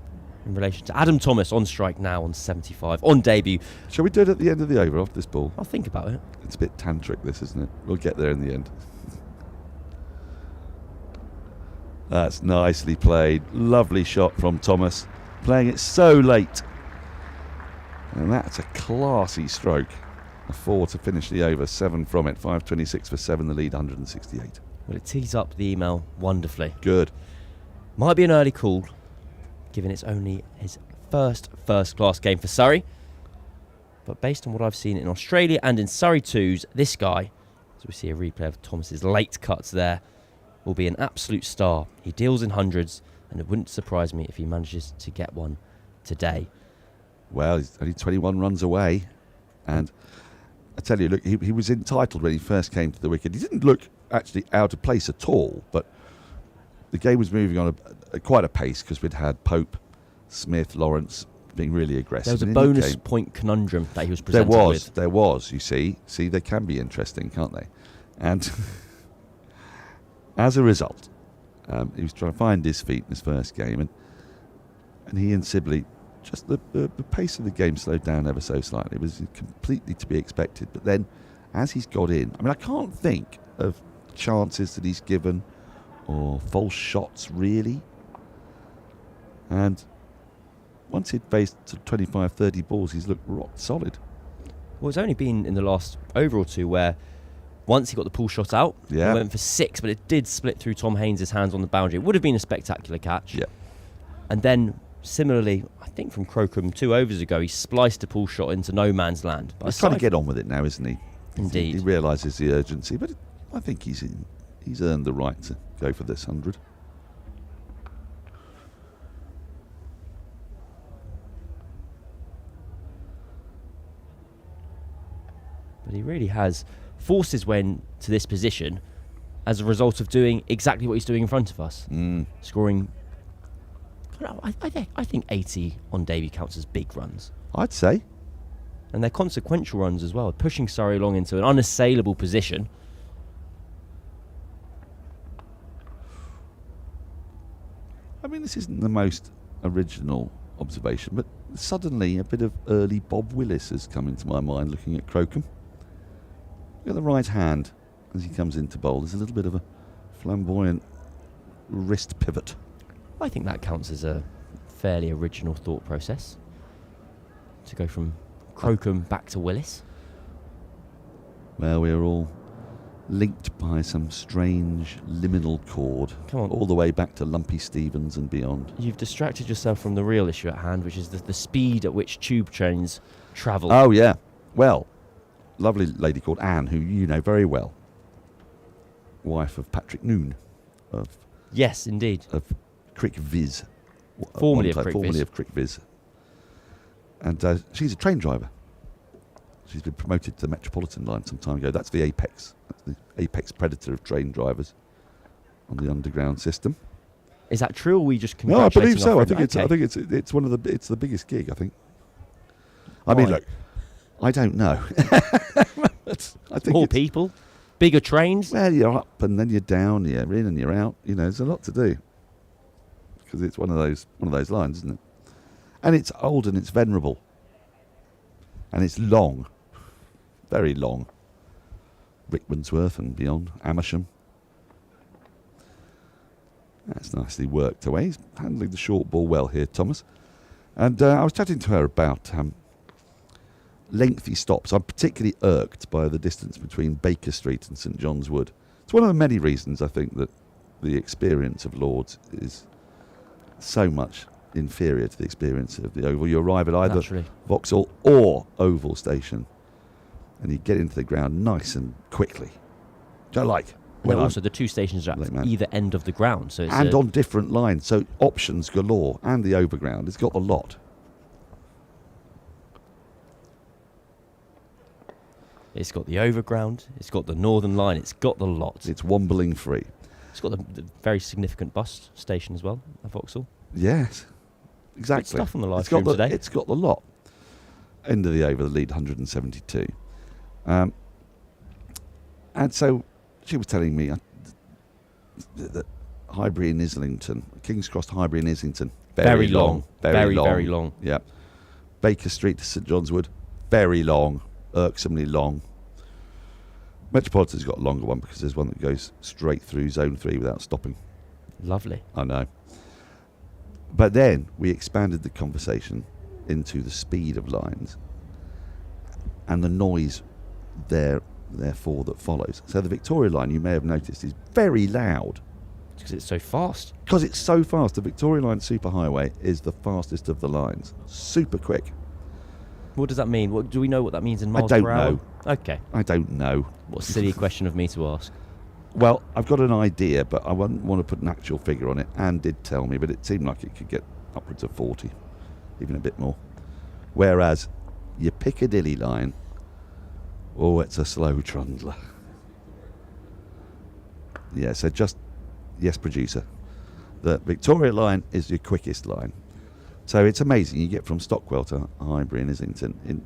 I: In relation to Adam Thomas on strike now on 75 on debut.
G: Shall we do it at the end of the over off this ball?
I: I'll think about it.
G: It's a bit tantric, this, isn't it? We'll get there in the end. That's nicely played. Lovely shot from Thomas. Playing it so late. And that's a classy stroke. A 4 to finish the over. 7 from it. 5.26 for 7. The lead 168.
I: Well, it tees up the email wonderfully.
G: Good.
I: Might be an early call, given it's only his first-class game for Surrey. But based on what I've seen in Australia and in Surrey 2s, this guy, as we see a replay of Thomas's late cuts there, will be an absolute star. He deals in hundreds, and it wouldn't surprise me if he manages to get one today.
G: Well, he's only 21 runs away. And I tell you, look, he was entitled when he first came to the wicket. He didn't look actually out of place at all, but the game was moving on quite a pace because we'd had Pope, Smith, Lawrence being really aggressive.
I: There was a bonus point conundrum that he was presented with.
G: There was, you see. See, they can be interesting, can't they? And as a result, he was trying to find his feet in his first game, and he and Sibley, just the pace of the game slowed down ever so slightly. It was completely to be expected. But then, as he's got in, I mean, I can't think of chances that he's given or false shots, really. And once he'd faced 25, 30 balls, he's looked rock solid.
I: Well, it's only been in the last over or two where once he got the pull shot out, he went for 6, but it did split through Tom Haynes' hands on the boundary. It would have been a spectacular catch.
G: Yeah.
I: And then, similarly, I think from Crocombe 2 overs ago, he spliced a pull shot into no man's land.
G: He's trying to get on with it now, isn't he?
I: Indeed.
G: He realises the urgency, but I think he's earned the right to go for this 100.
I: But he really has forced his way into this position as a result of doing exactly what he's doing in front of us. Scoring, I think 80 on debut counts as big runs.
G: I'd say.
I: And they're consequential runs as well, pushing Surrey along into an unassailable position.
G: I mean, this isn't the most original observation, but suddenly a bit of early Bob Willis has come into my mind looking at Crocombe. Look at the right hand as he comes into bowl. There's a little bit of a flamboyant wrist pivot.
I: I think that counts as a fairly original thought process. To go from Crocombe back to Willis.
G: Well, we're all linked by some strange liminal cord.
I: Come on.
G: All the way back to Lumpy Stevens and beyond.
I: You've distracted yourself from the real issue at hand, which is the speed at which tube trains travel.
G: Oh, yeah. Well, lovely lady called Anne, who you know very well. Wife of Patrick Noon.
I: Yes, indeed.
G: Of Crick Viz.
I: Formerly of Crick Viz.
G: And she's a train driver. She's been promoted to the Metropolitan line some time ago. That's the Apex. That's the Apex Predator of train drivers on the underground system.
I: Is that true, or we just
G: No, I
I: congratulating
G: believe so.
I: our
G: I
I: friend?
G: think it's one of the it's the biggest gig. I think. I mean,
I: Why?
G: look, I don't know. I think
I: More
G: it's-
I: people, bigger trains.
G: Well, you're up and then you're down, you're in and you're out. You know, there's a lot to do because it's one of those lines, isn't it? And it's old and it's venerable, and it's long, very long. Rickmansworth and beyond, Amersham. That's nicely worked away. He's handling the short ball well here, Thomas. And I was chatting to her about lengthy stops. I'm particularly irked by the distance between Baker Street and St John's Wood. It's one of the many reasons I think that the experience of Lords is so much inferior to the experience of the Oval. You arrive at either
I: Naturally.
G: Vauxhall or Oval Station, and you get into the ground nice and quickly. Don't like.
I: Well,
G: when
I: also the two stations are at
G: Late man.
I: either end of the ground, so it's
G: and on different lines, so options galore, and the overground. It's got a lot.
I: It's got the overground, it's got the Northern Line, it's got the lot.
G: It's wombling free.
I: It's got the very significant bus station as well at Vauxhall.
G: Yes, exactly.
I: Good stuff on the live
G: It's got
I: stream
G: the-
I: today.
G: It's got the lot. End of the over, the lead 172. And so she was telling me that Highbury and Islington, King's Cross, Highbury and Islington,
I: Very long. Very long.
G: Yeah. Baker Street to St John's Wood, very long, irksomely long. Metropolitan's got a longer one because there's one that goes straight through Zone 3 without stopping.
I: Lovely.
G: I know. But then we expanded the conversation into the speed of lines and the noise therefore that follows. So the Victoria line, you may have noticed, is very loud.
I: Because it's so fast.
G: Because it's so fast. The Victoria Line superhighway is the fastest of the lines. Super quick.
I: What does that mean? What do we know what that means in miles
G: I don't
I: per hour?
G: know.
I: Okay.
G: I don't know.
I: What a silly question of me to ask.
G: Well, I've got an idea, but I wouldn't want to put an actual figure on it. Anne did tell me, but it seemed like it could get upwards of 40, even a bit more. Whereas your Piccadilly line, oh, it's a slow trundler. Yeah, so just, yes, producer. The Victoria line is your quickest line. So it's amazing. You get from Stockwell to Highbury and Islington in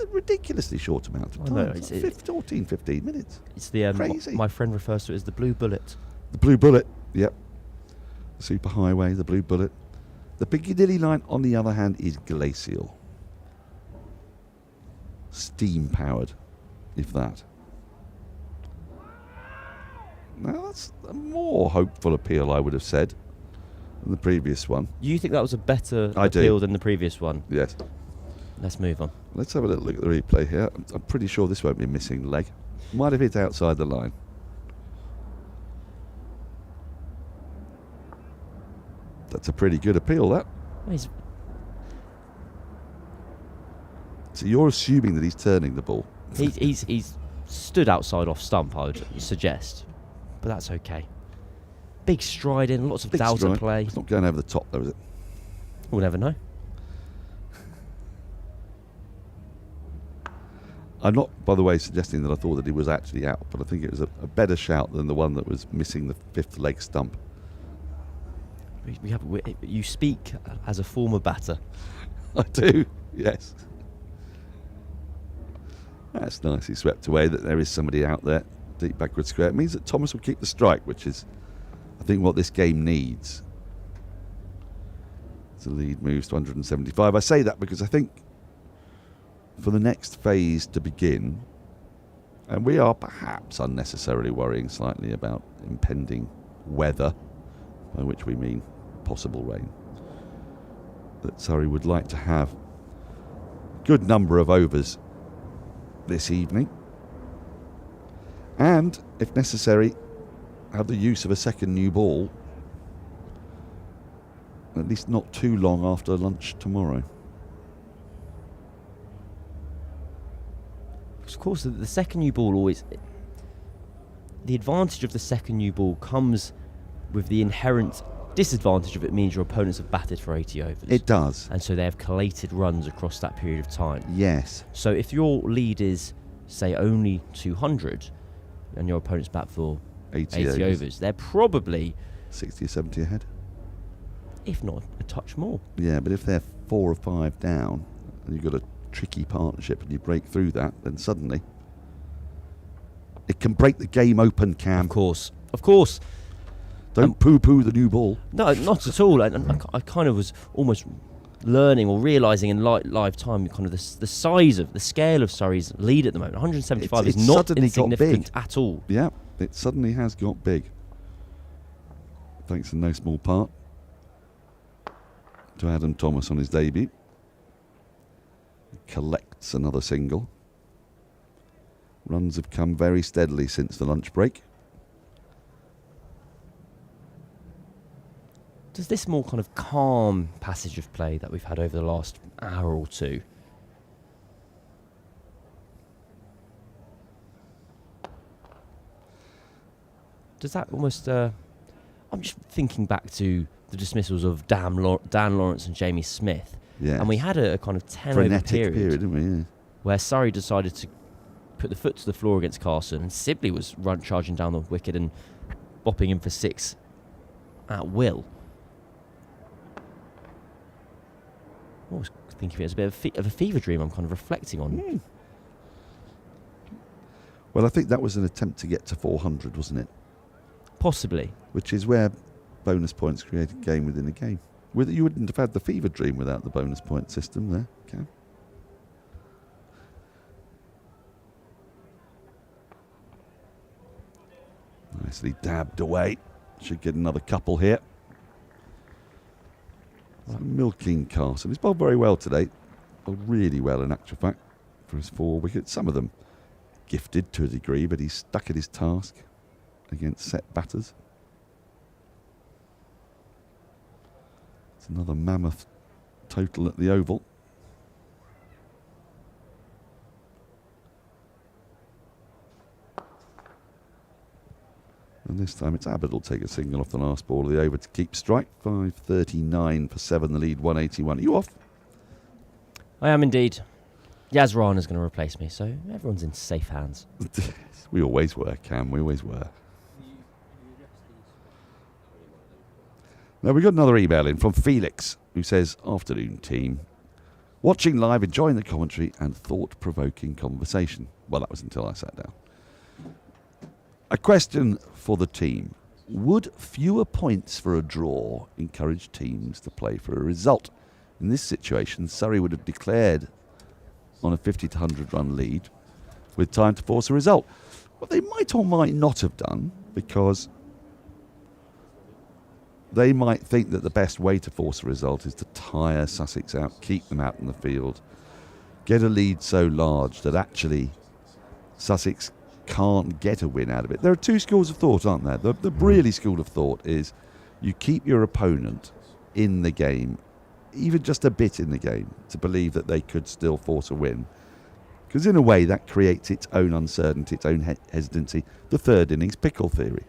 G: a ridiculously short amount of
I: I
G: time.
I: know,
G: It's
I: it's-
G: like 15 minutes.
I: It's the
G: Crazy.
I: my friend refers to it as the blue bullet.
G: The Blue Bullet, yep. The superhighway, the Blue Bullet. The Piccadilly line, on the other hand, is glacial. Steam powered, if that. Now that's a more hopeful appeal, I would have said, than the previous one.
I: You think that was a better
G: I do.
I: appeal than the previous one?
G: Yes.
I: Let's move on.
G: Let's have a little look at the replay here. I'm pretty sure this won't be a missing leg. Might have hit outside the line. That's a pretty good appeal, that.
I: He's
G: So you're assuming that he's turning the ball.
I: he's stood outside off stump, I would suggest, but that's okay. Big stride in, lots of
G: Big
I: doubt
G: stride.
I: at play.
G: It's not going over the top, though, is it?
I: We'll never know.
G: I'm not, by the way, suggesting that I thought that he was actually out, but I think it was a better shout than the one that was missing the fifth leg stump.
I: You speak as a former batter.
G: I do, yes. That's nicely swept away. That there is somebody out there, deep backward square. It means that Thomas will keep the strike, which is, I think, what this game needs. The lead moves to 175. I say that because I think for the next phase to begin, and we are perhaps unnecessarily worrying slightly about impending weather, by which we mean possible rain, that Surrey would like to have a good number of overs this evening, and if necessary have the use of a second new ball at least not too long after lunch tomorrow.
I: Of course, the second new ball always... The advantage of the second new ball comes with the inherent disadvantage of it means your opponents have batted for 80 overs.
G: It does.
I: And so they have collated runs across that period of time.
G: Yes.
I: So if your lead is, say, only 200 and your opponent's bat for 80 overs, they're probably
G: 60 or 70 ahead.
I: If not a touch more.
G: Yeah, but if they're 4 or 5 down and you've got a tricky partnership and you break through that, then suddenly it can break the game open, Cam.
I: Of course.
G: Don't poo-poo the new ball.
I: No, not at all. And I kind of was almost learning or realising in live time kind of the size of, the scale of Surrey's lead at the moment. 175 is not insignificant at all.
G: Yeah, it suddenly has got big. Thanks in no small part to Adam Thomas on his debut. Collects another single. Runs have come very steadily since the lunch break.
I: Does this more kind of calm passage of play that we've had over the last hour or two, does that almost... I'm just thinking back to the dismissals of Dan Lawrence and Jamie Smith.
G: Yes.
I: And we had a kind of 10
G: frenetic
I: over period
G: didn't we? Yeah.
I: where Surrey decided to put the foot to the floor against Carson, and Sibley was charging down the wicket and bopping him for 6 at will. I was thinking of it as a bit of a fever dream I'm kind of reflecting on.
G: Well, I think that was an attempt to get to 400, wasn't it?
I: Possibly.
G: Which is where bonus points create a game within a game. You wouldn't have had the fever dream without the bonus point system there, Cam. Nicely dabbed away. Should get another couple here. Milking Carson. He's bowled very well today. Bowled really well in actual fact for his 4 wickets. Some of them gifted to a degree, but he's stuck at his task against set batters. It's another mammoth total at the Oval. And this time it's Abbott will take a single off the last ball of the over to keep strike. 5:39 for 7, the lead 181. Are you off?
I: I am indeed. Yas Rana is going to replace me, so everyone's in safe hands.
G: We always were, Cam, we always were. Now we got another email in from Felix, who says, afternoon team. Watching live, enjoying the commentary and thought-provoking conversation. Well, that was until I sat down. A question for the team. Would fewer points for a draw encourage teams to play for a result? In this situation, Surrey would have declared on a 50 to 100 run lead with time to force a result. What they might or might not have done, because they might think that the best way to force a result is to tire Sussex out, keep them out in the field, get a lead so large that actually Sussex can't get a win out of it. There are two schools of thought, aren't there? The really school of thought is you keep your opponent in the game, even just a bit in the game, to believe that they could still force a win. Because in a way that creates its own uncertainty, its own hesitancy. The third innings pickle theory,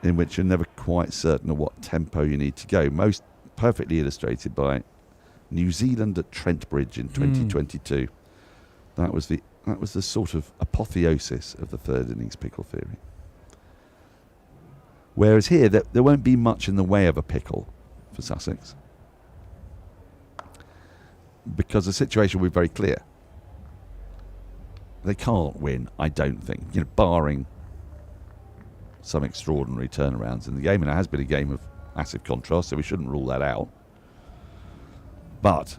G: in which you're never quite certain of what tempo you need to go. Most perfectly illustrated by New Zealand at Trent Bridge in 2022. That was the sort of apotheosis of the third innings pickle theory. Whereas here, there won't be much in the way of a pickle for Sussex, because the situation will be very clear. They can't win, I don't think, barring some extraordinary turnarounds in the game, and it has been a game of massive contrast, so we shouldn't rule that out. But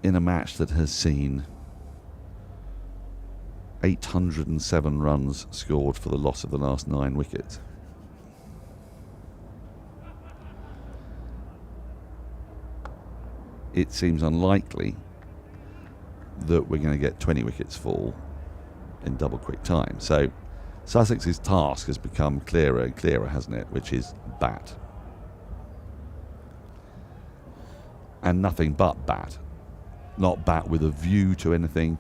G: in a match that has seen 807 runs scored for the loss of the last 9 wickets, it seems unlikely that we're going to get 20 wickets fall in double quick time. So Sussex's task has become clearer and clearer, hasn't it? Which is bat. And nothing but bat. Not bat with a view to anything,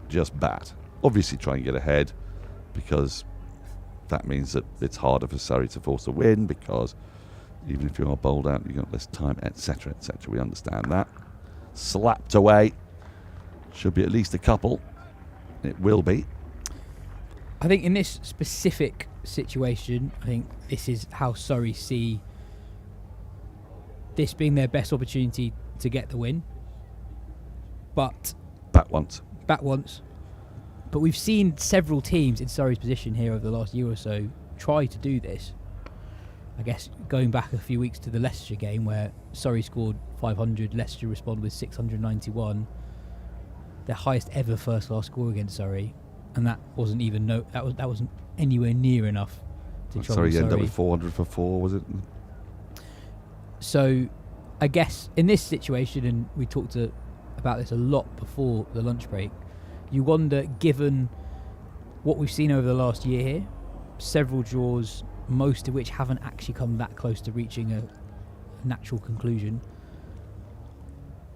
G: just bat. Obviously try and get ahead, because that means that it's harder for Surrey to force a win, because even if you are bowled out, you've got less time, etc., etc. We understand that. Slapped away. Should be at least a couple. It will be.
E: I think in this specific situation, I think this is how Surrey see this being their best opportunity to get the win. But
G: Bat once.
E: But we've seen several teams in Surrey's position here over the last year or so try to do this. I guess going back a few weeks to the Leicestershire game, where Surrey scored 500, Leicestershire responded with 691, their highest ever first class score against Surrey, and that wasn't even that wasn't anywhere near enough to trouble
G: Surrey
E: Surrey.
G: ended up with 400 for 4, was it?
E: So, I guess in this situation, and we talked about this a lot before the lunch break, you wonder, given what we've seen over the last year here, several draws, most of which haven't actually come that close to reaching a natural conclusion,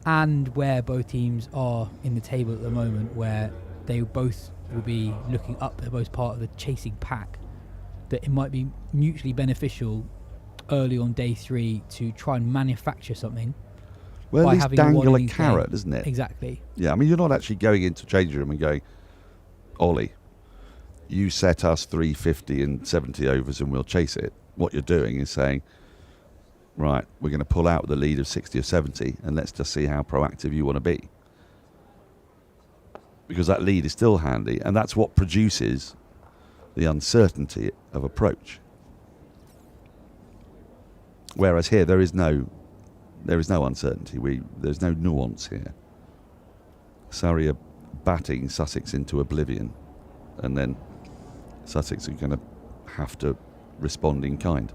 E: and where both teams are in the table at the moment, where they both will be looking up, they're both part of the chasing pack, that it might be mutually beneficial early on day 3 to try and manufacture something.
G: Well,
E: by
G: at least
E: having
G: dangle a
E: innings
G: carrot,
E: game.
G: isn't it?
E: Exactly.
G: Yeah, I mean, you're not actually going into changing room and going, Ollie, you set us 350 and 70 overs and we'll chase it. What you're doing is saying, right, we're going to pull out the lead of 60 or 70 and let's just see how proactive you want to be. Because that lead is still handy, and that's what produces the uncertainty of approach. Whereas here there is no uncertainty. There's no nuance here. Surrey are batting Sussex into oblivion, and then Sussex are going to have to respond in kind.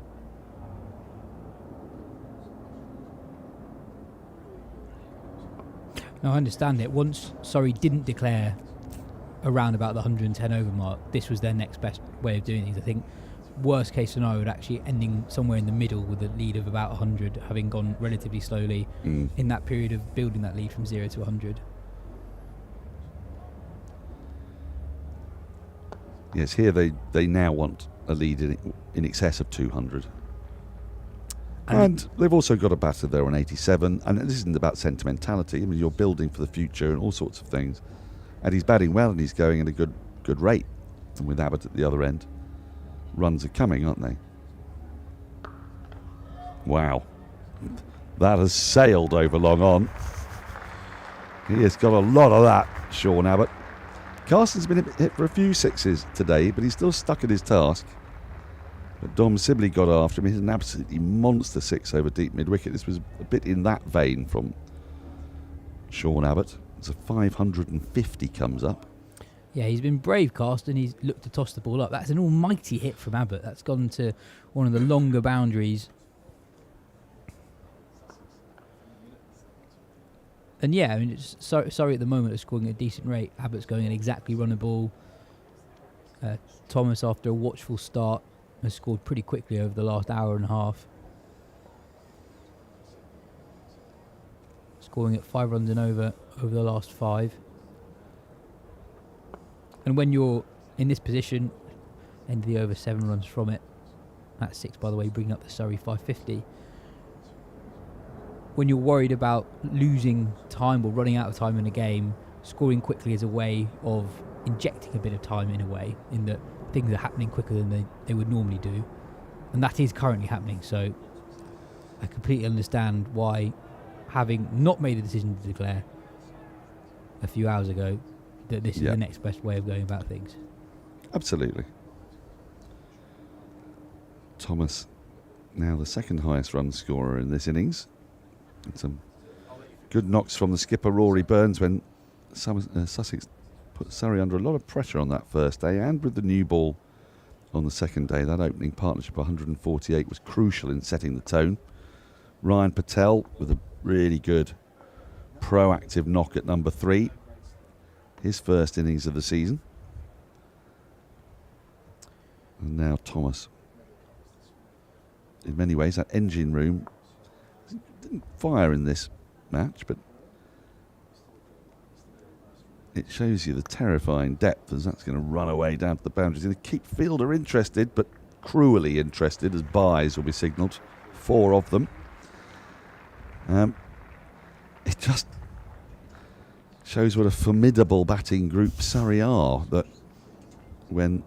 E: Now, I understand it. Once Surrey didn't declare around about the 110 over mark, this was their next best way of doing things. I think worst case scenario would actually ending somewhere in the middle with a lead of about 100, having gone relatively slowly in that period of building that lead from 0 to 100.
G: Yes, here they now want a lead in excess of 200. And they've also got a batter there on 87, and this isn't about sentimentality. I mean, you're building for the future and all sorts of things. And he's batting well, and he's going at a good rate. And with Abbott at the other end, runs are coming, aren't they? Wow. That has sailed over long on. He has got a lot of that, Sean Abbott. Carson's been hit for a few sixes today, but he's still stuck at his task. But Dom Sibley got after him. He hit an absolutely monster 6 over deep mid-wicket. This was a bit in that vein from Sean Abbott. It's a 550 comes up.
E: Yeah, he's been brave, Carson. He's looked to toss the ball up. That's an almighty hit from Abbott. That's gone to one of the longer boundaries. And yeah, I mean, Surrey at the moment are scoring at a decent rate. Abbott's going at exactly run a ball. Thomas, after a watchful start, has scored pretty quickly over the last hour and a half. Scoring at 5 runs and over the last 5. And when you're in this position, end of the over 7 runs from it. That's 6, by the way, bringing up the Surrey 550. When you're worried about losing time or running out of time in a game, scoring quickly is a way of injecting a bit of time in a way, in that things are happening quicker than they would normally do. And that is currently happening. So I completely understand why, having not made the decision to declare a few hours ago, that this is the next best way of going about things.
G: Absolutely. Thomas, now the second highest run scorer in this innings. And some good knocks from the skipper Rory Burns when Sussex put Surrey under a lot of pressure on that first day, and with the new ball on the second day, that opening partnership 148 was crucial in setting the tone. Ryan Patel with a really good proactive knock at number 3, his first innings of the season. And now Thomas. In many ways, that engine room didn't fire in this match, but it shows you the terrifying depth as that's going to run away down to the boundaries. Going to keep fielder interested, but cruelly interested as byes will be signalled. 4 of them. It just shows what a formidable batting group Surrey are, that when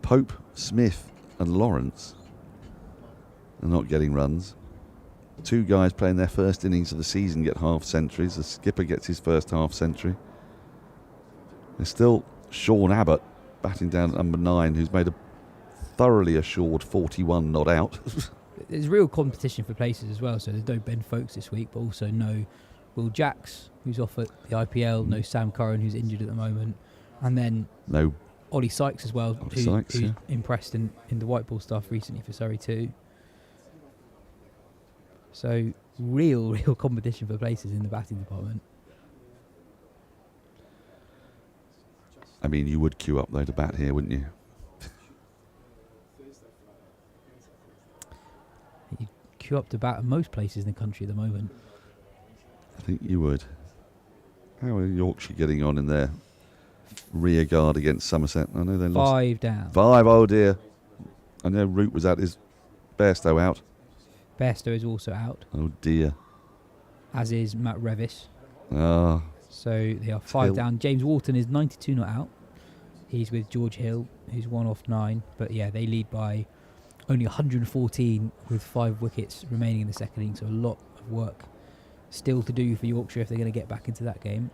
G: Pope, Smith and Lawrence are not getting runs, 2 guys playing their first innings of the season get half centuries. The skipper gets his first half century. There's still Sean Abbott batting down at number 9, who's made a thoroughly assured 41 not out.
E: There's real competition for places as well, so there's no Ben Folkes this week, but also no Will Jacks, who's off at the IPL, no Sam Curran, who's injured at the moment, and then
G: no
E: Ollie Sykes as well, who's
G: yeah.
E: impressed in the white ball stuff recently for Surrey too. So real competition for places in the batting department.
G: I mean, you would queue up though to bat here, wouldn't you?
E: You queue up to bat at most places in the country at the moment.
G: I think you would. How are Yorkshire getting on in their rear guard against Somerset? I know they lost
E: 5 down.
G: 5, oh dear. I know Root was out. Is Bairstow out?
E: Bairstow is also out.
G: Oh dear.
E: As is Matt Revis.
G: Ah.
E: So they are 5 down. James Wharton is 92 not out. He's with George Hill, who's 1 off 9. But yeah, they lead by only 114 with 5 wickets remaining in the second innings. So a lot of work still to do for Yorkshire if they're going to get back into that game.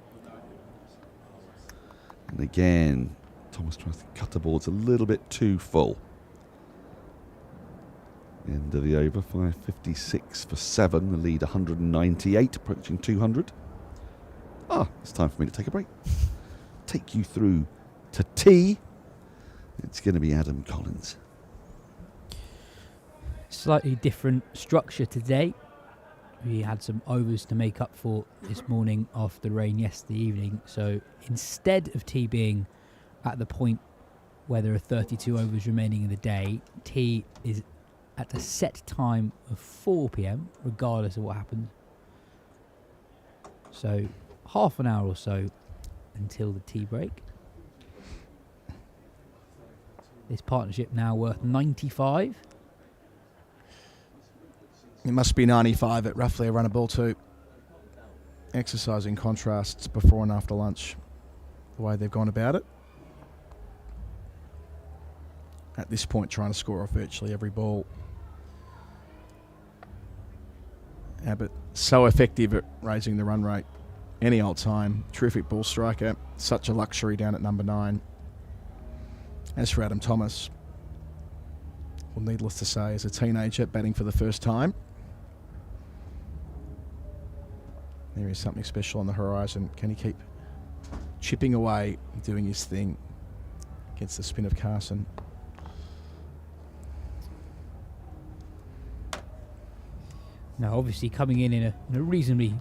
G: And again, Thomas tries to cut the boards a little bit too full. End of the over, 5:56 for 7. The lead 198, approaching 200. It's time for me to take a break. Take you through to tea. It's going to be Adam Collins.
E: Slightly different structure today. We had some overs to make up for this morning after the rain yesterday evening. So instead of tea being at the point where there are 32 overs remaining in the day, tea is at a set time of 4 p.m, regardless of what happens. So half an hour or so until the tea break. This partnership now worth 95.
C: It must be 95 at roughly a run a ball too. Exercising contrasts before and after lunch, the way they've gone about it. At this point, trying to score off virtually every ball. Abbott, so effective at raising the run rate any old time. Terrific ball striker. Such a luxury down at number 9. As for Adam Thomas, well, needless to say, as a teenager batting for the first time, there is something special on the horizon. Can he keep chipping away, doing his thing against the spin of Carson?
E: Now, obviously, coming in a reasonably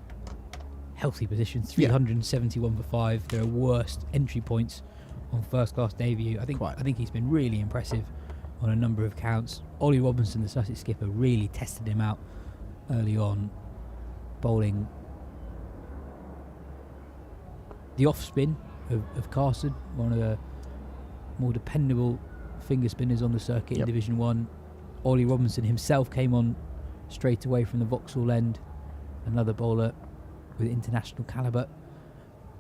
E: healthy position, 371 for 5. There are worst entry points on first-class debut. I think he's been really impressive on a number of counts. Ollie Robinson, the Sussex skipper, really tested him out early on, bowling the off-spin of Carson, one of the more dependable finger spinners on the circuit in Division 1. Ollie Robinson himself came on straight away from the Vauxhall end, another bowler with international calibre.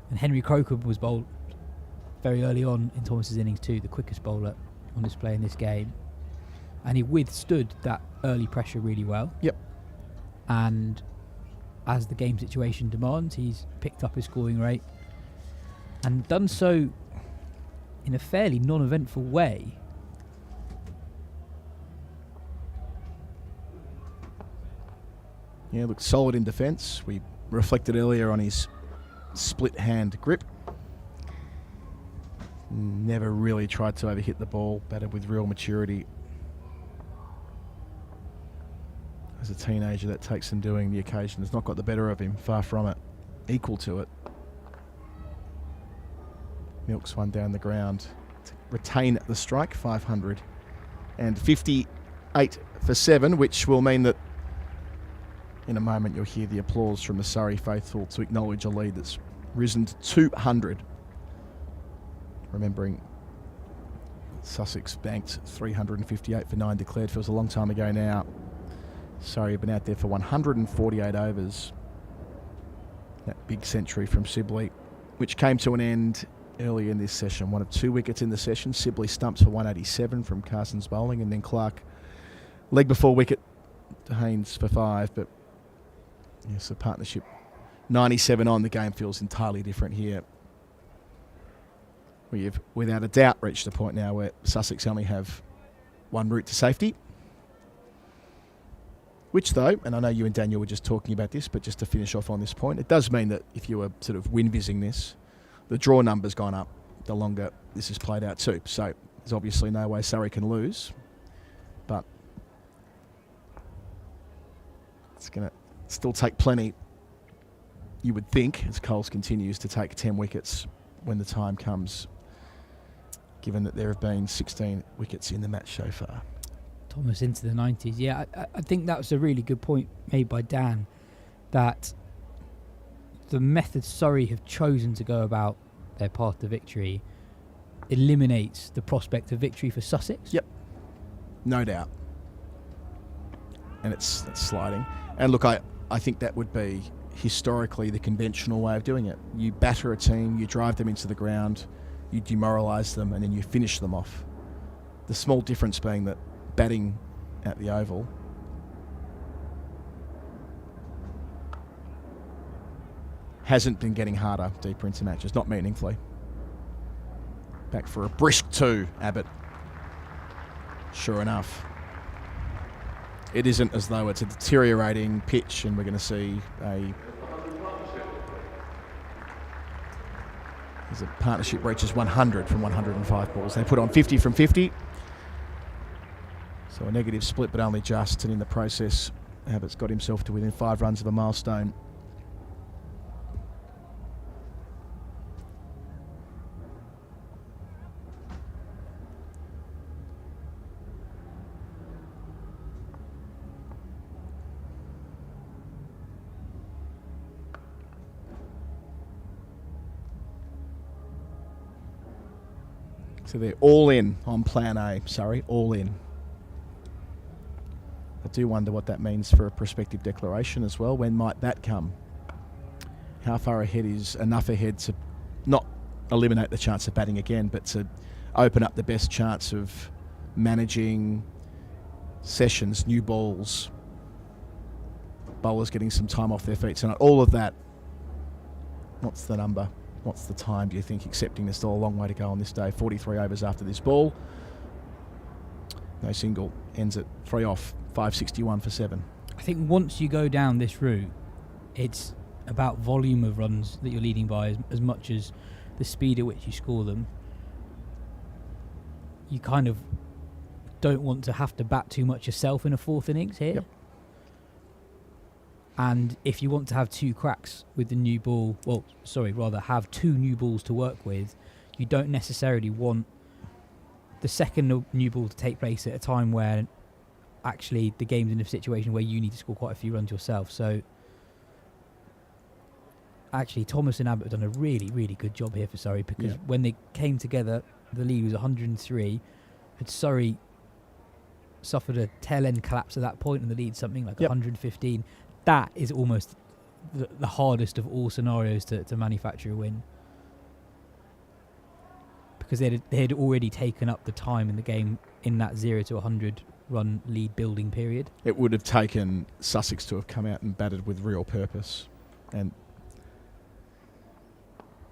E: And Henry Croker was bowled very early on in Thomas's innings too, the quickest bowler on display in this game. And he withstood that early pressure really well. And as the game situation demands, he's picked up his scoring rate and done so in a fairly non-eventful way.
C: Yeah, looked solid in defence. We reflected earlier on his split hand grip. Never really tried to overhit the ball, batted with real maturity. As a teenager, that takes some doing. The occasion has not got the better of him, far from it, equal to it. Milks one down the ground to retain the strike, 558 for 7, which will mean that in a moment you'll hear the applause from the Surrey faithful to acknowledge a lead that's risen to 200. Remembering Sussex banked 358 for 9 declared. Feels a long time ago now. Surrey have been out there for 148 overs. That big century from Sibley, which came to an end early in this session. One of 2 wickets in the session. Sibley stumps for 187 from Carson's bowling, and then Clark leg before wicket to Haynes for 5. But yes, the partnership 97 on. The game feels entirely different here. We have, without a doubt, reached a point now where Sussex only have one route to safety. Which, though, and I know you and Daniel were just talking about this, but just to finish off on this point, it does mean that if you were sort of win-vising this, the draw number's gone up the longer this is played out too. So there's obviously no way Surrey can lose, but it's going to still take plenty, you would think, as Coles continues to take 10 wickets when the time comes, given that there have been 16 wickets in the match so far.
E: Thomas into the 90s. Yeah, I think that was a really good point made by Dan, that the method Surrey have chosen to go about their path to victory eliminates the prospect of victory for Sussex.
C: Yep, no doubt. And it's sliding. And look, I think that would be historically the conventional way of doing it. You batter a team, you drive them into the ground, you demoralise them, and then you finish them off. The small difference being that batting at the Oval hasn't been getting harder deeper into matches, not meaningfully. Back for a brisk 2, Abbott. Sure enough. It isn't as though it's a deteriorating pitch and we're going to see as a partnership reaches 100 from 105 balls. They put on 50 from 50. So a negative split, but only just, and in the process, Abbott's got himself to within 5 runs of a milestone. So they're all in on plan A, Surrey, all in. I do wonder what that means for a prospective declaration as well. When might that come? How far ahead is enough ahead to not eliminate the chance of batting again, but to open up the best chance of managing sessions, new balls, bowlers getting some time off their feet tonight, all of that. What's the number? What's the time, do you think, accepting there's still a long way to go on this day? 43 overs after this ball. No single. Ends at 3 off. 561 for 7.
E: I think once you go down this route, it's about volume of runs that you're leading by as much as the speed at which you score them. You kind of don't want to have to bat too much yourself in a 4th innings here.
C: Yep.
E: And if you want to have 2 cracks with the new ball, have 2 new balls to work with, you don't necessarily want the second new ball to take place at a time where actually the game's in a situation where you need to score quite a few runs yourself. So actually Thomas and Abbott have done a really, really good job here for Surrey, because when they came together, the lead was 103. Had Surrey suffered a tail end collapse at that point and the lead something like 115, that is almost the hardest of all scenarios to manufacture a win, because they had already taken up the time in the game in that 0 to 100 run lead building period.
C: It would have taken Sussex to have come out and batted with real purpose, and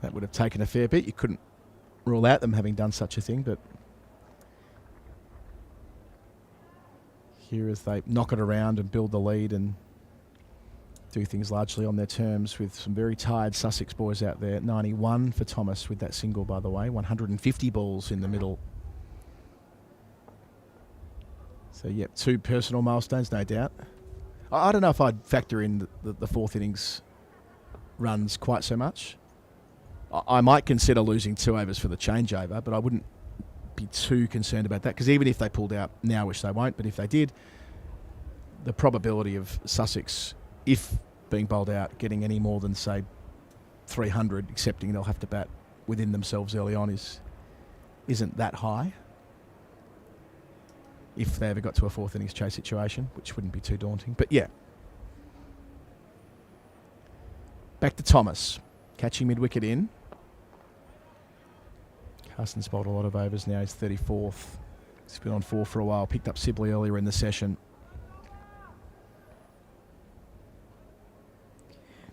C: that would have taken a fair bit. You couldn't rule out them having done such a thing, but here as they knock it around and build the lead and do things largely on their terms, with some very tired Sussex boys out there. 91 for Thomas with that single, by the way. 150 balls in the middle. So, 2 personal milestones, no doubt. I don't know if I'd factor in the 4th innings runs quite so much. I might consider losing 2 overs for the changeover, but I wouldn't be too concerned about that, because even if they pulled out now, which they won't, but if they did, the probability of Sussex, if being bowled out, getting any more than, say, 300, accepting they'll have to bat within themselves early on, isn't that high. If they ever got to a fourth innings chase situation, which wouldn't be too daunting. But yeah. Back to Thomas. Catching mid-wicket in. Carson's bowled a lot of overs now. He's 34th. He's been on 4 for a while. Picked up Sibley earlier in the session.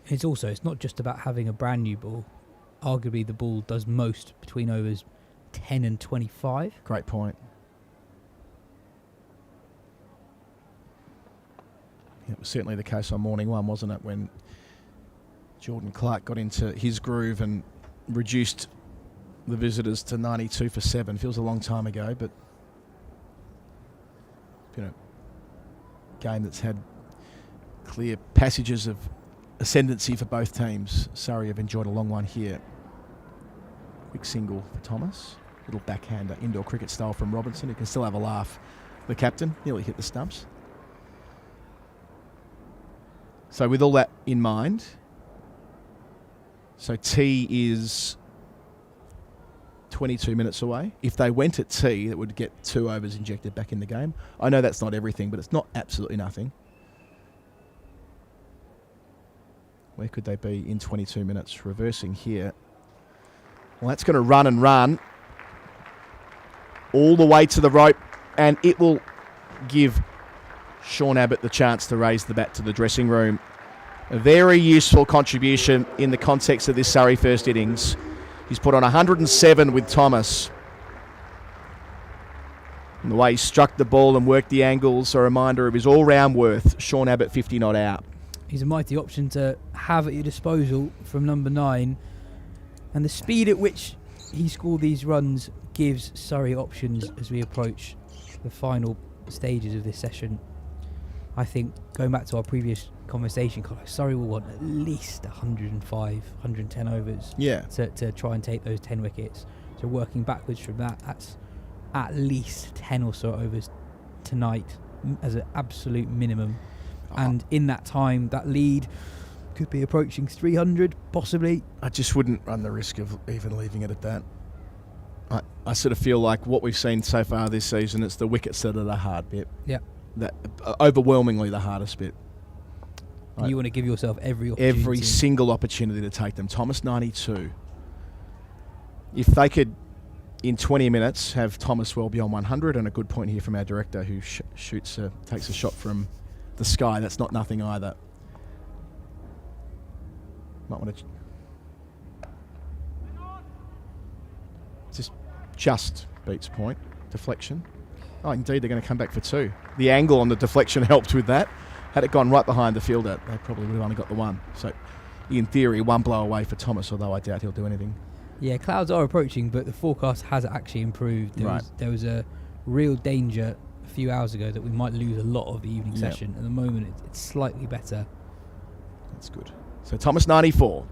E: It's not just about having a brand new ball. Arguably the ball does most between overs 10 and 25.
C: Great point. It was certainly the case on morning one, wasn't it, when Jordan Clark got into his groove and reduced the visitors to 92 for 7. Feels a long time ago, but it's been a game that's had clear passages of ascendancy for both teams. Surrey have enjoyed a long one here. Quick single for Thomas. Little backhander, indoor cricket style from Robinson, who can still have a laugh. The captain nearly hit the stumps. So with all that in mind, so T is 22 minutes away. If they went at T, that would get 2 overs injected back in the game. I know that's not everything, but it's not absolutely nothing. Where could they be in 22 minutes? Reversing here. Well, that's going to run and run all the way to the rope, and it will give Sean Abbott the chance to raise the bat to the dressing room. A very useful contribution in the context of this Surrey first innings. He's put on 107 with Thomas. And the way he struck the ball and worked the angles, a reminder of his all-round worth. Sean Abbott 50 not out.
E: He's a mighty option to have at your disposal from number 9. And the speed at which he scored these runs gives Surrey options as we approach the final stages of this session. I think, going back to our previous conversation, Surrey will want at least 105, 110 overs to try and take those 10 wickets. So working backwards from that, that's at least 10 or so overs tonight as an absolute minimum. And in that time, that lead could be approaching 300, possibly.
C: I just wouldn't run the risk of even leaving it at that. I sort of feel like what we've seen so far this season, it's the wickets that are the hard bit.
E: Yeah.
C: That overwhelmingly the hardest bit.
E: You want to give yourself every opportunity.
C: Every single opportunity to take them. Thomas 92. If they could, in 20 minutes, have Thomas well beyond 100, and a good point here from our director who takes a shot from the sky. That's not nothing either. Might want to just beats point. Deflection. Oh, indeed, they're going to come back for 2. The angle on the deflection helped with that. Had it gone right behind the fielder, they probably would have only got the 1. So, in theory, 1 blow away for Thomas, although I doubt he'll do anything.
E: Yeah, clouds are approaching, but the forecast has actually improved. There was a real danger a few hours ago that we might lose a lot of the evening session. At the moment, it's slightly better.
C: That's good. So, Thomas 94.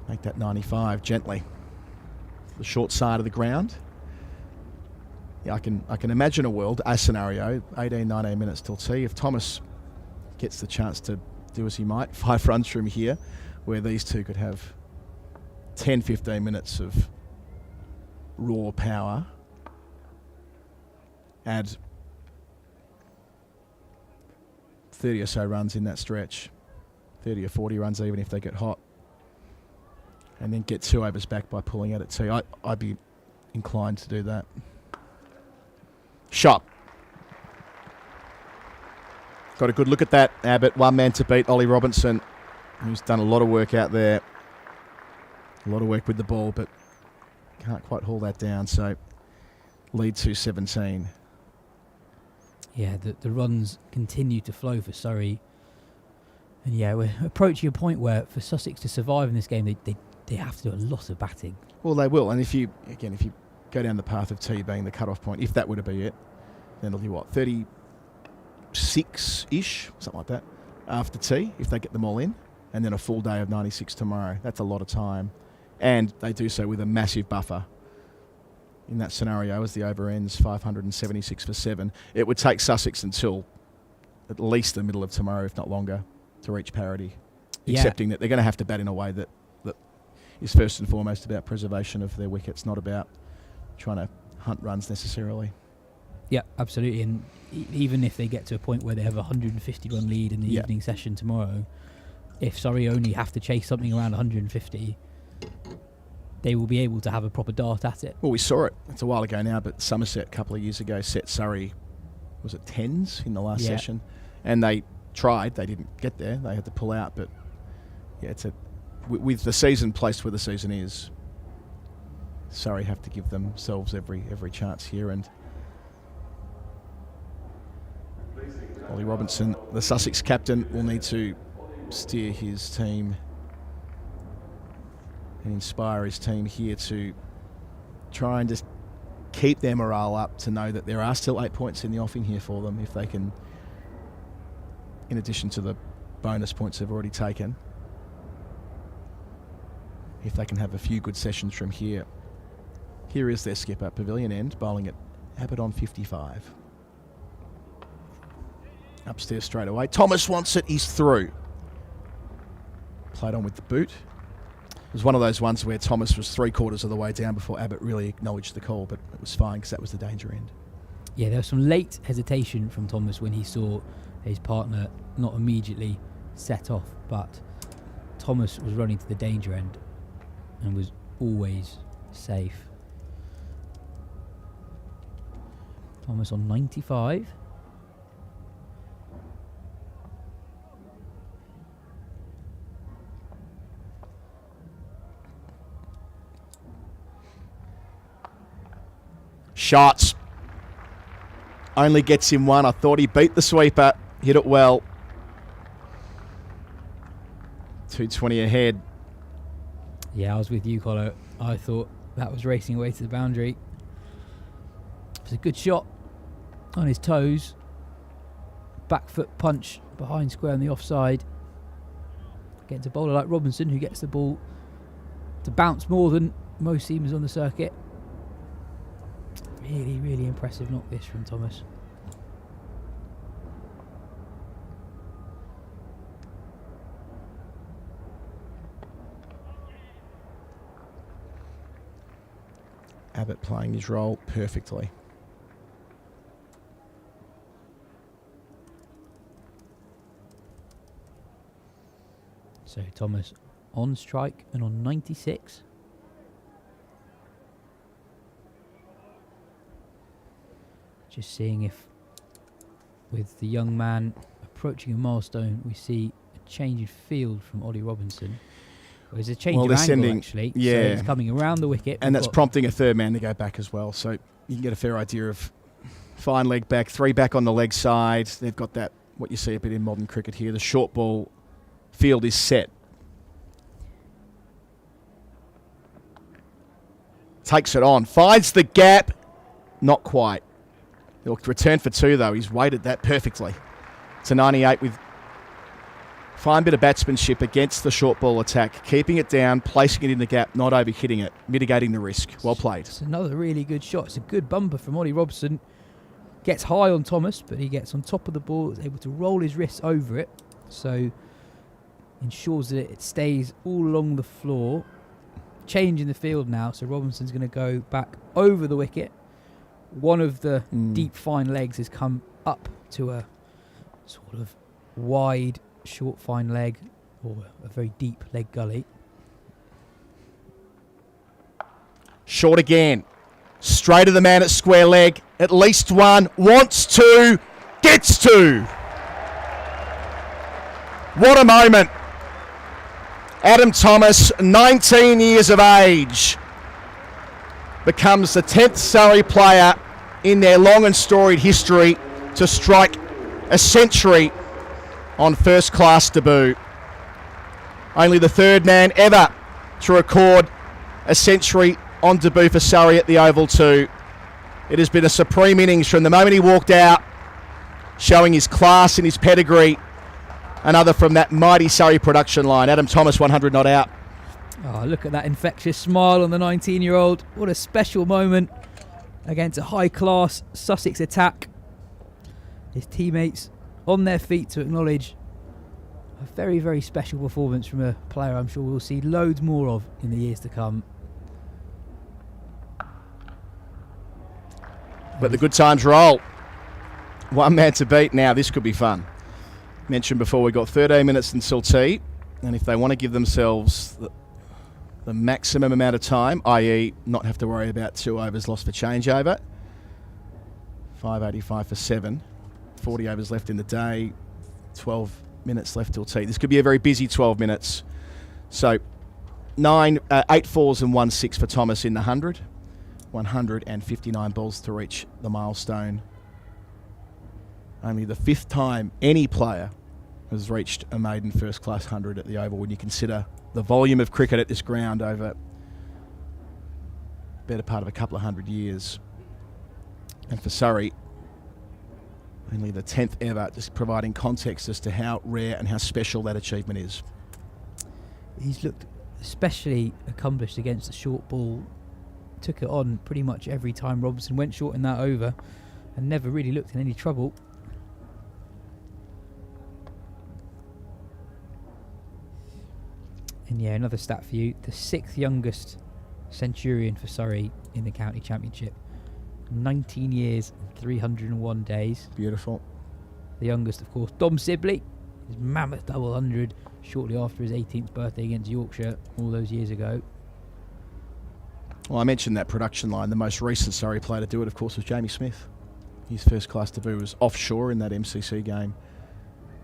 C: Make that 95 gently. The short side of the ground. Yeah, I can imagine a scenario, 18, 19 minutes till tea. If Thomas gets the chance to do as he might, 5 runs from here, where these two could have 10, 15 minutes of raw power. Add 30 or so runs in that stretch. 30 or 40 runs even if they get hot. And then get 2 overs back by pulling out at 2. I'd be inclined to do that. Shot. Got a good look at that, Abbott. 1 man to beat Ollie Robinson, who's done a lot of work out there. A lot of work with the ball, but can't quite haul that down. So, lead to 17.
E: Yeah, the runs continue to flow for Surrey. And yeah, we're approaching a point where for Sussex to survive in this game, they have to do a lot of batting.
C: Well, they will. And if you go down the path of T being the cut-off point, if that were to be it, then it'll be what, 36-ish, something like that, after T, if they get them all in, and then a full day of 96 tomorrow. That's a lot of time. And they do so with a massive buffer. In that scenario, as the over ends 576 for 7, it would take Sussex until at least the middle of tomorrow, if not longer, to reach parity. accepting that they're going to have to bat in a way that is first and foremost about preservation of their wickets, not about trying to hunt runs necessarily.
E: Yeah, absolutely. And even if they get to a point where they have a 150-run lead in the evening session tomorrow, if Surrey only have to chase something around 150, they will be able to have a proper dart at it.
C: Well, we saw it. It's a while ago now, but Somerset a couple of years ago set Surrey, was it 10s in the last session? And they tried. They didn't get there. They had to pull out. But, yeah, it's with the season placed where the season is, Surrey have to give themselves every chance here. And Ollie Robinson, the Sussex captain, will need to steer his team and inspire his team here to try and just keep their morale up, to know that there are still 8 points in the offing here for them if they can, in addition to the bonus points they've already taken, if they can have a few good sessions from here. Here is their skipper, Pavilion End, bowling at Abbott on 55. Upstairs straight away. Thomas wants it, he's through. Played on with the boot. It was one of those ones where Thomas was 3/4 of the way down before Abbott really acknowledged the call, but it was fine because that was the danger end.
E: Yeah, there was some late hesitation from Thomas when he saw his partner not immediately set off, but Thomas was running to the danger end and was always safe. Thomas on 95.
C: Shots. Only gets him one. I thought he beat the sweeper. Hit it well. 220 ahead.
E: Yeah, I was with you, Colo. I thought that was racing away to the boundary. It was a good shot on his toes. Back foot punch behind square on the offside. Against a bowler like Robinson, who gets the ball to bounce more than most seamers on the circuit. Really, really impressive knock this from Thomas.
C: Abbott playing his role perfectly.
E: So Thomas on strike and on 96. Just seeing if, with the young man approaching a milestone, we see a change in field from Ollie Robinson. There's a change of angle, actually.
C: Yeah.
E: So he's coming around the wicket.
C: And that's prompting a third man to go back as well. So you can get a fair idea of fine leg back, 3 back on the leg side. They've got that, what you see a bit in modern cricket here. The short ball field is set. Takes it on. Finds the gap. Not quite. He'll return for 2, though. He's weighted that perfectly. It's a 98 with fine bit of batsmanship against the short ball attack. Keeping it down, placing it in the gap, not overhitting it, mitigating the risk. Well played.
E: It's another really good shot. It's a good bumper from Ollie Robson. Gets high on Thomas, but he gets on top of the ball, is able to roll his wrists over it. So ensures that it stays all along the floor. Change in the field now, so Robinson's going to go back over the wicket. One of the deep fine legs has come up to a sort of wide, short fine leg, or a very deep leg gully.
C: Short again. Straight to the man at square leg. At least one. Wants to. Gets to. What a moment. Adam Thomas, 19 years of age, becomes the 10th Surrey player in their long and storied history to strike a century on first-class debut. Only the 3rd man ever to record a century on debut for Surrey at the Oval too. It has been a supreme innings from the moment he walked out, showing his class and his pedigree. Another from that mighty Surrey production line. Adam Thomas, 100 not out.
E: Oh, look at that infectious smile on the 19-year-old. What a special moment against a high-class Sussex attack. His teammates on their feet to acknowledge A very, very special performance from a player I'm sure we'll see loads more of in the years to come.
C: But the good times roll. One man to beat now. This could be fun. Mentioned before, we've got 13 minutes until tea. And if they want to give themselves the maximum amount of time, i.e. not have to worry about 2 overs lost for changeover, 5.85 for 7. 40 overs left in the day. 12 minutes left till tea. This could be a very busy 12 minutes. So 8 fours and 1 6 for Thomas in the 100. 159 balls to reach the milestone. Only the 5th time any player has reached a maiden first-class 100 at the Oval when you consider the volume of cricket at this ground over the better part of a couple of 100 years. And for Surrey, only the 10th ever, just providing context as to how rare and how special that achievement is.
E: He's looked especially accomplished against the short ball. Took it on pretty much every time Robinson went short in that over and never really looked in any trouble. And yeah, another stat for you. The 6th youngest centurion for Surrey in the county championship. 19 years and 301 days.
C: Beautiful.
E: The youngest, of course, Dom Sibley. His mammoth double 100 shortly after his 18th birthday against Yorkshire all those years ago.
C: Well, I mentioned that production line. The most recent Surrey player to do it, of course, was Jamie Smith. His first-class debut was offshore in that MCC game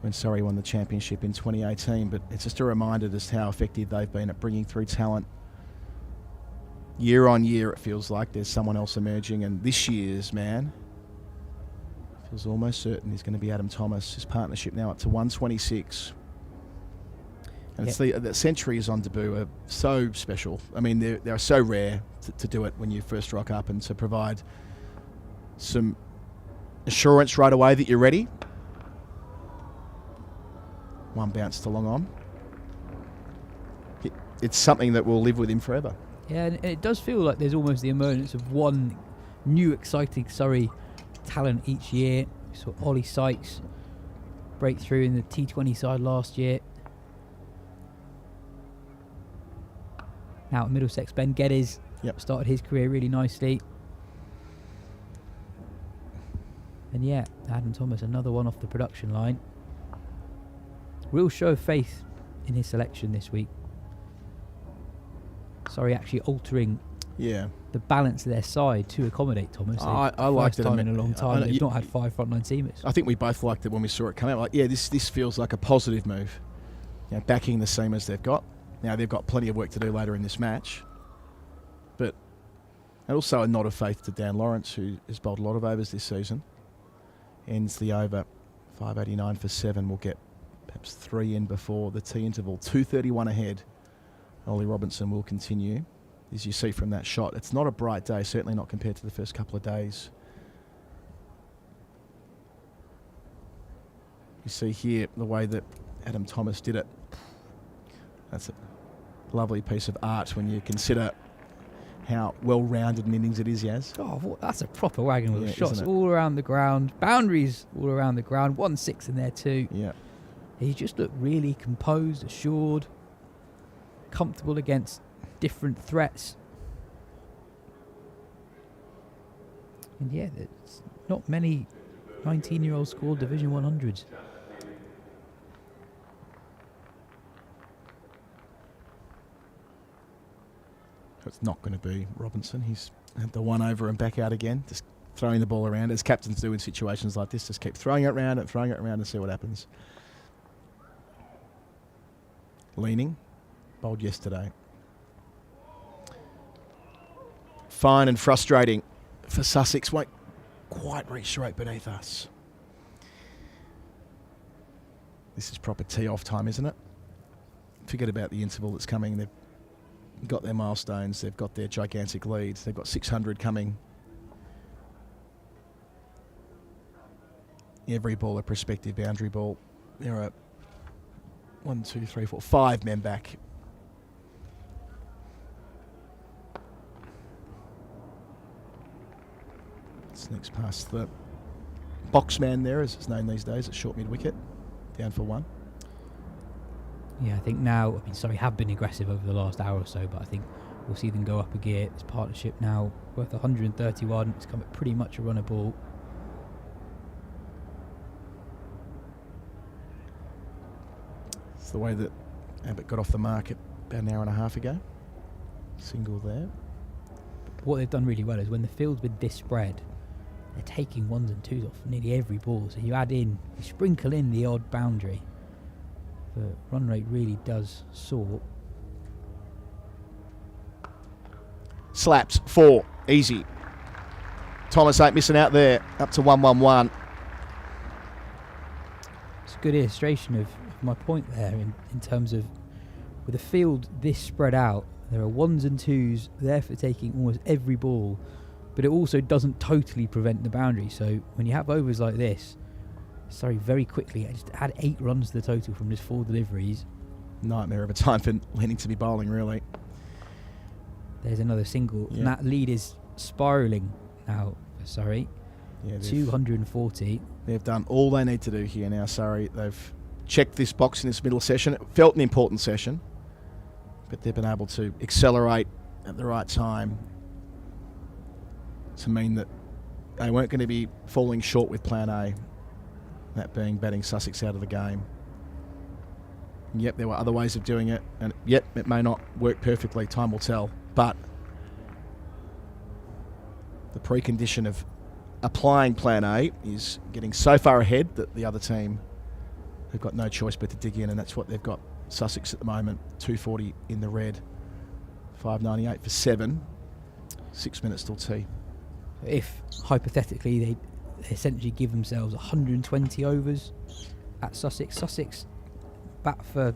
C: when Surrey won the championship in 2018. But it's just a reminder just how effective they've been at bringing through talent. Year on year, it feels like there's someone else emerging. And this year's man feels almost certain he's going to be Adam Thomas. His partnership now up to 126. And it's the centuries on debut are so special. I mean, they're so rare to do it when you first rock up, and to provide some assurance right away that you're ready. One bounce to long on. It's something that will live with him forever.
E: Yeah, and it does feel like there's almost the emergence of one new exciting Surrey talent each year. We saw Ollie Sykes break through in the T20 side last year. Now at Middlesex, Ben Geddes started his career really nicely. And yeah, Adam Thomas, another one off the production line. Real show of faith in his selection this week. Sorry, actually altering the balance of their side to accommodate Thomas.
C: I liked it.
E: First time in a long time. They've not had 5 frontline seamers.
C: I think we both liked it when we saw it come out. Like, this feels like a positive move. You know, backing the seamers they've got. Now, they've got plenty of work to do later in this match. But also a nod of faith to Dan Lawrence, who has bowled a lot of overs this season. Ends the over 5.89 for 7. We'll get perhaps 3 in before the tea interval. 2.31 ahead. Ollie Robinson will continue. As you see from that shot, it's not a bright day, certainly not compared to the first couple of days. You see here the way that Adam Thomas did it. That's a lovely piece of art when you consider how well-rounded an innings it is, Yas.
E: Oh, that's a proper wagon with shots all around the ground. Boundaries all around the ground. 1-6 in there too.
C: Yeah.
E: He just looked really composed, assured, comfortable against different threats. And yeah, there's not many 19-year-olds scored Division 100s.
C: It's not going to be Robinson. He's had the one over and back out again, just throwing the ball around, as captains do in situations like this. Just keep throwing it around and see what happens. Leaning, bowled yesterday. Fine and frustrating for Sussex. Won't quite reach straight beneath us. This is proper tee-off time, isn't it? Forget about the interval that's coming. They've got their milestones. They've got their gigantic leads. They've got 600 coming. Every ball a prospective boundary ball. There are 1, 2, 3, 4, 5 men back. Sneaks past the box man there, as it's known these days, at short mid wicket. Down for 1.
E: Yeah, I think now, Surrey have been aggressive over the last hour or so, but I think we'll see them go up a gear. This partnership now worth 131. It's come at pretty much a runner ball.
C: It's the way that Abbott got off the market about an hour and a half ago. Single there.
E: What they've done really well is when the field's been this spread, they're taking ones and twos off nearly every ball. So you sprinkle in the odd boundary. The run rate really does soar.
C: Slaps, 4, easy. Thomas ain't missing out there, up to 111.
E: It's a good illustration of my point there in terms of with the field this spread out, there are ones and twos there for taking almost every ball, but it also doesn't totally prevent the boundary. So when you have overs like this, Surrey very quickly just add 8 runs to the total from just 4 deliveries.
C: Nightmare of a time for Lenning to be bowling, really.
E: There's another single, and that lead is spiralling now for Surrey.
C: Yeah,
E: 240.
C: They've done all they need to do here now, Surrey. They've checked this box in this middle session. It felt an important session, but they've been able to accelerate at the right time to mean that they weren't going to be falling short with plan A, that being batting Sussex out of the game. Yep, there were other ways of doing it, and yep, it may not work perfectly, time will tell, but the precondition of applying plan A is getting so far ahead that the other team have got no choice but to dig in, and that's what they've got. Sussex at the moment, 240 in the red, 598 for 7, 6 minutes till tea.
E: If, hypothetically, they essentially give themselves 120 overs at Sussex bat for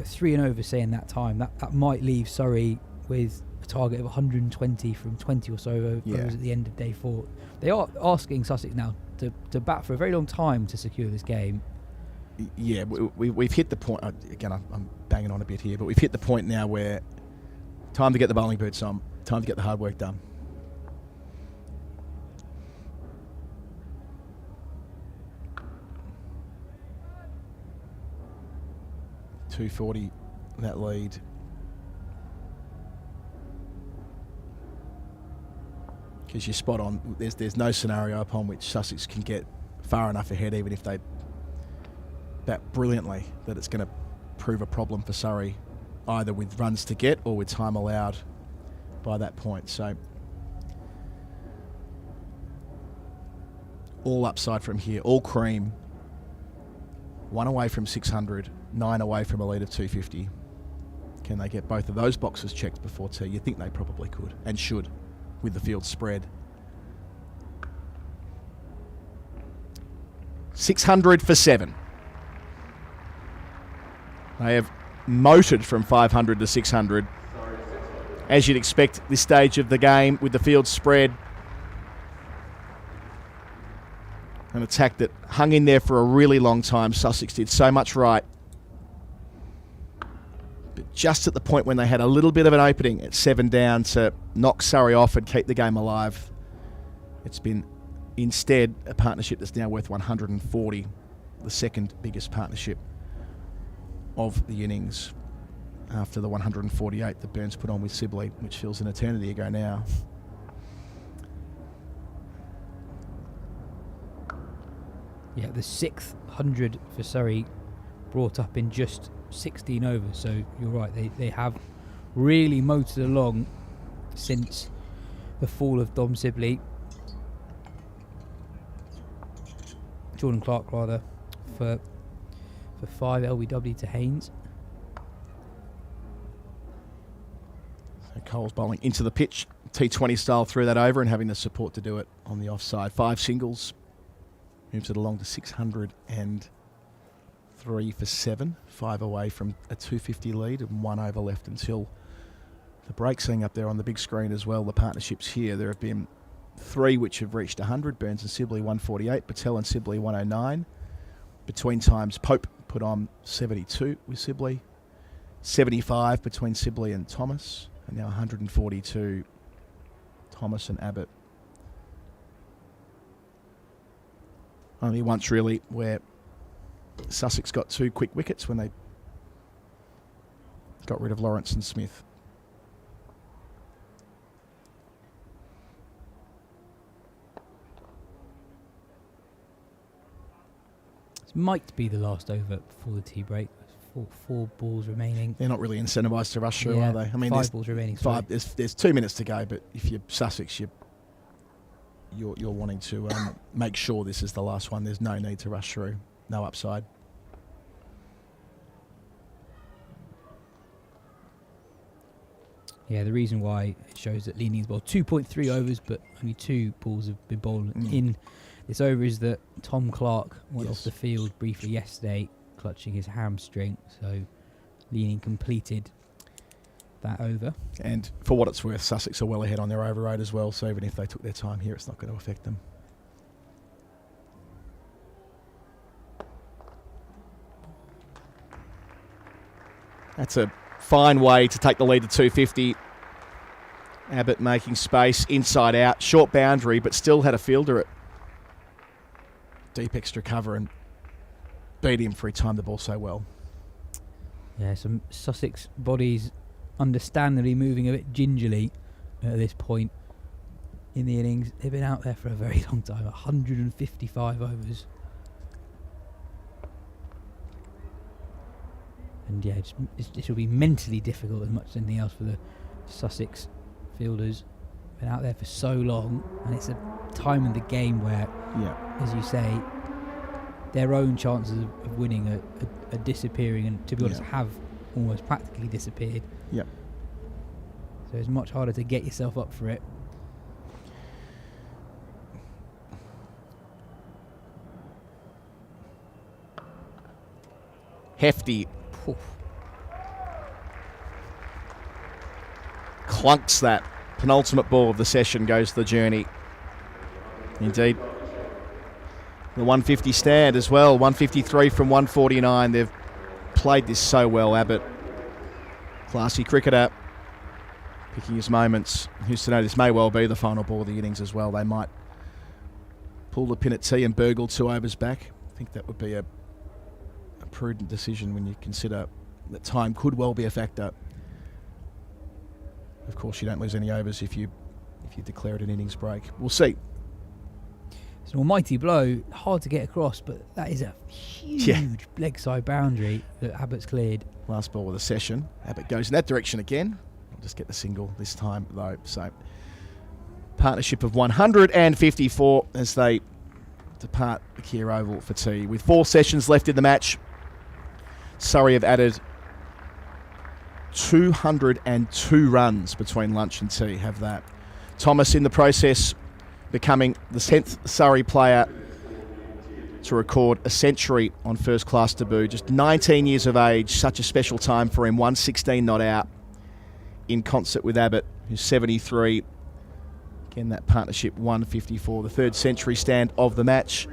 E: 3 and over, say, in that time, that might leave Surrey with a target of 120 from 20 or so overs at the end of day 4. They are asking Sussex now to bat for a very long time to secure this game.
C: Yeah, we've hit the point, again, I'm banging on a bit here, but we've hit the point now where time to get the bowling boots on, time to get the hard work done. .240, that lead. Because you're spot on, there's no scenario upon which Sussex can get far enough ahead, even if they bat brilliantly, that it's going to prove a problem for Surrey, either with runs to get or with time allowed by that point. So all upside from here, all cream. 1 away from 600, 9 away from a lead of 250. Can they get both of those boxes checked before tea? You think they probably could and should, with the field spread. 600 for 7. They have motored from 500 to 600. As you'd expect this stage of the game with the field spread. An attack that hung in there for a really long time. Sussex did so much right. But just at the point when they had a little bit of an opening at 7 down to knock Surrey off and keep the game alive, it's been instead a partnership that's now worth 140, the second biggest partnership of the innings after the 148 that Burns put on with Sibley, which feels an eternity ago now.
E: Yeah, the 6th 100 for Surrey brought up in just 16 overs, so you're right, they have really motored along since the fall of Dom Sibley. Jordan Clark, rather, for 5 LBW to Haynes.
C: So Cole's bowling into the pitch, T20 style, threw that over and having the support to do it on the offside. 5 singles, moves it along to 603 for 7, 5 away from a 250 lead and 1 over left until the break. Seeing up there on the big screen as well, the partnerships here, there have been 3 which have reached 100, Burns and Sibley 148, Patel and Sibley 109. Between times, Pope put on 72 with Sibley, 75 between Sibley and Thomas, and now 142 Thomas and Abbott. Only once really where Sussex got 2 quick wickets when they got rid of Lawrence and Smith.
E: This might be the last over before the tea break. Four balls remaining.
C: They're not really incentivised to rush through,
E: Yeah,
C: are they? I mean,
E: 5 balls remaining.
C: There's 2 minutes to go, but if you're Sussex, you're wanting to make sure this is the last one. There's no need to rush through. No upside.
E: Yeah, the reason why it shows that Leaning's bowled 2.3 overs, but only 2 balls have been bowled in this over is that Tom Clark went off the field briefly yesterday, clutching his hamstring. So Leaning completed that over.
C: And for what it's worth, Sussex are well ahead on their overrate as well. So even if they took their time here, it's not going to affect them. That's a fine way to take the lead to 250. Abbott making space, inside out, short boundary, but still had a fielder at deep extra cover and beat him for he timed the ball so well.
E: Yeah, some Sussex bodies understandably moving a bit gingerly at this point in the innings. They've been out there for a very long time, 155 overs. And yeah, it will be mentally difficult as much as anything else for the Sussex fielders. Been out there for so long, and it's a time in the game where, as you say, their own chances of winning are disappearing, and to be honest, have almost practically disappeared.
C: Yep.
E: So it's much harder to get yourself up for it.
C: Hefty. Clunks that. Penultimate ball of the session goes the journey. Indeed. The 150 stand as well. 153 from 149. They've played this so well, Abbott. Classy cricketer. Picking his moments. Who's to know, this may well be the final ball of the innings as well. They might pull the pin at tee and burgle 2 overs back. I think that would be a prudent decision when you consider that time could well be a factor. Of course, you don't lose any overs if you declare it an innings break. We'll see.
E: It's an almighty blow, hard to get across, but that is a huge leg side boundary that Abbott's cleared.
C: Last ball of the session. Abbott goes in that direction again. I'll just get the single this time though. So partnership of 154 as they depart the Kia Oval for tea. With 4 sessions left in the match, Surrey have added 202 runs between lunch and tea, have that. Thomas in the process becoming the 10th Surrey player to record a century on first class debut. Just 19 years of age, such a special time for him. 116 not out in concert with Abbott, who's 73. Again, that partnership 154, the 3rd century stand of the match.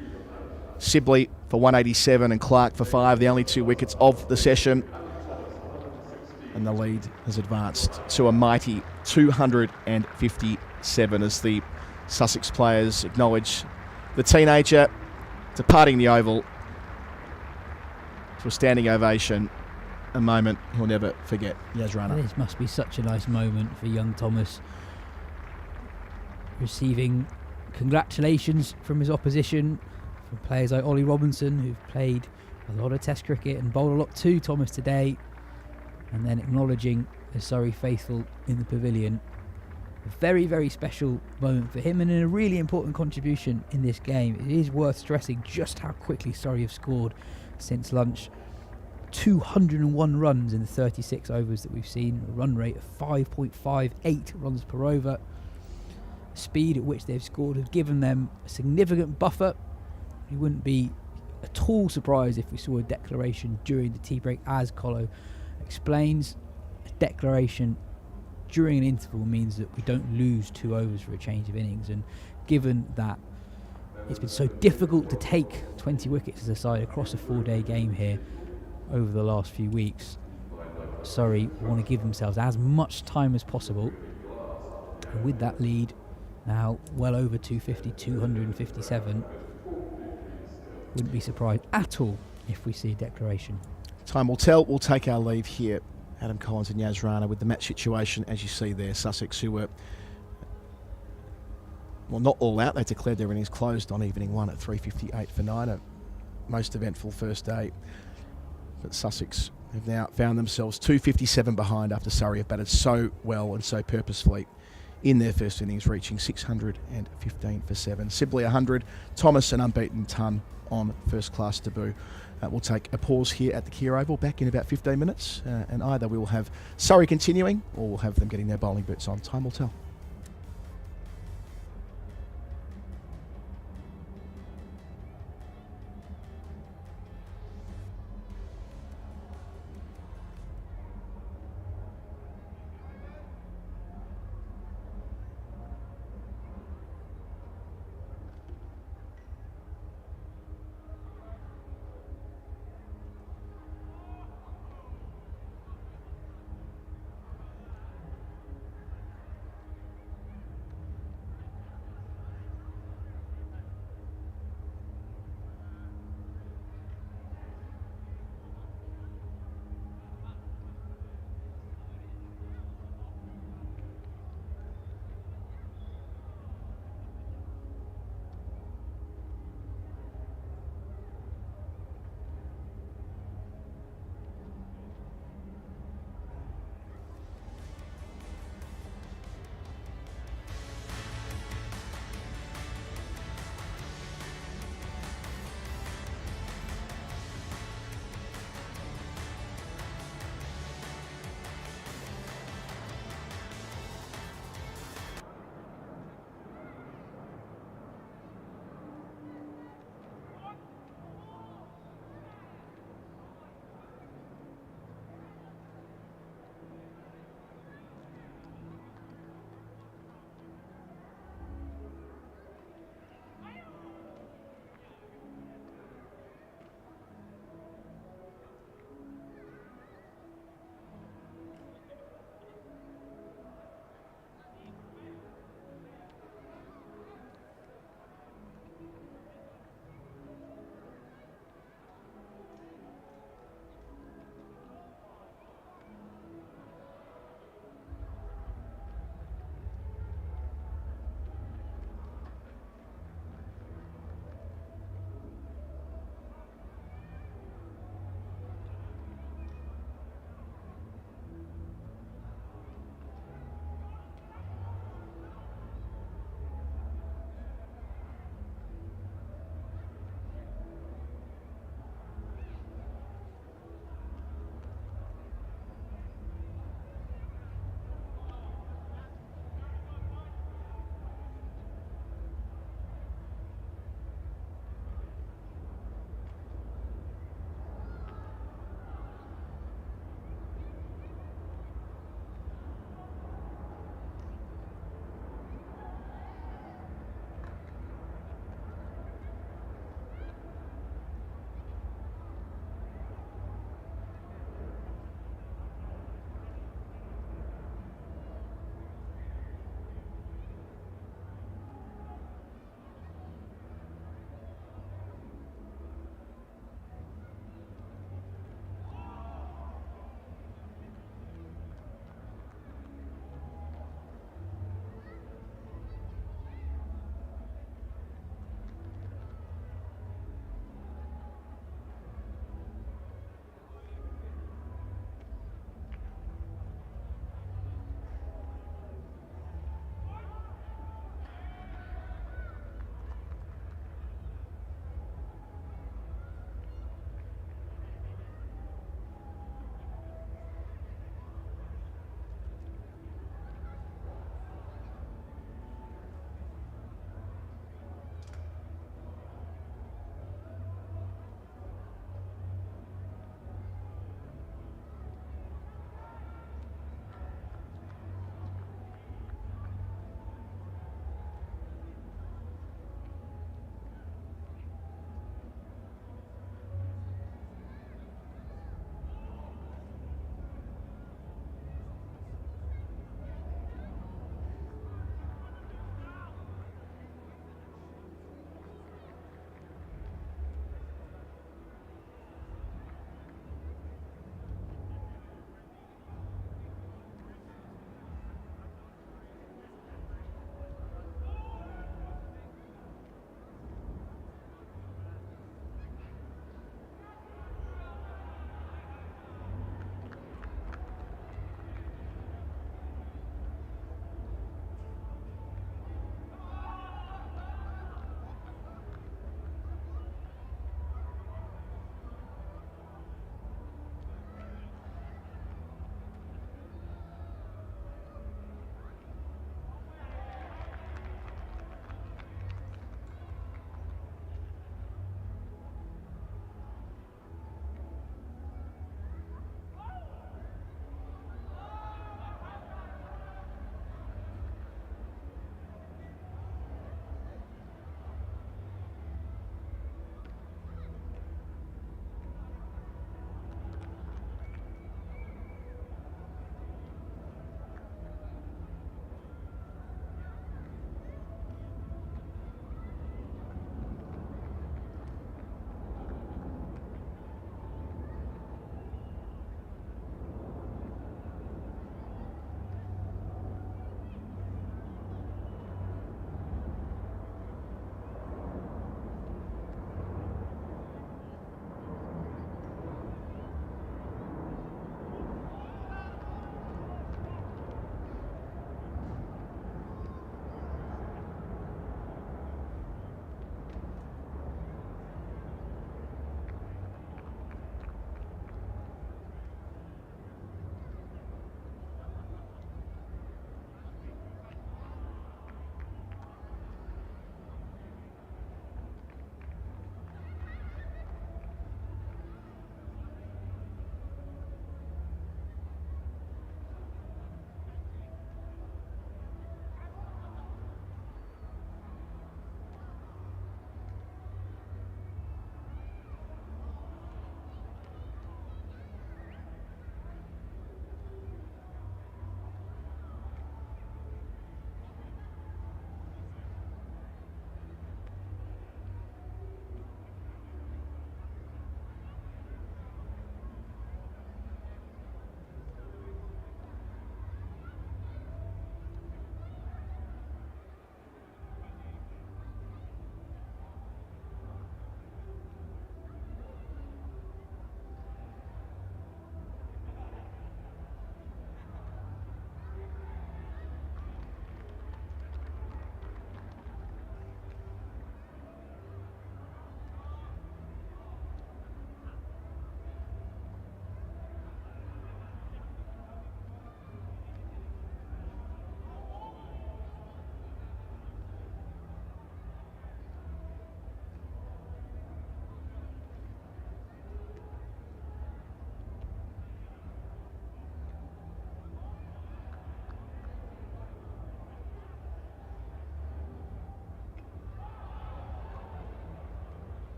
C: Sibley for 187 and Clark for 5, the only 2 wickets of the session. And the lead has advanced to a mighty 257 as the Sussex players acknowledge the teenager departing the Oval to a standing ovation, a moment he'll never forget. Yas Rana.
E: This must be such a nice moment for young Thomas, receiving congratulations from his opposition, from players like Ollie Robinson, who've played a lot of Test cricket and bowled a lot too, Thomas, today, and then acknowledging the Surrey faithful in the pavilion. A very, very special moment for him, and a really important contribution in this game. It is worth stressing just how quickly Surrey have scored since lunch. 201 runs in the 36 overs that we've seen, a run rate of 5.58 runs per over. Speed at which they've scored has given them a significant buffer. We wouldn't be at all surprised if we saw a declaration during the tea break, as Colo explains. A declaration during an interval means that we don't lose 2 overs for a change of innings, and given that it's been so difficult to take 20 wickets as a side across a 4-day game here over the last few weeks, Surrey want to give themselves as much time as possible, and with that lead now well over 250, 257, wouldn't be surprised at all if we see a declaration.
C: Time will tell. We'll take our leave here. Adam Collins and Yas Rana with the match situation, as you see there. Sussex, who were, well, not all out. They declared their innings closed on evening one at 3:58 for 9. A most eventful first day. But Sussex have now found themselves 257 behind after Surrey have batted so well and so purposefully in their first innings, reaching 615 for 7. Sibley 100, Thomas an unbeaten ton on first class debut. We'll take a pause here at the Kia Oval, back in about 15 minutes, and either we will have Surrey continuing or we'll have them getting their bowling boots on. Time will tell.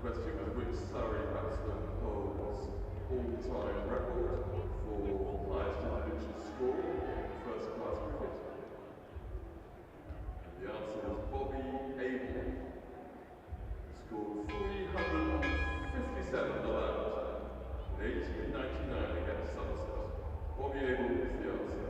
A: question was which Surrey batsman holds all-time record for highest individual score in first-class cricket? And the answer was Bobby Abel, who scored 357 allowed in 1899 against Sussex. Bobby Abel is the answer.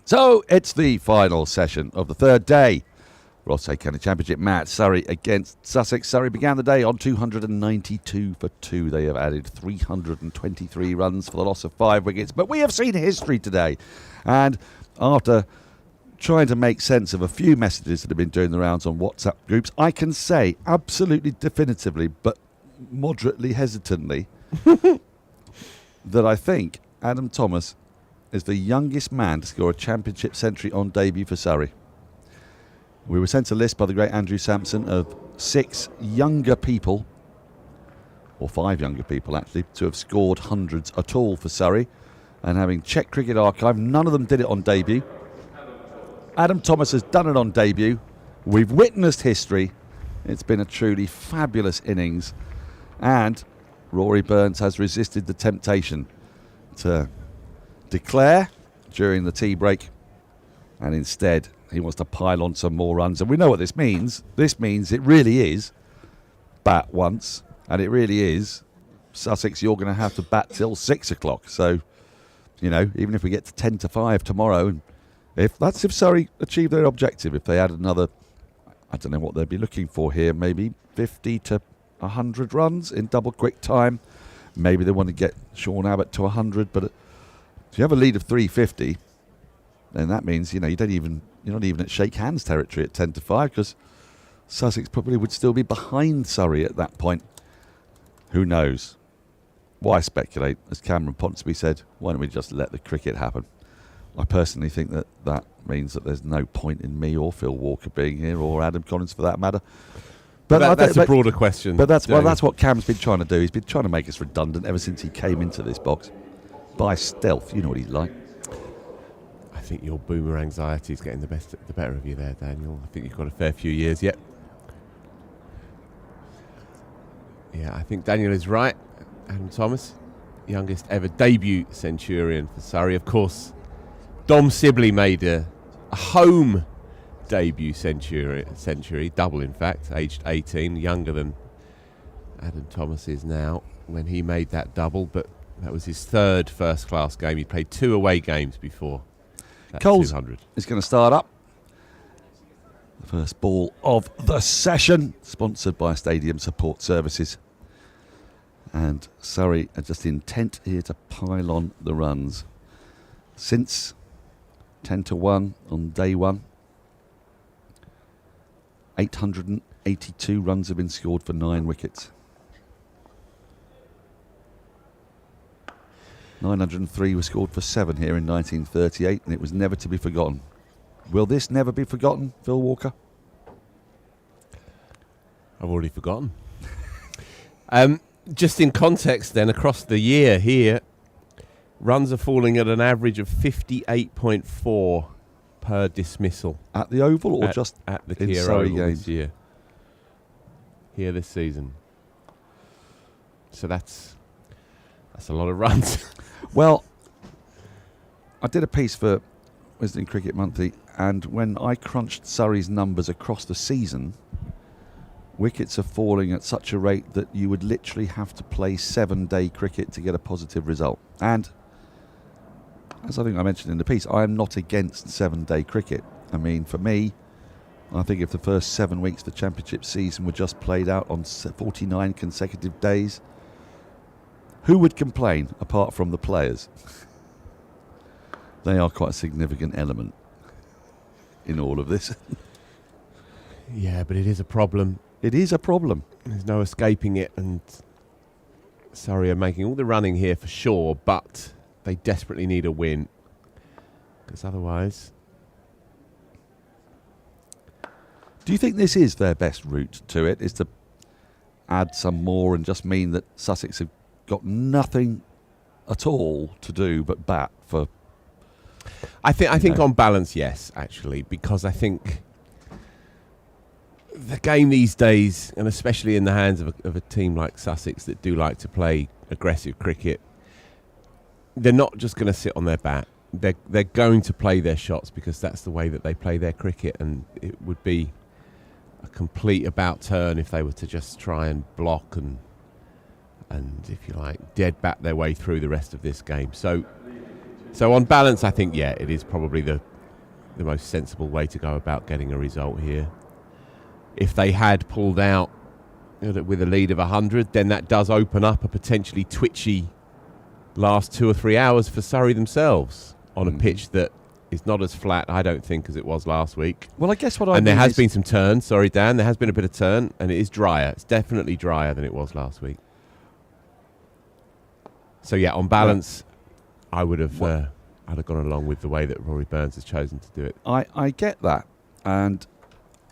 G: So it's the final session of the third day. Rothesay County Championship match, Surrey against Sussex. Surrey began the day on 292 for 2. They have added 323 runs for the loss of 5 wickets. But we have seen history today. And after trying to make sense of a few messages that have been doing the rounds on WhatsApp groups, I can say absolutely definitively, but moderately hesitantly, that I think Adam Thomas is the youngest man to score a championship century on debut for Surrey. We were sent a list by the great Andrew Sampson of 6 younger people, or 5 younger people actually, to have scored hundreds at all for Surrey. And having checked Cricket Archive, none of them did it on debut. Adam Thomas has done it on debut. We've witnessed history. It's been a truly fabulous innings. And Rory Burns has resisted the temptation to declare during the tea break. And instead, he wants to pile on some more runs. And we know what this means. This means it really is bat once. And it really is, Sussex, you're going to have to bat till 6 o'clock. So, you know, even if we get to 10 to 5 tomorrow, and if Surrey achieve their objective, if they add another, I don't know what they'd be looking for here, maybe 50 to 100 runs in double quick time. Maybe they want to get Sean Abbott to 100. But if you have a lead of 350, then that means, you know, you're not even at shake hands territory at 10 to 5, because Sussex probably would still be behind Surrey at that point. Who knows? Why speculate? As Cameron Ponsonby said, why don't we just let the cricket happen? I personally think that means that there's no point in me or Phil Walker being here, or Adam Collins for that matter.
B: But that's a broader question.
G: But that's what Cam's been trying to do. He's been trying to make us redundant ever since he came into this box. By stealth, you know what he's like.
B: I think your boomer anxiety is getting the better of you there, Daniel. I think you've got a fair few years yet. Yeah, I think Daniel is right. Adam Thomas, youngest ever debut centurion for Surrey. Of course, Dom Sibley made a home debut century, double in fact, aged 18, younger than Adam Thomas is now when he made that double, but that was his third first-class game. He played 2 away games before that
G: Coles
B: 200.
G: Is going to start up. The first ball of the session, sponsored by Stadium Support Services. And Surrey are just intent here to pile on the runs. Since 10 to 1 on day 1, 882 runs have been scored for 9 wickets. 903 were scored for 7 here in 1938, and it was never to be forgotten. Will this never be forgotten, Phil Walker?
B: I've already forgotten. Just in context then, across the year here, runs are falling at an average of 58.4 per dismissal.
G: At the Oval or just
B: at the
G: in
B: Kia
G: Surrey
B: Oval
G: games?
B: this year? Here this season. So that's a lot of runs.
G: Well, I did a piece for Wisden Cricket Monthly, and when I crunched Surrey's numbers across the season, wickets are falling at such a rate that you would literally have to play 7-day cricket to get a positive result. And as I think I mentioned in the piece, I am not against 7-day cricket. I mean, for me, I think if the first 7 weeks of the championship season were just played out on 49 consecutive days, who would complain apart from the players? They are quite a significant element in all of this.
B: Yeah, but it is a problem.
G: It is a problem.
B: There's no escaping it, and Surrey are making all the running here for sure, but they desperately need a win, because otherwise...
G: Do you think this is their best route to it, is to add some more and just mean that Sussex have got nothing at all to do but bat for...
B: I think on balance, yes, actually, because I think the game these days, and especially in the hands of a team like Sussex that do like to play aggressive cricket, they're not just going to sit on their bat. They're going to play their shots, because that's the way that they play their cricket, and it would be a complete about turn if they were to just try and block and if you like, dead bat their way through the rest of this game. So on balance, I think, yeah, it is probably the the most sensible way to go about getting a result here. If they had pulled out with a lead of 100, then that does open up a potentially twitchy last 2 or 3 hours for Surrey themselves on a pitch that is not as flat, I don't think, as it was last week.
G: Well, I guess what I
B: and
G: mean
B: there has
G: is
B: been some turn. Sorry, Dan. There has been a bit of turn, and it is drier. It's definitely drier than it was last week. So yeah, on balance, I would have. I'd have gone along with the way that Rory Burns has chosen to do it.
G: I get that, and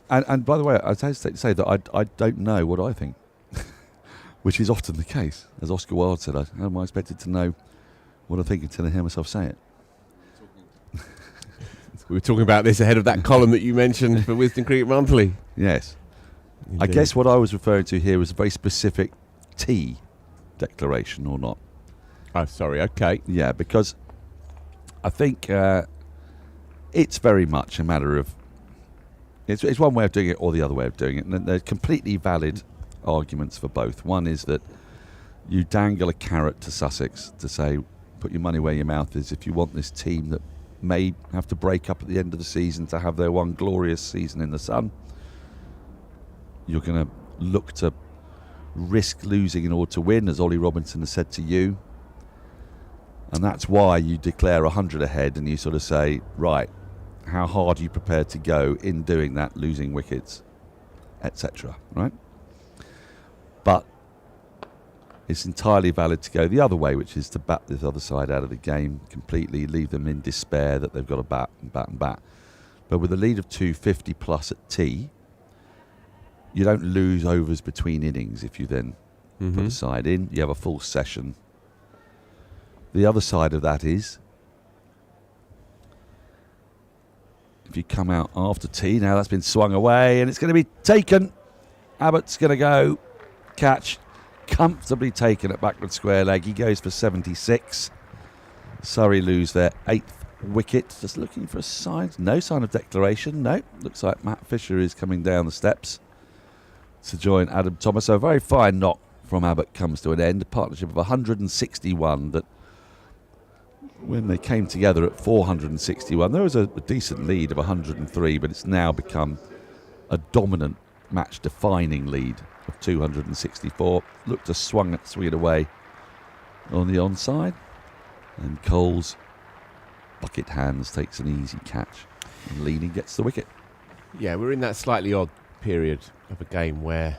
G: by the way, I hesitate to say that I don't know what I think, which is often the case. As Oscar Wilde said, how am I expected to know what I think until I hear myself say it?
B: We were talking about this ahead of that column that you mentioned for Wisden Cricket Monthly.
G: Yes.
B: Indeed.
G: I guess what I was referring to here was a very specific T declaration, or not.
B: Oh, sorry. Okay.
G: Yeah, because I think it's very much a matter of it's one way of doing it or the other way of doing it, and they're completely valid arguments for both. One is that you dangle a carrot to Sussex to say, put your money where your mouth is if you want this team that may have to break up at the end of the season to have their one glorious season in the sun. You're going to look to risk losing in order to win, as Ollie Robinson has said to you. And that's why you declare 100 ahead and you sort of say, right, how hard are you prepared to go in doing that, losing wickets, etc. Right? But it's entirely valid to go the other way, which is to bat this other side out of the game completely, leave them in despair that they've got to bat and bat and bat. But with a lead of 250 plus at tea, you don't lose overs between innings if you then put a side in. You have a full session. The other side of that is, if you come out after tea, now that's been swung away and it's going to be taken. Abbott's going to go, catch, comfortably taken at backward square leg. He goes for 76. Surrey lose their 8th wicket. Just looking for a sign. No sign of declaration. No. Looks like Matt Fisher is coming down the steps to join Adam Thomas. So a very fine knock from Abbott comes to an end. A partnership of 161 that when they came together at 461, there was a decent lead of 103, but it's now become a dominant match-defining lead of 264. Looked to swing it away on the onside, and Cole's bucket hands takes an easy catch, and Leaney gets the wicket.
B: Yeah, we're in that slightly odd period of a game where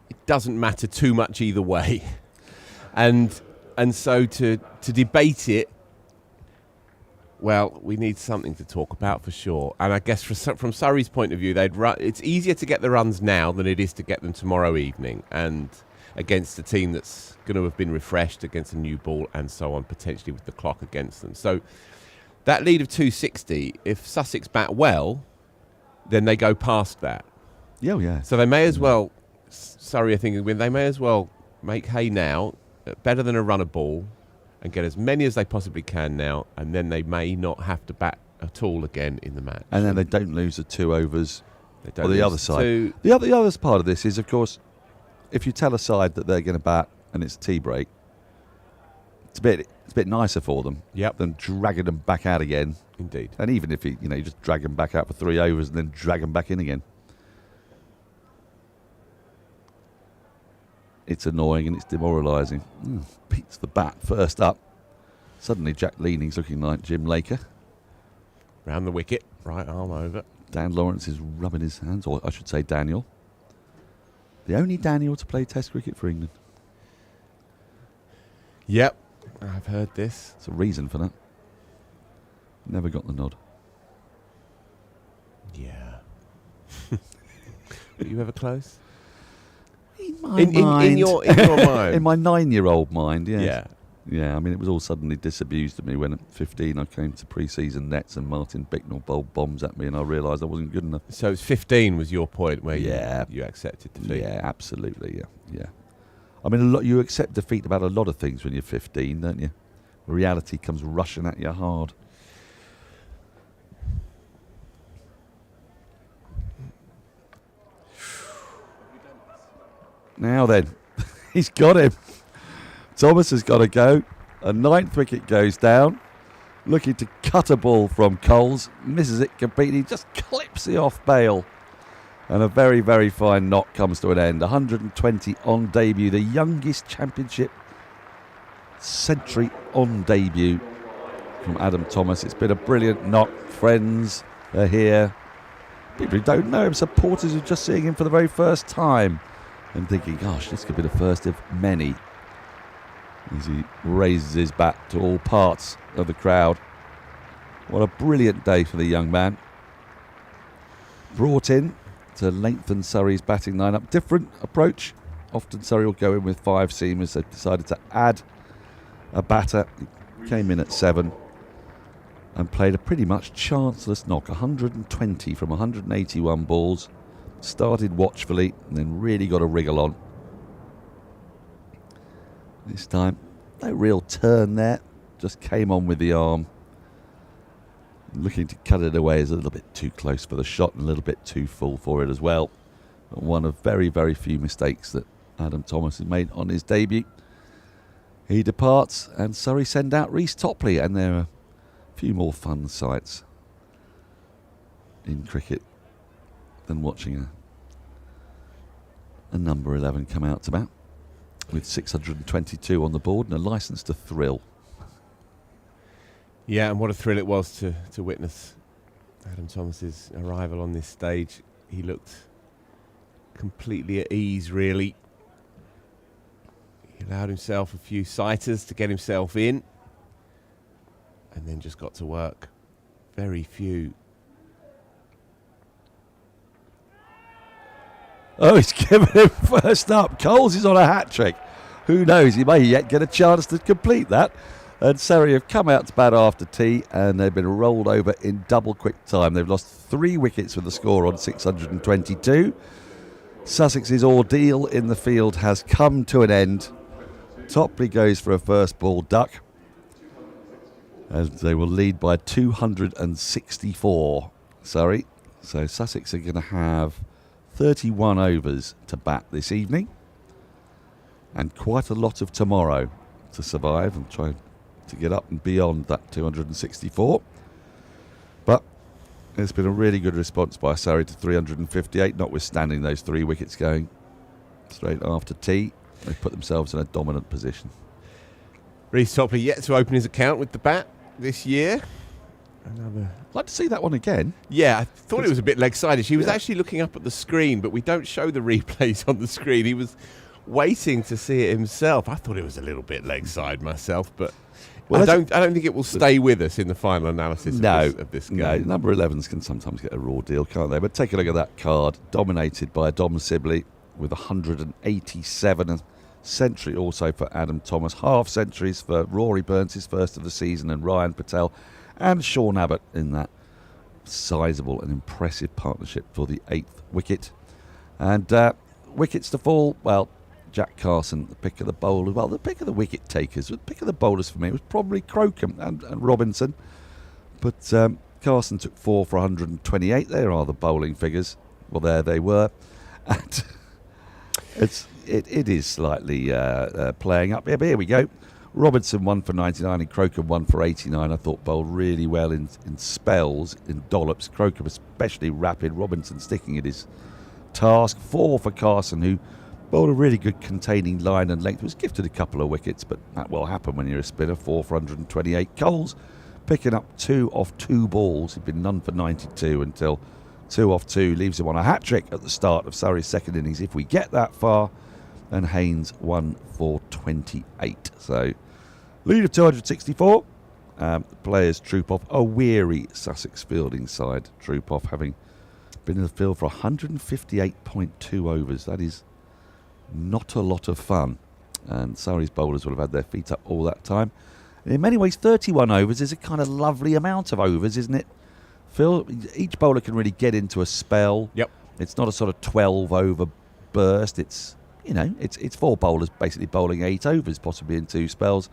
B: it doesn't matter too much either way, and so to debate it, well, we need something to talk about for sure. And I guess from Surrey's point of view, it's easier to get the runs now than it is to get them tomorrow evening, and against a team that's going to have been refreshed, against a new ball and so on, potentially with the clock against them. So that lead of 260, if Sussex bat well, then they go past that.
G: Yeah, yeah.
B: So they may as well, Surrey are thinking, they may as well make hay now, better than a run of ball, and get as many as they possibly can now, and then they may not have to bat at all again in the match.
G: And then they don't lose the 2 overs
B: on
G: the other side. The other part of this is, of course, if you tell a side that they're going to bat and it's a tea break, it's a bit nicer for them than dragging them back out again.
B: Indeed.
G: And even if you just drag them back out for 3 overs and then drag them back in again. It's annoying and it's demoralising. Beats the bat first up. Suddenly Jack Leaning's looking like Jim Laker.
B: Round the wicket, right arm over.
G: Dan Lawrence is rubbing his hands, or I should say Daniel. The only Daniel to play Test cricket for England.
B: Yep, I've heard this.
G: There's a reason for that. Never got the nod.
B: Yeah. Were you ever close?
G: In my mind.
B: In your mind.
G: In my 9-year-old mind, yes.
B: Yeah.
G: Yeah, I mean, it was all suddenly disabused of me when at 15 I came to pre-season nets and Martin Bicknell bowled bombs at me and I realised I wasn't good enough.
B: So 15 was your point where you accepted defeat?
G: Yeah, absolutely, yeah. I mean, you accept defeat about a lot of things when you're 15, don't you? Reality comes rushing at you hard. Now then, he's got him. Thomas has got to go. A 9th wicket goes down. looking to cut a ball from Coles, misses it completely, just clips the off bail. And a very, very fine knock comes to an end. 120 on debut, the youngest championship century on debut from Adam Thomas. It's been a brilliant knock. Friends are here. People who don't know him, supporters who are just seeing him for the very first time and thinking, gosh, this could be the first of many, as he raises his bat to all parts of the crowd. What a brilliant day for the young man. Brought in to lengthen Surrey's batting lineup. Different approach. Often Surrey will go in with 5 seamers. They've decided to add a batter. He came in at 7 and played a pretty much chanceless knock. 120 from 181 balls. Started watchfully and then really got a wriggle on. This time, no real turn there. Just came on with the arm. Looking to cut it away is a little bit too close for the shot and a little bit too full for it as well. But one of very, very few mistakes that Adam Thomas has made on his debut. He departs and Surrey send out Reece Topley, and there are a few more fun sights in cricket than watching a number 11 come out to bat with 622 on the board and a licence to thrill.
B: Yeah, and what a thrill it was to witness Adam Thomas's arrival on this stage. He looked completely at ease, really. He allowed himself a few sighters to get himself in and then just got to work. Very few.
G: Oh, he's given him first up. Coles is on a hat-trick. Who knows, he may yet get a chance to complete that. And Surrey have come out to bat after tea and they've been rolled over in double quick time. They've lost 3 wickets with the score on 622. Sussex's ordeal in the field has come to an end. Topley goes for a first ball duck as they will lead by 264, Surrey. So Sussex are going to have 31 overs to bat this evening and quite a lot of tomorrow to survive and try to get up and beyond that 264. But it's been a really good response by Surrey to 358, notwithstanding those 3 wickets going straight after tea. They've put themselves in a dominant position.
B: Reece Topley yet to open his account with the bat this year.
G: I'd like to see that one again.
B: Yeah, I thought it was a bit leg-sided. He was actually looking up at the screen, but we don't show the replays on the screen. He was waiting to see it himself. I thought it was a little bit leg-side myself, but I don't think it will stay with us in the final analysis of this game.
G: No, number 11s can sometimes get a raw deal, can't they? But take a look at that card, dominated by Dom Sibley with 187, a century also for Adam Thomas, half centuries for Rory Burns, his first of the season, and Ryan Patel and Sean Abbott in that sizable and impressive partnership for the 8th wicket. And wickets to fall, well, Jack Carson, the pick of the bowlers, well, the pick of the wicket takers, the pick of the bowlers for me was probably Crocombe and Robinson. But Carson took 4 for 128. There are the bowling figures. Well, there they were. And it is slightly playing up. Yeah, but here we go. Robinson 1 for 99 and Crocombe 1 for 89. I thought bowled really well in spells, in dollops. Crocombe especially rapid. Robinson sticking at his task. 4 for Carson, who bowled a really good containing line and length. Was gifted a couple of wickets, but that will happen when you're a spinner. 4 for 128. Coles picking up 2 off 2 balls. He'd been none for 92 until 2 off 2 leaves him on a hat-trick at the start of Surrey's second innings, if we get that far. And Haynes 1 for 28. So, lead of 264. The players troop off. A weary Sussex fielding side troop off, having been in the field for 158.2 overs. That is not a lot of fun. And Surrey's bowlers will have had their feet up all that time. And in many ways, 31 overs is a kind of lovely amount of overs, isn't it? Phil, each bowler can really get into a spell.
B: Yep.
G: It's not a sort of 12 over burst. It's 4 bowlers basically bowling 8 overs, possibly in 2 spells,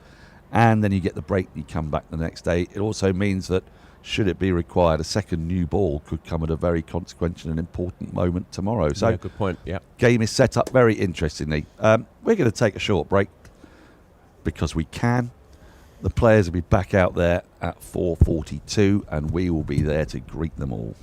G: and then you get the break and you come back the next day. It also means that, should it be required, a second new ball could come at a very consequential and important moment tomorrow. So,
B: good point. Yeah,
G: game is set up very interestingly. We're going to take a short break because we can, The players will be back out there at 4:42, and we will be there to greet them all.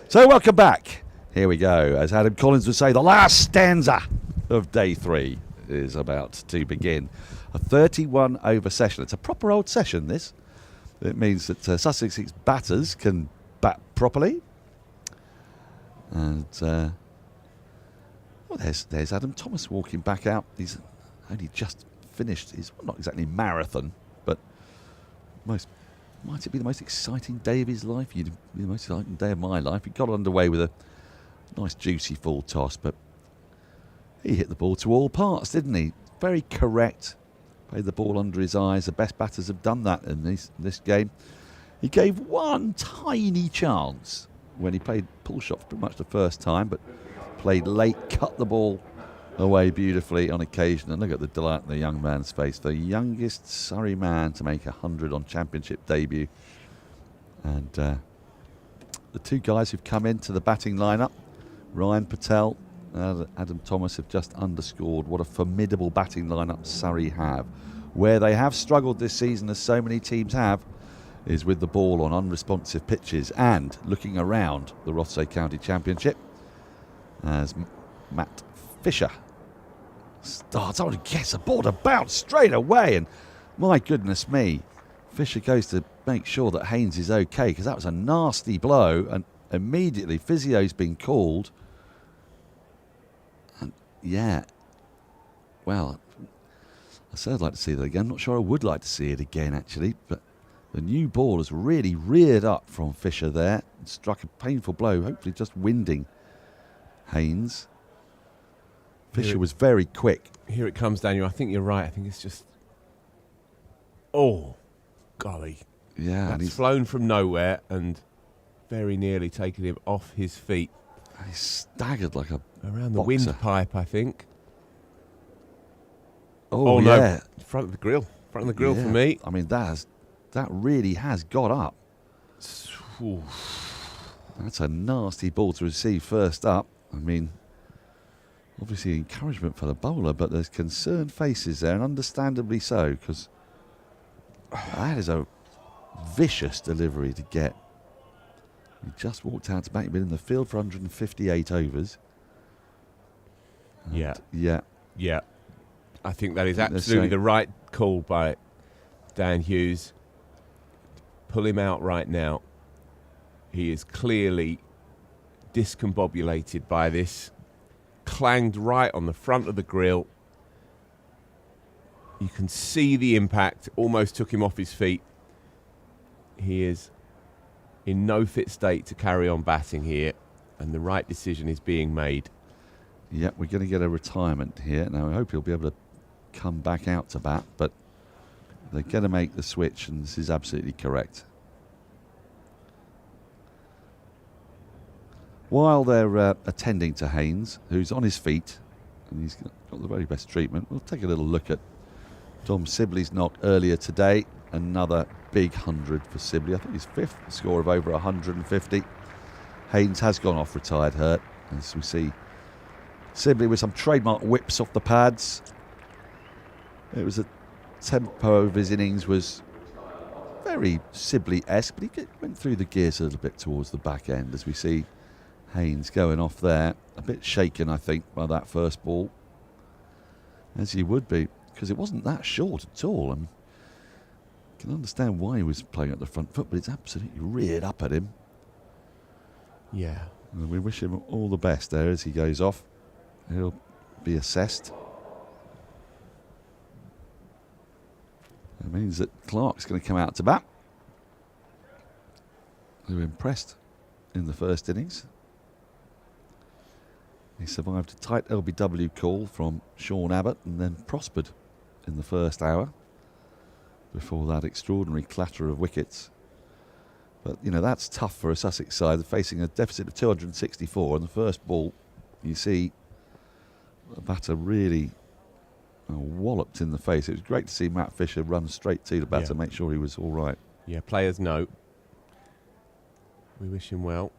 G: So welcome back. Here we go. As Adam Collins would say, the last stanza of day 3 is about to begin. A 31 over session. It's a proper old session, this. It means that Sussex's batters can bat properly. And there's Adam Thomas walking back out. He's only just finished his, well, not exactly marathon, but might it be the most exciting day of his life? The most exciting day of my life. He got underway with a nice juicy full toss, but he hit the ball to all parts, didn't he? Very correct. Played the ball under his eyes. The best batters have done that in this game. He gave one tiny chance when he played pull shots pretty much the first time, but played late, cut the ball away beautifully on occasion. And look at the delight in the young man's face. The youngest Surrey man to make 100 on championship debut. And the two guys who've come into the batting lineup, Ryan Patel and Adam Thomas, have just underscored what a formidable batting lineup Surrey have. Where they have struggled this season, as so many teams have, is with the ball on unresponsive pitches and looking around the Rothesay County Championship as Matt Fisher starts. I would guess a ball to bounce straight away, and my goodness me, Fisher goes to make sure that Haynes is okay, because that was a nasty blow, and immediately physio's been called. And yeah, well, I said I'd like to see that again. I'm not sure I would like to see it again, actually, but the new ball has really reared up from Fisher there and struck a painful blow, hopefully just winding Haynes. Fisher was very quick.
B: Here it comes, Daniel. I think you're right. I think it's just... Oh, golly.
G: Yeah.
B: That's flown from nowhere and very nearly taken him off his feet.
G: He staggered like a
B: around the
G: boxer.
B: windpipe, I think.
G: Oh
B: no.
G: yeah.
B: Front of the grill. Front of the grill for me.
G: I mean, that really has got up.
B: Ooh.
G: That's a nasty ball to receive first up. I mean, obviously encouragement for the bowler, but there's concerned faces there, and understandably so, because that is a vicious delivery to get. He just walked out to bat. He'd been in the field for 158 overs.
B: Yeah.
G: Yeah.
B: I think that is absolutely the right call by Dan Hughes. Pull him out right now. He is clearly discombobulated by this. Clanged right on the front of the grill. You can see the impact. Almost took him off his feet. He is in no fit state to carry on batting here, and the right decision is being made.
G: Yeah, we're going to get a retirement here. Now, I hope he'll be able to come back out to bat, but they're going to make the switch, and this is absolutely correct. While they're attending to Haynes, who's on his feet, and he's got the very best treatment, we'll take a little look at Tom Sibley's knock earlier today. Another big 100 for Sibley. I think his fifth score of over 150. Haynes has gone off retired hurt, as we see Sibley with some trademark whips off the pads. It was a tempo of his innings was very Sibley-esque, but he went through the gears a little bit towards the back end, as we see Haynes going off there. A bit shaken, I think, by that first ball, as he would be, because it wasn't that short at all. I can understand why he was playing at the front foot, but it's absolutely reared up at him.
B: Yeah.
G: And we wish him all the best there as he goes off. He'll be assessed. That means that Clark's going to come out to bat, who impressed in the first innings. He survived a tight LBW call from Sean Abbott and then prospered in the first hour before that extraordinary clatter of wickets. But, you know, that's tough for a Sussex side facing a deficit of 264. And the first ball, you see the batter really walloped in the face. It was great to see Matt Fisher run straight to the batter, make sure he was all right.
B: Yeah, players know. We wish him well.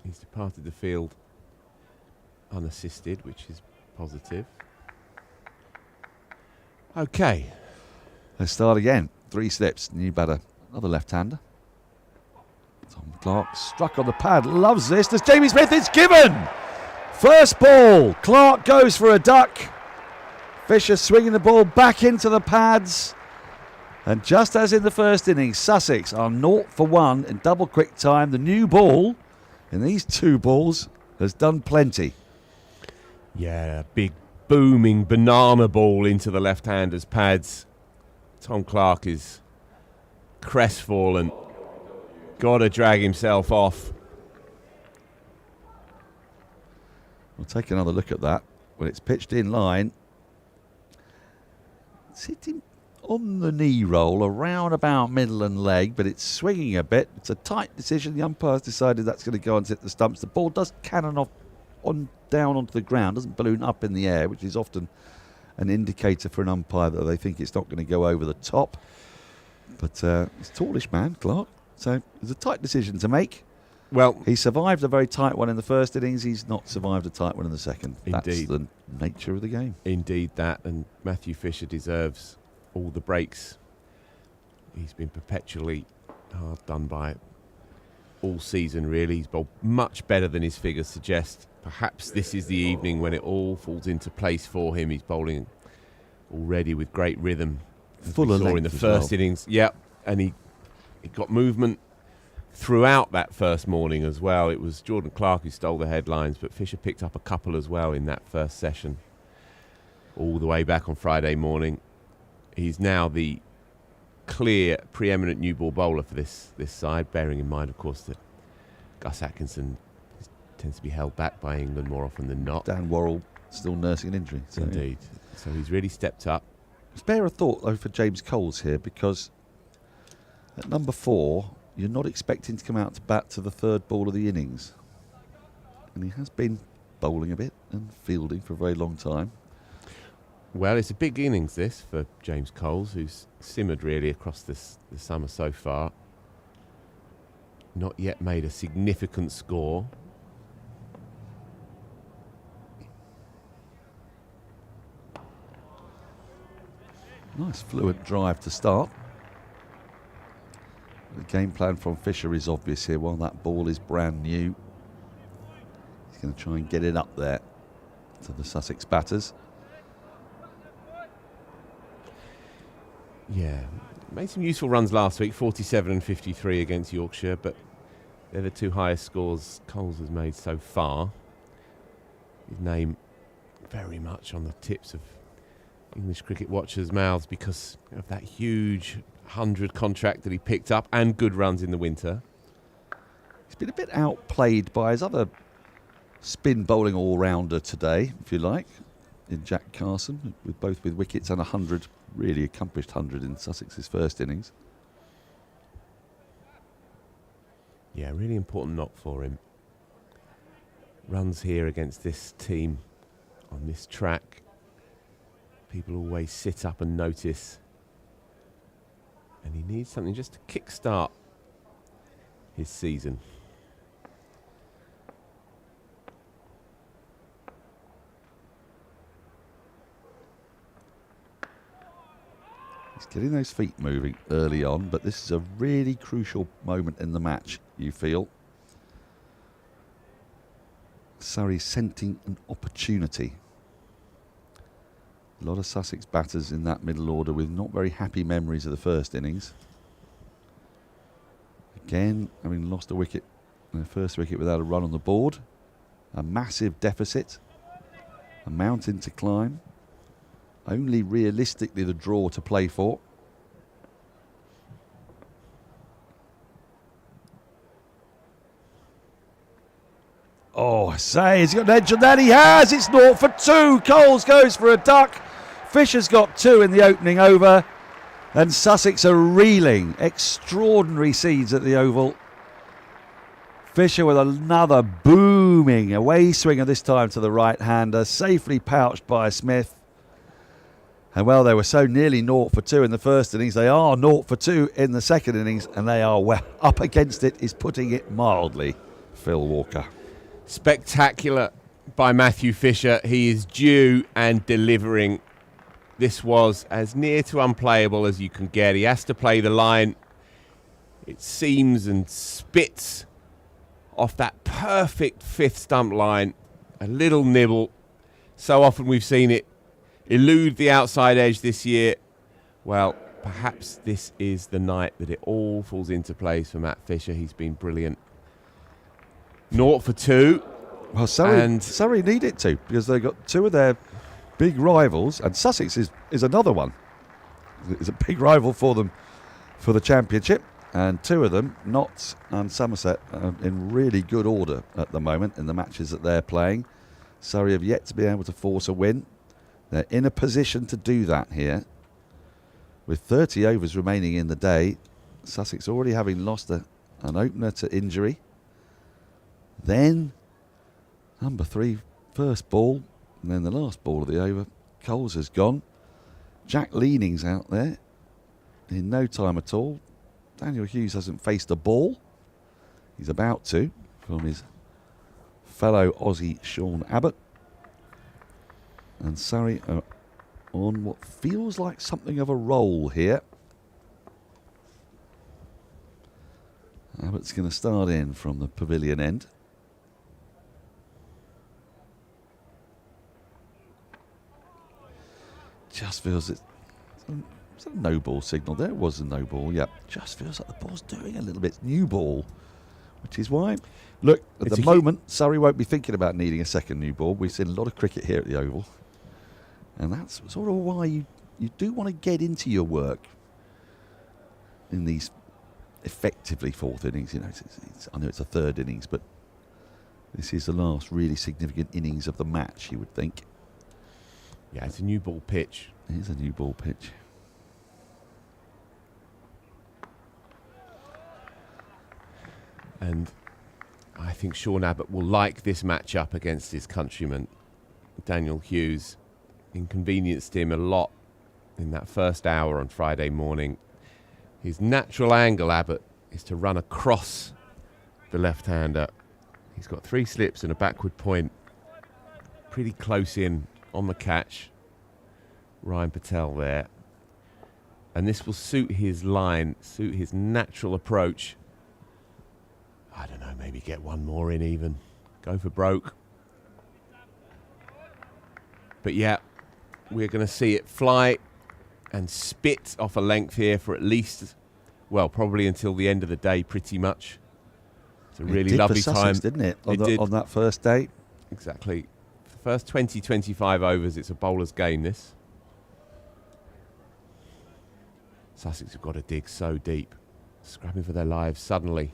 B: He's departed the field unassisted, which is positive. Okay.
G: Let's start again. 3 slips. New batter. Another left-hander. Tom Clark struck on the pad, loves this. Does Jamie Smith? It's given! First ball, Clark goes for a duck. Fisher swinging the ball back into the pads. And just as in the first innings, Sussex are 0 for 1 in double quick time. The new ball in these two balls has done plenty.
B: Yeah, big booming banana ball into the left-handers' pads. Tom Clark is crestfallen. Got to drag himself off.
G: We'll take another look at that. When it's pitched in line, it's hitting on the knee roll, around about middle and leg, but it's swinging a bit. It's a tight decision. The umpire's decided that's going to go and hit the stumps. The ball does cannon off down onto the ground, doesn't balloon up in the air, which is often an indicator for an umpire that they think it's not going to go over the top. But he's a tallish man, Clark, so it's a tight decision to make.
B: Well,
G: he survived a very tight one in the first innings. He's not survived a tight one in the second.
B: Indeed.
G: That's the nature of the game.
B: Indeed that, and Matthew Fisher deserves all the breaks. He's been perpetually hard done by all season, really. He's bowled much better than his figures suggest. Perhaps this is the evening when it all falls into place for him. He's bowling already with great rhythm.
G: Full of length
B: in the
G: as
B: first
G: well.
B: innings. Yep, and he got movement throughout that first morning as well. It was Jordan Clark who stole the headlines, but Fisher picked up a couple as well in that first session. All the way back on Friday morning. He's now the clear, preeminent new ball bowler for this side, bearing in mind, of course, that Gus Atkinson tends to be held back by England more often than not.
G: Dan Worrell still nursing an injury. So
B: Indeed. So he's really stepped up.
G: Spare a thought, though, for James Coles here, because at number 4, you're not expecting to come out to bat to the third ball of the innings. And he has been bowling a bit and fielding for a very long time.
B: Well, it's a big innings, this, for James Coles, who's simmered really across the summer so far. Not yet made a significant score.
G: Nice fluent drive to start. The game plan from Fisher is obvious here. While that ball is brand new, he's going to try and get it up there to the Sussex batters.
B: Yeah, made some useful runs last week, 47 and 53 against Yorkshire, but they're the two highest scores Coles has made so far. His name very much on the tips of English cricket watchers' mouths because of that huge 100 contract that he picked up and good runs in the winter.
G: He's been a bit outplayed by his other spin bowling all-rounder today, if you like, in Jack Carson, with wickets and 100, really accomplished 100 in Sussex's first innings.
B: Yeah, really important knock for him. Runs here against this team on this track. People always sit up and notice. And he needs something just to kickstart his season.
G: He's getting those feet moving early on, but this is a really crucial moment in the match, you feel. Surrey scenting an opportunity. A lot of Sussex batters in that middle order with not very happy memories of the first innings. Again, having lost a wicket, their first wicket without a run on the board. A massive deficit. A mountain to climb. Only realistically the draw to play for. Oh, I say, has he got an edge on that? He has! It's 0 for 2. Coles goes for a duck. Fisher's got 2 in the opening over. And Sussex are reeling. Extraordinary scenes at the Oval. Fisher with another booming away swinger, this time to the right-hander. Safely pouched by Smith. And well, they were so nearly 0 for 2 in the first innings. They are 0 for 2 in the second innings. And they are well up against it, is putting it mildly. Phil Walker.
B: Spectacular by Matthew Fisher. He is due and delivering. This was as near to unplayable as you can get. He has to play the line. It seems and spits off that perfect fifth stump line. A little nibble. So often we've seen it elude the outside edge this year. Well, perhaps this is the night that it all falls into place for Matt Fisher. He's been brilliant. 0 for 2.
G: Well, Surrey need it to, because they've got two of their big rivals, and Sussex is another one. It's a big rival for them for the championship, and two of them, Notts and Somerset, are in really good order at the moment in the matches that they're playing. Surrey have yet to be able to force a win. They're in a position to do that here. With 30 overs remaining in the day, Sussex already having lost an opener to injury. Then, number 3, first ball, and then the last ball of the over. Coles has gone. Jack Leaning's out there in no time at all. Daniel Hughes hasn't faced a ball. He's about to, from his fellow Aussie Sean Abbott. And Surrey are on what feels like something of a roll here. Abbott's going to start in from the pavilion end. Just feels it's a no ball signal. There was a no ball, yeah. Just feels like the ball's doing a little bit new ball, which is why, look, at the moment, Surrey won't be thinking about needing a second new ball. We've seen a lot of cricket here at the Oval, and that's sort of why you do want to get into your work in these effectively fourth innings. You know, I know it's a third innings, but this is the last really significant innings of the match, you would think.
B: Yeah, it's a new ball pitch.
G: It is a new ball pitch.
B: And I think Sean Abbott will like this matchup against his countryman, Daniel Hughes. Inconvenienced him a lot in that first hour on Friday morning. His natural angle, Abbott, is to run across the left-hander. He's got 3 slips and a backward point. Pretty close in on the catch. Ryan Patel there. And this will suit his line, suit his natural approach. I don't know, maybe get one more in even. Go for broke. But yeah, we're going to see it fly and spit off a length here for at least, well, probably until the end of the day, pretty much. It's a really lovely
G: for Sussex,
B: time.
G: Didn't it? On that first day.
B: Exactly. The first 20, 25 overs, it's a bowler's game, this. Sussex have got to dig so deep. Scrapping for their lives suddenly.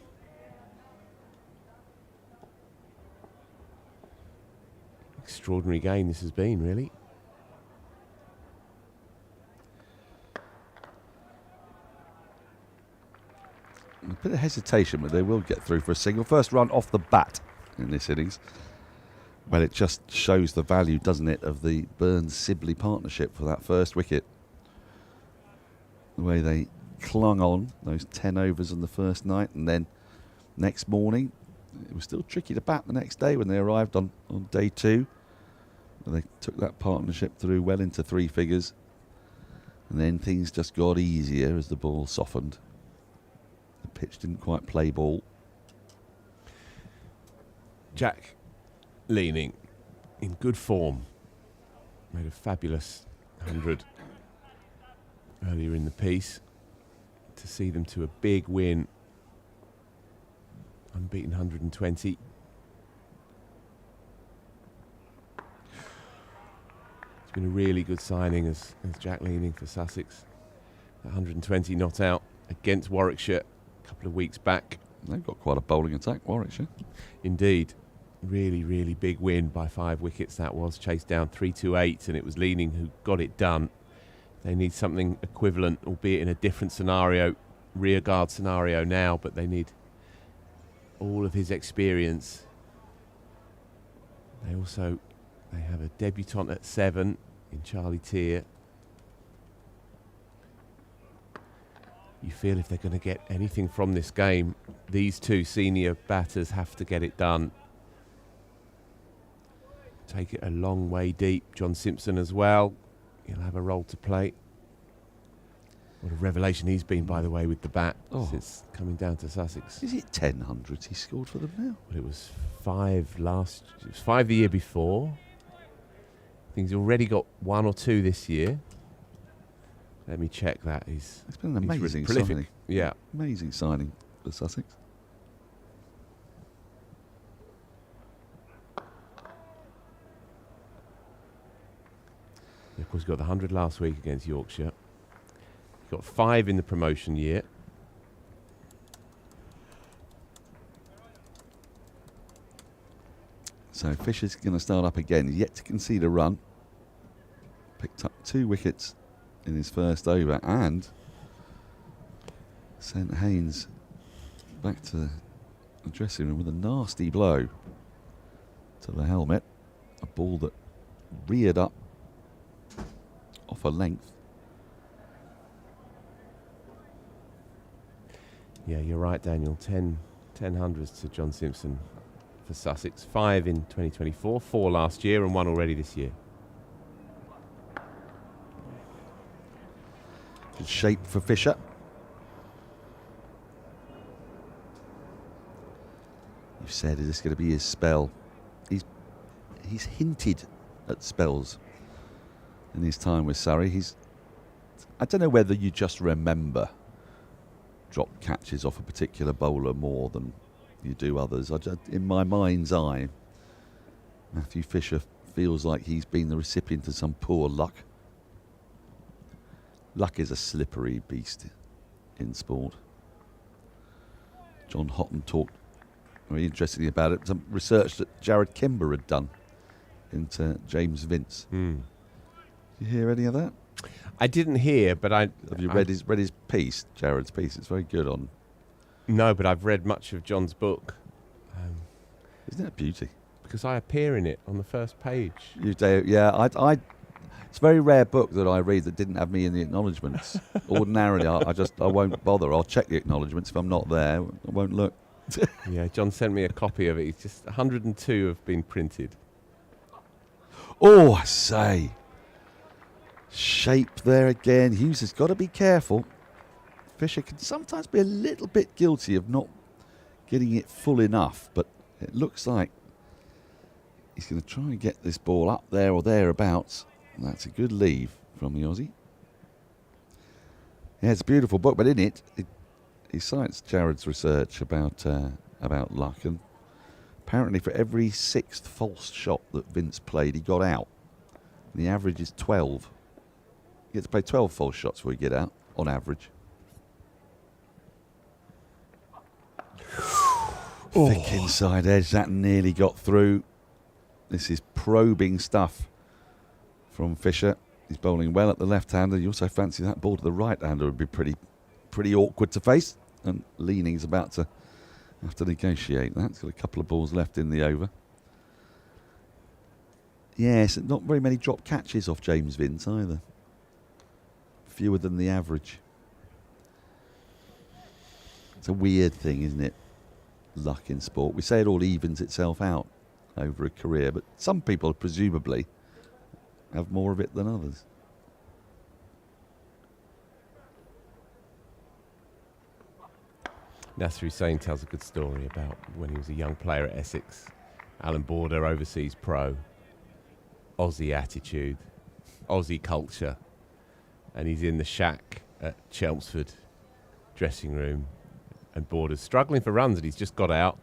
B: Extraordinary game this has been, really.
G: A bit of hesitation, but they will get through for a single. First run off the bat in this innings. Well, it just shows the value, doesn't it, of the Burns-Sibley partnership for that first wicket. The way they clung on those 10 overs on the first night, and then next morning, it was still tricky to bat the next day when they arrived on day 2. They took that partnership through well into 3 figures, and then things just got easier as the ball softened. The pitch didn't quite play ball.
B: Jack Leaning in good form. Made a fabulous 100 earlier in the piece. To see them to a big win. Unbeaten 120. It's been a really good signing as Jack Leaning for Sussex. 120 not out against Warwickshire a couple of weeks back.
G: They've got quite a bowling attack, Warwickshire.
B: Indeed. Really, really big win by 5 wickets that was. Chased down 3-2-8, and it was Leaning who got it done. They need something equivalent, albeit in a different scenario, rearguard scenario now, but they need all of his experience. They have a debutant at 7 in Charlie Tier. You feel if they're going to get anything from this game, these 2 senior batters have to get it done. Take it a long way deep. John Simpson as well. He'll have a role to play. What a revelation he's been, by the way, with the bat since
G: Oh.
B: coming down to Sussex.
G: Is it 10 hundreds he scored for them now?
B: Well, it was 5 the year before. I think he's already got 1 or 2 this year. Let me check that. It's
G: been an amazing
B: prolific.
G: signing.
B: Yeah.
G: Amazing signing for Sussex.
B: Of course, he got the 100 last week against Yorkshire. He got 5 in the promotion year.
G: So Fisher's going to start up again. He's yet to concede a run. Picked up 2 wickets in his first over and sent Haynes back to the dressing room with a nasty blow to the helmet. A ball that reared up off a length.
B: Yeah, you're right, Daniel. 10 hundreds to John Simpson for Sussex. 5 in 2024, 4 last year and 1 already this year.
G: Good shape for Fisher. You've said, is this going to be his spell? He's hinted at spells in his time with Surrey. I don't know whether you just remember drop catches off a particular bowler more than you do others. In my mind's eye, Matthew Fisher feels like he's been the recipient of some poor luck. Luck is a slippery beast in sport. John Houghton talked very interestingly about it. Some research that Jared Kimber had done into James Vince. Did you hear any of that?
B: I didn't hear, but have
G: you read his piece, Jared's piece? It's very good on.
B: No, but I've read much of John's book.
G: Isn't it a beauty?
B: Because I appear in it on the first page.
G: You do, yeah. It's a very rare book that I read that didn't have me in the acknowledgements. Ordinarily, I won't bother. I'll check the acknowledgements. If I'm not there, I won't look.
B: Yeah, John sent me a copy of it. It's just 102 have been printed.
G: Oh, I say. Shape there again. Hughes has got to be careful. Fisher can sometimes be a little bit guilty of not getting it full enough, but it looks like he's going to try and get this ball up there or thereabouts. And that's a good leave from the Aussie. Yeah, it's a beautiful book, but in it he cites Jared's research about luck, and apparently for every 6th false shot that Vince played, he got out. And the average is 12. You get to play 12 false shots before you get out, on average. Thick inside edge, that nearly got through. This is probing stuff from Fisher. He's bowling well at the left-hander. You also fancy that ball to the right-hander would be pretty awkward to face. And Leaning's about to have to negotiate that. He's got a couple of balls left in the over. Yes, not very many drop catches off James Vince either. Fewer than the average. It's a weird thing, isn't it? Luck in sport. We say it all evens itself out over a career, but some people presumably have more of it than others.
B: Nasser Hussain tells a good story about when he was a young player at Essex. Alan Border, overseas pro. Aussie attitude. Aussie culture. And he's in the shack at Chelmsford dressing room. And Border's struggling for runs and he's just got out.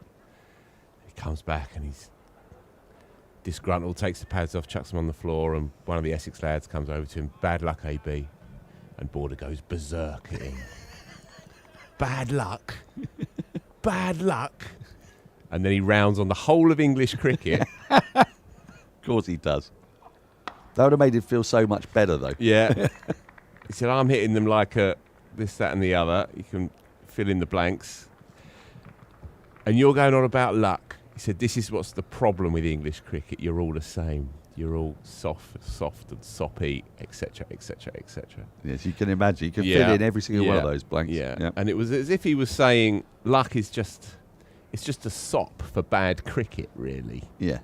B: He comes back and he's disgruntled, takes the pads off, chucks them on the floor, and one of the Essex lads comes over to him. Bad luck, AB. And Border goes berserk at him. Bad luck. Bad luck. And then he rounds on the whole of English cricket.
G: Of course he does. That would have made him feel so much better, though.
B: Yeah. He said, I'm hitting them like a this, that, and the other. You can fill in the blanks. And you're going on about luck. He said, this is what's the problem with English cricket. You're all the same. You're all soft and soppy, etc., etc., etc.
G: Yes, you can imagine. You can fill in every single one of those blanks.
B: Yeah. And it was as if he was saying, luck is just a sop for bad cricket, really.
G: Yeah.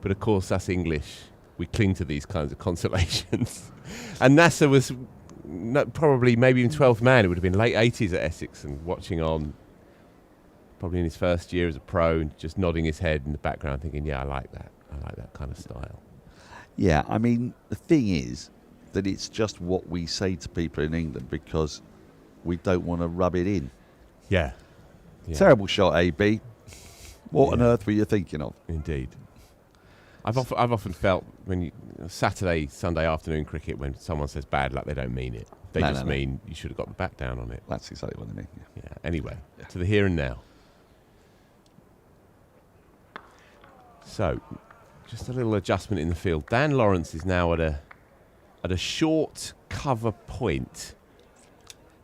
B: But of course, us English, we cling to these kinds of consolations. And Nasser was probably maybe even 12th man. It would have been late 80s at Essex, and watching on, probably in his first year as a pro, and just nodding his head in the background, thinking, yeah, I like that. I like that kind of style.
G: Yeah, I mean, the thing is that it's just what we say to people in England because we don't want to rub it in.
B: Yeah.
G: Terrible shot, AB. What on earth were you thinking of?
B: Indeed. I've often felt when Saturday, Sunday afternoon cricket, when someone says bad luck, they don't mean it. They just mean you should have got the back down on it.
G: That's exactly what they mean.
B: Yeah. Anyway, to the here and now. So, just a little adjustment in the field. Dan Lawrence is now at a short cover point.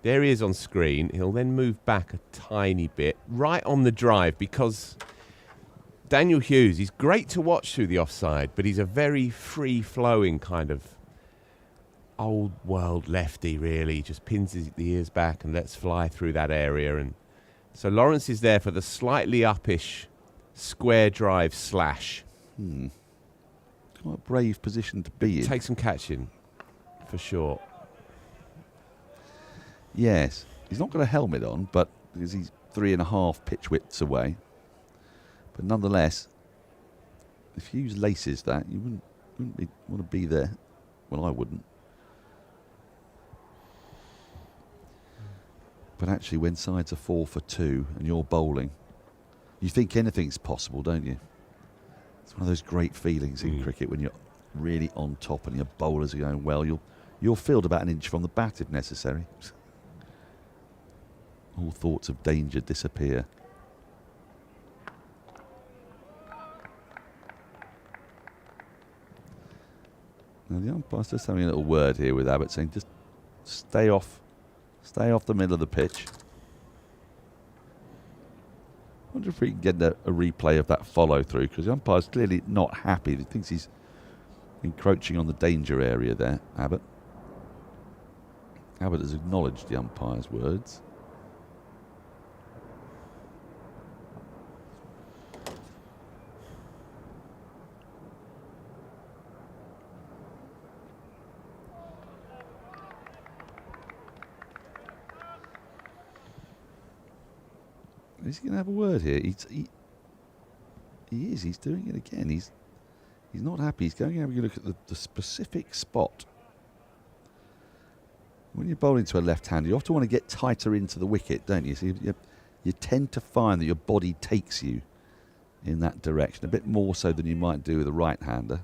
B: There he is on screen. He'll then move back a tiny bit, right on the drive, because Daniel Hughes, he's great to watch through the offside, but he's a very free-flowing kind of old-world lefty, really. He just pins the ears back and lets fly through that area. And so Lawrence is there for the slightly uppish square drive slash.
G: What a brave position to be in.
B: Take some catching, for sure.
G: Yes. He's not got a helmet on, but because he's 3.5 pitch widths away. But nonetheless, if Hughes laces that, you wouldn't want to be there. Well, I wouldn't. But actually, when sides are 4 for 2 and you're bowling, you think anything's possible, don't you? It's one of those great feelings in cricket when you're really on top and your bowlers are going well. You'll field about an inch from the bat if necessary. All thoughts of danger disappear. Now the umpire's just having a little word here with Abbott, saying just stay off the middle of the pitch. I wonder if we can get a replay of that follow through, because the umpire's clearly not happy. He thinks he's encroaching on the danger area there, Abbott. Abbott has acknowledged the umpire's words. Is he going to have a word here? He is. He's doing it again. He's not happy. He's going to have a look at the specific spot. When you're bowling to a left-hander, you often want to get tighter into the wicket, don't you? So you tend to find that your body takes you in that direction, a bit more so than you might do with a right-hander.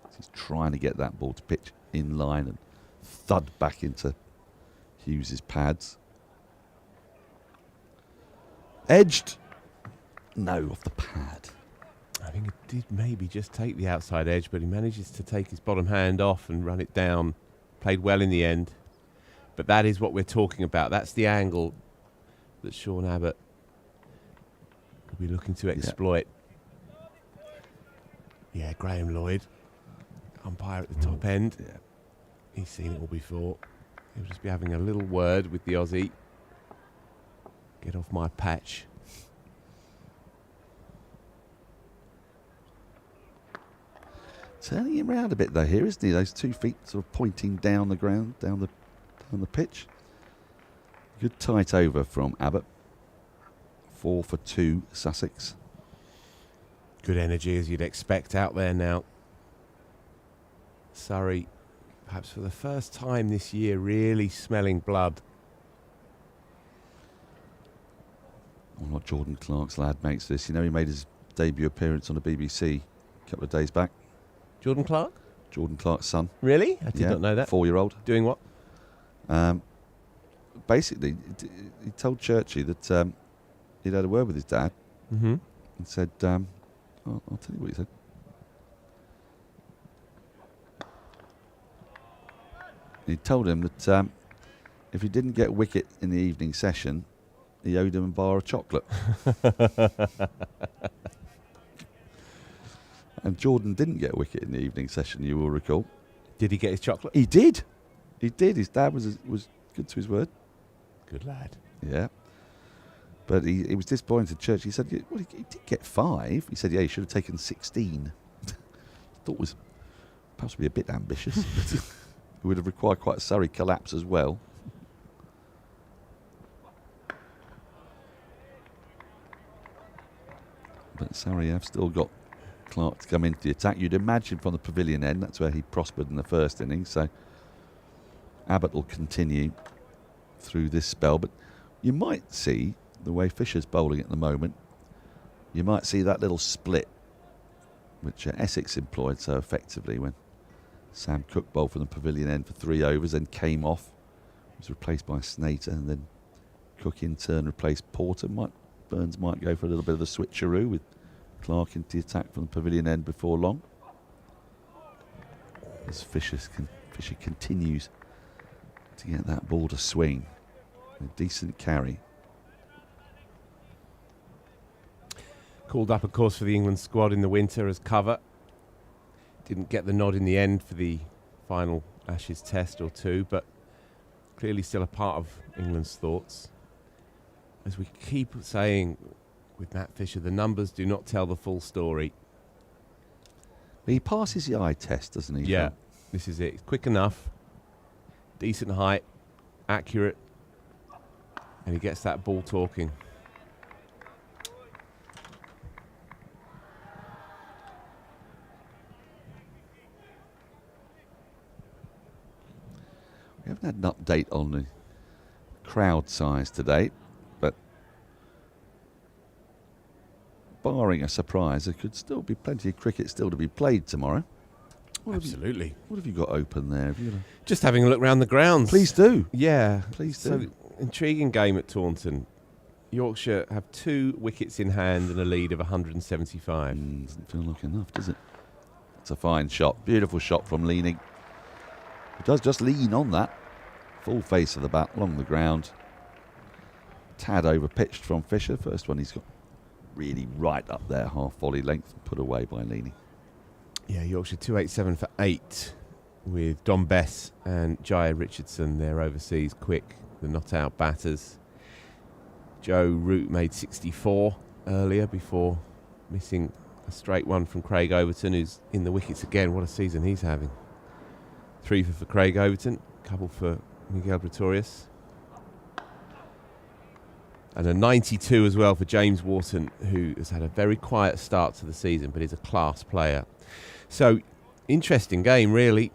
G: So he's trying to get that ball to pitch in line and thud back into Hughes's pads. Edged. No, off the pad.
B: I think it did maybe just take the outside edge, but he manages to take his bottom hand off and run it down. Played well in the end. But that is what we're talking about. That's the angle that Sean Abbott will be looking to exploit. Yeah, Graham Lloyd, umpire at the top end. Yeah. He's seen it all before. He'll just be having a little word with the Aussie. Get off my patch.
G: Turning him round a bit though here, isn't he? Those 2 feet sort of pointing down the ground, down the pitch. Good tight over from Abbott. 4 for 2, Sussex.
B: Good energy as you'd expect out there now. Surrey, perhaps for the first time this year, really smelling blood.
G: Well, not Jordan Clark's lad makes this. You know, he made his debut appearance on the BBC a couple of days back.
B: Jordan Clark?
G: Jordan Clark's son.
B: Really? I did not know that.
G: 4-year-old.
B: Doing what?
G: Basically, he told Churchy that he'd had a word with his dad and said, I'll tell you what he said. He told him that if he didn't get a wicket in the evening session, he owed him a bar of chocolate. And Jordan didn't get a wicket in the evening session, you will recall.
B: Did he get his chocolate?
G: He did. He did. His dad was good to his word.
B: Good lad.
G: Yeah. But he was disappointed. Church, he said, well, he did get 5. He said, yeah, he should have taken 16. Thought was a possibly a bit ambitious. It would have required quite a Surrey collapse as well. But Surrey have still got Clark to come into the attack. You'd imagine from the pavilion end, that's where he prospered in the first innings. So Abbott will continue through this spell. But you might see, the way Fisher's bowling at the moment, you might see that little split which Essex employed so effectively when Sam Cook bowled from the pavilion end for 3 overs, then came off, was replaced by Snater, and then Cook in turn replaced Porter. Burns might go for a little bit of a switcheroo with Clark into the attack from the pavilion end before long. As Fisher continues to get that ball to swing. A decent carry.
B: Called up, of course, for the England squad in the winter as cover. Didn't get the nod in the end for the final Ashes test or two, but clearly still a part of England's thoughts. As we keep saying with Matt Fisher, the numbers do not tell the full story.
G: He passes the eye test, doesn't he?
B: Yeah, this is it. Quick enough, decent height, accurate, and he gets that ball talking.
G: We haven't had an update on the crowd size today, but barring a surprise, there could still be plenty of cricket still to be played tomorrow.
B: Absolutely.
G: What have you got open there? Have you
B: Just having a look round the grounds.
G: Please do.
B: Yeah.
G: Please do.
B: So, intriguing game at Taunton. Yorkshire have 2 wickets in hand and a lead of 175.
G: Doesn't feel like enough, does it? It's a fine shot. Beautiful shot from Leaning. He does just lean on that. Full face of the bat along the ground. Tad over pitched from Fisher. First one he's got really right up there, half volley length, put away by Leaning.
B: Yeah, Yorkshire 287 for 8 with Don Bess and Jaya Richardson, their overseas quick, the not out batters. Joe Root made 64 earlier before missing a straight one from Craig Overton, who's in the wickets again. What a season he's having. 3 for Craig Overton, couple for Miguel Pretorius. And a 92 as well for James Wharton, who has had a very quiet start to the season, but is a class player. So, interesting game, really.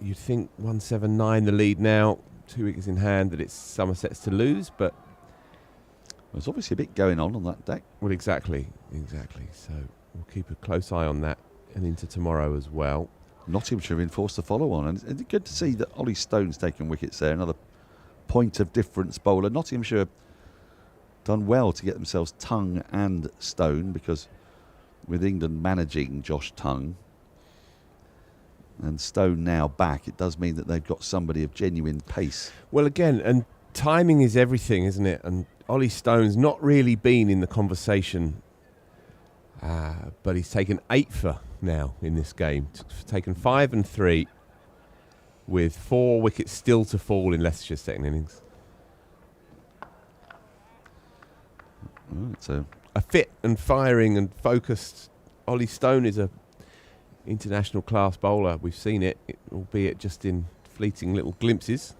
B: You'd think 179 the lead now, 2 wickets in hand, that it's Somerset's to lose, but
G: there's obviously a bit going on that deck.
B: Well, exactly. So, we'll keep a close eye on that and into tomorrow as well.
G: Nottinghamshire in force to follow on, and it's good to see that Ollie Stone's taken wickets there. Another point of difference bowler. Nottinghamshire done well to get themselves Tongue and Stone, because with England managing Josh Tongue and Stone now back, it does mean that they've got somebody of genuine pace.
B: Well, again, and timing is everything, isn't it? And Ollie Stone's not really been in the conversation, but he's taken 8 for now in this game. Taken 5 and 3 with 4 wickets still to fall in Leicestershire's second innings.
G: Right, so
B: a fit and firing and focused Ollie Stone is a international class bowler. We've seen it, albeit just in fleeting little glimpses.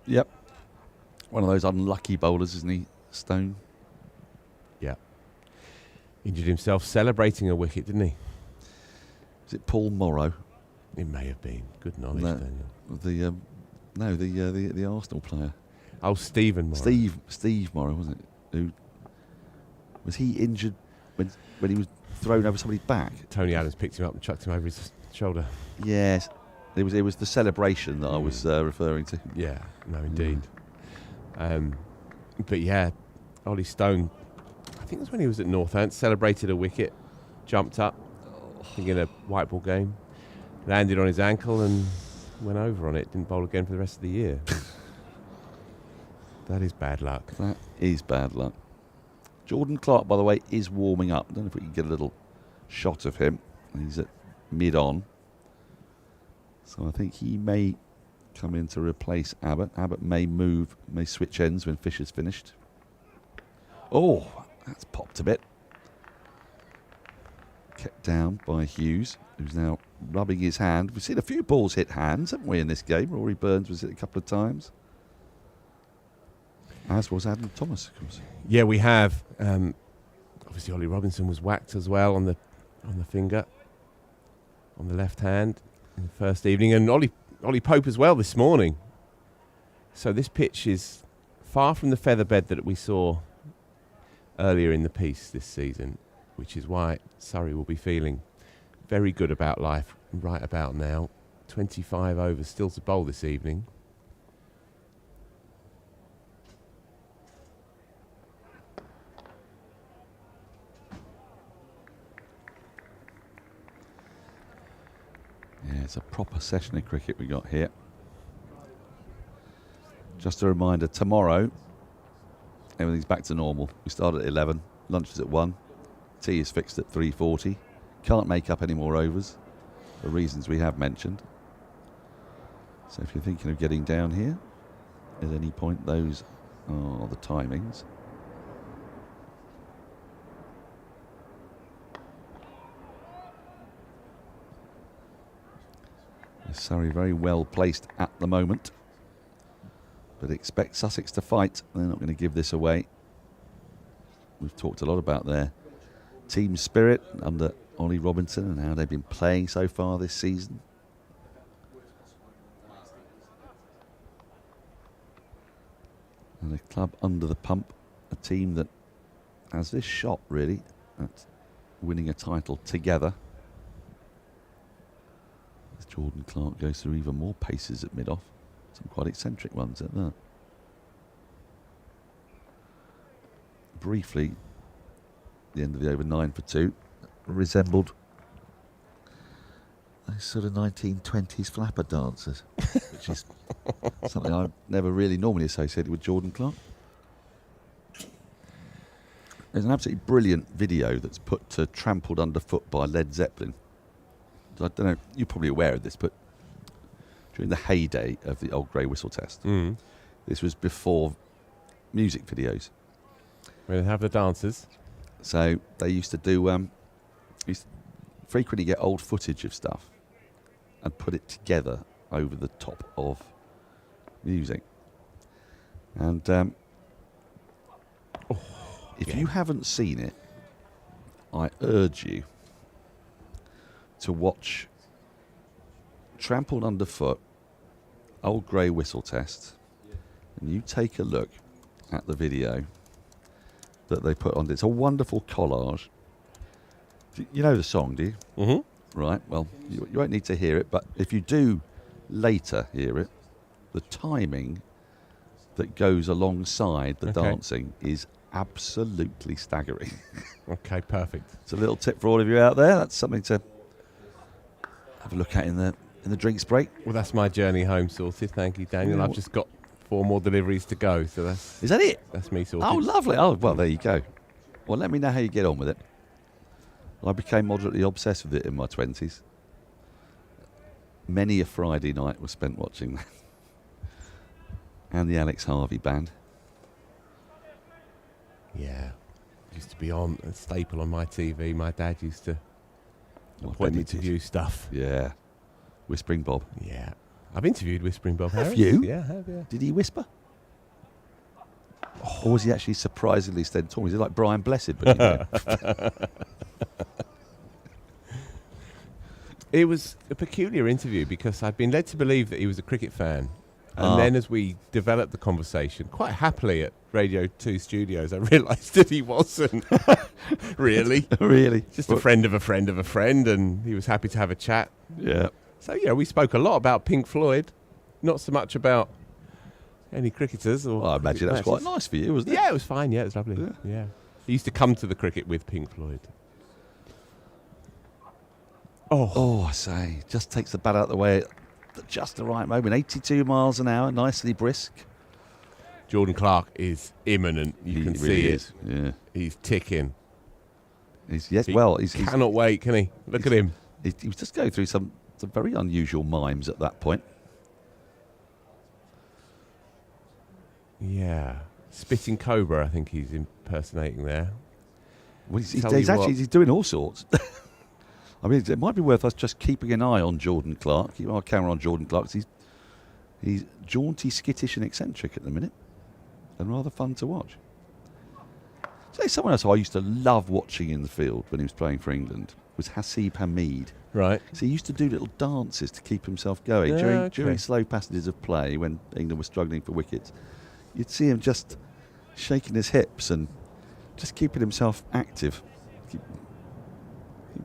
G: Yep. One of those unlucky bowlers, isn't he, Stone?
B: Yeah. Injured himself celebrating a wicket, didn't he?
G: Was it Paul Morrow?
B: It may have been. Good knowledge, Daniel.
G: The Arsenal player.
B: Oh, Stephen Morrow.
G: Steve Morrow, wasn't it? Who was he injured when he was thrown over somebody's back?
B: Tony Adams picked him up and chucked him over his shoulder.
G: Yes, it was the celebration that I was referring to.
B: Yeah, no, indeed. But yeah, Ollie Stone, I think that's when he was at Northants, celebrated a wicket, jumped up, I think in a white ball game, landed on his ankle and went over on it. Didn't bowl again for the rest of the year. That is bad luck.
G: That is bad luck. Jordan Clark, by the way, is warming up. I don't know if we can get a little shot of him. He's at mid-on. So I think he may come in to replace Abbott. Abbott may switch ends when Fisher's finished. Oh, that's popped a bit. kept down by Hughes, who's now rubbing his hand. We've seen a few balls hit hands, haven't we, in this game? Rory Burns was hit a couple of times. As was Adam Thomas, of course.
B: Yeah, we have. Obviously, Ollie Robinson was whacked as well on the finger, on the left hand in the first evening, and Ollie Pope as well this morning. So this pitch is far from the featherbed that we saw earlier in the piece this season, which is why Surrey will be feeling very good about life right about now. 25 overs still to bowl this evening.
G: Yeah, it's a proper session of cricket we got here. Just a reminder, tomorrow, everything's back to normal. We start at 11, lunch is at 1, tea is fixed at 3:40. Can't make up any more overs for reasons we have mentioned. So if you're thinking of getting down here, at any point, those are the timings. Surrey very well placed at the moment, but expect Sussex to fight. They're not going to give this away. We've talked a lot about their team spirit under Ollie Robinson and how they've been playing so far this season. And a club under the pump, a team that has this shot really at winning a title together. Jordan Clark goes through even more paces at mid-off. Some quite eccentric ones at that. Briefly, the end of the over 9 for 2 resembled those sort of 1920s flapper dancers, which is something I've never really normally associated with Jordan Clark. There's an absolutely brilliant video that's put to Trampled Underfoot by Led Zeppelin. I don't know, you're probably aware of this, but during the heyday of the Old Grey Whistle Test, this was before music videos.
B: Where they have the dancers.
G: So they used to do, used to frequently get old footage of stuff and put it together over the top of music. And if you haven't seen it, I urge you to watch Trampled Underfoot, Old Grey Whistle Test, and you take a look at the video that they put on. It's a wonderful collage. You know the song, do you?
B: Mm-hmm.
G: Right, well, you won't need to hear it, but if you do later hear it, the timing that goes alongside the dancing is absolutely staggering.
B: Okay, perfect.
G: It's a little tip for all of you out there. That's something to have a look at in the drinks break.
B: Well, that's my journey home sorted. Thank you, Daniel.
G: Yeah,
B: I've just got 4 more deliveries to go, so that's...
G: Is that it?
B: That's me sorted.
G: Oh, lovely. Oh, well, there you go. Well, let me know how you get on with it. I became moderately obsessed with it in my 20s. Many a Friday night was spent watching that. And the Alex Harvey Band.
B: Yeah. Used to be on a staple on my TV. My dad used to appoint me to view stuff.
G: Yeah. Whispering Bob.
B: Yeah. I've interviewed Whispering Bob Harris.
G: Have you?
B: Yeah, I have, yeah.
G: Did he whisper? Or was he actually surprisingly stentorian? Was he like Brian Blessed? But
B: It was a peculiar interview because I'd been led to believe that he was a cricket fan. And then as we developed the conversation, quite happily at Radio 2 Studios, I realised that he wasn't. Really.
G: Really?
B: Just a friend of a friend of a friend, and he was happy to have a chat.
G: Yeah.
B: So, we spoke a lot about Pink Floyd, not so much about any cricketers. Or
G: I imagine that was quite nice for you, wasn't it?
B: Yeah, it was fine. Yeah, it was lovely. Yeah. He used to come to the cricket with Pink Floyd.
G: Oh, I say, just takes the bat out of the way at just the right moment. 82 miles an hour, nicely brisk.
B: Jordan Clark is imminent. You can
G: really
B: see
G: is.
B: it.
G: Yeah.
B: He's ticking.
G: He
B: cannot wait, can he? Look at him.
G: He was just going through some very unusual mimes at that point.
B: Yeah. Spitting Cobra, I think he's impersonating there.
G: Well, he's doing all sorts. I mean, it might be worth us just keeping an eye on Jordan Clark. Keep our camera on Jordan Clark. 'Cause he's jaunty, skittish and eccentric at the minute. And rather fun to watch. Say someone else who I used to love watching in the field when he was playing for England was Hasib Hamid.
B: Right.
G: So he used to do little dances to keep himself going during slow passages of play when England was struggling for wickets. You'd see him just shaking his hips and just keeping himself active.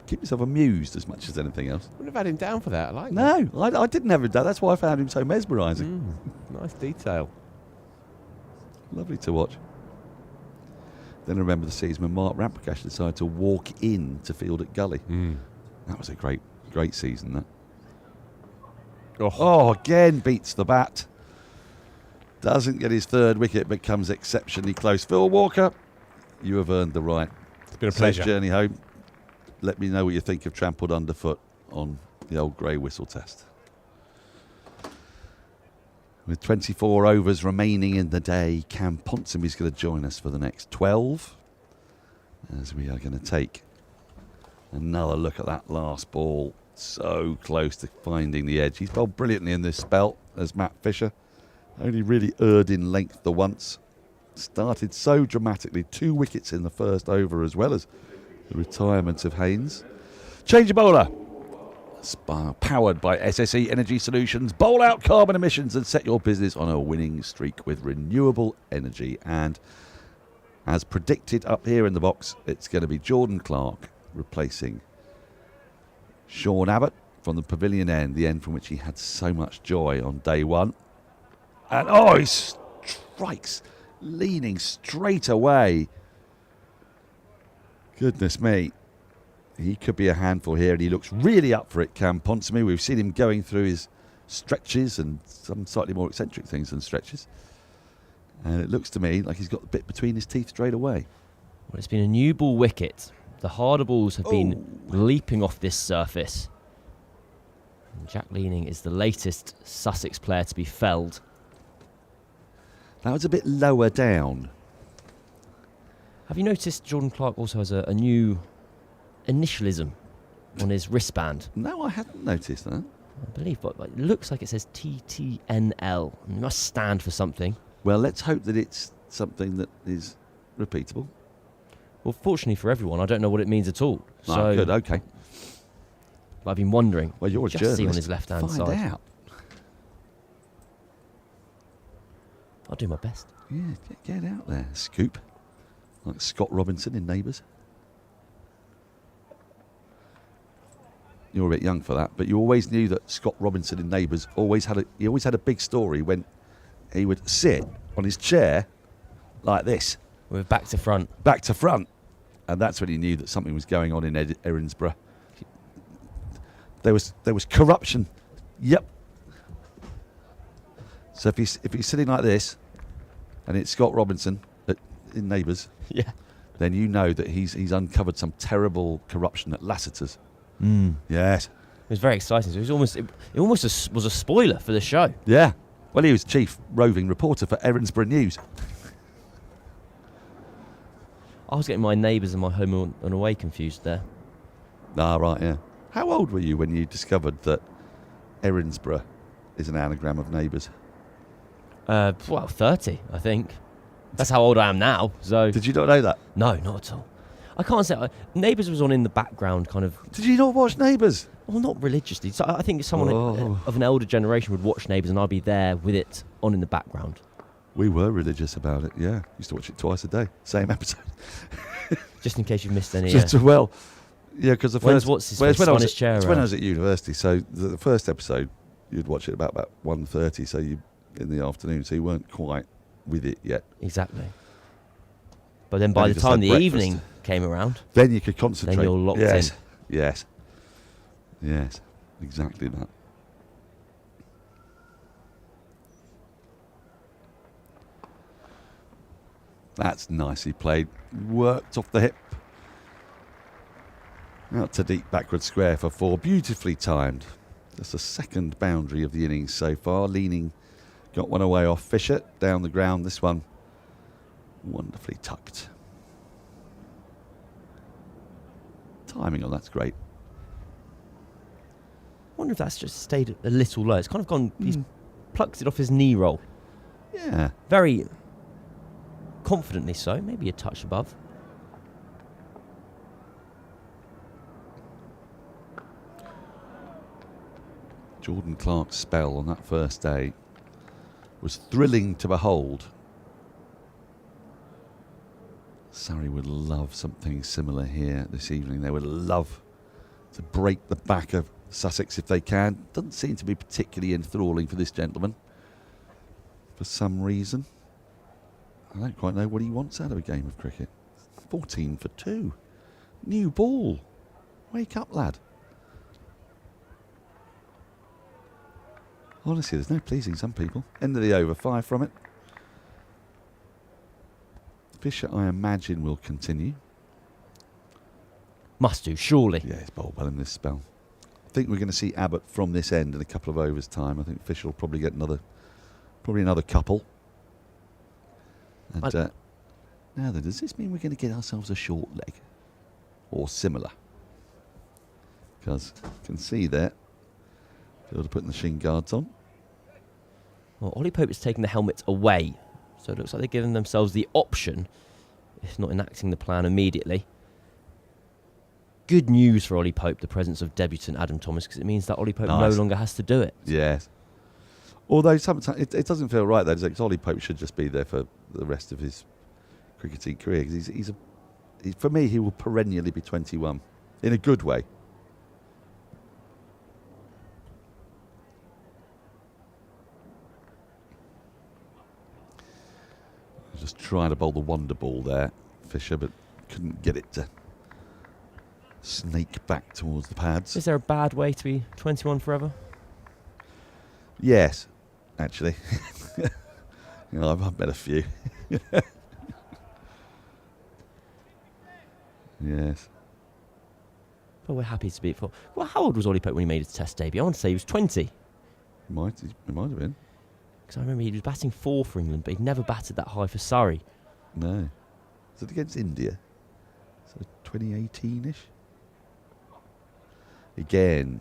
G: Keep himself amused as much as anything else.
B: Wouldn't have had him down for that. I like
G: that. No, I didn't have him down. That's why I found him so mesmerising.
B: Nice detail.
G: Lovely to watch. Then I remember the season when Mark Ramprakash decided to walk in to field at Gully. That was a great season, that. Oh, again beats the bat. Doesn't get his third wicket, but comes exceptionally close. Phil Walker, you have earned the right.
B: It's been a pleasure.
G: Safe journey home. Let me know what you think of trampled underfoot on the old grey whistle test. With 24 overs remaining in the day, Cam Ponsonby is going to join us for the next 12. As we are going to take another look at that last ball. So close to finding the edge. He's bowled brilliantly in this spell as Matt Fisher. Only really erred in length the once. Started so dramatically. 2 wickets in the first over as well as the retirement of Haynes. Change of bowler. Powered by SSE Energy Solutions. Bowl out carbon emissions and set your business on a winning streak with renewable energy. And as predicted up here in the box, it's going to be Jordan Clark replacing Sean Abbott from the pavilion end, the end from which he had so much joy on day one. And he strikes, leaning straight away. Goodness me. He could be a handful here, and he looks really up for it, Cam Ponsonby. We've seen him going through his stretches and some slightly more eccentric things than stretches. And it looks to me like he's got the bit between his teeth straight away.
I: Well, it's been a new ball wicket. The harder balls have been leaping off this surface. And Jack Leaning is the latest Sussex player to be felled.
G: That was a bit lower down.
I: Have you noticed Jordan Clark also has a new initialism on his wristband?
G: No, I hadn't noticed that.
I: I believe, but it looks like it says TTNL. It must stand for something.
G: Well, let's hope that it's something that is repeatable.
I: Well, fortunately for everyone, I don't know what it means at all. So
G: good, okay.
I: I've been wondering.
G: Well, you're a
I: just
G: journalist.
I: see on his left-hand side.
G: Find out.
I: I'll do my best.
G: Yeah, get out there. Scoop. Like Scott Robinson in Neighbours. You're a bit young for that, but you always knew that Scott Robinson in Neighbours always had a big story when he would sit on his chair like this.
I: With back to front.
G: Back to front. And that's when he knew that something was going on in Erinsborough. There was corruption. Yep. So if he's sitting like this, and it's Scott Robinson in Neighbours,
I: yeah,
G: then you know that he's uncovered some terrible corruption at Lassiter's. Yes.
I: It was very exciting. So it almost was a spoiler for the show.
G: Yeah. Well, he was chief roving reporter for Erinsborough News.
I: I was getting my Neighbours and my Home and Away confused there.
G: Ah, right, yeah. How old were you when you discovered that Erinsborough is an anagram of Neighbours?
I: 30, I think. That's how old I am now. So
G: did you not know that?
I: No, not at all. I can't say. Neighbours was on in the background, kind of.
G: Did you not watch Neighbours?
I: Well, not religiously. So I think someone of an elder generation would watch Neighbours, and I'd be there with it on in the background.
G: We were religious about it, yeah. Used to watch it twice a day, same episode.
I: Just in case you've missed any.
G: Well, yeah, because the first.
I: When I
G: was at university, so the first episode you'd watch it about 1:30, so you in the afternoon, so you weren't quite with it yet.
I: Exactly. But then by the time the evening came around,
G: then you could concentrate.
I: Then you're locked in.
G: Yes. Yes. Exactly that. That's nicely played. Worked off the hip. Out to deep backward square for 4. Beautifully timed. That's the second boundary of the innings so far. Leaning got one away off Fisher. Down the ground, this one wonderfully tucked. Timing on that's great.
I: wonder if that's just stayed a little low. It's kind of gone. He's plucked it off his knee roll.
G: Yeah.
I: Very confidently so. Maybe a touch above.
G: Jordan Clark's spell on that first day was thrilling to behold. Surrey would love something similar here this evening. They would love to break the back of Sussex if they can. Doesn't seem to be particularly enthralling for this gentleman for some reason. I don't quite know what he wants out of a game of cricket. 14 for 2. New ball. Wake up, lad. Honestly, there's no pleasing some people. End of the over, 5 from it. Fisher, I imagine, will continue.
I: Must do, surely.
G: Yeah, he's bowled well in this spell. I think we're going to see Abbott from this end in a couple of overs' time. I think Fisher will probably get another couple. And now then, does this mean we're going to get ourselves a short leg? Or similar? Because you can see there, Fielder putting the shin guards on.
I: Well, Ollie Pope is taking the helmets away. So it looks like they're giving themselves the option, if not enacting the plan immediately. Good news for Ollie Pope, the presence of debutant Adam Thomas, because it means that Ollie Pope no longer has to do it.
G: Yes. Although sometimes it doesn't feel right, though. Because Ollie Pope should just be there for the rest of his cricketing career. Because for me, he will perennially be 21 in a good way. Just trying to bowl the wonder ball there, Fisher, but couldn't get it to snake back towards the pads.
I: Is there a bad way to be 21 forever?
G: Yes, actually. I've met a few. Yes.
I: But we're happy to be it for. Well, how old was Ollie Pope when he made his Test debut? I want to say he was 20.
G: He might have been.
I: Because I remember he was batting 4 for England, but he'd never batted that high for Surrey.
G: No. Was it against India? So 2018-ish? Again,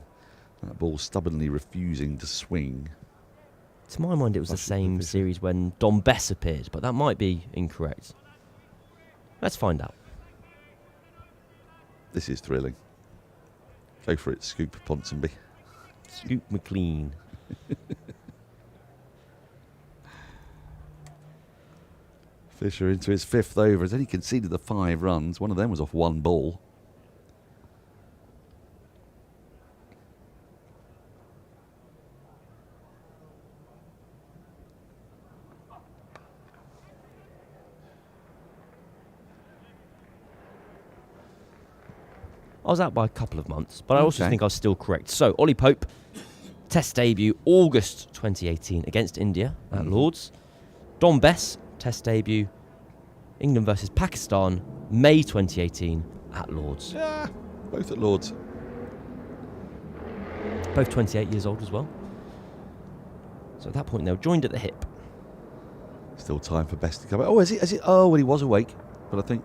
G: that ball stubbornly refusing to swing.
I: To my mind, it was the same series when Dom Bess appeared, but that might be incorrect. Let's find out.
G: This is thrilling. Go for it, Scoop Ponsonby.
I: Scoop McLean.
G: Fisher into his 5th over. Has only conceded the 5 runs. One of them was off 1 ball.
I: I was out by a couple of months, but I also think I was still correct. So, Ollie Pope, Test debut, August 2018 against India at Lords. Dom Bess, Test debut, England versus Pakistan, May 2018 at Lords.
G: Yeah, both at Lords.
I: Both 28 years old as well. So at that point, they were joined at the hip.
G: Still time for Bess to come. Oh, is it? Oh, well, he was awake. But I think...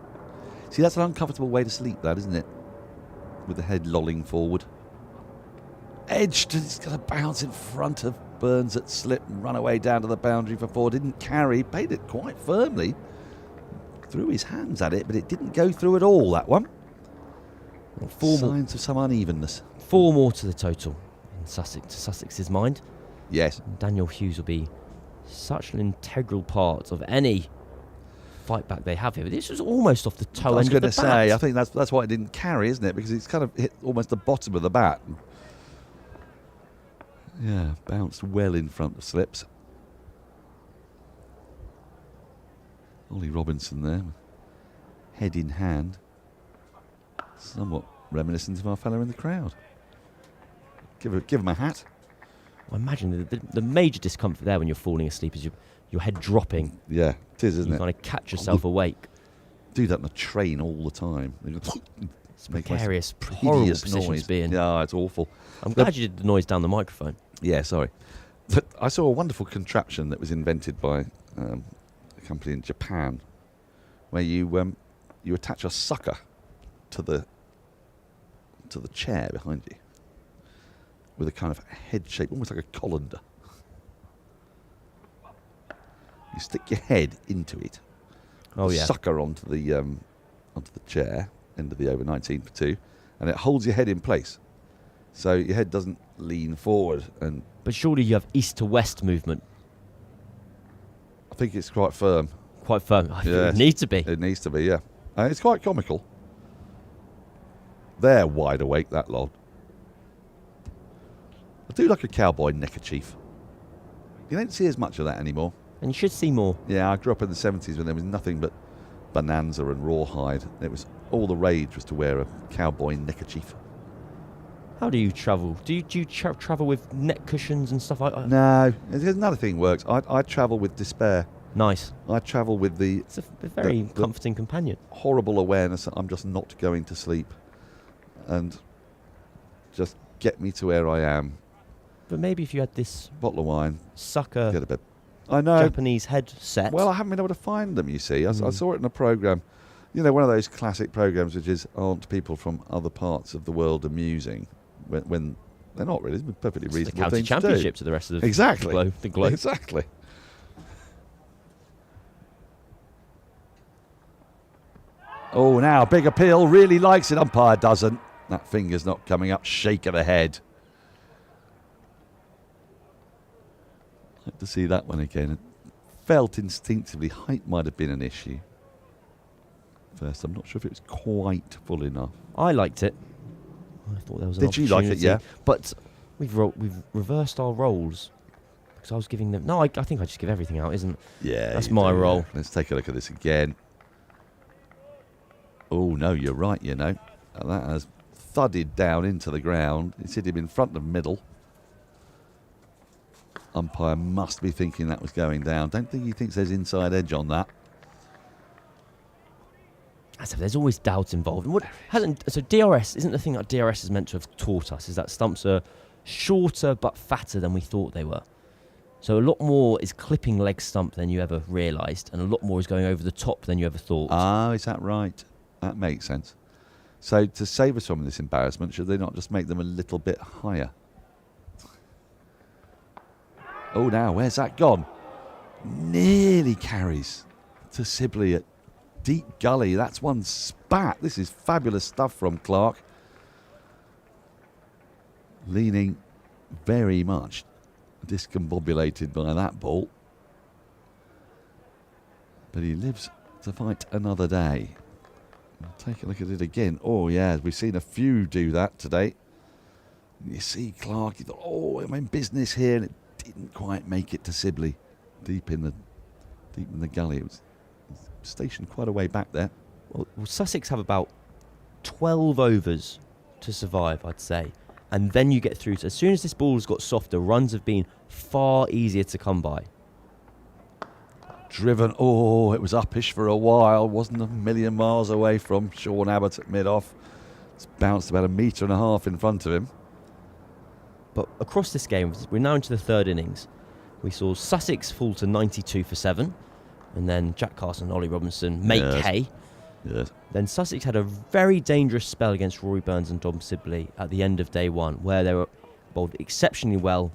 G: See, that's an uncomfortable way to sleep, that, isn't it? With the head lolling forward. Edged, and he's going to bounce in front of Burns at slip and run away down to the boundary for 4. Didn't carry, paid it quite firmly. Threw his hands at it, but it didn't go through at all, that one. Signs of some unevenness.
I: 4 more to the total in Sussex's mind.
G: Yes.
I: And Daniel Hughes will be such an integral part of any fight back they have here. But this was almost off the toe end of the bat.
G: I was going to say, I think that's why it didn't carry, isn't it? Because it's kind of hit almost the bottom of the bat. Yeah, bounced well in front of slips. Ollie Robinson there, head in hand. Somewhat reminiscent of our fellow in the crowd. Give him a hat.
I: I imagine the major discomfort there when you're falling asleep is your head dropping.
G: Yeah, it is, isn't it?
I: You kind of catch yourself awake.
G: Do that on a train all the time.
I: It's precarious, horrible position to be in.
G: Yeah, it's awful.
I: I'm glad you did the noise down the microphone.
G: Yeah, sorry. But I saw a wonderful contraption that was invented by a company in Japan, where you attach a sucker to the chair behind you, with a kind of head shape, almost like a colander. You stick your head into it.
I: Oh, yeah.
G: Sucker onto the chair, end of the over 19 for 2, and it holds your head in place. So your head doesn't lean forward.
I: But surely you have east to west movement.
G: I think it's quite firm.
I: Quite firm.
G: Yeah,
I: it needs to be.
G: It needs to be, yeah. And it's quite comical. They're wide awake, that lot. I do like a cowboy neckerchief. You don't see as much of that anymore.
I: And you should see more.
G: Yeah, I grew up in the 70s when there was nothing but bonanza and rawhide. It was all the rage was to wear a cowboy neckerchief.
I: How do you travel? Do you travel with neck cushions and stuff like that?
G: No, there's another thing works. I travel with despair.
I: Nice.
G: I travel with
I: It's a very comforting companion.
G: Horrible awareness that I'm just not going to sleep. And just get me to where I am.
I: But maybe if you had this
G: bottle of wine,
I: sucker
G: get a bit. I know.
I: Japanese headset.
G: Well, I haven't been able to find them, you see. I saw it in a programme. You know, one of those classic programmes which is, aren't people from other parts of the world amusing? When they're not really. It's perfectly
I: It's
G: reasonable
I: the county
G: thing to do.
I: championship to the rest of the
G: Exactly.
I: the globe.
G: Exactly. Oh, now, big appeal. Really likes it. Umpire doesn't. That finger's not coming up. Shake of the head. I'd like to see that one again. It felt instinctively height might have been an issue. First, I'm not sure if it was quite full enough.
I: I liked it. I thought there was an
G: Did you like it?
I: opportunity.
G: Yeah.
I: But we've reversed our roles. Because I was giving them... No, I think I just give everything out, isn't it?
G: Yeah.
I: That's my role.
G: Let's take a look at this again. Oh, no, you're right, you know. That has thudded down into the ground. It's hit him in front of middle. Umpire must be thinking that was going down. Don't think he thinks there's inside edge on that.
I: So there's always doubt involved. So DRS isn't the thing that DRS is meant to have taught us, is that stumps are shorter but fatter than we thought they were. So a lot more is clipping leg stump than you ever realised, and a lot more is going over the top than you ever thought.
G: Ah, is that right? That makes sense. So to save us from this embarrassment, should they not just make them a little bit higher? Oh, now, where's that gone? Nearly carries to Sibley at deep gully. That's one spat. This is fabulous stuff from Clark. Leaning very much discombobulated by that ball. But he lives to fight another day. We'll take a look at it again. Oh, yeah, we've seen a few do that today. You see Clark, he thought, oh, I'm in business here, and it didn't quite make it to Sibley. Deep in the gully. It was stationed quite a way back there.
I: Well, Sussex have about 12 overs to survive, I'd say. And then you get through to, as soon as this ball's got softer, runs have been far easier to come by.
G: Driven, oh, it was uppish for a while. Wasn't a million miles away from Sean Abbott at mid-off. It's bounced about 1.5 meters in front of him.
I: But across this game, we're now into the third innings. We saw Sussex fall to 92 for 7. And then Jack Carson and Ollie Robinson make hay.
G: Yes.
I: Then Sussex had a very dangerous spell against Rory Burns and Dom Sibley at the end of day one, where they were bowled exceptionally well.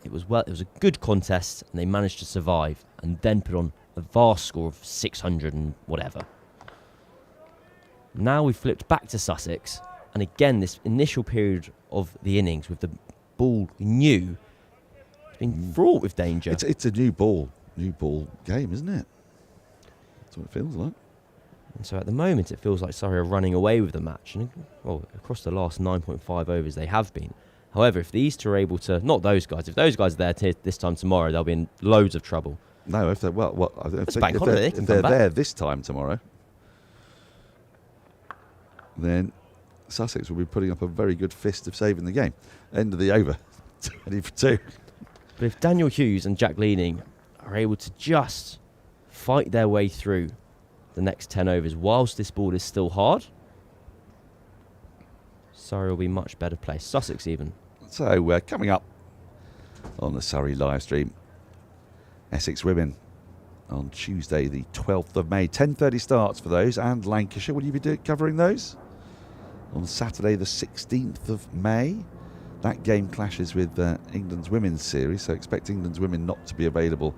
I: It was a good contest, and they managed to survive, and then put on a vast score of 600 and whatever. Now we've flipped back to Sussex, and again this initial period of the innings with the ball we knew has been fraught with danger.
G: It's a new ball game, isn't it? That's what it feels like.
I: And so at the moment it feels like Surrey are running away with the match. And well, across the last 9.5 overs they have been. However, if these two are able to, not those guys, if those guys are there this time tomorrow, they'll be in loads of trouble.
G: No, if they're if they're there this time tomorrow, then Sussex will be putting up a very good fist of saving the game. End of the over, 20 for 2.
I: But if Daniel Hughes and Jack Leading are able to just fight their way through the next 10 overs whilst this ball is still hard, Surrey will be much better placed. Sussex even.
G: So coming up on the Surrey live stream, Essex Women on Tuesday the 12th of May. 10:30 starts for those, and Lancashire. Will you be covering those? On Saturday the 16th of May, that game clashes with England's women's series, so expect England's women not to be available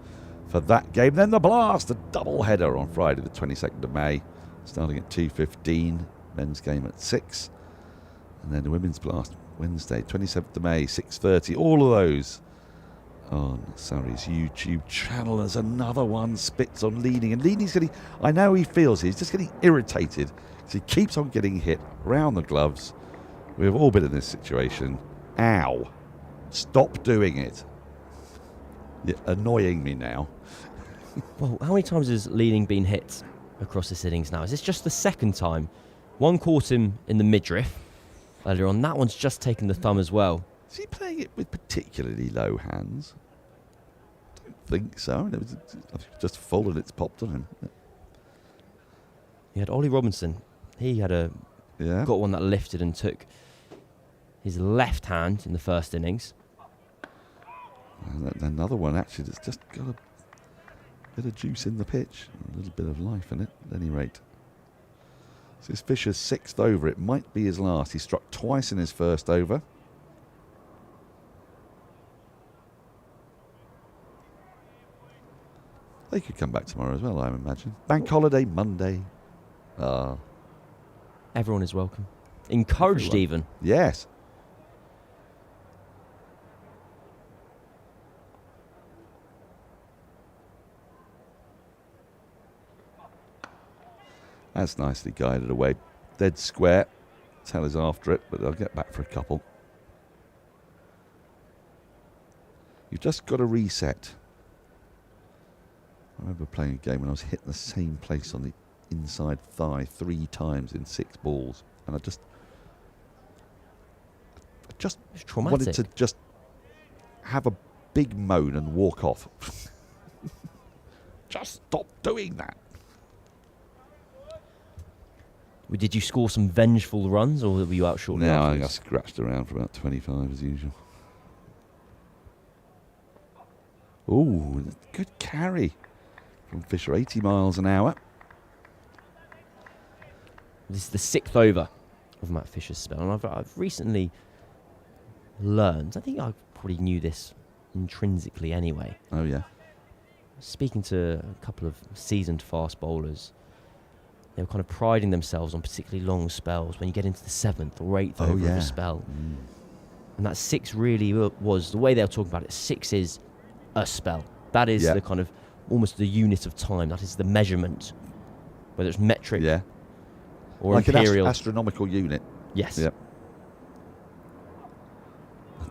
G: for that game. Then the Blast, a double header on Friday the 22nd of May, starting at 2:15, men's game at 6, and then the women's Blast Wednesday 27th of May, 6:30. All of those on Surrey's YouTube channel. There's another one, Spits on Leading, and Leading's getting, I know he feels he's just getting irritated because he keeps on getting hit round the gloves. We've all been in this situation. Ow. Stop doing it. You're annoying me now.
I: Well, how many times has Leading been hit across this innings now? Is this just the second time? One caught him in the midriff earlier on. That one's just taken the thumb as well.
G: Is he playing it with particularly low hands? I don't think so. It was just full and it's popped on him.
I: You had Ollie Robinson. He had got one that lifted and took his left hand in the first innings.
G: And another one actually that's just got a bit of juice in the pitch, a little bit of life in it at any rate. This is Fisher's 6th over. It might be his last. He struck twice in his first over. They could come back tomorrow as well, I imagine. Bank holiday Monday.
I: Everyone is welcome. Encouraged even.
G: Yes. That's nicely guided away. Dead square. Teller's after it, but they'll get back for a couple. You've just got to reset. I remember playing a game when I was hitting the same place on the inside thigh 3 times in 6 balls, and I just wanted to just have a big moan and walk off. Just stop doing that.
I: Did you score some vengeful runs, or were you out shortly
G: No, I
I: afterwards?
G: think I scratched around for about 25 as usual. Ooh, good carry from Fisher, 80 miles an hour.
I: This is the 6th over of Matt Fisher's spell, and I've recently learned, I think I probably knew this intrinsically anyway.
G: Oh, yeah.
I: Speaking to a couple of seasoned fast bowlers, they were kind of priding themselves on particularly long spells when you get into the 7th or 8th over of a spell. And that 6 really was, the way they were talking about it, 6 is a spell. That is the kind of, almost the unit of time. That is the measurement, whether it's metric or
G: like
I: imperial.
G: an astronomical unit.
I: Yes.
G: Yep.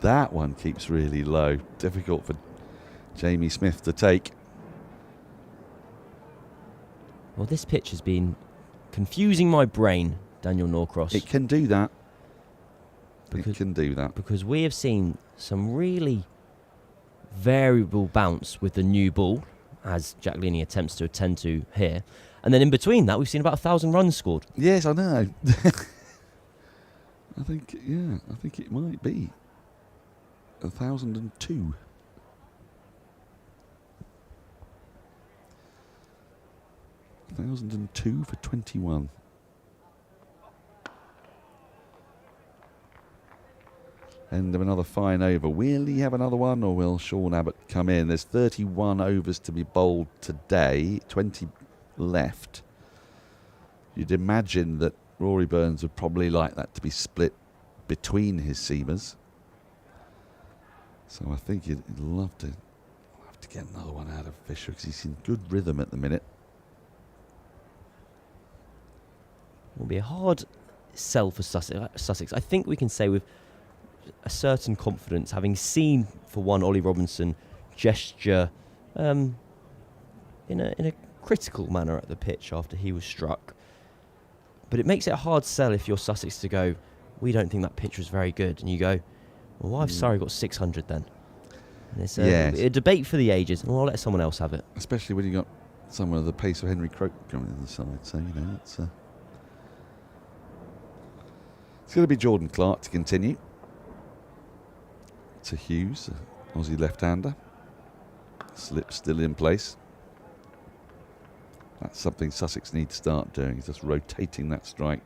G: That one keeps really low. Difficult for Jamie Smith to take.
I: Well, this pitch has been confusing my brain, Daniel Norcross.
G: It can do that. It can do that.
I: Because we have seen some really variable bounce with the new ball, as Jack Leaney attempts to attend to here. And then in between that, we've seen about 1,000 runs scored.
G: Yes, I know. I think it might be 1,002. $1,002 for 21. End of another fine over. Will he have another one, or will Sean Abbott come in? There's 31 overs to be bowled today, 20 left. You'd imagine that Rory Burns would probably like that to be split between his seamers. So I think he'd love to get another one out of Fisher, because he's in good rhythm at the minute.
I: Will be a hard sell for Sussex. I think we can say with a certain confidence, having seen for one Ollie Robinson gesture in a critical manner at the pitch after he was struck. But it makes it a hard sell if you're Sussex to go, we don't think that pitch was very good, and you go, well, why have Surrey got 600 then? And it's a debate for the ages, and I'll let someone else have it.
G: Especially when you got someone of the pace of Henry Croak coming in the side, so you know it's going to be Jordan Clark to continue. To Hughes, Aussie left-hander. Slip still in place. That's something Sussex need to start doing, is just rotating that strike.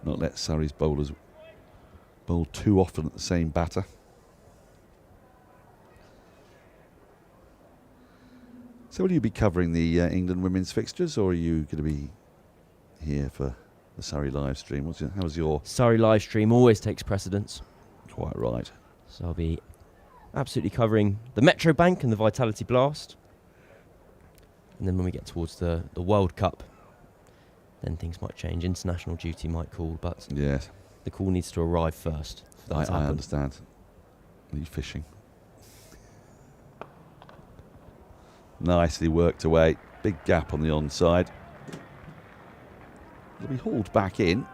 G: Not let Surrey's bowlers Bowled too often at the same batter. So will you be covering the England women's fixtures, or are you going to be here for the Surrey live stream? How's your...
I: Surrey live stream always takes precedence.
G: Quite right.
I: So I'll be absolutely covering the Metro Bank and the Vitality Blast. And then when we get towards the World Cup, then things might change. International duty might call, but
G: yes,
I: the call needs to arrive first.
G: I understand. Are you fishing? Nicely worked away. Big gap on the onside. It'll be hauled back in.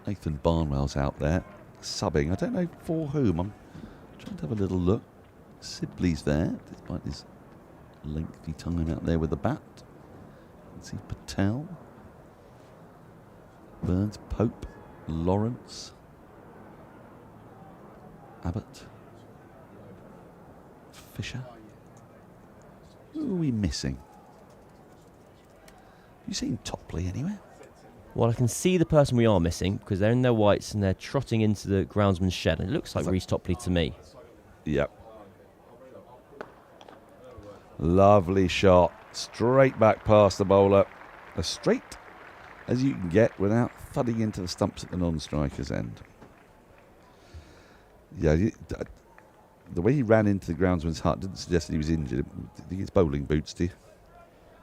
G: Nathan Barnwell's out there, subbing. I don't know for whom. I'm trying to have a little look. Sibley's there, despite his lengthy time out there with the bat. Let's see, Patel. Burns, Pope, Lawrence, Abbott, Fisher. Who are we missing? Have you seen Topley anywhere?
I: Well, I can see the person we are missing because they're in their whites and they're trotting into the groundsman's shed. And it looks like Reece Topley to me.
G: Yep. Lovely shot. Straight back past the bowler. As straight as you can get without thudding into the stumps at the non-striker's end. Yeah, the way he ran into the groundsman's hut didn't suggest that he was injured. Do you think it's bowling boots, do you?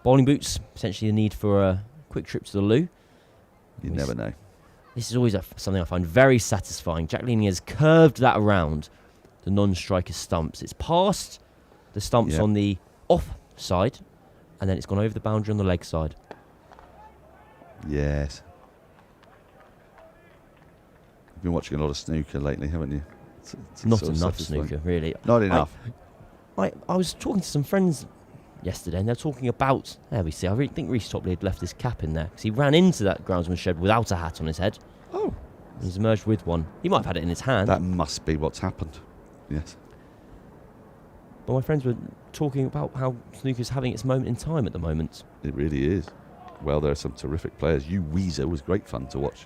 I: Bowling boots, potentially a need for a quick trip to the loo.
G: You never know.
I: This is always something I find very satisfying. Jack Leaning has curved that around the non-striker's stumps. It's past the stumps on the off side, and then it's gone over the boundary on the leg side.
G: Yes. You've been watching a lot of snooker lately, haven't you? It's
I: Not
G: sort of
I: enough
G: satisfying.
I: snooker, really.
G: Not enough.
I: I was talking to some friends yesterday, and they're talking about... There we see. I really think Reece Topley had left his cap in there, because he ran into that groundsman's shed without a hat on his head.
G: Oh.
I: He's emerged with one. He might have had it in his hand.
G: That must be what's happened. Yes.
I: But my friends were talking about how snooker's having its moment in time at the moment.
G: It really is. Well, there are some terrific players. You Weezer was great fun to watch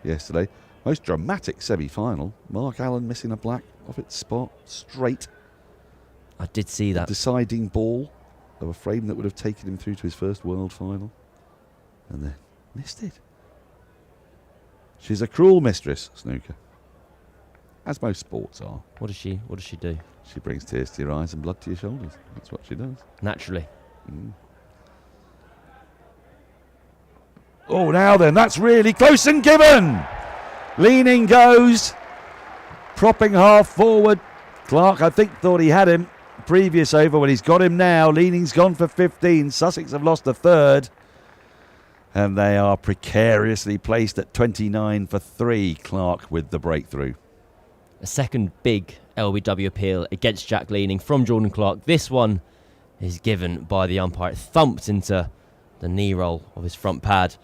G: yesterday. Most dramatic semi-final. Mark Allen missing a black off its spot. Straight.
I: I did see that.
G: A deciding ball of a frame that would have taken him through to his first world final. And then missed it. She's a cruel mistress, snooker. As most sports are.
I: What does she do?
G: She brings tears to your eyes and blood to your shoulders. That's what she does.
I: Naturally.
G: Mm. Oh, now then, that's really close and given. Leaning goes. Propping half forward. Clark, I think, thought he had him previous over when he's got him now. Leaning's gone for 15. Sussex have lost a third. And they are precariously placed at 29 for 3. Clark with the breakthrough.
I: A second big LBW appeal against Jack Leaning from Jordan Clark. This one is given by the umpire. It thumped into the knee roll of his front pad.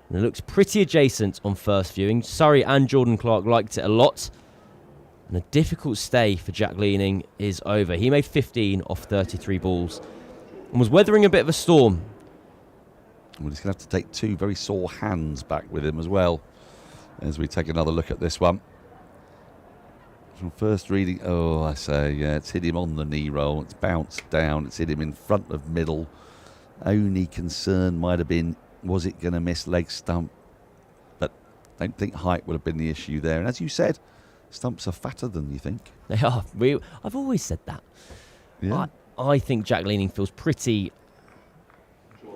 I: And it looks pretty adjacent on first viewing. Surrey and Jordan Clark liked it a lot. And a difficult stay for Jack Leaning is over. He made 15 off 33 balls and was weathering a bit of a storm.
G: Well, he's going to have to take 2 very sore hands back with him as well as we take another look at this one. From first reading, it's hit him on the knee roll. It's bounced down. It's hit him in front of middle. Only concern might have been, was it going to miss leg stump? But I don't think height would have been the issue there. And as you said, stumps are fatter than you think.
I: They are. I've always said that.
G: Yeah.
I: I think Jack Leaning feels pretty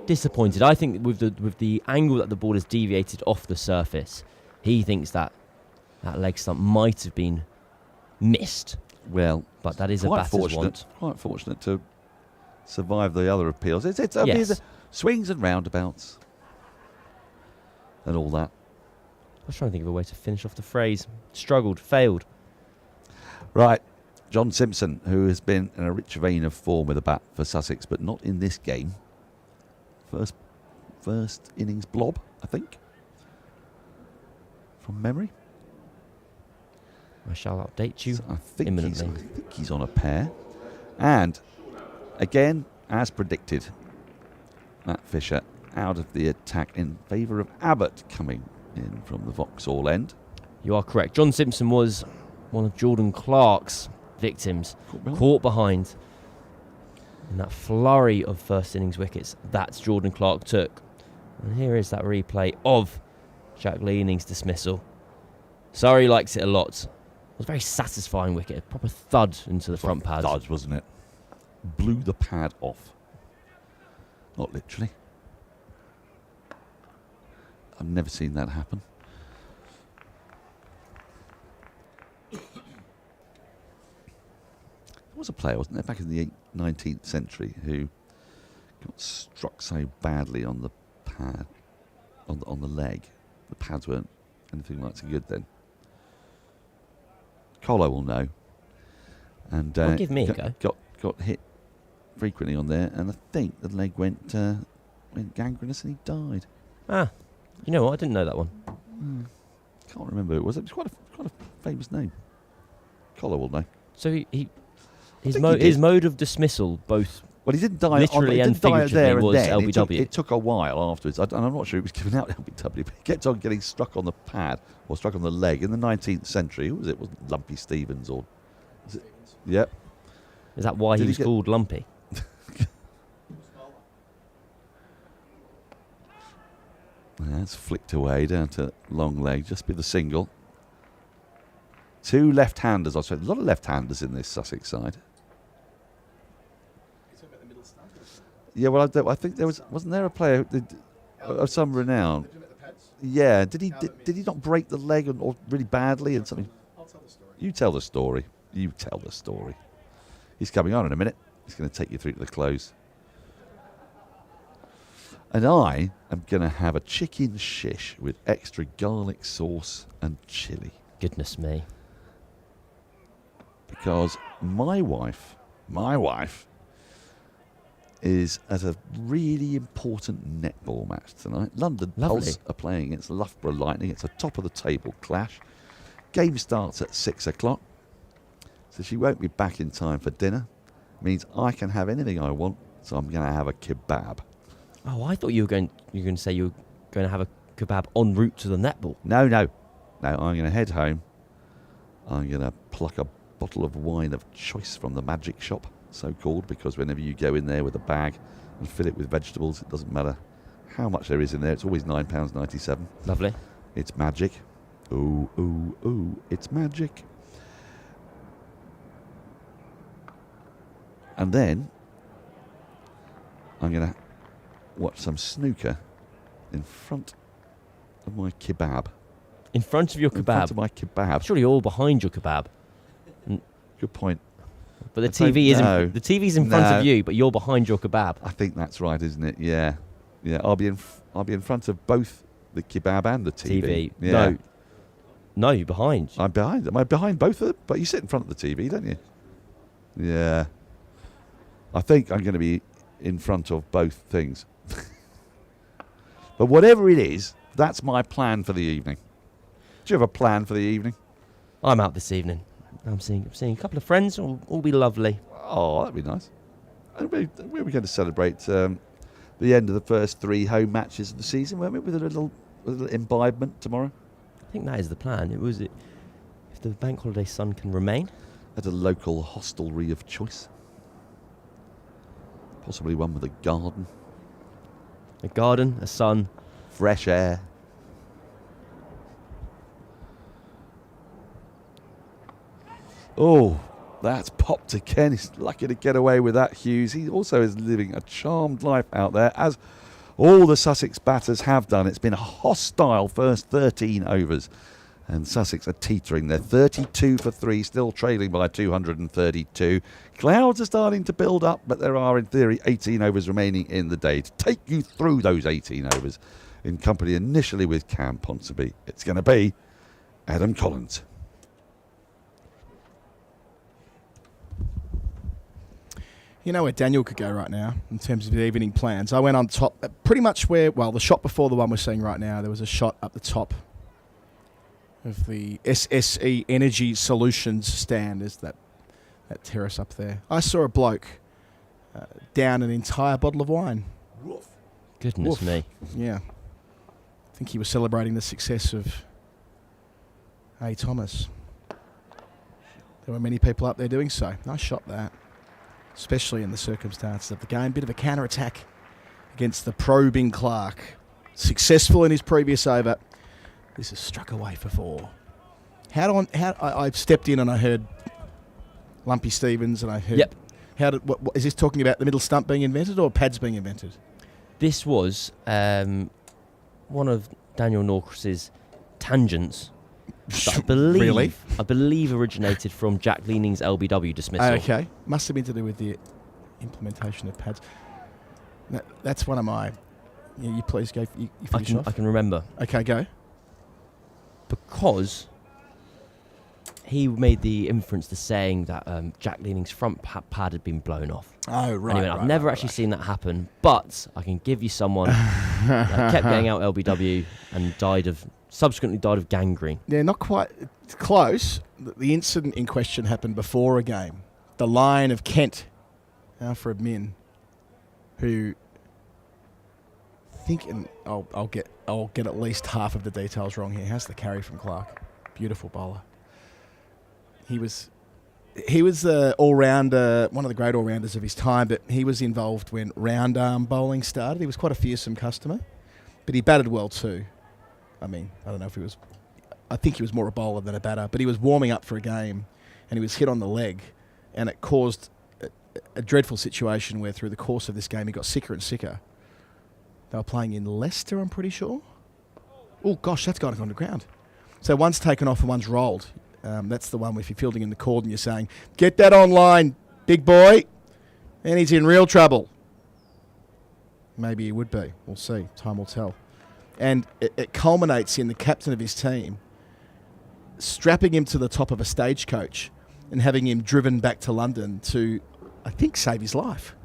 I: disappointed. I think with the angle that the ball has deviated off the surface, he thinks that leg stump might have been missed.
G: Well,
I: but that is a batter's want.
G: Quite fortunate to survive the other appeals. It's swings and roundabouts and all that.
I: I was trying to think of a way to finish off the phrase. Struggled, failed.
G: Right, John Simpson, who has been in a rich vein of form with a bat for Sussex, but not in this game. First innings blob, I think, from memory.
I: I shall update you
G: I think
I: imminently.
G: He's on a pair. And, again, as predicted, Matt Fisher out of the attack in favour of Abbott coming in from the Vauxhall end.
I: You are correct. John Simpson was one of Jordan Clark's victims, caught behind in that flurry of first innings wickets that Jordan Clark took. And here is that replay of Jack Leaning's dismissal. Surrey likes it a lot. It was a very satisfying wicket, a proper thud into the front pads.
G: Thud, wasn't it? Blew the pad off. Not literally. I've never seen that happen. There was a player, wasn't there, back in the 19th century who got struck so badly on the pad, on the leg. The pads weren't anything like so good then. Colo will know. And
I: give me a go.
G: Got hit frequently on there, and I think the leg went gangrenous and he died.
I: Ah, you know what? I didn't know that one.
G: Can't remember who it was. It was quite a famous name. Colo will know.
I: So his mode of dismissal, both
G: well, he didn't die
I: literally and figuratively, was
G: then.
I: LBW.
G: It took a while afterwards. And I'm not sure it was given out LBW, but he kept on getting struck on the pad or struck on the leg in the 19th century. Who was it? Wasn't Lumpy Stevens or? Yep.
I: Is that why he was called Lumpy?
G: That's flicked away down to long leg. Just be the single. Two left-handers. I said a lot of left-handers in this Sussex side. Yeah, well, I think there wasn't there a player of some renown? Yeah, did he not break the leg or really badly and something?
C: I'll tell the story.
G: You tell the story. You tell the story. He's coming on in a minute. He's going to take you through to the close. And I am going to have a chicken shish with extra garlic sauce and chilli.
I: Goodness me.
G: Because my wife is at a really important netball match tonight. London Pulse are playing against Loughborough Lightning. It's a top-of-the-table clash. Game starts at 6 o'clock. So she won't be back in time for dinner. Means I can have anything I want, so I'm going to have a kebab.
I: Oh, I thought you were going to say you were going to have a kebab en route to the netball.
G: No, I'm going to head home. I'm going to pluck a bottle of wine of choice from the magic shop, so-called, because whenever you go in there with a bag and fill it with vegetables, it doesn't matter how much there is in there. It's always £9.97.
I: Lovely.
G: It's magic. Ooh, ooh, ooh, it's magic. And then I'm going to watch some snooker in front of my kebab.
I: In front of your kebab?
G: In front of my kebab.
I: Surely you're all behind your kebab.
G: Good point.
I: But the TV's in front of you, but you're behind your kebab.
G: I think that's right, isn't it? Yeah. I'll be in front of both the kebab and the TV. Yeah.
I: No, you're behind.
G: I'm behind. Am I behind both of them? But you sit in front of the TV, don't you? Yeah. I think I'm going to be in front of both things. But whatever it is, that's my plan for the evening. Do you have a plan for the evening?
I: I'm out this evening. I'm seeing a couple of friends. All be lovely.
G: Oh, that'd be nice. We're going to celebrate the end of the first 3 home matches of the season, weren't we? With a little imbibement tomorrow.
I: I think that is the plan. If the bank holiday sun can remain.
G: At a local hostelry of choice. Possibly one with a garden.
I: A garden, a sun.
G: Fresh air. Oh, that's popped again. He's lucky to get away with that, Hughes. He also is living a charmed life out there, as all the Sussex batters have done. It's been a hostile first 13 overs. And Sussex are teetering. They're 32 for 3, still trailing by 232. Clouds are starting to build up, but there are, in theory, 18 overs remaining in the day. To take you through those 18 overs, in company initially with Cam Ponsonby, it's going to be Adam Collins.
C: You know where Daniel could go right now in terms of the evening plans? I went on top, pretty much where, the shot before the one we're seeing right now, there was a shot up the top of the SSE Energy Solutions stand. Is that terrace up there? I saw a bloke down an entire bottle of wine.
G: Woof.
I: Goodness
C: Woof.
I: me.
C: Yeah. I think he was celebrating the success of Hey, Thomas. There were many people up there doing so. Nice shot, that. Especially in the circumstances of the game. Bit of a counter-attack against the probing Clark. Successful in his previous over. This is struck away for 4. I stepped in and I heard Lumpy Stevens and I heard...
I: Yep.
C: What is this talking about the middle stump being invented or pads being invented?
I: This was one of Daniel Norcross's tangents that I believe originated from Jack Leaning's LBW dismissal.
C: Okay. Must have been to do with the implementation of pads. That's one of my... You please go. You finish off.
I: I can remember.
C: Okay, go.
I: Because he made the inference to saying that Jack Leaning's front pad had been blown off.
C: Oh, right.
I: Anyway, I've never actually seen that happen, but I can give you someone that kept getting out LBW and subsequently died of gangrene.
C: Yeah, not quite. It's close. The incident in question happened before a game. The Lion of Kent, Alfred Min, who and I'll get at least half of the details wrong here. How's the carry from Clark? Beautiful bowler. He was all-rounder, one of the great all-rounders of his time, but he was involved when round arm bowling started. He was quite a fearsome customer, but he batted well too. I mean, I don't know if he was... I think he was more a bowler than a batter, but he was warming up for a game and he was hit on the leg and it caused a dreadful situation where through the course of this game he got sicker and sicker. They were playing in Leicester, I'm pretty sure. Oh, gosh, that's gone to ground. So one's taken off and one's rolled. That's the one if you're fielding in the cord and you're saying, get that online, big boy. And he's in real trouble. Maybe he would be. We'll see. Time will tell. And it culminates in the captain of his team strapping him to the top of a stagecoach and having him driven back to London to, I think, save his life.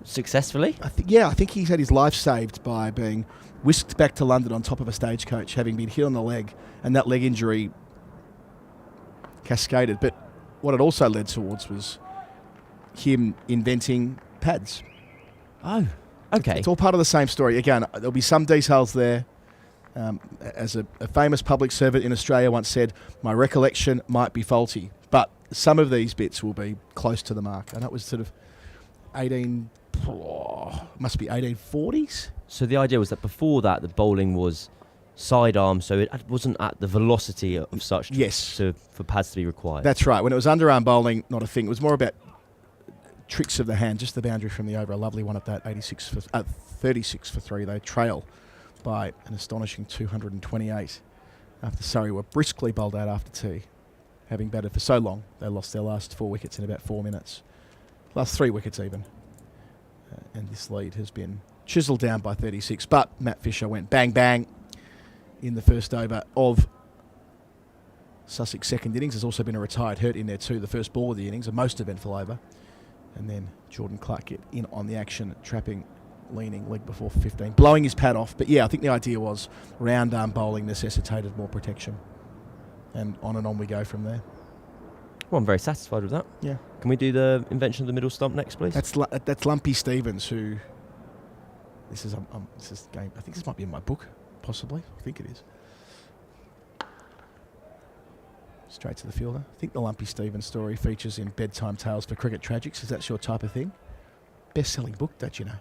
I: Successfully?
C: I think he's had his life saved by being whisked back to London on top of a stagecoach, having been hit on the leg, and that leg injury cascaded. But what it also led towards was him inventing pads.
I: Oh, okay.
C: It's all part of the same story. Again, there'll be some details there. As a famous public servant in Australia once said, my recollection might be faulty, but some of these bits will be close to the mark. And that was sort of must be 1840s.
I: So the idea was that before that, the bowling was sidearm, so it wasn't at the velocity of such for pads to be required.
C: That's right. When it was underarm bowling, not a thing. It was more about tricks of the hand, just the boundary from the over. A lovely one at that, 36 for 3. They trail by an astonishing 228 after Surrey were briskly bowled out after tea. Having batted for so long, they lost their last 4 wickets in about 4 minutes. Last 3 wickets even. And this lead has been chiselled down by 36. But Matt Fisher went bang, bang in the first over of Sussex second innings. There's also been a retired hurt in there too. The first ball of the innings, a most eventful over. And then Jordan Clark get in on the action, trapping Leaning leg before 15, blowing his pad off. But yeah, I think the idea was round arm bowling necessitated more protection. And on we go from there.
I: Well, I'm very satisfied with that.
C: Yeah.
I: Can we do the invention of the middle stump next, please?
C: That's Lumpy Stevens, who... This is game. I think this might be in my book, possibly. I think it is. Straight to the fielder. I think the Lumpy Stevens story features in Bedtime Tales for Cricket Tragics. Is that your type of thing? Best-selling book, don't you know?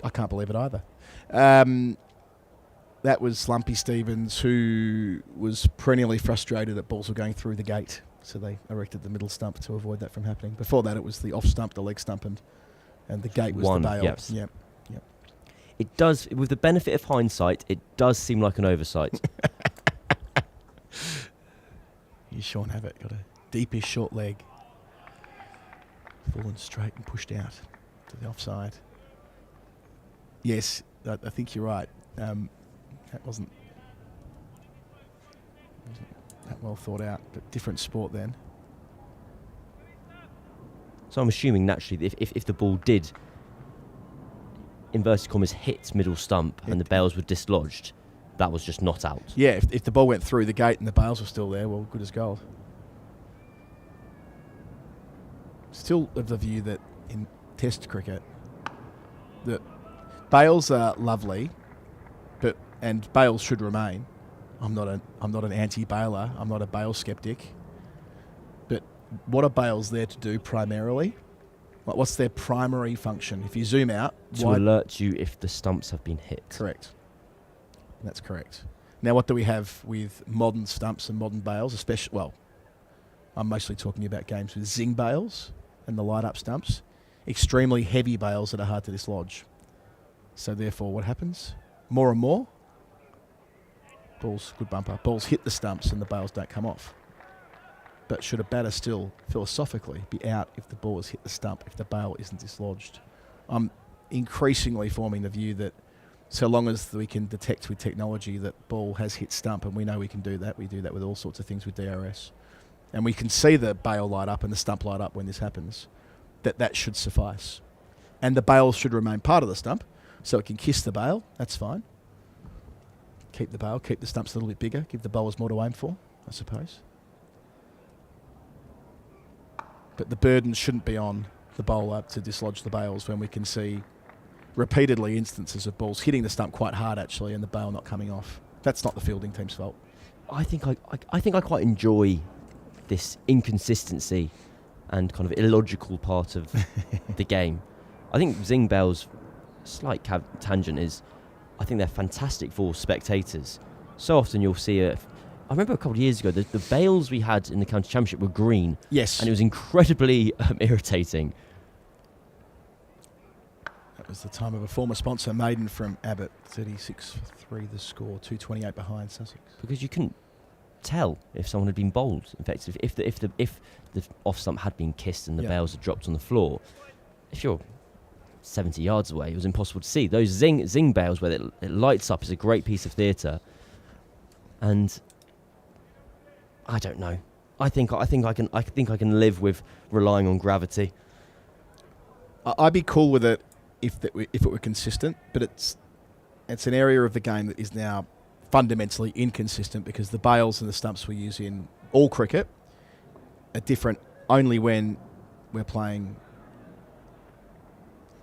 C: I can't believe it either. That was Lumpy Stevens, who was perennially frustrated that balls were going through the gate. So they erected the middle stump to avoid that from happening. Before that, it was the off stump, the leg stump, and the gate was the bail.
I: Yep.
C: Yep.
I: It does, with the benefit of hindsight, it does seem like an oversight.
C: You Sean have it. Got a deepish short leg. Fallen straight and pushed out to the offside. Yes, I think you're right. That wasn't that well thought out, but different sport then.
I: So I'm assuming naturally that if the ball did, inverted commas, hit middle stump and the bails were dislodged, that was just not out.
C: Yeah, if the ball went through the gate and the bails were still there, well, good as gold. Still of the view that in Test cricket, that bails are lovely, and bails should remain. I'm not an anti-bailer. I'm not a bail skeptic. But what are bails there to do primarily? Like, what's their primary function? If you zoom out,
I: To alert you if the stumps have been hit.
C: Correct. That's correct. Now, what do we have with modern stumps and modern bails? Especially, well, I'm mostly talking about games with zing bails and the light-up stumps. Extremely heavy bails that are hard to dislodge. So therefore, what happens? More and more. Balls, good bumper. Balls hit the stumps and the bails don't come off. But should a batter still, philosophically, be out if the ball has hit the stump, if the bail isn't dislodged? I'm increasingly forming the view that so long as we can detect with technology that ball has hit stump, and we know we can do that, we do that with all sorts of things with DRS, and we can see the bail light up and the stump light up when this happens, that should suffice. And the bail should remain part of the stump, so it can kiss the bail, that's fine. Keep the bail, keep the stumps a little bit bigger, give the bowlers more to aim for, I suppose. But the burden shouldn't be on the bowler to dislodge the bails when we can see repeatedly instances of balls hitting the stump quite hard, actually, and the bail not coming off. That's not the fielding team's fault.
I: I think I quite enjoy this inconsistency and kind of illogical part of the game. I think zing bails, slight tangent, is I think they're fantastic for spectators. So often you'll see I remember a couple of years ago, the bails we had in the county championship were green.
C: Yes.
I: And it was incredibly irritating.
C: That was the time of a former sponsor, Maiden from Abbott, 36-3 the score, 228 behind Sussex.
I: Because you couldn't tell if someone had been bowled. In fact, if the off stump had been kissed and the bails had dropped on the floor, if you're 70 yards away, it was impossible to see. Those zing bails where it lights up is a great piece of theatre. And I don't know. I think I can live with relying on gravity.
C: I'd be cool with it if it were consistent, but it's an area of the game that is now fundamentally inconsistent because the bails and the stumps we use in all cricket are different only when we're playing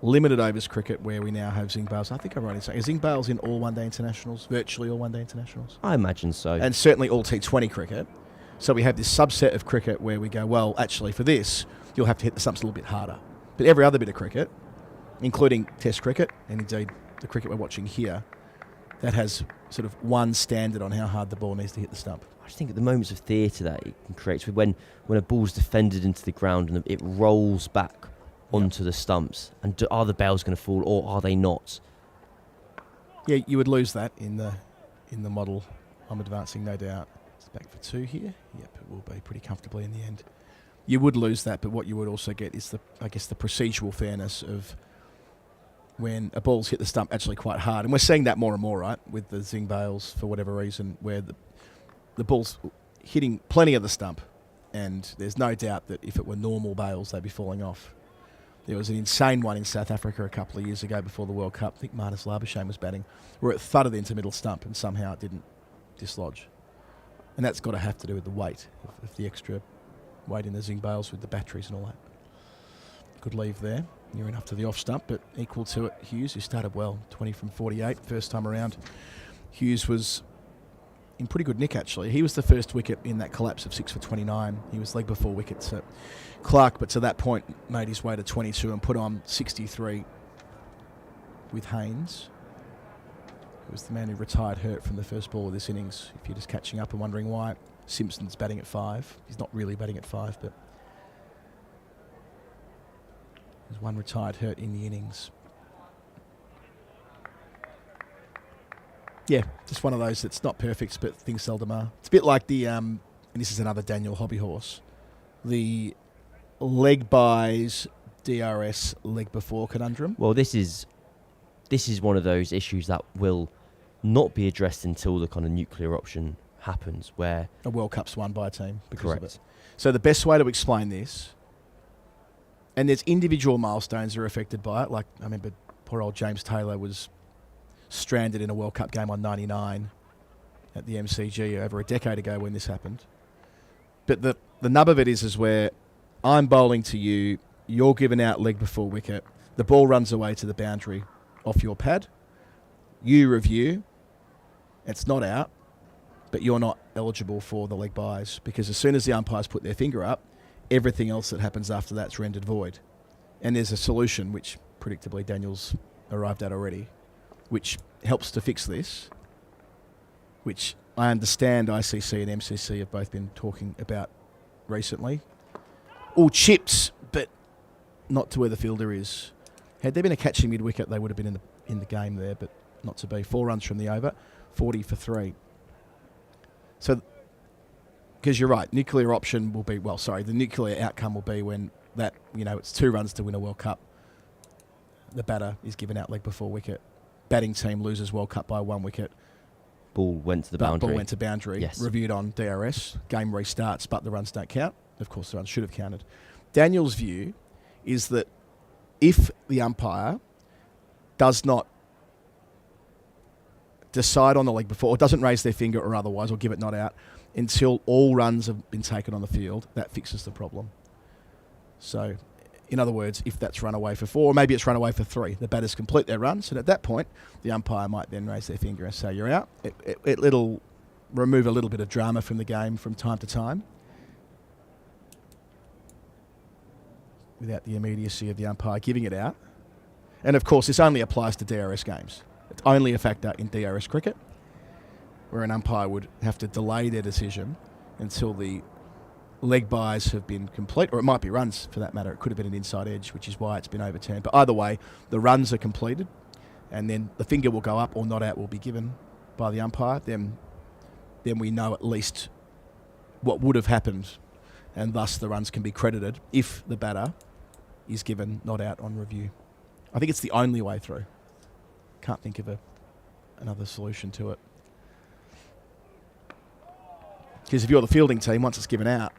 C: limited overs cricket where we now have zing bails. I think I'm right in saying, are zing bails in all one-day internationals, virtually all one-day internationals?
I: I imagine so.
C: And certainly all T20 cricket. So we have this subset of cricket where we go, well, actually for this, you'll have to hit the stumps a little bit harder. But every other bit of cricket, including Test cricket, and indeed the cricket we're watching here, that has sort of one standard on how hard the ball needs to hit the stump.
I: I just think at the moments of theatre that it can create, when a ball's defended into the ground and it rolls back onto the stumps, and are the bails going to fall or are they not?
C: Yeah, you would lose that in the model I'm advancing, no doubt. It's back for two here. Yep, it will be pretty comfortably in the end. You would lose that, but what you would also get is the procedural fairness of when a ball's hit the stump actually quite hard. And we're seeing that more and more, right, with the zing bails for whatever reason, where the ball's hitting plenty of the stump, and there's no doubt that if it were normal bails, they'd be falling off. There was an insane one in South Africa a couple of years ago before the World Cup. I think Marnus Labuschagne was batting, where it thudded into middle stump and somehow it didn't dislodge. And that's got to have to do with the weight of the extra weight in the zing bails with the batteries and all that. Good leave there. Near enough to the off stump, but equal to it. Hughes, who started well, 20 from 48, first time around. Hughes was in pretty good nick, actually. He was the first wicket in that collapse of 6 for 29. He was leg before wicket to Clark, but to that point made his way to 22 and put on 63 with Haynes, who was the man who retired hurt from the first ball of this innings. If you're just catching up and wondering why Simpson's batting at 5. He's not really batting at 5, but there's one retired hurt in the innings. Yeah, just one of those that's not perfect, but things seldom are. It's a bit like the, and this is another Daniel hobby horse, the leg buys DRS leg before conundrum.
I: Well, this is one of those issues that will not be addressed until the kind of nuclear option happens, where
C: a World Cup's won by a team because
I: correct.
C: of it. So the best way to explain this, and there's individual milestones that are affected by it, like I remember poor old James Taylor was stranded in a World Cup game on 99 at the MCG over a decade ago when this happened. But the nub of it is where I'm bowling to you, you're given out leg before wicket, the ball runs away to the boundary off your pad, you review, it's not out, but you're not eligible for the leg byes because as soon as the umpires put their finger up, everything else that happens after that's rendered void. And there's a solution, which predictably Daniel's arrived at already, which helps to fix this, which I understand ICC and MCC have both been talking about recently. All chips, but not to where the fielder is. Had there been a catching mid-wicket, they would have been in the game there, but not to be. 4 runs from the over, 40 for 3. So, because you're right, nuclear option will be, the nuclear outcome will be when that, it's 2 runs to win a World Cup. The batter is given out leg before wicket. Batting team loses World Cup by 1 wicket.
I: Ball went to the boundary.
C: Ball went to boundary.
I: Yes.
C: Reviewed on DRS. Game restarts, but the runs don't count. Of course, the runs should have counted. Daniel's view is that if the umpire does not decide on the leg before, or doesn't raise their finger or otherwise, or give it not out, until all runs have been taken on the field, that fixes the problem. So, in other words, if that's run away for 4, or maybe it's run away for 3, the batters complete their runs, and at that point, the umpire might then raise their finger and say, you're out. It'll remove a little bit of drama from the game from time to time, without the immediacy of the umpire giving it out. And of course, this only applies to DRS games. It's only a factor in DRS cricket, where an umpire would have to delay their decision until the leg byes have been complete, or it might be runs for that matter. It could have been an inside edge, which is why it's been overturned. But either way, the runs are completed, and then the finger will go up or not out will be given by the umpire. Then we know at least what would have happened, and thus the runs can be credited if the batter is given not out on review. I think it's the only way through. Can't think of another solution to it. Because if you're the fielding team, once it's given out,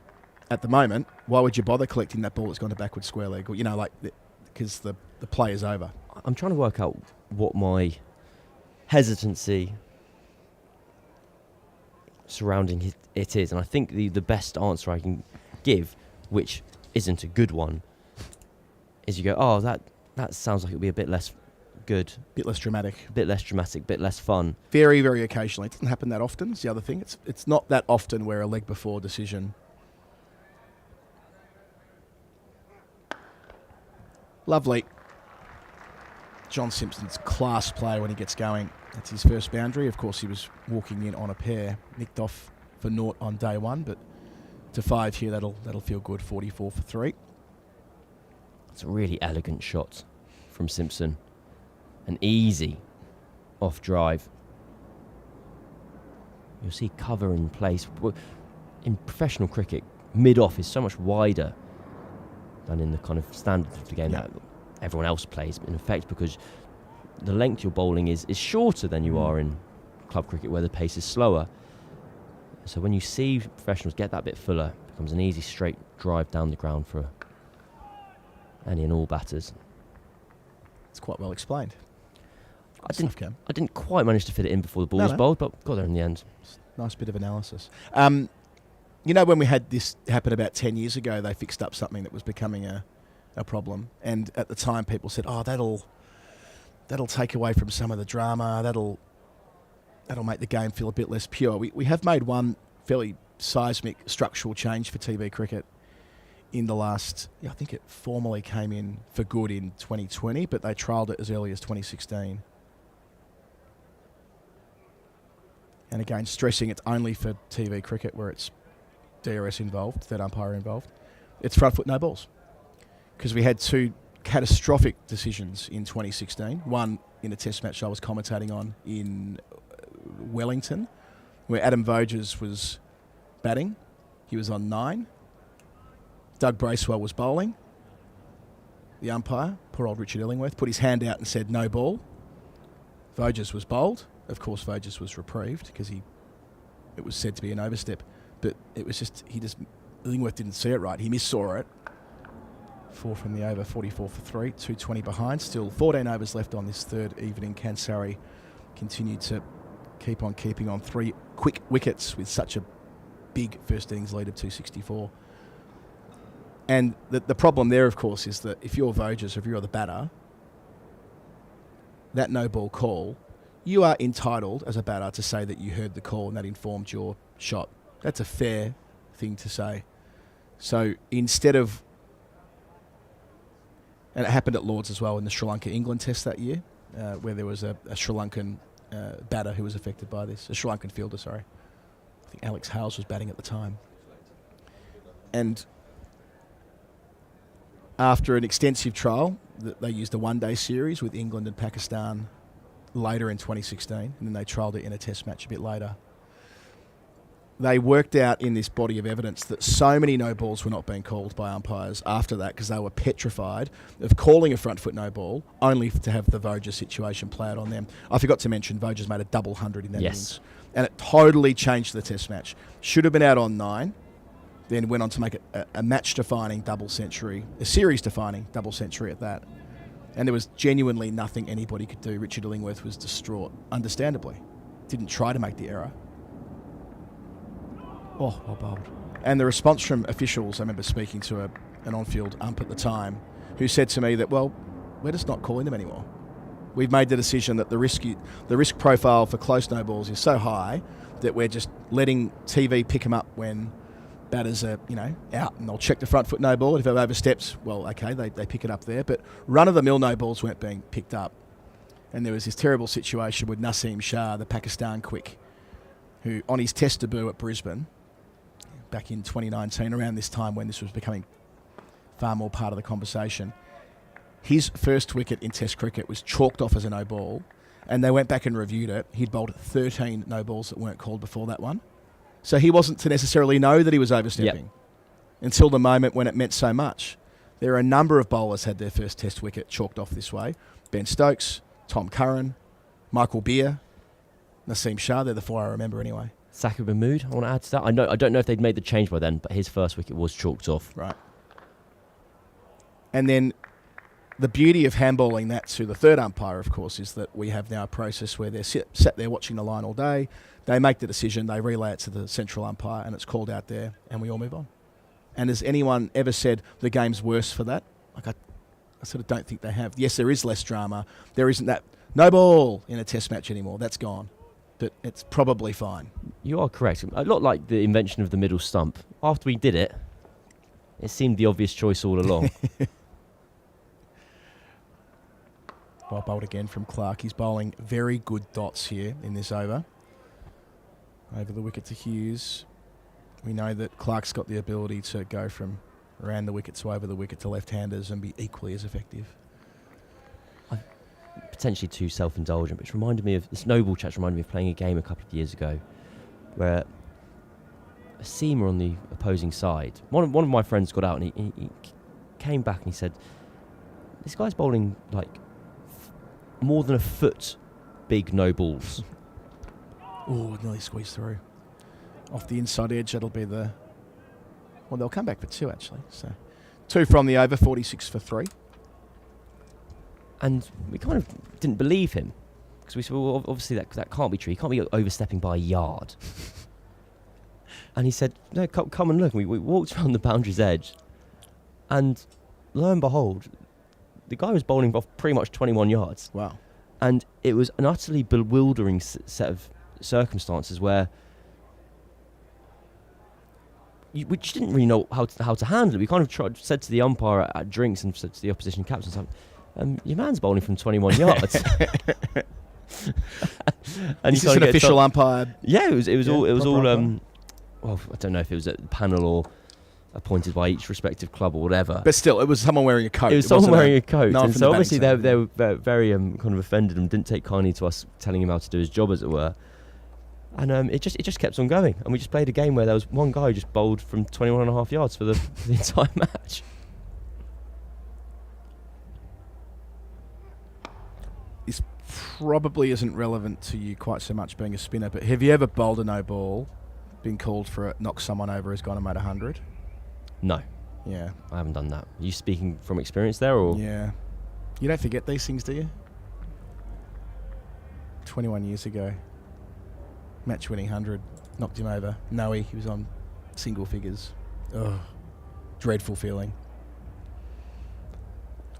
C: at the moment, why would you bother collecting that ball that's gone to backward square leg? Or, because the play is over.
I: I'm trying to work out what my hesitancy surrounding it is, and I think the best answer I can give, which isn't a good one, is you go, that sounds like it'll be a bit less good.
C: Bit less dramatic.
I: Bit less dramatic, bit less fun.
C: Very, very occasionally. It doesn't happen that often, is the other thing. It's not that often where a leg before decision. Lovely. John Simpson's class play when he gets going. That's his first boundary. Of course, he was walking in on a pair. Nicked off for naught on day 1, but to 5 here, that'll feel good. 44 for 3.
I: It's a really elegant shot from Simpson. An easy off drive. You'll see cover in place. In professional cricket, mid-off is so much wider than in the kind of standard of the game that everyone else plays, in effect, because the length you're bowling is shorter than you are in club cricket, where the pace is slower. So when you see professionals get that bit fuller, it becomes an easy straight drive down the ground for any and all batters.
C: It's quite well explained.
I: I didn't quite manage to fit it in before the ball was bowled, but got there in the end.
C: Nice bit of analysis. When we had this happen about 10 years ago, they fixed up something that was becoming a problem. And at the time, people said, that'll take away from some of the drama. That'll make the game feel a bit less pure. We have made one fairly seismic structural change for TV cricket in the last, I think it formally came in for good in 2020, but they trialled it as early as 2016. And again, stressing it's only for TV cricket where it's DRS involved, that umpire involved. It's front foot, no balls. Because we had 2 catastrophic decisions in 2016. One in a test match I was commentating on in Wellington, where Adam Voges was batting. He was on 9. Doug Bracewell was bowling. The umpire, poor old Richard Illingworth, put his hand out and said no ball. Voges was bowled. Of course, Voges was reprieved because it was said to be an overstep. But it was just, Illingworth didn't see it right. He missaw it. 4 from the over, 44 for 3, 220 behind. Still 14 overs left on this third evening. Can Surrey continue to keep on keeping on 3 quick wickets with such a big first innings lead of 264? And the problem there, of course, is that if you're Voges, if you're the batter, that no ball call you are entitled as a batter to say that you heard the call and that informed your shot. That's a fair thing to say. So instead of, and it happened at Lords as well in the Sri Lanka-England test that year, where there was a Sri Lankan batter who was affected by this, a Sri Lankan fielder, sorry. I think Alex Hales was batting at the time. And after an extensive trial, they used a one-day series with England and Pakistan later in 2016, and then they trialled it in a test match a bit later. They worked out in this body of evidence that so many no balls were not being called by umpires after that because they were petrified of calling a front foot no ball only to have the Voja situation play out on them. I forgot to mention Voja's made a double 100 in that innings, and it totally changed the test match. Should have been out on 9, then went on to make a match-defining double century, a series-defining double century at that. And there was genuinely nothing anybody could do. Richard Illingworth was distraught, understandably. Didn't try to make the error. Oh, well bowled. And the response from officials, I remember speaking to an on-field ump at the time, who said to me that, well, we're just not calling them anymore. We've made the decision that the risk profile for close no balls is so high that we're just letting TV pick them up when batters are, out, and they'll check the front foot no ball. If they've overstepped, well, okay, they pick it up there. But run-of-the-mill no balls weren't being picked up. And there was this terrible situation with Naseem Shah, the Pakistan quick, who on his test debut at Brisbane, back in 2019, around this time when this was becoming far more part of the conversation, his first wicket in Test cricket was chalked off as a no ball, and they went back and reviewed it. He'd bowled 13 no balls that weren't called before that one. So he wasn't to necessarily know that he was overstepping until the moment when it meant so much. There are a number of bowlers had their first Test wicket chalked off this way. Ben Stokes, Tom Curran, Michael Beer, Naseem Shah. They're the 4 I remember anyway.
I: Sakib Mahmood, I want to add to that. I don't know if they'd made the change by then, but his first wicket was chalked off.
C: Right. And then the beauty of handballing that to the third umpire, of course, is that we have now a process where they're sat there watching the line all day. They make the decision, they relay it to the central umpire, and it's called out there, and we all move on. And has anyone ever said the game's worse for that? I sort of don't think they have. Yes, there is less drama. There isn't that no ball in a test match anymore. That's gone. But it's probably fine.
I: You are correct. A lot like the invention of the middle stump. After we did it, it seemed the obvious choice all along.
C: Well bowled again from Clark. He's bowling very good dots here in this over. Over the wicket to Hughes. We know that Clark's got the ability to go from around the wicket to over the wicket to left-handers and be equally as effective.
I: Potentially too self-indulgent, but it's reminded me of this noble chat's reminded me of playing a game a couple of years ago where a seamer on the opposing side, one of my friends got out and he came back and he said, this guy's bowling like more than a foot big no balls.
C: Oh, nearly squeezed through. Off the inside edge, that'll be the... Well, they'll come back for 2 actually. So 2 from the over, 46 for 3.
I: And we kind of didn't believe him because we said, well, obviously that can't be true. He can't be overstepping by a yard. And he said, no, come and look. And we walked around the boundary's edge, and lo and behold, the guy was bowling off pretty much 21 yards.
C: Wow.
I: And it was an utterly bewildering set of circumstances where we just didn't really know how to handle it. We kind of said to the umpire at drinks and said to the opposition captain, your man's bowling from 21 yards.
C: And is this an official umpire?
I: Yeah, it was all. Well, I don't know if it was a panel or appointed by each respective club or whatever.
C: But still, it was someone wearing a coat.
I: It was someone wearing a coat,
C: no,
I: and so obviously they were very kind of offended and didn't take kindly to us telling him how to do his job, as it were. And it just kept on going, and we just played a game where there was one guy who just bowled from 21.5 yards for the entire match.
C: This probably isn't relevant to you quite so much being a spinner, but have you ever bowled a no ball, been called for it, knocked someone over, has gone and made 100?
I: No.
C: Yeah.
I: I haven't done that. Are you speaking from experience there, or?
C: Yeah. You don't forget these things, do you? 21 years ago. Match-winning 100. Knocked him over. No, he was on single figures. Ugh. Dreadful feeling.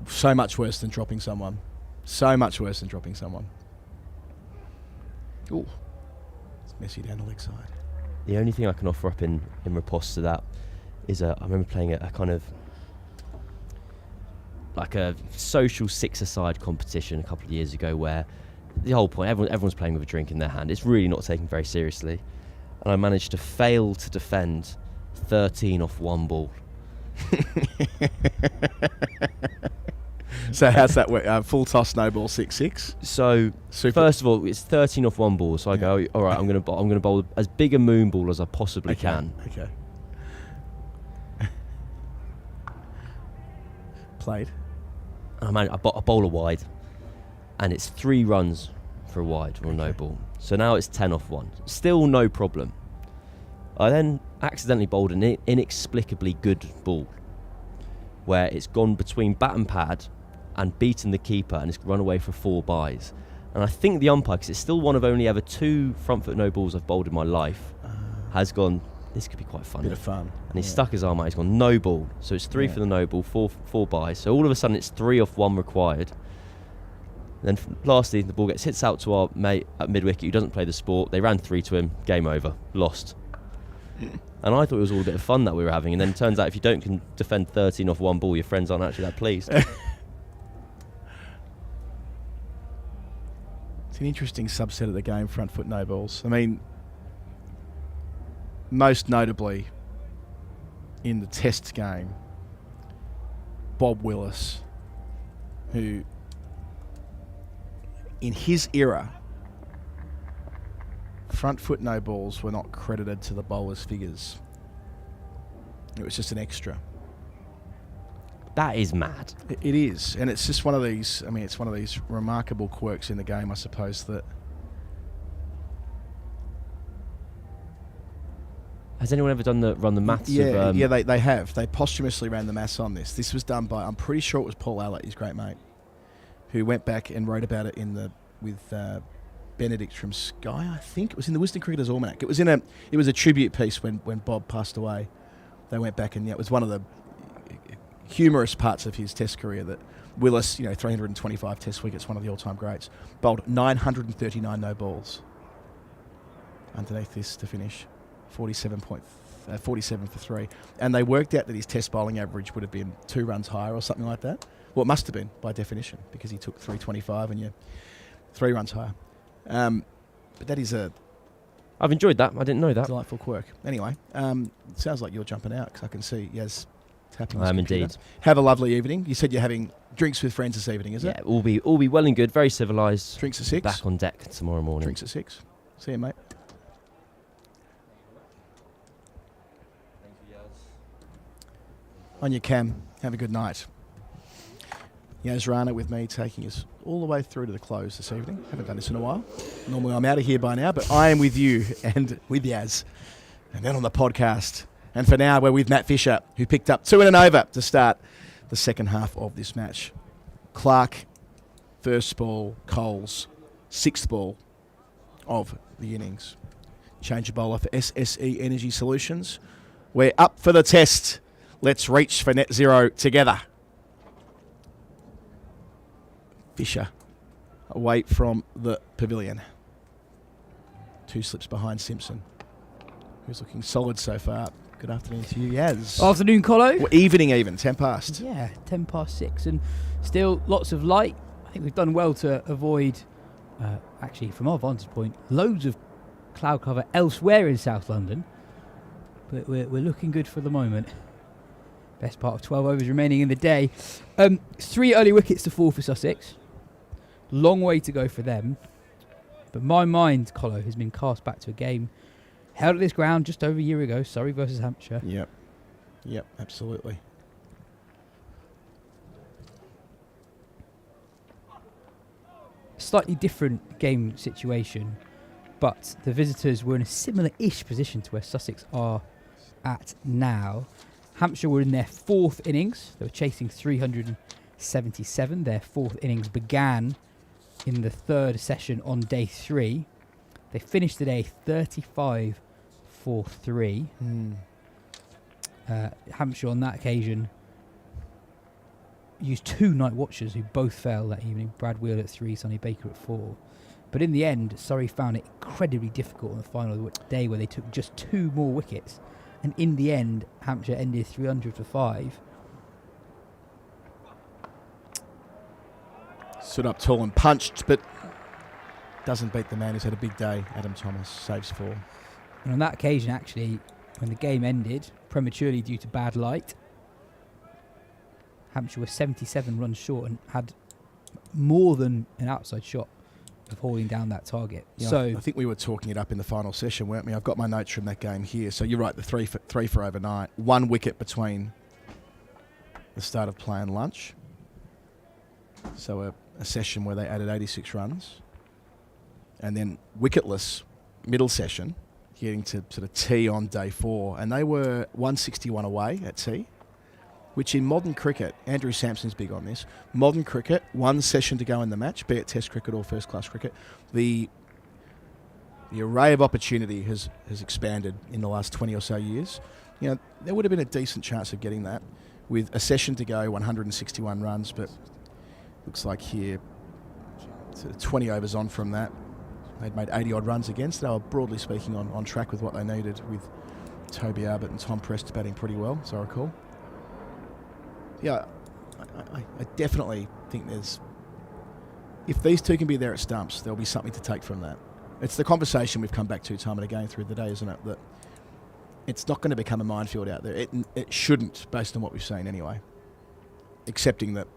C: So much worse than dropping someone. So much worse than dropping someone. Ooh. It's messy down the leg side.
I: The only thing I can offer up in riposte to that is I remember playing a kind of like a social six-a-side competition a couple of years ago where the whole point, everyone's playing with a drink in their hand. It's really not taken very seriously. And I managed to fail to defend 13 off one ball.
C: So how's that work? Full toss, no ball, 6-6.
I: So first of all, it's 13 off one ball. So I go, all right, I'm going to bowl as big a moon ball as I possibly can.
C: Okay. Played.
I: And I bowl a wide, and it's 3 runs for a wide or a no ball. So now it's 10 off 1. Still no problem. I then accidentally bowled an inexplicably good ball, where it's gone between bat and pad and beaten the keeper, and it's run away for 4 byes. And I think the umpire, because it's still one of only ever 2 front foot no balls I've bowled in my life, has gone, this could be quite fun.
C: Bit of fun.
I: And he's stuck his arm out, he's gone no ball. So it's 3 for the no ball, 4 byes. So all of a sudden it's 3 off 1 required. Then lastly, the ball hits out to our mate at mid-wicket who doesn't play the sport. They ran 3 to him, game over, lost. And I thought it was all a bit of fun that we were having. And then it turns out if you don't defend 13 off 1 ball, your friends aren't actually that pleased.
C: It's an interesting subset of the game, front foot no balls. I mean, most notably in the Test game, Bob Willis, who in his era, front foot no balls were not credited to the bowler's figures. It was just an extra.
I: That is mad.
C: It is, and it's just one of these. I mean, it's one of these remarkable quirks in the game, I suppose. That
I: has anyone ever run the maths?
C: Yeah, they have. They posthumously ran the maths on this. This was done by, I'm pretty sure it was Paul Allett, his great mate, who went back and wrote about it with Benedict from Sky. I think it was in the Wisden Cricketers Almanac. It was a tribute piece when Bob passed away. They went back, and it was one of the humorous parts of his Test career that Willis, 325 Test wickets, one of the all-time greats, bowled 939 no balls underneath this to finish 47 for 3. And they worked out that his Test bowling average would have been 2 runs higher or something like that. Well, it must have been by definition because he took 325 and you're 3 runs higher. But that is
I: I've enjoyed that. I didn't know that.
C: Delightful quirk. Anyway, sounds like you're jumping out because I can see Yas tapping.
I: I am indeed.
C: Have a lovely evening. You said you're having drinks with friends this evening, is it?
I: Yeah, all be well and good. Very civilised.
C: Drinks at 6.
I: Back on deck tomorrow morning.
C: Drinks at 6. See you, mate.
I: Thank you, Yas.
C: On your cam. Have a good night. Yas Rana with me, taking us all the way through to the close this evening. Haven't done this in a while. Normally I'm out of here by now, but I am with you and with Yas. And then on the podcast. And for now, we're with Matt Fisher, who picked up 2 and an over to start the second half of this match. Clark, first ball, Coles, 6th ball of the innings. Change of bowler for SSE Energy Solutions. We're up for the test. Let's reach for net zero together. Fisher away from the pavilion. 2 slips behind Simpson, who's looking solid so far. Good afternoon to you, Yas.
E: Afternoon, Colo.
C: We're evening even, 10 past.
E: Yeah, 10 past 6, and still lots of light. I think we've done well to avoid, actually, from our vantage point, loads of cloud cover elsewhere in South London. But we're looking good for the moment. Best part of 12 overs remaining in the day. 3 early wickets to fall for Sussex. Long way to go for them. But my mind, Colo, has been cast back to a game held at this ground just over a year ago, Surrey versus Hampshire.
C: Yep, absolutely.
E: Slightly different game situation, but the visitors were in a similar-ish position to where Sussex are at now. Hampshire were in their 4th innings. They were chasing 377. Their 4th innings began in the 3rd session on day 3. They finished the day 35 for 3. Hampshire on that occasion used 2 night watchers who both fell that evening. Brad Wheel at 3, Sonny Baker at 4. But in the end, Surrey found it incredibly difficult on the final day where they took just 2 more wickets. And in the end, Hampshire ended 300 for 5.
C: Stood up tall and punched, but doesn't beat the man who's had a big day. Adam Thomas saves 4.
E: And on that occasion, actually, when the game ended prematurely due to bad light, Hampshire were 77 runs short and had more than an outside shot of hauling down that target.
C: Yeah,
E: So
C: I think we were talking it up in the final session, weren't we? I've got my notes from that game here. So you're right, the three for overnight. 1 wicket between the start of play and lunch. So a session where they added 86 runs. And then wicketless middle session, getting to sort of tea on day 4. And they were 161 away at tea, which in modern cricket, Andrew Sampson's big on this, modern cricket, 1 session to go in the match, be it test cricket or first-class cricket, the array of opportunity has expanded in the last 20 or so years. You know, there would have been a decent chance of getting that with a session to go, 161 runs, but looks like here, sort of 20 overs on from that, they'd made 80-odd runs against. They were, broadly speaking, on track with what they needed, with Toby Abbott and Tom Prest batting pretty well, as I recall. Yeah, I definitely think if these two can be there at stumps, there'll be something to take from that. It's the conversation we've come back to time and again through the day, isn't it? That it's not going to become a minefield out there. It shouldn't, based on what we've seen anyway. Accepting that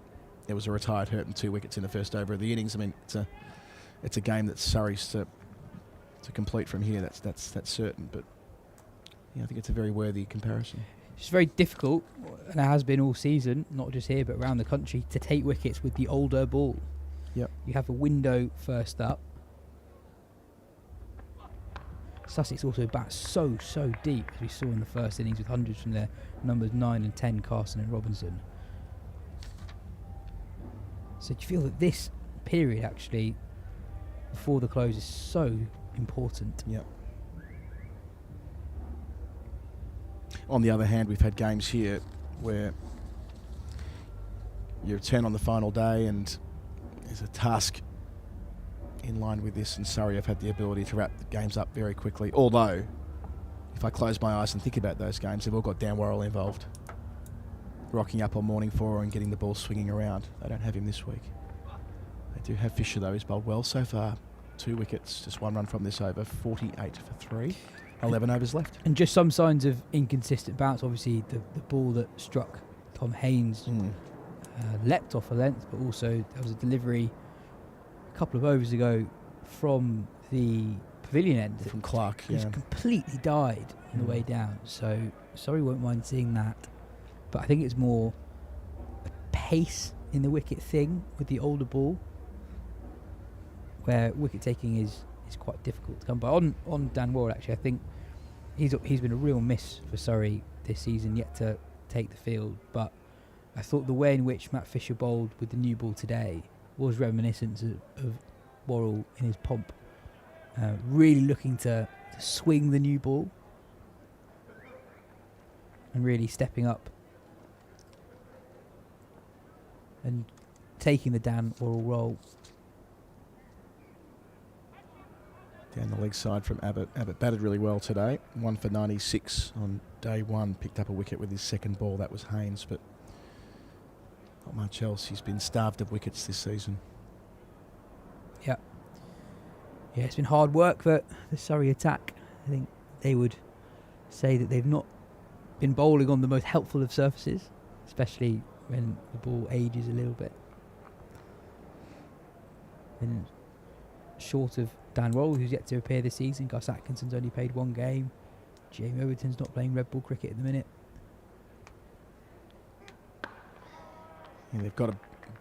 C: there was a retired hurt and 2 wickets in the first over of the innings. I mean, it's a game that Surrey's to complete from here. That's certain. But yeah, I think it's a very worthy comparison.
E: it's very difficult, and it has been all season, not just here but around the country, to take wickets with the older ball.
C: Yep.
E: You have a window first up. Sussex also bats so deep, as we saw in the first innings with hundreds from their numbers 9 and 10, Carson and Robinson. So do you feel that this period actually, before the close, is so important?
C: Yep. On the other hand, we've had games here where you return on the final day and there's a task in line with this, and Surrey have had the ability to wrap the games up very quickly. Although, if I close my eyes and think about those games, they've all got Dan Worrell involved. Rocking up on morning 4 and getting the ball swinging around. They don't have him this week. They do have Fisher, though. He's bowled well so far. 2 wickets, just 1 run from this over. 48 for 3. 11 overs left.
E: And just some signs of inconsistent bounce. Obviously, the ball that struck Tom Haynes leapt off a length, but also there was a delivery a couple of overs ago from the pavilion end.
C: From Clark,
E: Just completely died on the way down. So, Surrey won't mind seeing that. But I think it's more a pace in the wicket thing with the older ball, where wicket taking is quite difficult to come by. On Dan Worrell, actually, I think he's been a real miss for Surrey this season, yet to take the field. But I thought the way in which Matt Fisher bowled with the new ball today was reminiscent of Worrell in his pomp, really looking to swing the new ball and really stepping up and taking the Dan Worrell role.
C: Down the leg side from Abbott. Abbott batted really well today. 1 for 96 on day 1. Picked up a wicket with his second ball. That was Haynes, but not much else. He's been starved of wickets this season.
E: Yeah, it's been hard work for the Surrey attack. I think they would say that they've not been bowling on the most helpful of surfaces, especially when the ball ages a little bit. And short of Dan Worrell, who's yet to appear this season, Gus Atkinson's only played 1 game. Jamie Overton's not playing red ball cricket at the minute.
C: Yeah, they've got a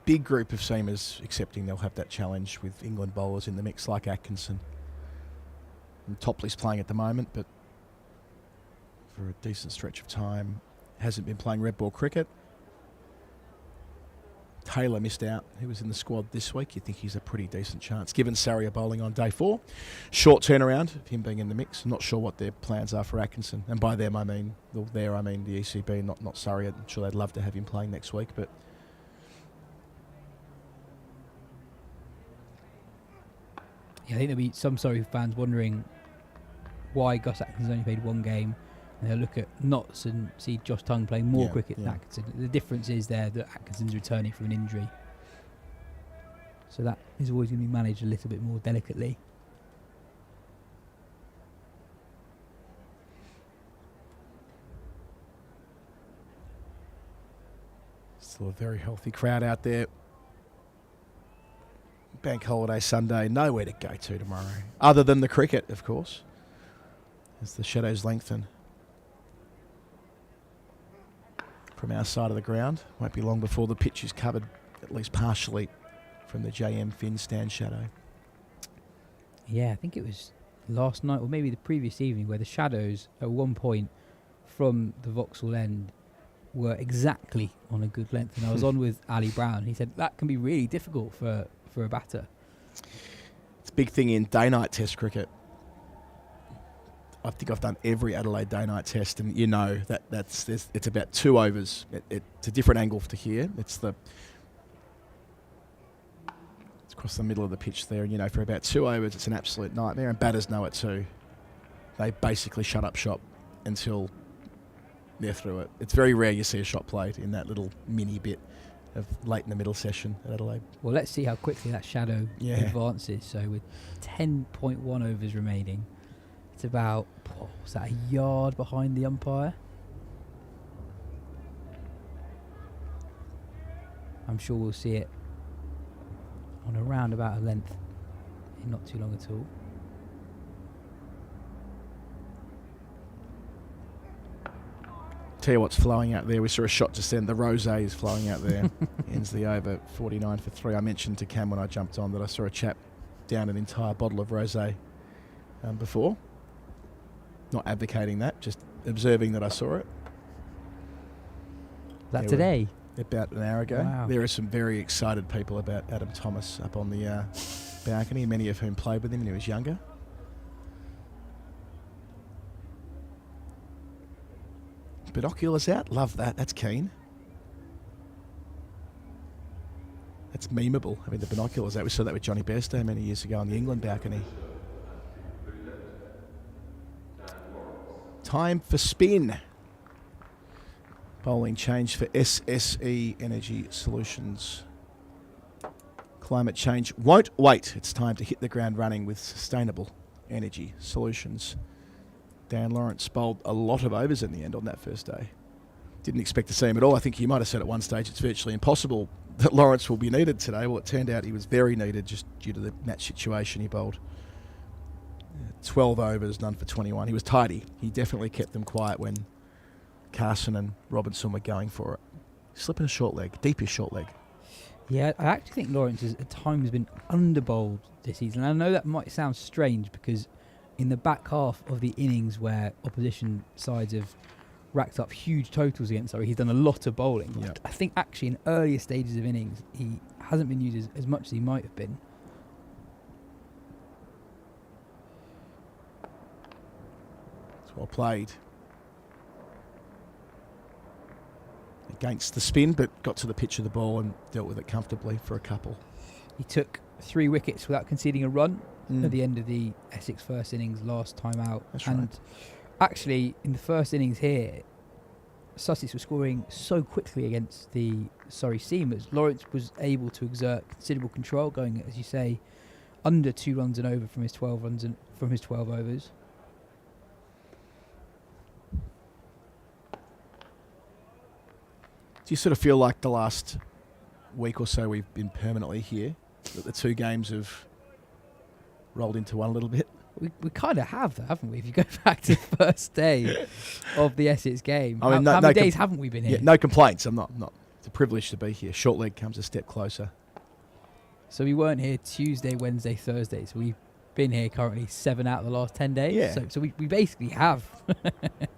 C: big group of seamers, accepting they'll have that challenge with England bowlers in the mix, like Atkinson. And Topley's playing at the moment, but for a decent stretch of time hasn't been playing red ball cricket. Taylor missed out. He was in the squad this week. You'd think he's a pretty decent chance, given Surrey are bowling on day 4. Short turnaround of him being in the mix. I'm not sure what their plans are for Atkinson. And by them, I mean the ECB, not Surrey. I'm sure they'd love to have him playing next week, but
E: Yeah, I think there'll be some Surrey fans wondering why Gus Atkinson's only played one game, and they'll look at Notts and see Josh Tongue playing more cricket than Atkinson. The difference is there that Atkinson's returning from an injury, so that is always going to be managed a little bit more delicately.
C: Still a very healthy crowd out there. Bank holiday Sunday, nowhere to go to tomorrow, other than the cricket, of course, as the shadows lengthen from our side of the ground. Won't be long before the pitch is covered, at least partially, from the JM Finn stand shadow.
E: Yeah, I think it was last night or maybe the previous evening where the shadows at one point from the Vauxhall end were exactly on a good length. And I was on with Ali Brown. He said that can be really difficult for a batter.
C: It's a big thing in day-night test cricket. I think I've done every Adelaide day-night test, and you know it's about 2 overs. It's a different angle to here. It's across the middle of the pitch there, and you know, for about 2 overs, it's an absolute nightmare, and batters know it too. They basically shut up shop until they're through it. It's very rare you see a shot played in that little mini bit of late in the middle session at Adelaide.
E: Well, let's see how quickly that shadow advances. So with 10.1 overs remaining, it's about, what's that, a yard behind the umpire? I'm sure we'll see it on around about a length in not too long at all.
C: Tell you what's flowing out there. We saw a shot just then. The Rothesay is flowing out there. Ends the over 49 for 3. I mentioned to Cam when I jumped on that I saw a chap down an entire bottle of Rothesay before. Not advocating that, just observing that I saw it.
E: That today?
C: About an hour ago.
E: Wow.
C: There are some very excited people about Adam Thomas up on the balcony, many of whom played with him when he was younger. Binoculars out, love that, that's keen. That's memeable, having the binoculars out. We saw that with Johnny Bairstow many years ago on the England balcony. Time for spin. Bowling change for SSE Energy Solutions. Climate change won't wait. It's time to hit the ground running with sustainable energy solutions. Dan Lawrence bowled a lot of overs in the end on that first day. Didn't expect to see him at all. I think he might have said at one stage it's virtually impossible that Lawrence will be needed today. Well, it turned out he was very needed just due to the match situation. He bowled 12 overs, none for 21. He was tidy. He definitely kept them quiet when Carson and Robinson were going for it. Slipping a short leg, deepish short leg.
E: Yeah, I actually think Lawrence has at times been underbowled this season. And I know that might sound strange because in the back half of the innings where opposition sides have racked up huge totals against Surrey, he's done a lot of bowling.
C: Yep.
E: I think actually in earlier stages of innings, he hasn't been used as much as he might have been.
C: It's well played. Against the spin, but got to the pitch of the ball and dealt with it comfortably for a couple.
E: He took 3 wickets without conceding a run at the end of the Essex first innings last time out.
C: That's
E: and
C: right.
E: Actually, in the first innings here, Sussex was scoring so quickly against the Surrey seamers. Lawrence was able to exert considerable control, going, as you say, under 2 runs and over from his 12 runs and from his 12 overs.
C: Do you sort of feel like the last week or so we've been permanently here, that the 2 games have rolled into one a little bit?
E: We kind of have, though, haven't we? If you go back to the first day of the Essex game,
C: I mean,
E: how many days haven't we been here?
C: Yeah, no complaints. I'm not. It's a privilege to be here. Short leg comes a step closer.
E: So we weren't here Tuesday, Wednesday, Thursday. So we've been here currently 7 out of the last 10 days.
C: Yeah.
E: So we basically have.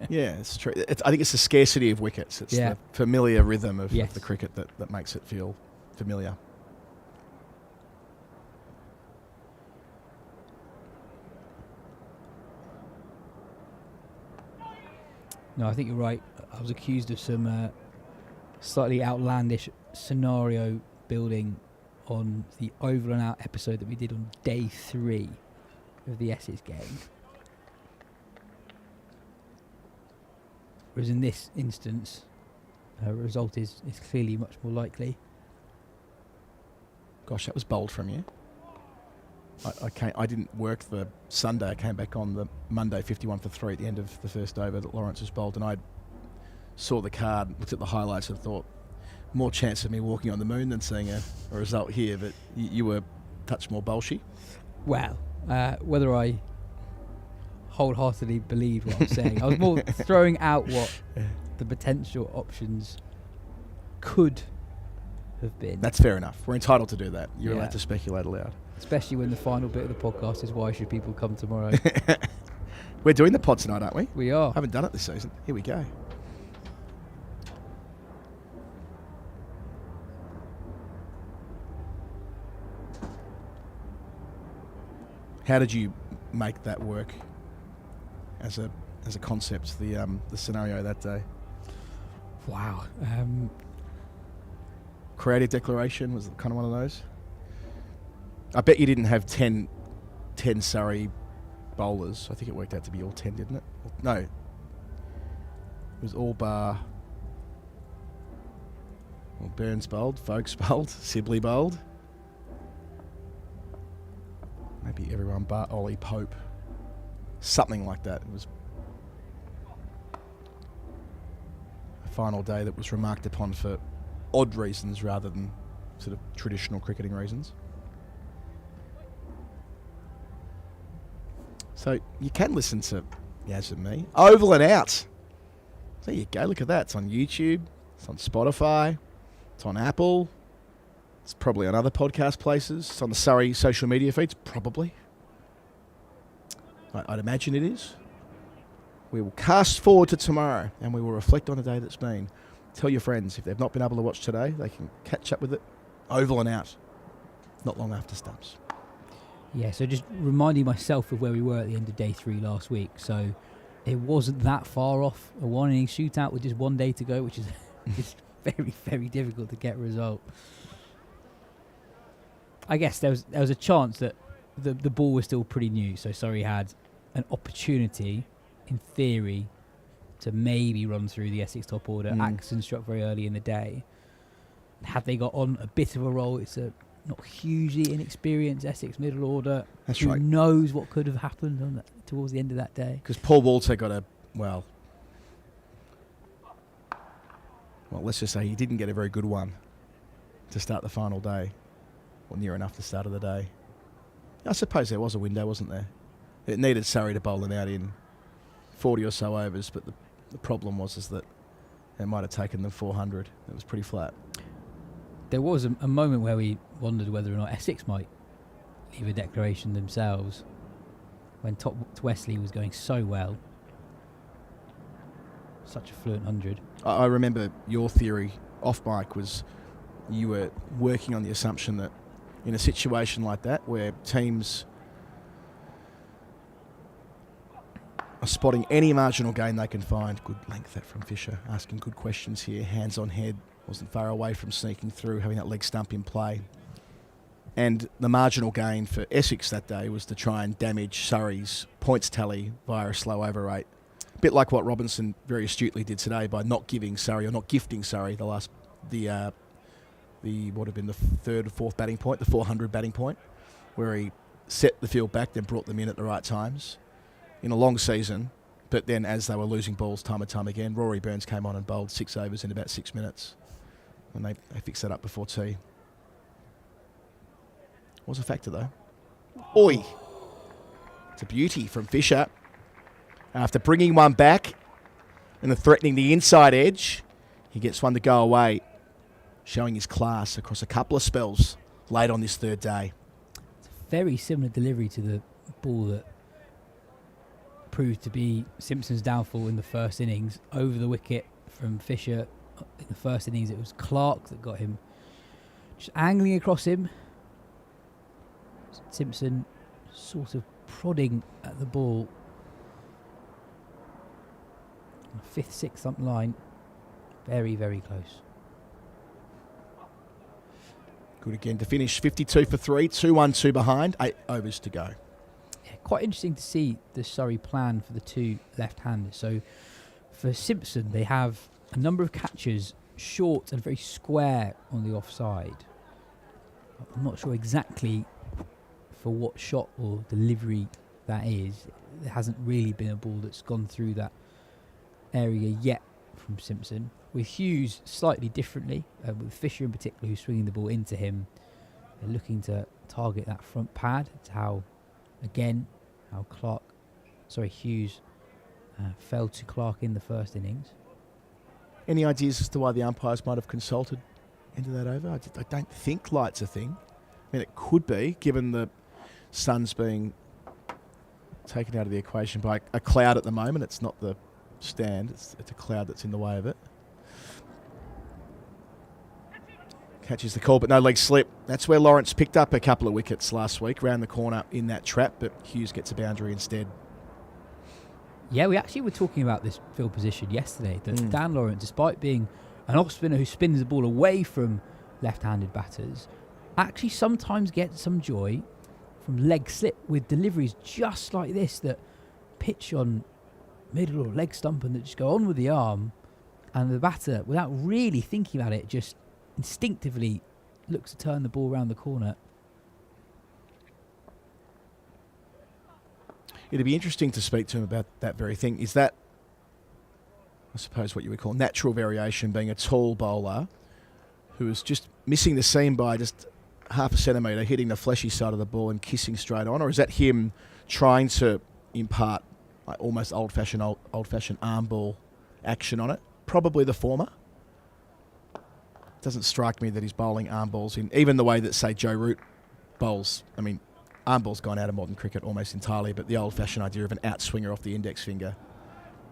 C: Yeah, it's true. I think it's the scarcity of wickets. It's the familiar rhythm of the cricket that makes it feel familiar.
E: No, I think you're right. I was accused of some slightly outlandish scenario building on the Over and Out episode that we did on day 3 of the Essex game. Whereas in this instance, a result is clearly much more likely.
C: Gosh, that was bold from you. I didn't work the Sunday. I came back on the Monday, 51 for 3 at the end of the first over that Lawrence was bowled, and I saw the card, looked at the highlights and thought, more chance of me walking on the moon than seeing a result here, but you were a touch more bolshy.
E: Well, whether I wholeheartedly believed what I'm saying, I was more throwing out what the potential options could have been.
C: That's fair enough. We're entitled to do that. You're
E: Yeah.
C: allowed to speculate aloud.
E: Especially when the final bit of the podcast is why should people come tomorrow?
C: We're doing the pod tonight, aren't we?
E: We are.
C: Haven't done it this season. Here we go. How did you make that work as a concept? The scenario that day.
E: Wow.
C: Creative declaration was kind of one of those. I bet you didn't have 10 Surrey bowlers. I think it worked out to be all 10, didn't it? No. It was all bar. Well, Burns bowled, Folkes bowled, Sibley bowled. Maybe everyone bar Ollie Pope. Something like that. It was a final day that was remarked upon for odd reasons rather than sort of traditional cricketing reasons. So you can listen to Yas and me. Oval and Out. There you go. Look at that. It's on YouTube. It's on Spotify. It's on Apple. It's probably on other podcast places. It's on the Surrey social media feeds. Probably. I'd imagine it is. We will cast forward to tomorrow and we will reflect on the day that's been. Tell your friends if they've not been able to watch today, they can catch up with it. Oval and Out. Not long after stumps.
E: Yeah, so just reminding myself of where we were at the end of day 3 last week. So it wasn't that far off a 1-inning shootout with just 1 day to go, which is just very, very difficult to get a result. I guess there was a chance that the ball was still pretty new, so Surrey had an opportunity, in theory, to maybe run through the Essex top order. Atkinson struck very early in the day. Had they got on a bit of a roll, it's a not hugely inexperienced Essex middle order.
C: That's
E: Who
C: right.
E: knows what could have happened on towards the end of that day?
C: Because Paul Walter got let's just say he didn't get a very good one to start the final day, or near enough the start of the day. I suppose there was a window, wasn't there? It needed Surrey to bowl them out in 40 or so overs, but the problem was that it might have taken them 400. It was pretty flat.
E: There was a moment where we wondered whether or not Essex might leave a declaration themselves when Top Wesley was going so well. Such a fluent 100.
C: I remember your theory off mic was you were working on the assumption that in a situation like that where teams are spotting any marginal gain they can find, good length that from Fisher, asking good questions here, hands on head, wasn't far away from sneaking through, having that leg stump in play. And the marginal gain for Essex that day was to try and damage Surrey's points tally via a slow over rate. A bit like what Robinson very astutely did today by not giving Surrey, or not gifting Surrey, the what would have been the third or fourth batting point, the 400 batting point, where he set the field back, then brought them in at the right times in a long season. But then as they were losing balls time and time again, Rory Burns came on and bowled 6 overs in about 6 minutes. And they fixed that up before tea. Was a factor though. Oi! It's a beauty from Fisher. After bringing one back and then threatening the inside edge, he gets one to go away, showing his class across a couple of spells late on this third day.
E: It's a very similar delivery to the ball that proved to be Simpson's downfall in the first innings. Over the wicket from Fisher. In the first innings, it was Clark that got him. Just angling across him. Simpson sort of prodding at the ball. 5th, 6th up line. Very, very close.
C: Good again to finish 52 for 3, 2-1-2 behind, 8 overs to go.
E: Yeah, quite interesting to see the Surrey plan for the two left-handers. So for Simpson, they have a number of catches short and very square on the offside. I'm not sure exactly for what shot or delivery that is. There hasn't really been a ball that's gone through that area yet from Simpson. With Hughes slightly differently, with Fisher in particular who's swinging the ball into him. They're looking to target that front pad. It's how Hughes fell to Clark in the first innings.
C: Any ideas as to why the umpires might have consulted into that over? I don't think light's a thing. I mean, it could be, given the sun's being taken out of the equation by a cloud at the moment. It's not the stand, it's a cloud that's in the way of it. Catches the call, but no leg slip. That's where Lawrence picked up a couple of wickets last week, round the corner in that trap, but Hughes gets a boundary instead.
E: Yeah, we actually were talking about this field position yesterday, that Dan Lawrence, despite being an off-spinner who spins the ball away from left-handed batters, actually sometimes gets some joy from leg slip with deliveries just like this that pitch on middle or leg stump and that just go on with the arm, and the batter, without really thinking about it, just instinctively looks to turn the ball around the corner.
C: It'd be interesting to speak to him about that very thing. Is that, I suppose, what you would call natural variation, being a tall bowler who is just missing the seam by just half a centimetre, hitting the fleshy side of the ball and kissing straight on? Or is that him trying to impart like almost old-fashioned arm ball action on it? Probably the former. Doesn't strike me that he's bowling arm balls in, even the way that, say, Joe Root bowls. I mean, arm ball's gone out of modern cricket almost entirely, but the old-fashioned idea of an outswinger off the index finger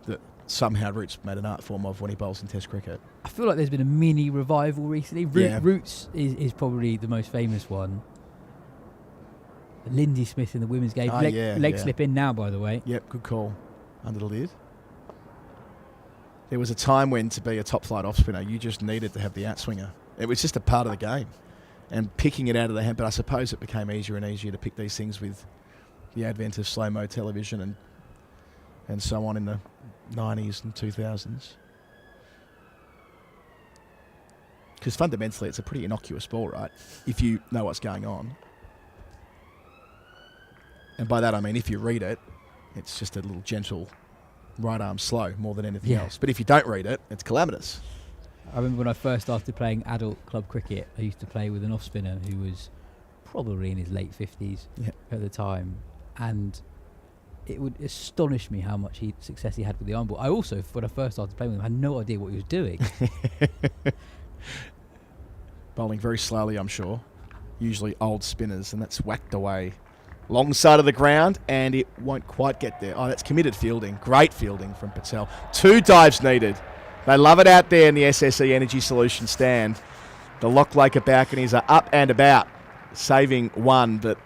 C: that somehow Root's made an art form of when he bowls in Test cricket.
E: I feel like there's been a mini revival recently. Roots is probably the most famous one. Lindy Smith in the women's game. Leg slip in now, by the way.
C: Yep, good call. Under the lid. There was a time when, to be a top-flight off-spinner, you just needed to have the outswinger. It was just a part of the game. And picking it out of the hand, but I suppose it became easier and easier to pick these things with the advent of slow-mo television and so on in the 90s and 2000s. Because fundamentally it's a pretty innocuous ball, right? If you know what's going on. And by that I mean if you read it, it's just a little gentle right arm slow more than anything else. But if you don't read it, it's calamitous.
E: I remember when I first started playing adult club cricket, I used to play with an off-spinner who was probably in his late 50s at the time. And it would astonish me how much success he had with the arm ball. I also, when I first started playing with him, had no idea what he was doing.
C: Bowling very slowly, I'm sure. Usually old spinners, and that's whacked away. Long side of the ground, and it won't quite get there. Oh, that's committed fielding. Great fielding from Patel. 2 dives needed. They love it out there in the SSE Energy Solution stand. The Lock Laker balconies are up and about, saving one, but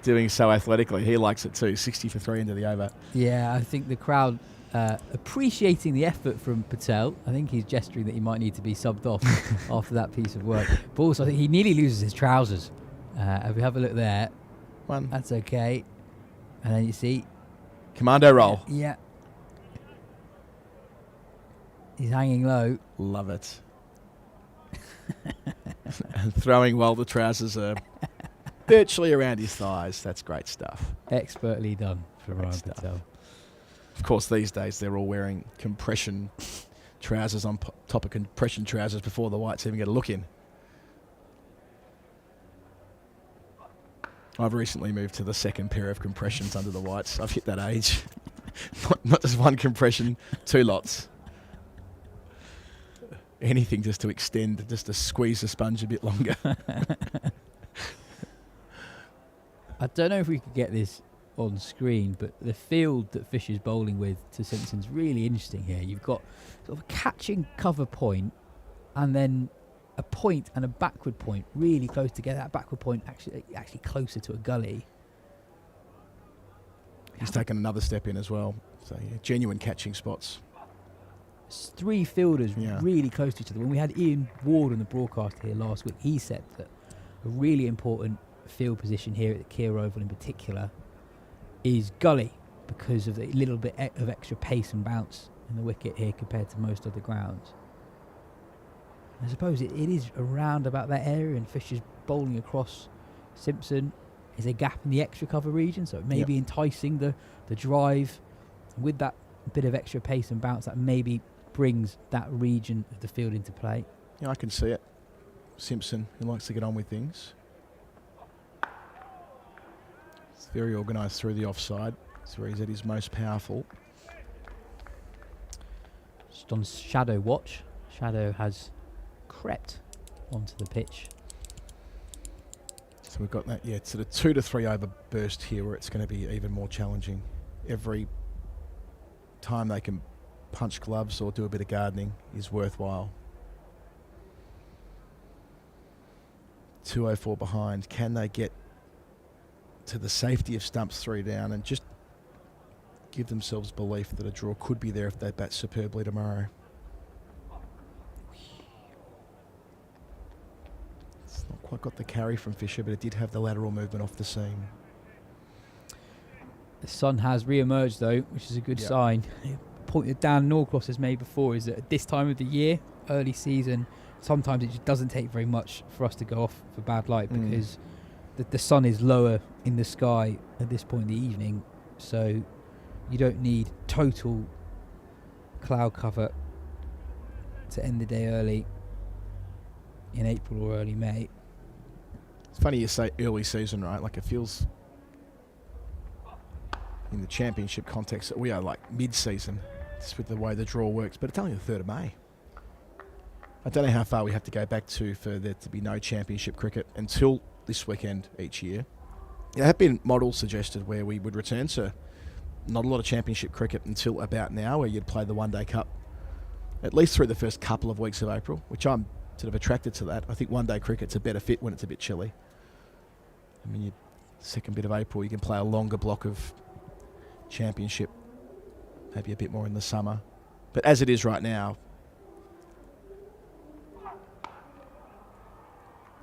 C: doing so athletically. He likes it too. 60 for 3 into the over.
E: Yeah, I think the crowd appreciating the effort from Patel. I think he's gesturing that he might need to be subbed off after that piece of work. But also, I think he nearly loses his trousers. If we have a look there, that's okay. And then you see,
C: commando roll.
E: Yeah. He's hanging low.
C: Love it. And throwing while the trousers are virtually around his thighs. That's great stuff.
E: Expertly done from Ryan Patel.
C: Of course, these days they're all wearing compression trousers on top of compression trousers before the whites even get a look in. I've recently moved to the second pair of compressions under the whites. I've hit that age. Not just one compression, 2 lots. Anything just to extend, just to squeeze the sponge a bit longer.
E: I don't know if we could get this on screen, but the field that Fisher's bowling with to Simpson's really interesting here. You've got sort of a catching cover point and then a point and a backward point really close together. That backward point actually closer to a gully.
C: He's taken another step in as well. So yeah, genuine catching spots.
E: 3 fielders really close to each other. When we had Ian Ward on the broadcast here last week, he said that a really important field position here at the Kia Oval in particular is gully, because of the little bit of extra pace and bounce in the wicket here compared to most other grounds. I suppose it is around about that area, and Fisher's bowling across Simpson is a gap in the extra cover region, so it may be enticing the drive with that bit of extra pace and bounce that maybe brings that region of the field into play.
C: Yeah, I can see it. Simpson, he likes to get on with things. It's very organised through the offside. It's where he's at his most powerful.
E: Just on Shadow watch. Shadow has crept onto the pitch.
C: So we've got that, sort of 2 to 3 over burst here, where it's going to be even more challenging. Every time they can punch gloves or do a bit of gardening is worthwhile. 204 behind. Can they get to the safety of stumps 3 down and just give themselves belief that a draw could be there if they bat superbly tomorrow? It's not quite got the carry from Fisher, but it did have the lateral movement off the seam.
E: The sun has re-emerged though, which is a good sign. The point that Dan Norcross has made before is that at this time of the year, early season, sometimes it just doesn't take very much for us to go off for bad light, because the sun is lower in the sky at this point in the evening, so you don't need total cloud cover to end the day early in April or early May.
C: It's funny you say early season, right? Like, it feels in the championship context that we are like mid-season, just with the way the draw works, but it's only the 3rd of May. I don't know how far we have to go back to for there to be no championship cricket until this weekend each year. There have been models suggested where we would return to not a lot of championship cricket until about now, where you'd play the One Day Cup at least through the first couple of weeks of April, which I'm sort of attracted to that. I think one day cricket's a better fit when it's a bit chilly. I mean, second bit of April, you can play a longer block of championship, maybe a bit more in the summer. But as it is right now,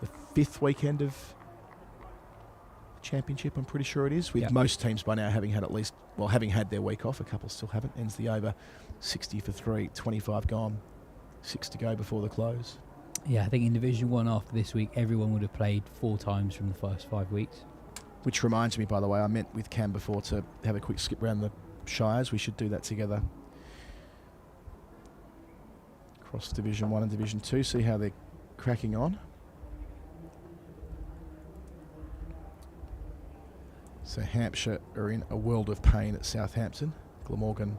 C: the 5th weekend of championship, I'm pretty sure it is, with most teams by now having had their week off. A couple still haven't. Ends the over 60 for 3, 25 gone, 6 to go before the close.
E: Yeah, I think in Division 1 after this week, everyone would have played 4 times from the first 5 weeks.
C: Which reminds me, by the way, I meant with Cam before to have a quick skip around the Shires. We should do that together. Across Division 1 and Division 2, see how they're cracking on. So Hampshire are in a world of pain at Southampton. Glamorgan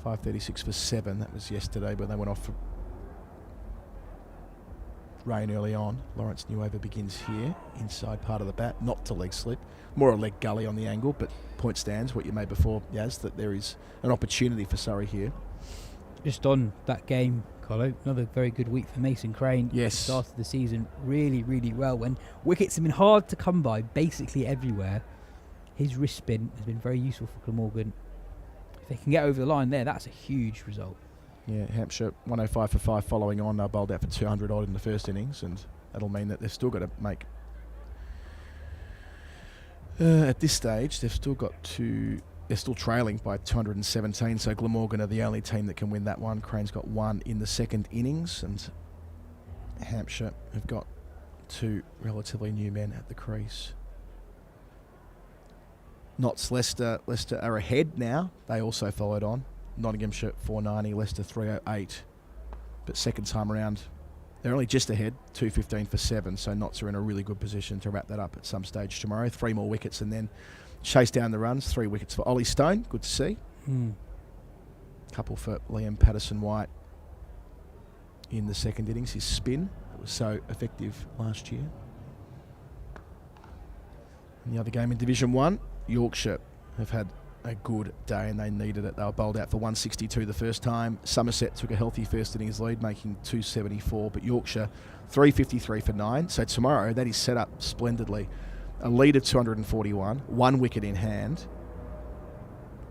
C: 536 for 7. That was yesterday, but they went off for rain early on. Lawrence Newover begins here, inside part of the bat, not to leg slip, more a leg gully on the angle, but point stands, what you made before, Yas, that there is an opportunity for Surrey here.
E: Just on that game, Colo, another very good week for Mason Crane.
C: Yes.
E: Started the season really, really well. When wickets have been hard to come by basically everywhere, his wrist spin has been very useful for Glamorgan. If they can get over the line there, that's a huge result. Yeah,
C: Hampshire 105 for 5 following on. They bowled out for 200 odd in the first innings, and that'll mean that they've still got to make... at this stage, they've still got to... They're still trailing by 217, so Glamorgan are the only team that can win that one. Crane's got 1 in the second innings, and Hampshire have got 2 relatively new men at the crease. Notts Leicester are ahead now. They also followed on. Nottinghamshire 490, Leicester 308. But second time around, they're only just ahead, 215 for 7. So Notts are in a really good position to wrap that up at some stage tomorrow. 3 more wickets and then chase down the runs. 3 wickets for Ollie Stone. Good to see. Couple for Liam Patterson-White in the second innings. His spin was so effective last year. And the other game in Division 1, Yorkshire have had a good day and they needed it. They were bowled out for 162 the first time. Somerset took a healthy first innings lead, making 274, but Yorkshire 353 for 9. So tomorrow that is set up splendidly. A lead of 241, 1 wicket in hand.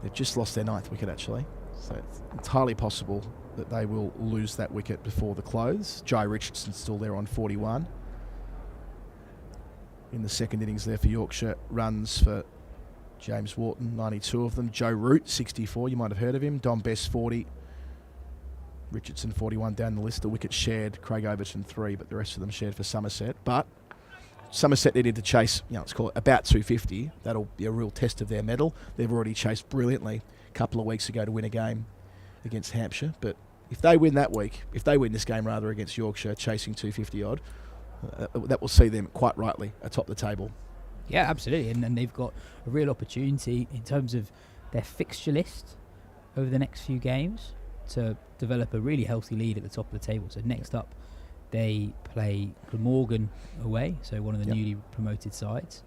C: They've just lost their 9th wicket actually. So it's entirely possible that they will lose that wicket before the close. Jai Richardson's still there on 41. in the second innings there for Yorkshire. Runs for James Wharton, 92 of them. Joe Root, 64. You might have heard of him. Dom Best, 40. Richardson, 41 down the list. The wicket shared. Craig Overton, 3, but the rest of them shared for Somerset. But Somerset needed to chase, let's call it about 250. That'll be a real test of their mettle. They've already chased brilliantly a couple of weeks ago to win a game against Hampshire. But if they win this game rather against Yorkshire, chasing 250 odd, that will see them quite rightly atop the table.
E: Yeah, absolutely. And they've got a real opportunity in terms of their fixture list over the next few games to develop a really healthy lead at the top of the table. So next up, they play Glamorgan away, so one of the newly promoted sides.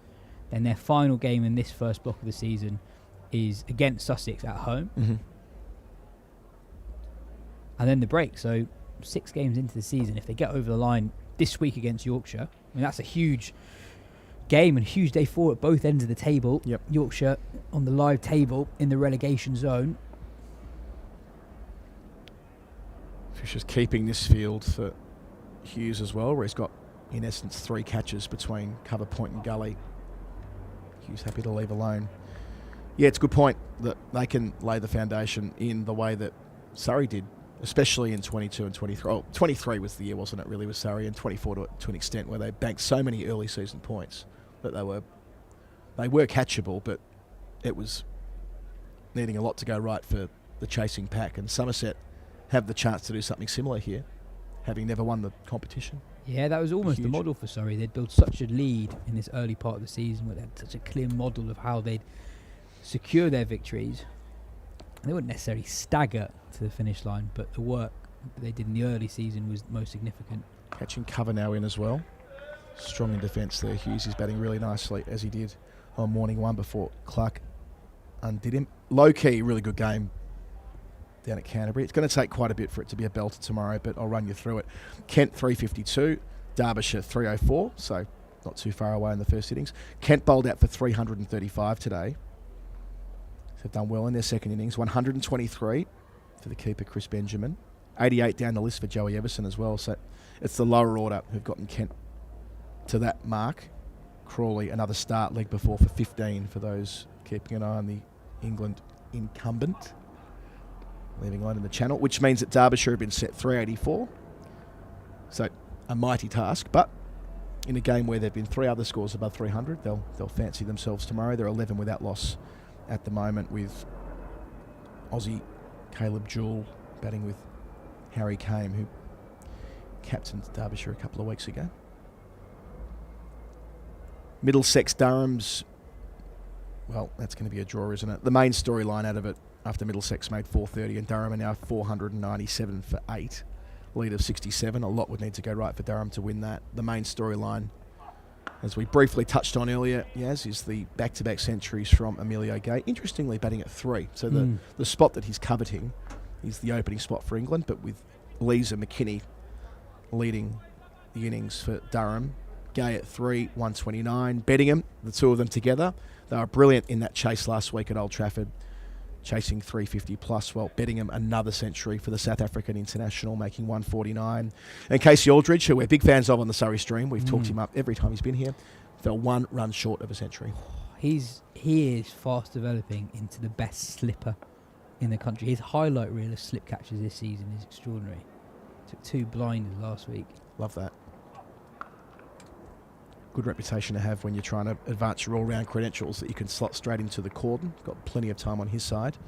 E: Then their final game in this first block of the season is against Sussex at home.
C: Mm-hmm.
E: And then the break. So 6 games into the season, if they get over the line this week against Yorkshire, that's a huge game and a huge day forward at both ends of the table.
C: Yep.
E: Yorkshire on the live table in the relegation zone.
C: Fisher's keeping this field for Hughes as well, where he's got, in essence, 3 catches between cover point and gully. Hughes happy to leave alone. Yeah, it's a good point that they can lay the foundation in the way that Surrey did, especially in 22 and 23. Oh, 23 was the year, wasn't it, really, with Surrey, and 24 to an extent, where they banked so many early season points that they were catchable, but it was needing a lot to go right for the chasing pack. And Somerset have the chance to do something similar here, having never won the competition.
E: Yeah, that was almost the model for Surrey. They'd built such a lead in this early part of the season, where they had such a clear model of how they'd secure their victories. And they wouldn't necessarily stagger to the finish line, but the work they did in the early season was most significant.
C: Catching cover now in as well. Strong in defence there. Hughes is batting really nicely, as he did on morning 1 before Clark undid him. Low-key, really good game down at Canterbury. It's going to take quite a bit for it to be a belter tomorrow, but I'll run you through it. Kent 352, Derbyshire 304, so not too far away in the first innings. Kent bowled out for 335 today. So they've done well in their second innings. 123 for the keeper, Chris Benjamin. 88 down the list for Joey Everson as well. So it's the lower order who've gotten Kent to that mark. Crawley, another start, leg before for 15 for those keeping an eye on the England incumbent. Leaving line in the channel, which means that Derbyshire have been set 384. So a mighty task, but in a game where there have been 3 other scores above 300, they'll fancy themselves tomorrow. They're 11 without loss at the moment, with Aussie Caleb Jewell batting with Harry Kame, who captained Derbyshire a couple of weeks ago. Middlesex Durham's, well, that's going to be a draw, isn't it? The main storyline out of it, after Middlesex made 430 and Durham are now 497 for 8. Lead of 67. A lot would need to go right for Durham to win that. The main storyline, as we briefly touched on earlier, Yas, is the back-to-back centuries from Emilio Gay. Interestingly, batting at 3. So the spot that he's coveting is the opening spot for England, but with Lees and McKinney leading the innings for Durham. Gay at 3, 129. Bettingham, the two of them together, they were brilliant in that chase last week at Old Trafford, chasing 350 plus. Well, Bettingham, another century for the South African international, making 149. And Casey Aldridge, who we're big fans of on the Surrey stream, we've talked him up every time he's been here, fell 1 run short of a century.
E: He is fast developing into the best slipper in the country. His highlight reel of slip catches this season is extraordinary. Took 2 blinders last week.
C: Love that. Good reputation to have when you're trying to advance your all-round credentials, that you can slot straight into the cordon. Got plenty of time on his side.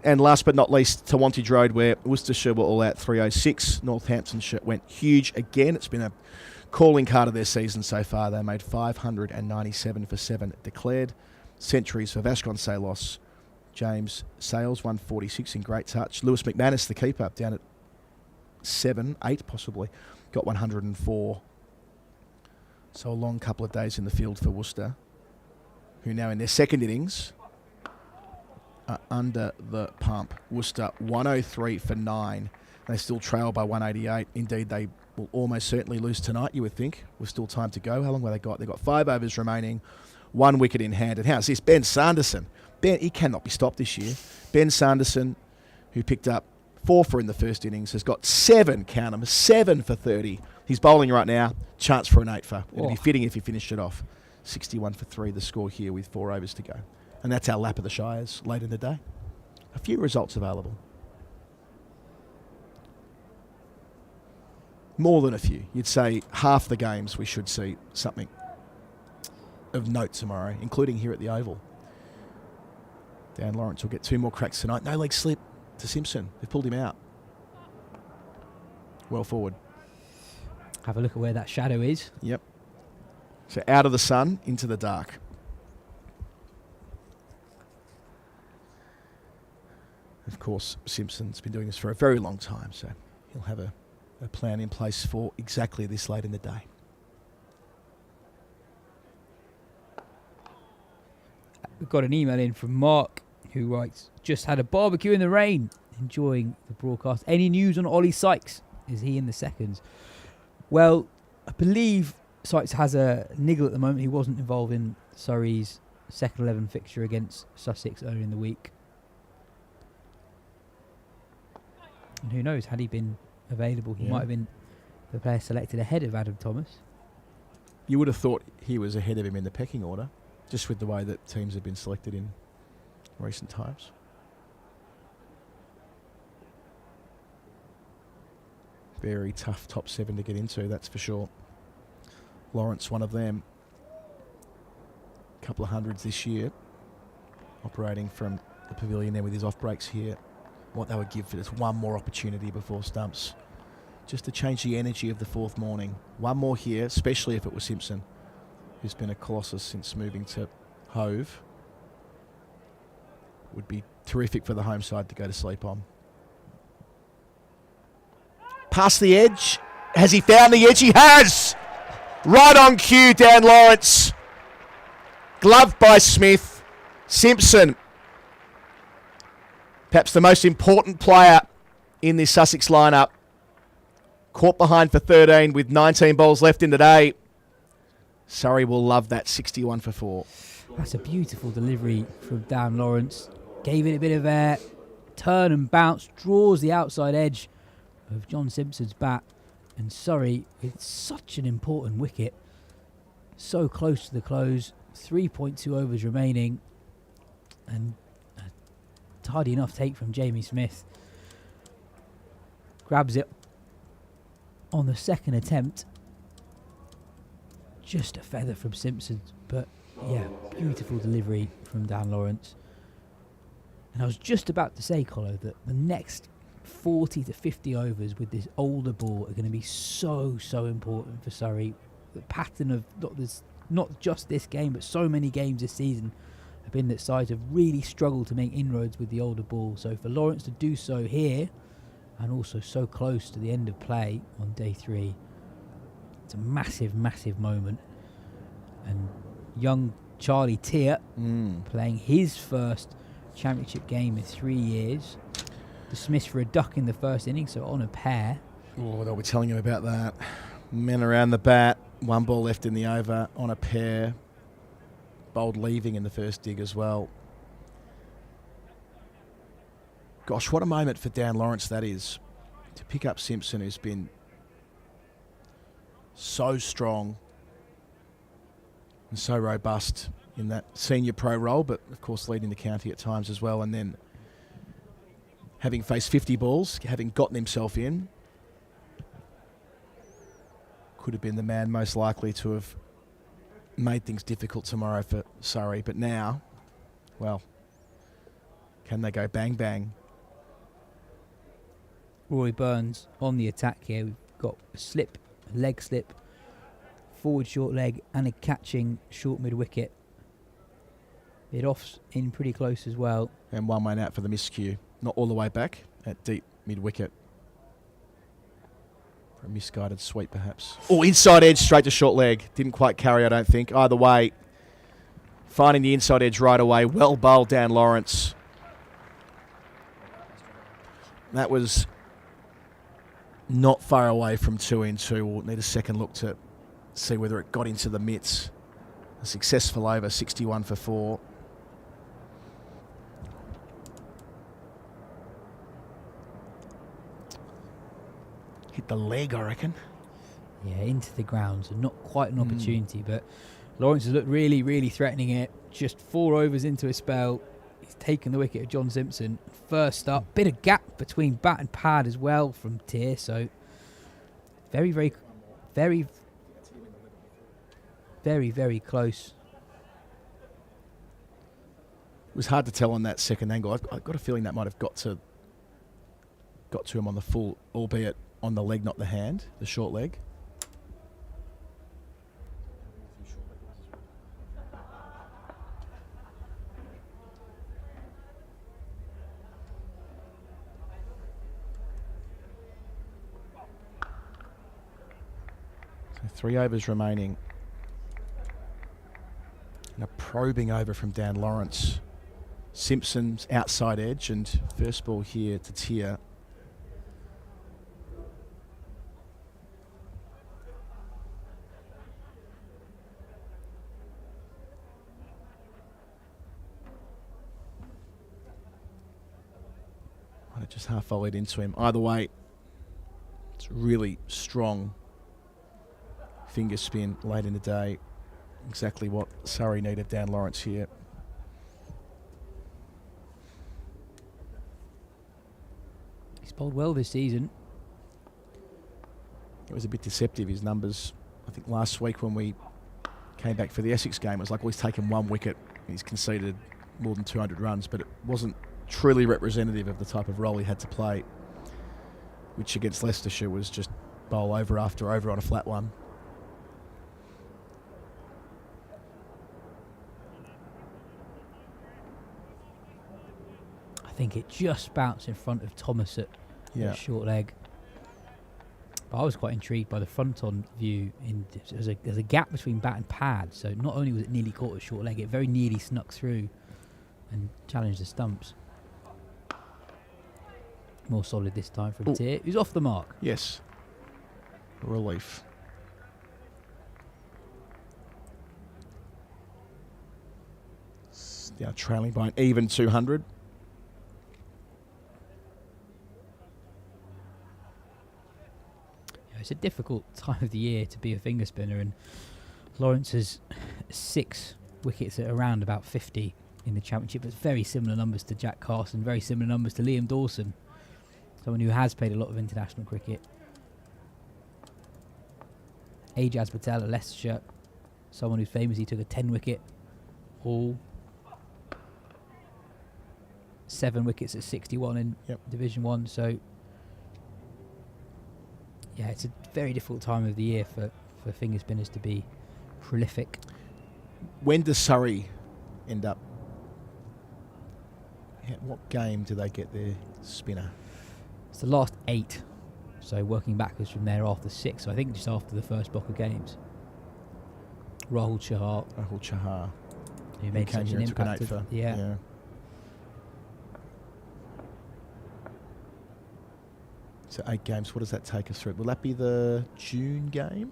C: And last but not least, Wantage Road, where Worcestershire were all out 306. Northamptonshire went huge again. It's been a calling card of their season so far. They made 597 for 7 declared. Centuries for Vasconcelos. James Sales, 146 in great touch. Lewis McManus, the keeper, down at 7, 8 possibly, got 104. So a long couple of days in the field for Worcester, who now in their second innings are under the pump. Worcester 103 for 9. They still trail by 188. Indeed, they will almost certainly lose tonight, you would think, with still time to go. How long have they got? They've got 5 overs remaining, 1 wicket in hand. And how's this? Ben Sanderson. He cannot be stopped this year. Ben Sanderson, who picked up 4 for in the first innings, has got 7, count them, 7 for 30. He's bowling right now. Chance for an 8 for. It'll be fitting if he finished it off. 61 for 3, the score here with 4 overs to go. And that's our lap of the Shires late in the day. A few results available. More than a few. You'd say half the games we should see something of note tomorrow, including here at the Oval. Dan Lawrence will get 2 more cracks tonight. No leg slip to Simpson. They've pulled him out. Well forward.
E: Have a look at where that shadow is.
C: Yep. So out of the sun, into the dark. Of course, Simpson's been doing this for a very long time, so he'll have a plan in place for exactly this late in the day.
E: We've got an email in from Mark who writes, just had a barbecue in the rain, enjoying the broadcast. Any news on Ollie Sykes? Is he in the seconds? Well, I believe Sykes has a niggle at the moment. He wasn't involved in Surrey's second 11 fixture against Sussex earlier in the week. And who knows, had he been available, he might have been the player selected ahead of Adam Thomas.
C: You would have thought he was ahead of him in the pecking order, just with the way that teams have been selected in recent times. Very tough top 7 to get into, that's for sure. Lawrence, one of them. A couple of hundreds this year, operating from the pavilion there with his off breaks here. What they would give for this one more opportunity before stumps, just to change the energy of the 4th morning. One more here, especially if it was Simpson, who's been a colossus since moving to Hove. Would be terrific for the home side to go to sleep on. Past the edge. Has he found the edge? He has! Right on cue, Dan Lawrence. Gloved by Smith. Simpson, perhaps the most important player in this Sussex lineup. Caught behind for 13 with 19 balls left in the day. Surrey will love that 61 for 4.
E: That's a beautiful delivery from Dan Lawrence. Gave it a bit of air, turn and bounce, draws the outside edge of John Simpson's bat. And Surrey, with such an important wicket, so close to the close, 3.2 overs remaining, and a tidy enough take from Jamie Smith. Grabs it on the second attempt. Just a feather from Simpson, but yeah, beautiful delivery from Dan Lawrence. And I was just about to say, Colo, that the next 40 to 50 overs with this older ball are going to be so important for Surrey. The pattern of not just this game, but so many games this season have been that sides have really struggled to make inroads with the older ball. So for Lawrence to do so here, and also so close to the end of play on day 3, it's a massive moment. And young Charlie Tear playing his first championship game in 3 years. Dismissed for a duck in the first innings, so on a pair.
C: Oh, they'll be telling him about that. Men around the bat, 1 ball left in the over, on a pair. Bowled leaving in the first dig as well. Gosh, what a moment for Dan Lawrence that is. To pick up Simpson, who's been so strong and so robust in that senior pro role, but of course leading the county at times as well, and then having faced 50 balls, having gotten himself in, could have been the man most likely to have made things difficult tomorrow for Surrey. But now, well, can they go bang bang?
E: Rory Burns on the attack here. We've got a slip, a leg slip, forward short leg, and a catching short mid wicket. It offs in pretty close as well.
C: And 1 man out for the miscue. Not all the way back, at deep mid wicket. For a misguided sweep perhaps. Oh, inside edge straight to short leg. Didn't quite carry, I don't think. Either way, finding the inside edge right away. Well bowled, Dan Lawrence. That was not far away from 2 in 2. We'll need a second look to see whether it got into the mitts. A successful over, 61 for 4. Hit the leg, I reckon.
E: Yeah, into the ground, so not quite an opportunity, but Lawrence has looked really, really threatening it. Just 4 overs into a spell. He's taken the wicket of John Simpson. First up, bit of gap between bat and pad as well from Tier. So very, very, very, very, very close.
C: It was hard to tell on that second angle. I've got a feeling that might have got to him on the full, albeit on the leg, not the hand, the short leg. So 3 overs remaining. And a probing over from Dan Lawrence. Simpson's outside edge, and first ball here to Tier. Might have just half volleyed into him. Either way, it's really strong finger spin late in the day. Exactly what Surrey needed Dan Lawrence here.
E: He's bowled well this season.
C: It was a bit deceptive, his numbers. I think last week when we came back for the Essex game, it was like, well, he's taken 1 wicket. He's conceded more than 200 runs, but it wasn't truly representative of the type of role he had to play, which against Leicestershire was just bowl over after over on a flat one.
E: I think it just bounced in front of Thomas at short leg. But I was quite intrigued by the front-on view. There's a gap between bat and pad, so not only was it nearly caught at short leg, it very nearly snuck through and challenged the stumps. More solid this time from Tier. He's off the mark.
C: Yes. Relief. Now trailing by an even 200.
E: It's a difficult time of the year to be a finger spinner, and Lawrence has 6 wickets at around about 50 in the championship. It's very similar numbers to Jack Carson, very similar numbers to Liam Dawson, someone who has played a lot of international cricket. Ajaz Patel at Leicestershire, someone who famously took a 10 wicket haul. 7 wickets at 61 in Division 1, so yeah, it's a very difficult time of the year for finger spinners to be prolific.
C: When does Surrey end up? What game do they get their spinner?
E: It's the last 8, so working backwards from there after 6. So I think just after the first block of games. Rahul Chahar. Who made such an impact. Yeah.
C: So 8 games, what does that take us through? Will that be the June game?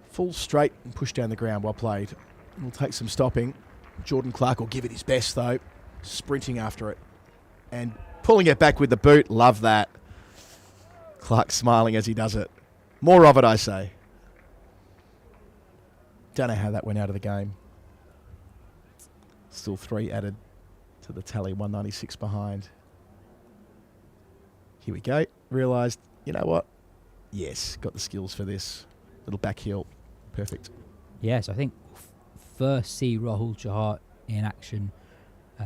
C: Full straight and push down the ground, well played. We'll take some stopping. Jordan Clark will give it his best though, sprinting after it and pulling it back with the boot. Love that. Clark smiling as he does it. More of it, I say. Don't know how that went out of the game. Still 3 added to the tally, 196 behind. Here we go. Realised, you know what? Yes, got the skills for this. Little back heel. Perfect.
E: Yes, I think first see Rahul Chahar in action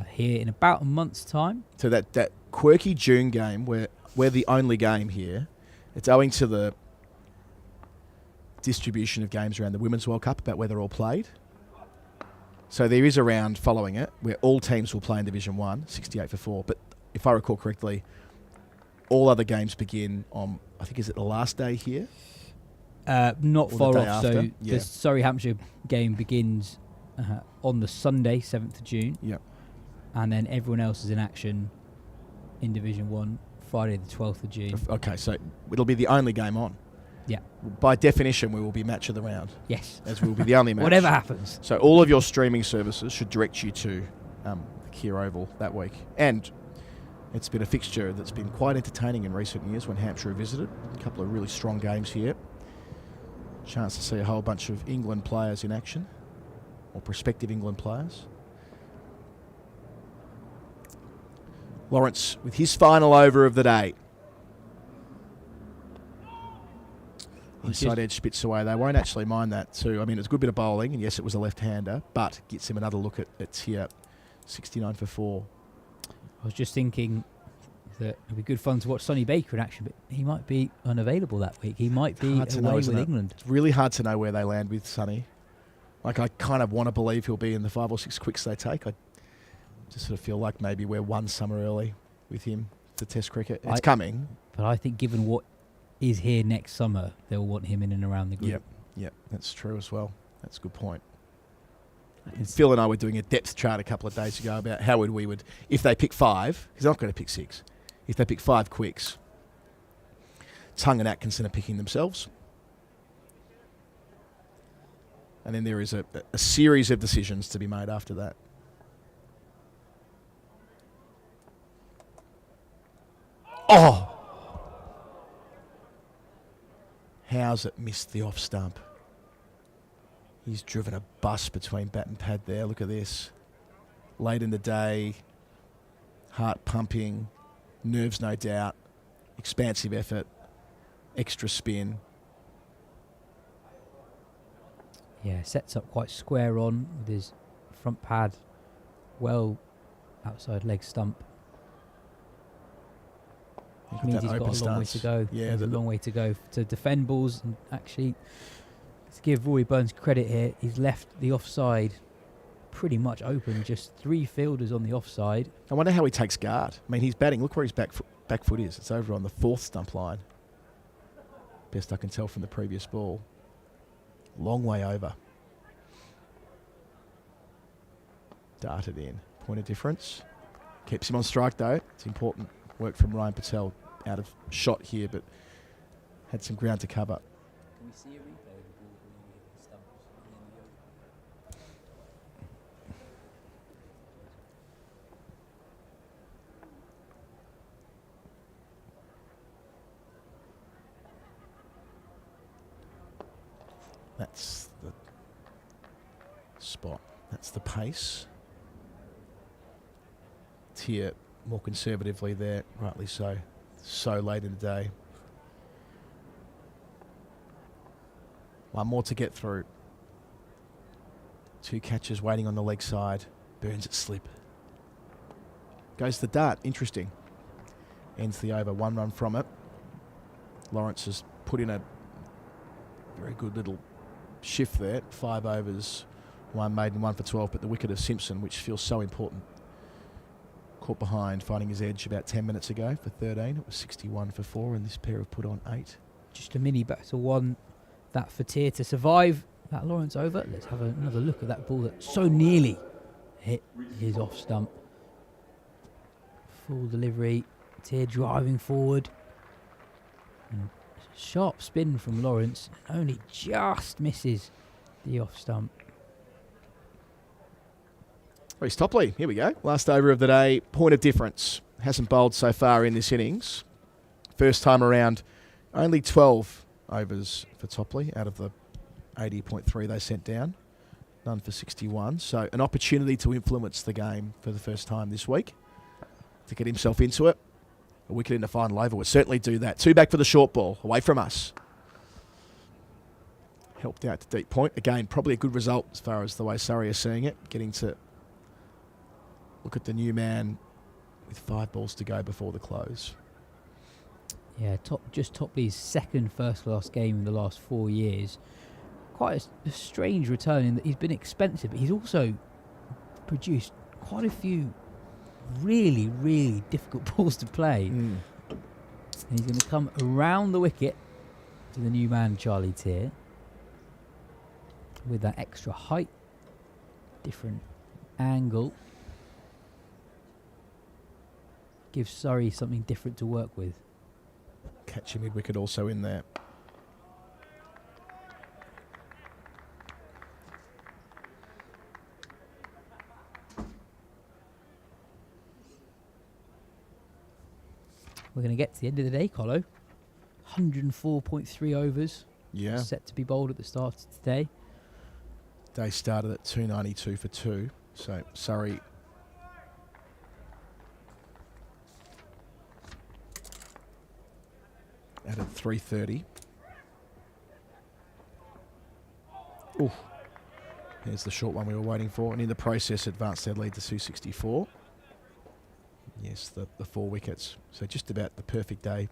E: here in about a month's time.
C: So that quirky June game, where we're the only game here, it's owing to the distribution of games around the Women's World Cup about where they're all played. So there is a round following it where all teams will play in Division 1, 68 for 4. But if I recall correctly, all other games begin on, I think, is it the last day here?
E: Not
C: or
E: far
C: the day
E: off.
C: after?
E: So the Surrey-Hampshire game begins on the Sunday, 7th of June.
C: Yep.
E: And then everyone else is in action in Division 1, Friday the 12th of June.
C: Okay, so it'll be the only game on.
E: Yeah.
C: By definition, we will be match of the round.
E: Yes.
C: As we will be the only match.
E: Whatever happens.
C: So all of your streaming services should direct you to the Kia Oval that week. And it's been a fixture that's been quite entertaining in recent years when Hampshire have visited. A couple of really strong games here. Chance to see a whole bunch of England players in action, or prospective England players. Lawrence with his final over of the day. Inside edge spits away. They won't actually mind that too. I mean, it's a good bit of bowling, and yes, it was a left-hander, but gets him another look at here. 69 for 4.
E: I was just thinking that it'd be good fun to watch Sonny Baker in action, but he might be unavailable that week. He might be away with England.
C: It's really hard to know where they land with Sonny. Like, I kind of want to believe he'll be in the 5 or 6 quicks they take. I just sort of feel like maybe we're one summer early with him to Test cricket. It's coming.
E: But I think given what is here next summer, they'll want him in and around the group.
C: Yep, that's true as well. That's a good point. Phil and I were doing a depth chart a couple of days ago about how we would, if they pick 5, because they're not going to pick 6, if they pick 5 quicks, Tongue and Atkinson are picking themselves. And then there is a series of decisions to be made after that. Oh! How's it missed the off stump? He's driven a bus between bat and pad there. Look at this. Late in the day, heart pumping, nerves no doubt, expansive effort, extra spin.
E: Yeah, sets up quite square on with his front pad well outside leg stump. Which means he's got a long way to go. Yeah, there's a long way to go to defend balls. And actually, to give Rory Burns credit here, he's left the offside pretty much open. Just 3 fielders on the offside.
C: I wonder how he takes guard. I mean, he's batting. Look where his back foot is. It's over on the 4th stump line. Best I can tell from the previous ball. Long way over. Darted in. Point of difference. Keeps him on strike though. It's important work from Ryan Patel. Out of shot here, but had some ground to cover.
E: Can we see a replay of the ball going the stumps
C: and That's the spot. That's the pace. It's here more conservatively there, rightly so. So late in the day. One more to get through. 2 catches waiting on the leg side. Burns it slip. Goes the dart. Interesting. Ends the over. 1 run from it. Lawrence has put in a very good little shift there. 5 overs, 1 maiden, 1 for 12. But the wicket of Simpson, which feels so important. Caught behind, finding his edge about 10 minutes ago for 13. It was 61 for 4, and this pair have put on 8.
E: Just a mini battle one. That for Tier to survive that Lawrence over. Let's have another look at that ball that so nearly hit his off stump. Full delivery. Tier driving forward. And sharp spin from Lawrence. Only just misses the off stump.
C: Reece Topley, here we go. Last over of the day, point of difference. Hasn't bowled so far in this innings. First time around, only 12 overs for Topley out of the 80.3 they sent down. None for 61. So an opportunity to influence the game for the first time this week. To get himself into it. A wicket in the final over would certainly do that. 2 back for the short ball, away from us. Helped out to deep point. Again, probably a good result as far as the way Surrey are seeing it. Getting to look at the new man with 5 balls to go before the close.
E: Yeah, Topley's second first-class game in the last 4 years. Quite a strange return in that he's been expensive, but he's also produced quite a few really, really difficult balls to play. And he's going to come around the wicket to the new man, Charlie Tier, with that extra height, different angle. Gives Surrey something different to work with.
C: Catching mid-wicket also in there.
E: We're going to get to the end of the day, Colo. 104.3 overs.
C: Yeah.
E: set to be bowled at the start of today.
C: Day started at 292 for 2. So Surrey added 330. Ooh. Here's the short one we were waiting for. And in the process, advanced their lead to 264. Yes, the 4 wickets. So just about the perfect day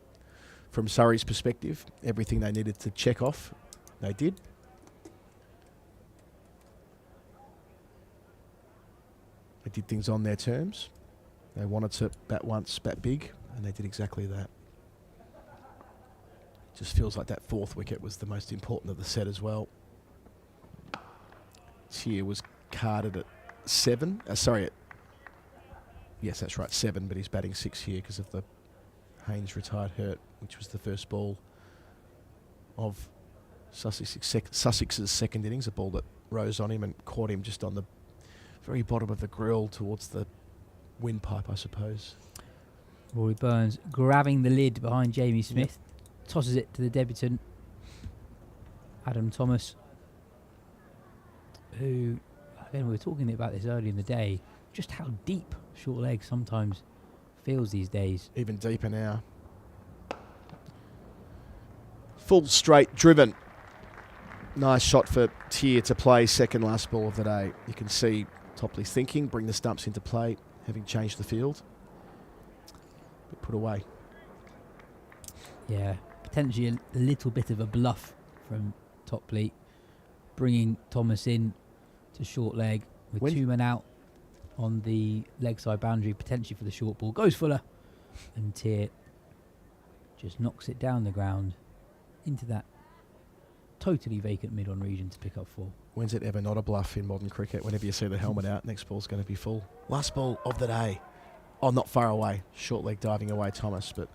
C: from Surrey's perspective. Everything they needed to check off, they did. They did things on their terms. They wanted to bat once, bat big, and they did exactly that. Just feels like that 4th wicket was the most important of the set as well. Tier was carded at 7. Yes, that's right, 7, but he's batting 6 here because of the Haynes retired hurt, which was the first ball of Sussex's second innings, a ball that rose on him and caught him just on the very bottom of the grill towards the windpipe, I suppose.
E: Rory Burns grabbing the lid behind Jamie Smith, tosses it to the debutant, Adam Thomas, who, again, we were talking about this earlier in the day, just how deep short leg sometimes feels these days.
C: Even deeper now. Full straight driven. Nice shot for Tier to play, second last ball of the day. You can see Topley's thinking, bring the stumps into play, having changed the field. But put away.
E: Yeah, potentially a little bit of a bluff from Topley, bringing Thomas in to short leg with 2 men out on the leg side boundary, potentially for the short ball. Goes Fuller, and Tier just knocks it down the ground into that totally vacant mid-on region to pick up 4.
C: When's it ever not a bluff in modern cricket? Whenever you see the helmet out, next ball's going to be full. Last ball of the day. Oh, not far away. Short leg diving away, Thomas, but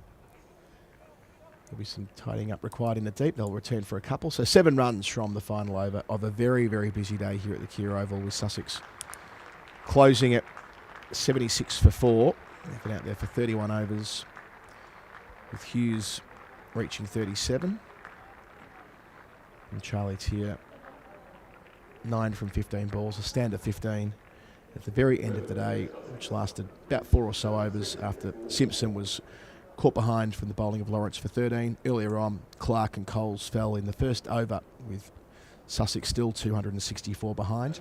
C: there'll be some tidying up required in the deep. They'll return for a couple. So 7 runs from the final over of a very, very busy day here at the Kia Oval with Sussex closing at 76 for 4. They've been out there for 31 overs with Hughes reaching 37. And Charlie Tier 9 from 15 balls, a standard 15 at the very end of the day, which lasted about 4 or so overs after Simpson was caught behind from the bowling of Lawrence for 13. Earlier on, Clark and Coles fell in the first over with Sussex still 264 behind.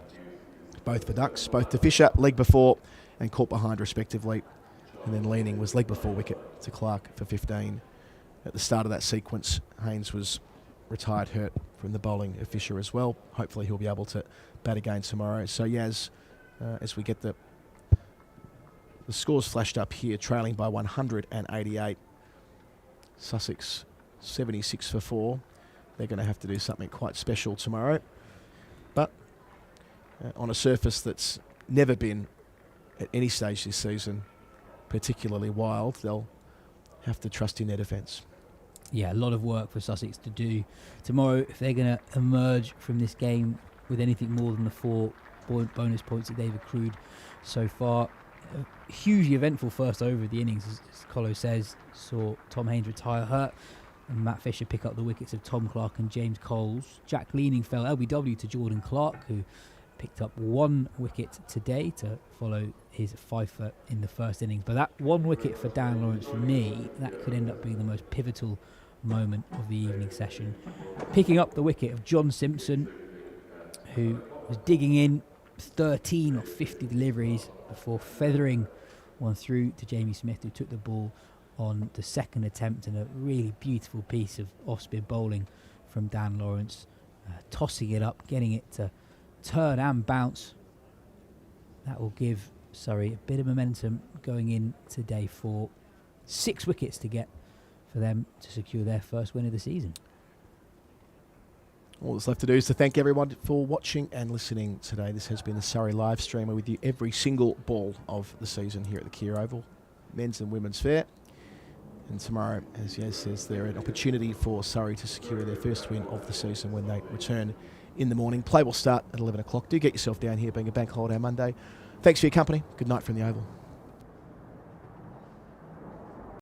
C: Both for Ducks, both to Fisher, leg before and caught behind respectively. And then Leaning was leg before wicket to Clark for 15. At the start of that sequence, Haynes was retired hurt from the bowling of Fisher as well. Hopefully he'll be able to bat again tomorrow. So Yas, as we get the scores flashed up here, trailing by 188. Sussex 76 for 4. They're going to have to do something quite special tomorrow. But on a surface that's never been at any stage this season particularly wild, they'll have to trust in their defence.
E: Yeah, a lot of work for Sussex to do tomorrow if they're going to emerge from this game with anything more than the 4 bonus points that they've accrued so far. A hugely eventful first over of the innings, as Colo says. Saw Tom Haynes retire hurt and Matt Fisher pick up the wickets of Tom Clark and James Coles. Jack Leaning fell LBW to Jordan Clark, who picked up 1 wicket today to follow his fifer in the first innings. But that 1 wicket for Dan Lawrence, for me, that could end up being the most pivotal moment of the evening session. Picking up the wicket of John Simpson, who was digging in 13 of 50 deliveries before feathering one through to Jamie Smith, who took the ball on the second attempt, and a really beautiful piece of off-spin bowling from Dan Lawrence, tossing it up, getting it to turn and bounce. That will give Surrey a bit of momentum going in to day 4. 6 wickets to get for them to secure their first win of the season.
C: All that's left to do is to thank everyone for watching and listening today. This has been the Surrey live streamer with you every single ball of the season here at the Kia Oval. Men's and women's fair. And tomorrow, as Yas says, there's an opportunity for Surrey to secure their first win of the season when they return in the morning. Play will start at 11 o'clock. Do get yourself down here, being a bank holiday Monday. Thanks for your company. Good night from the Oval.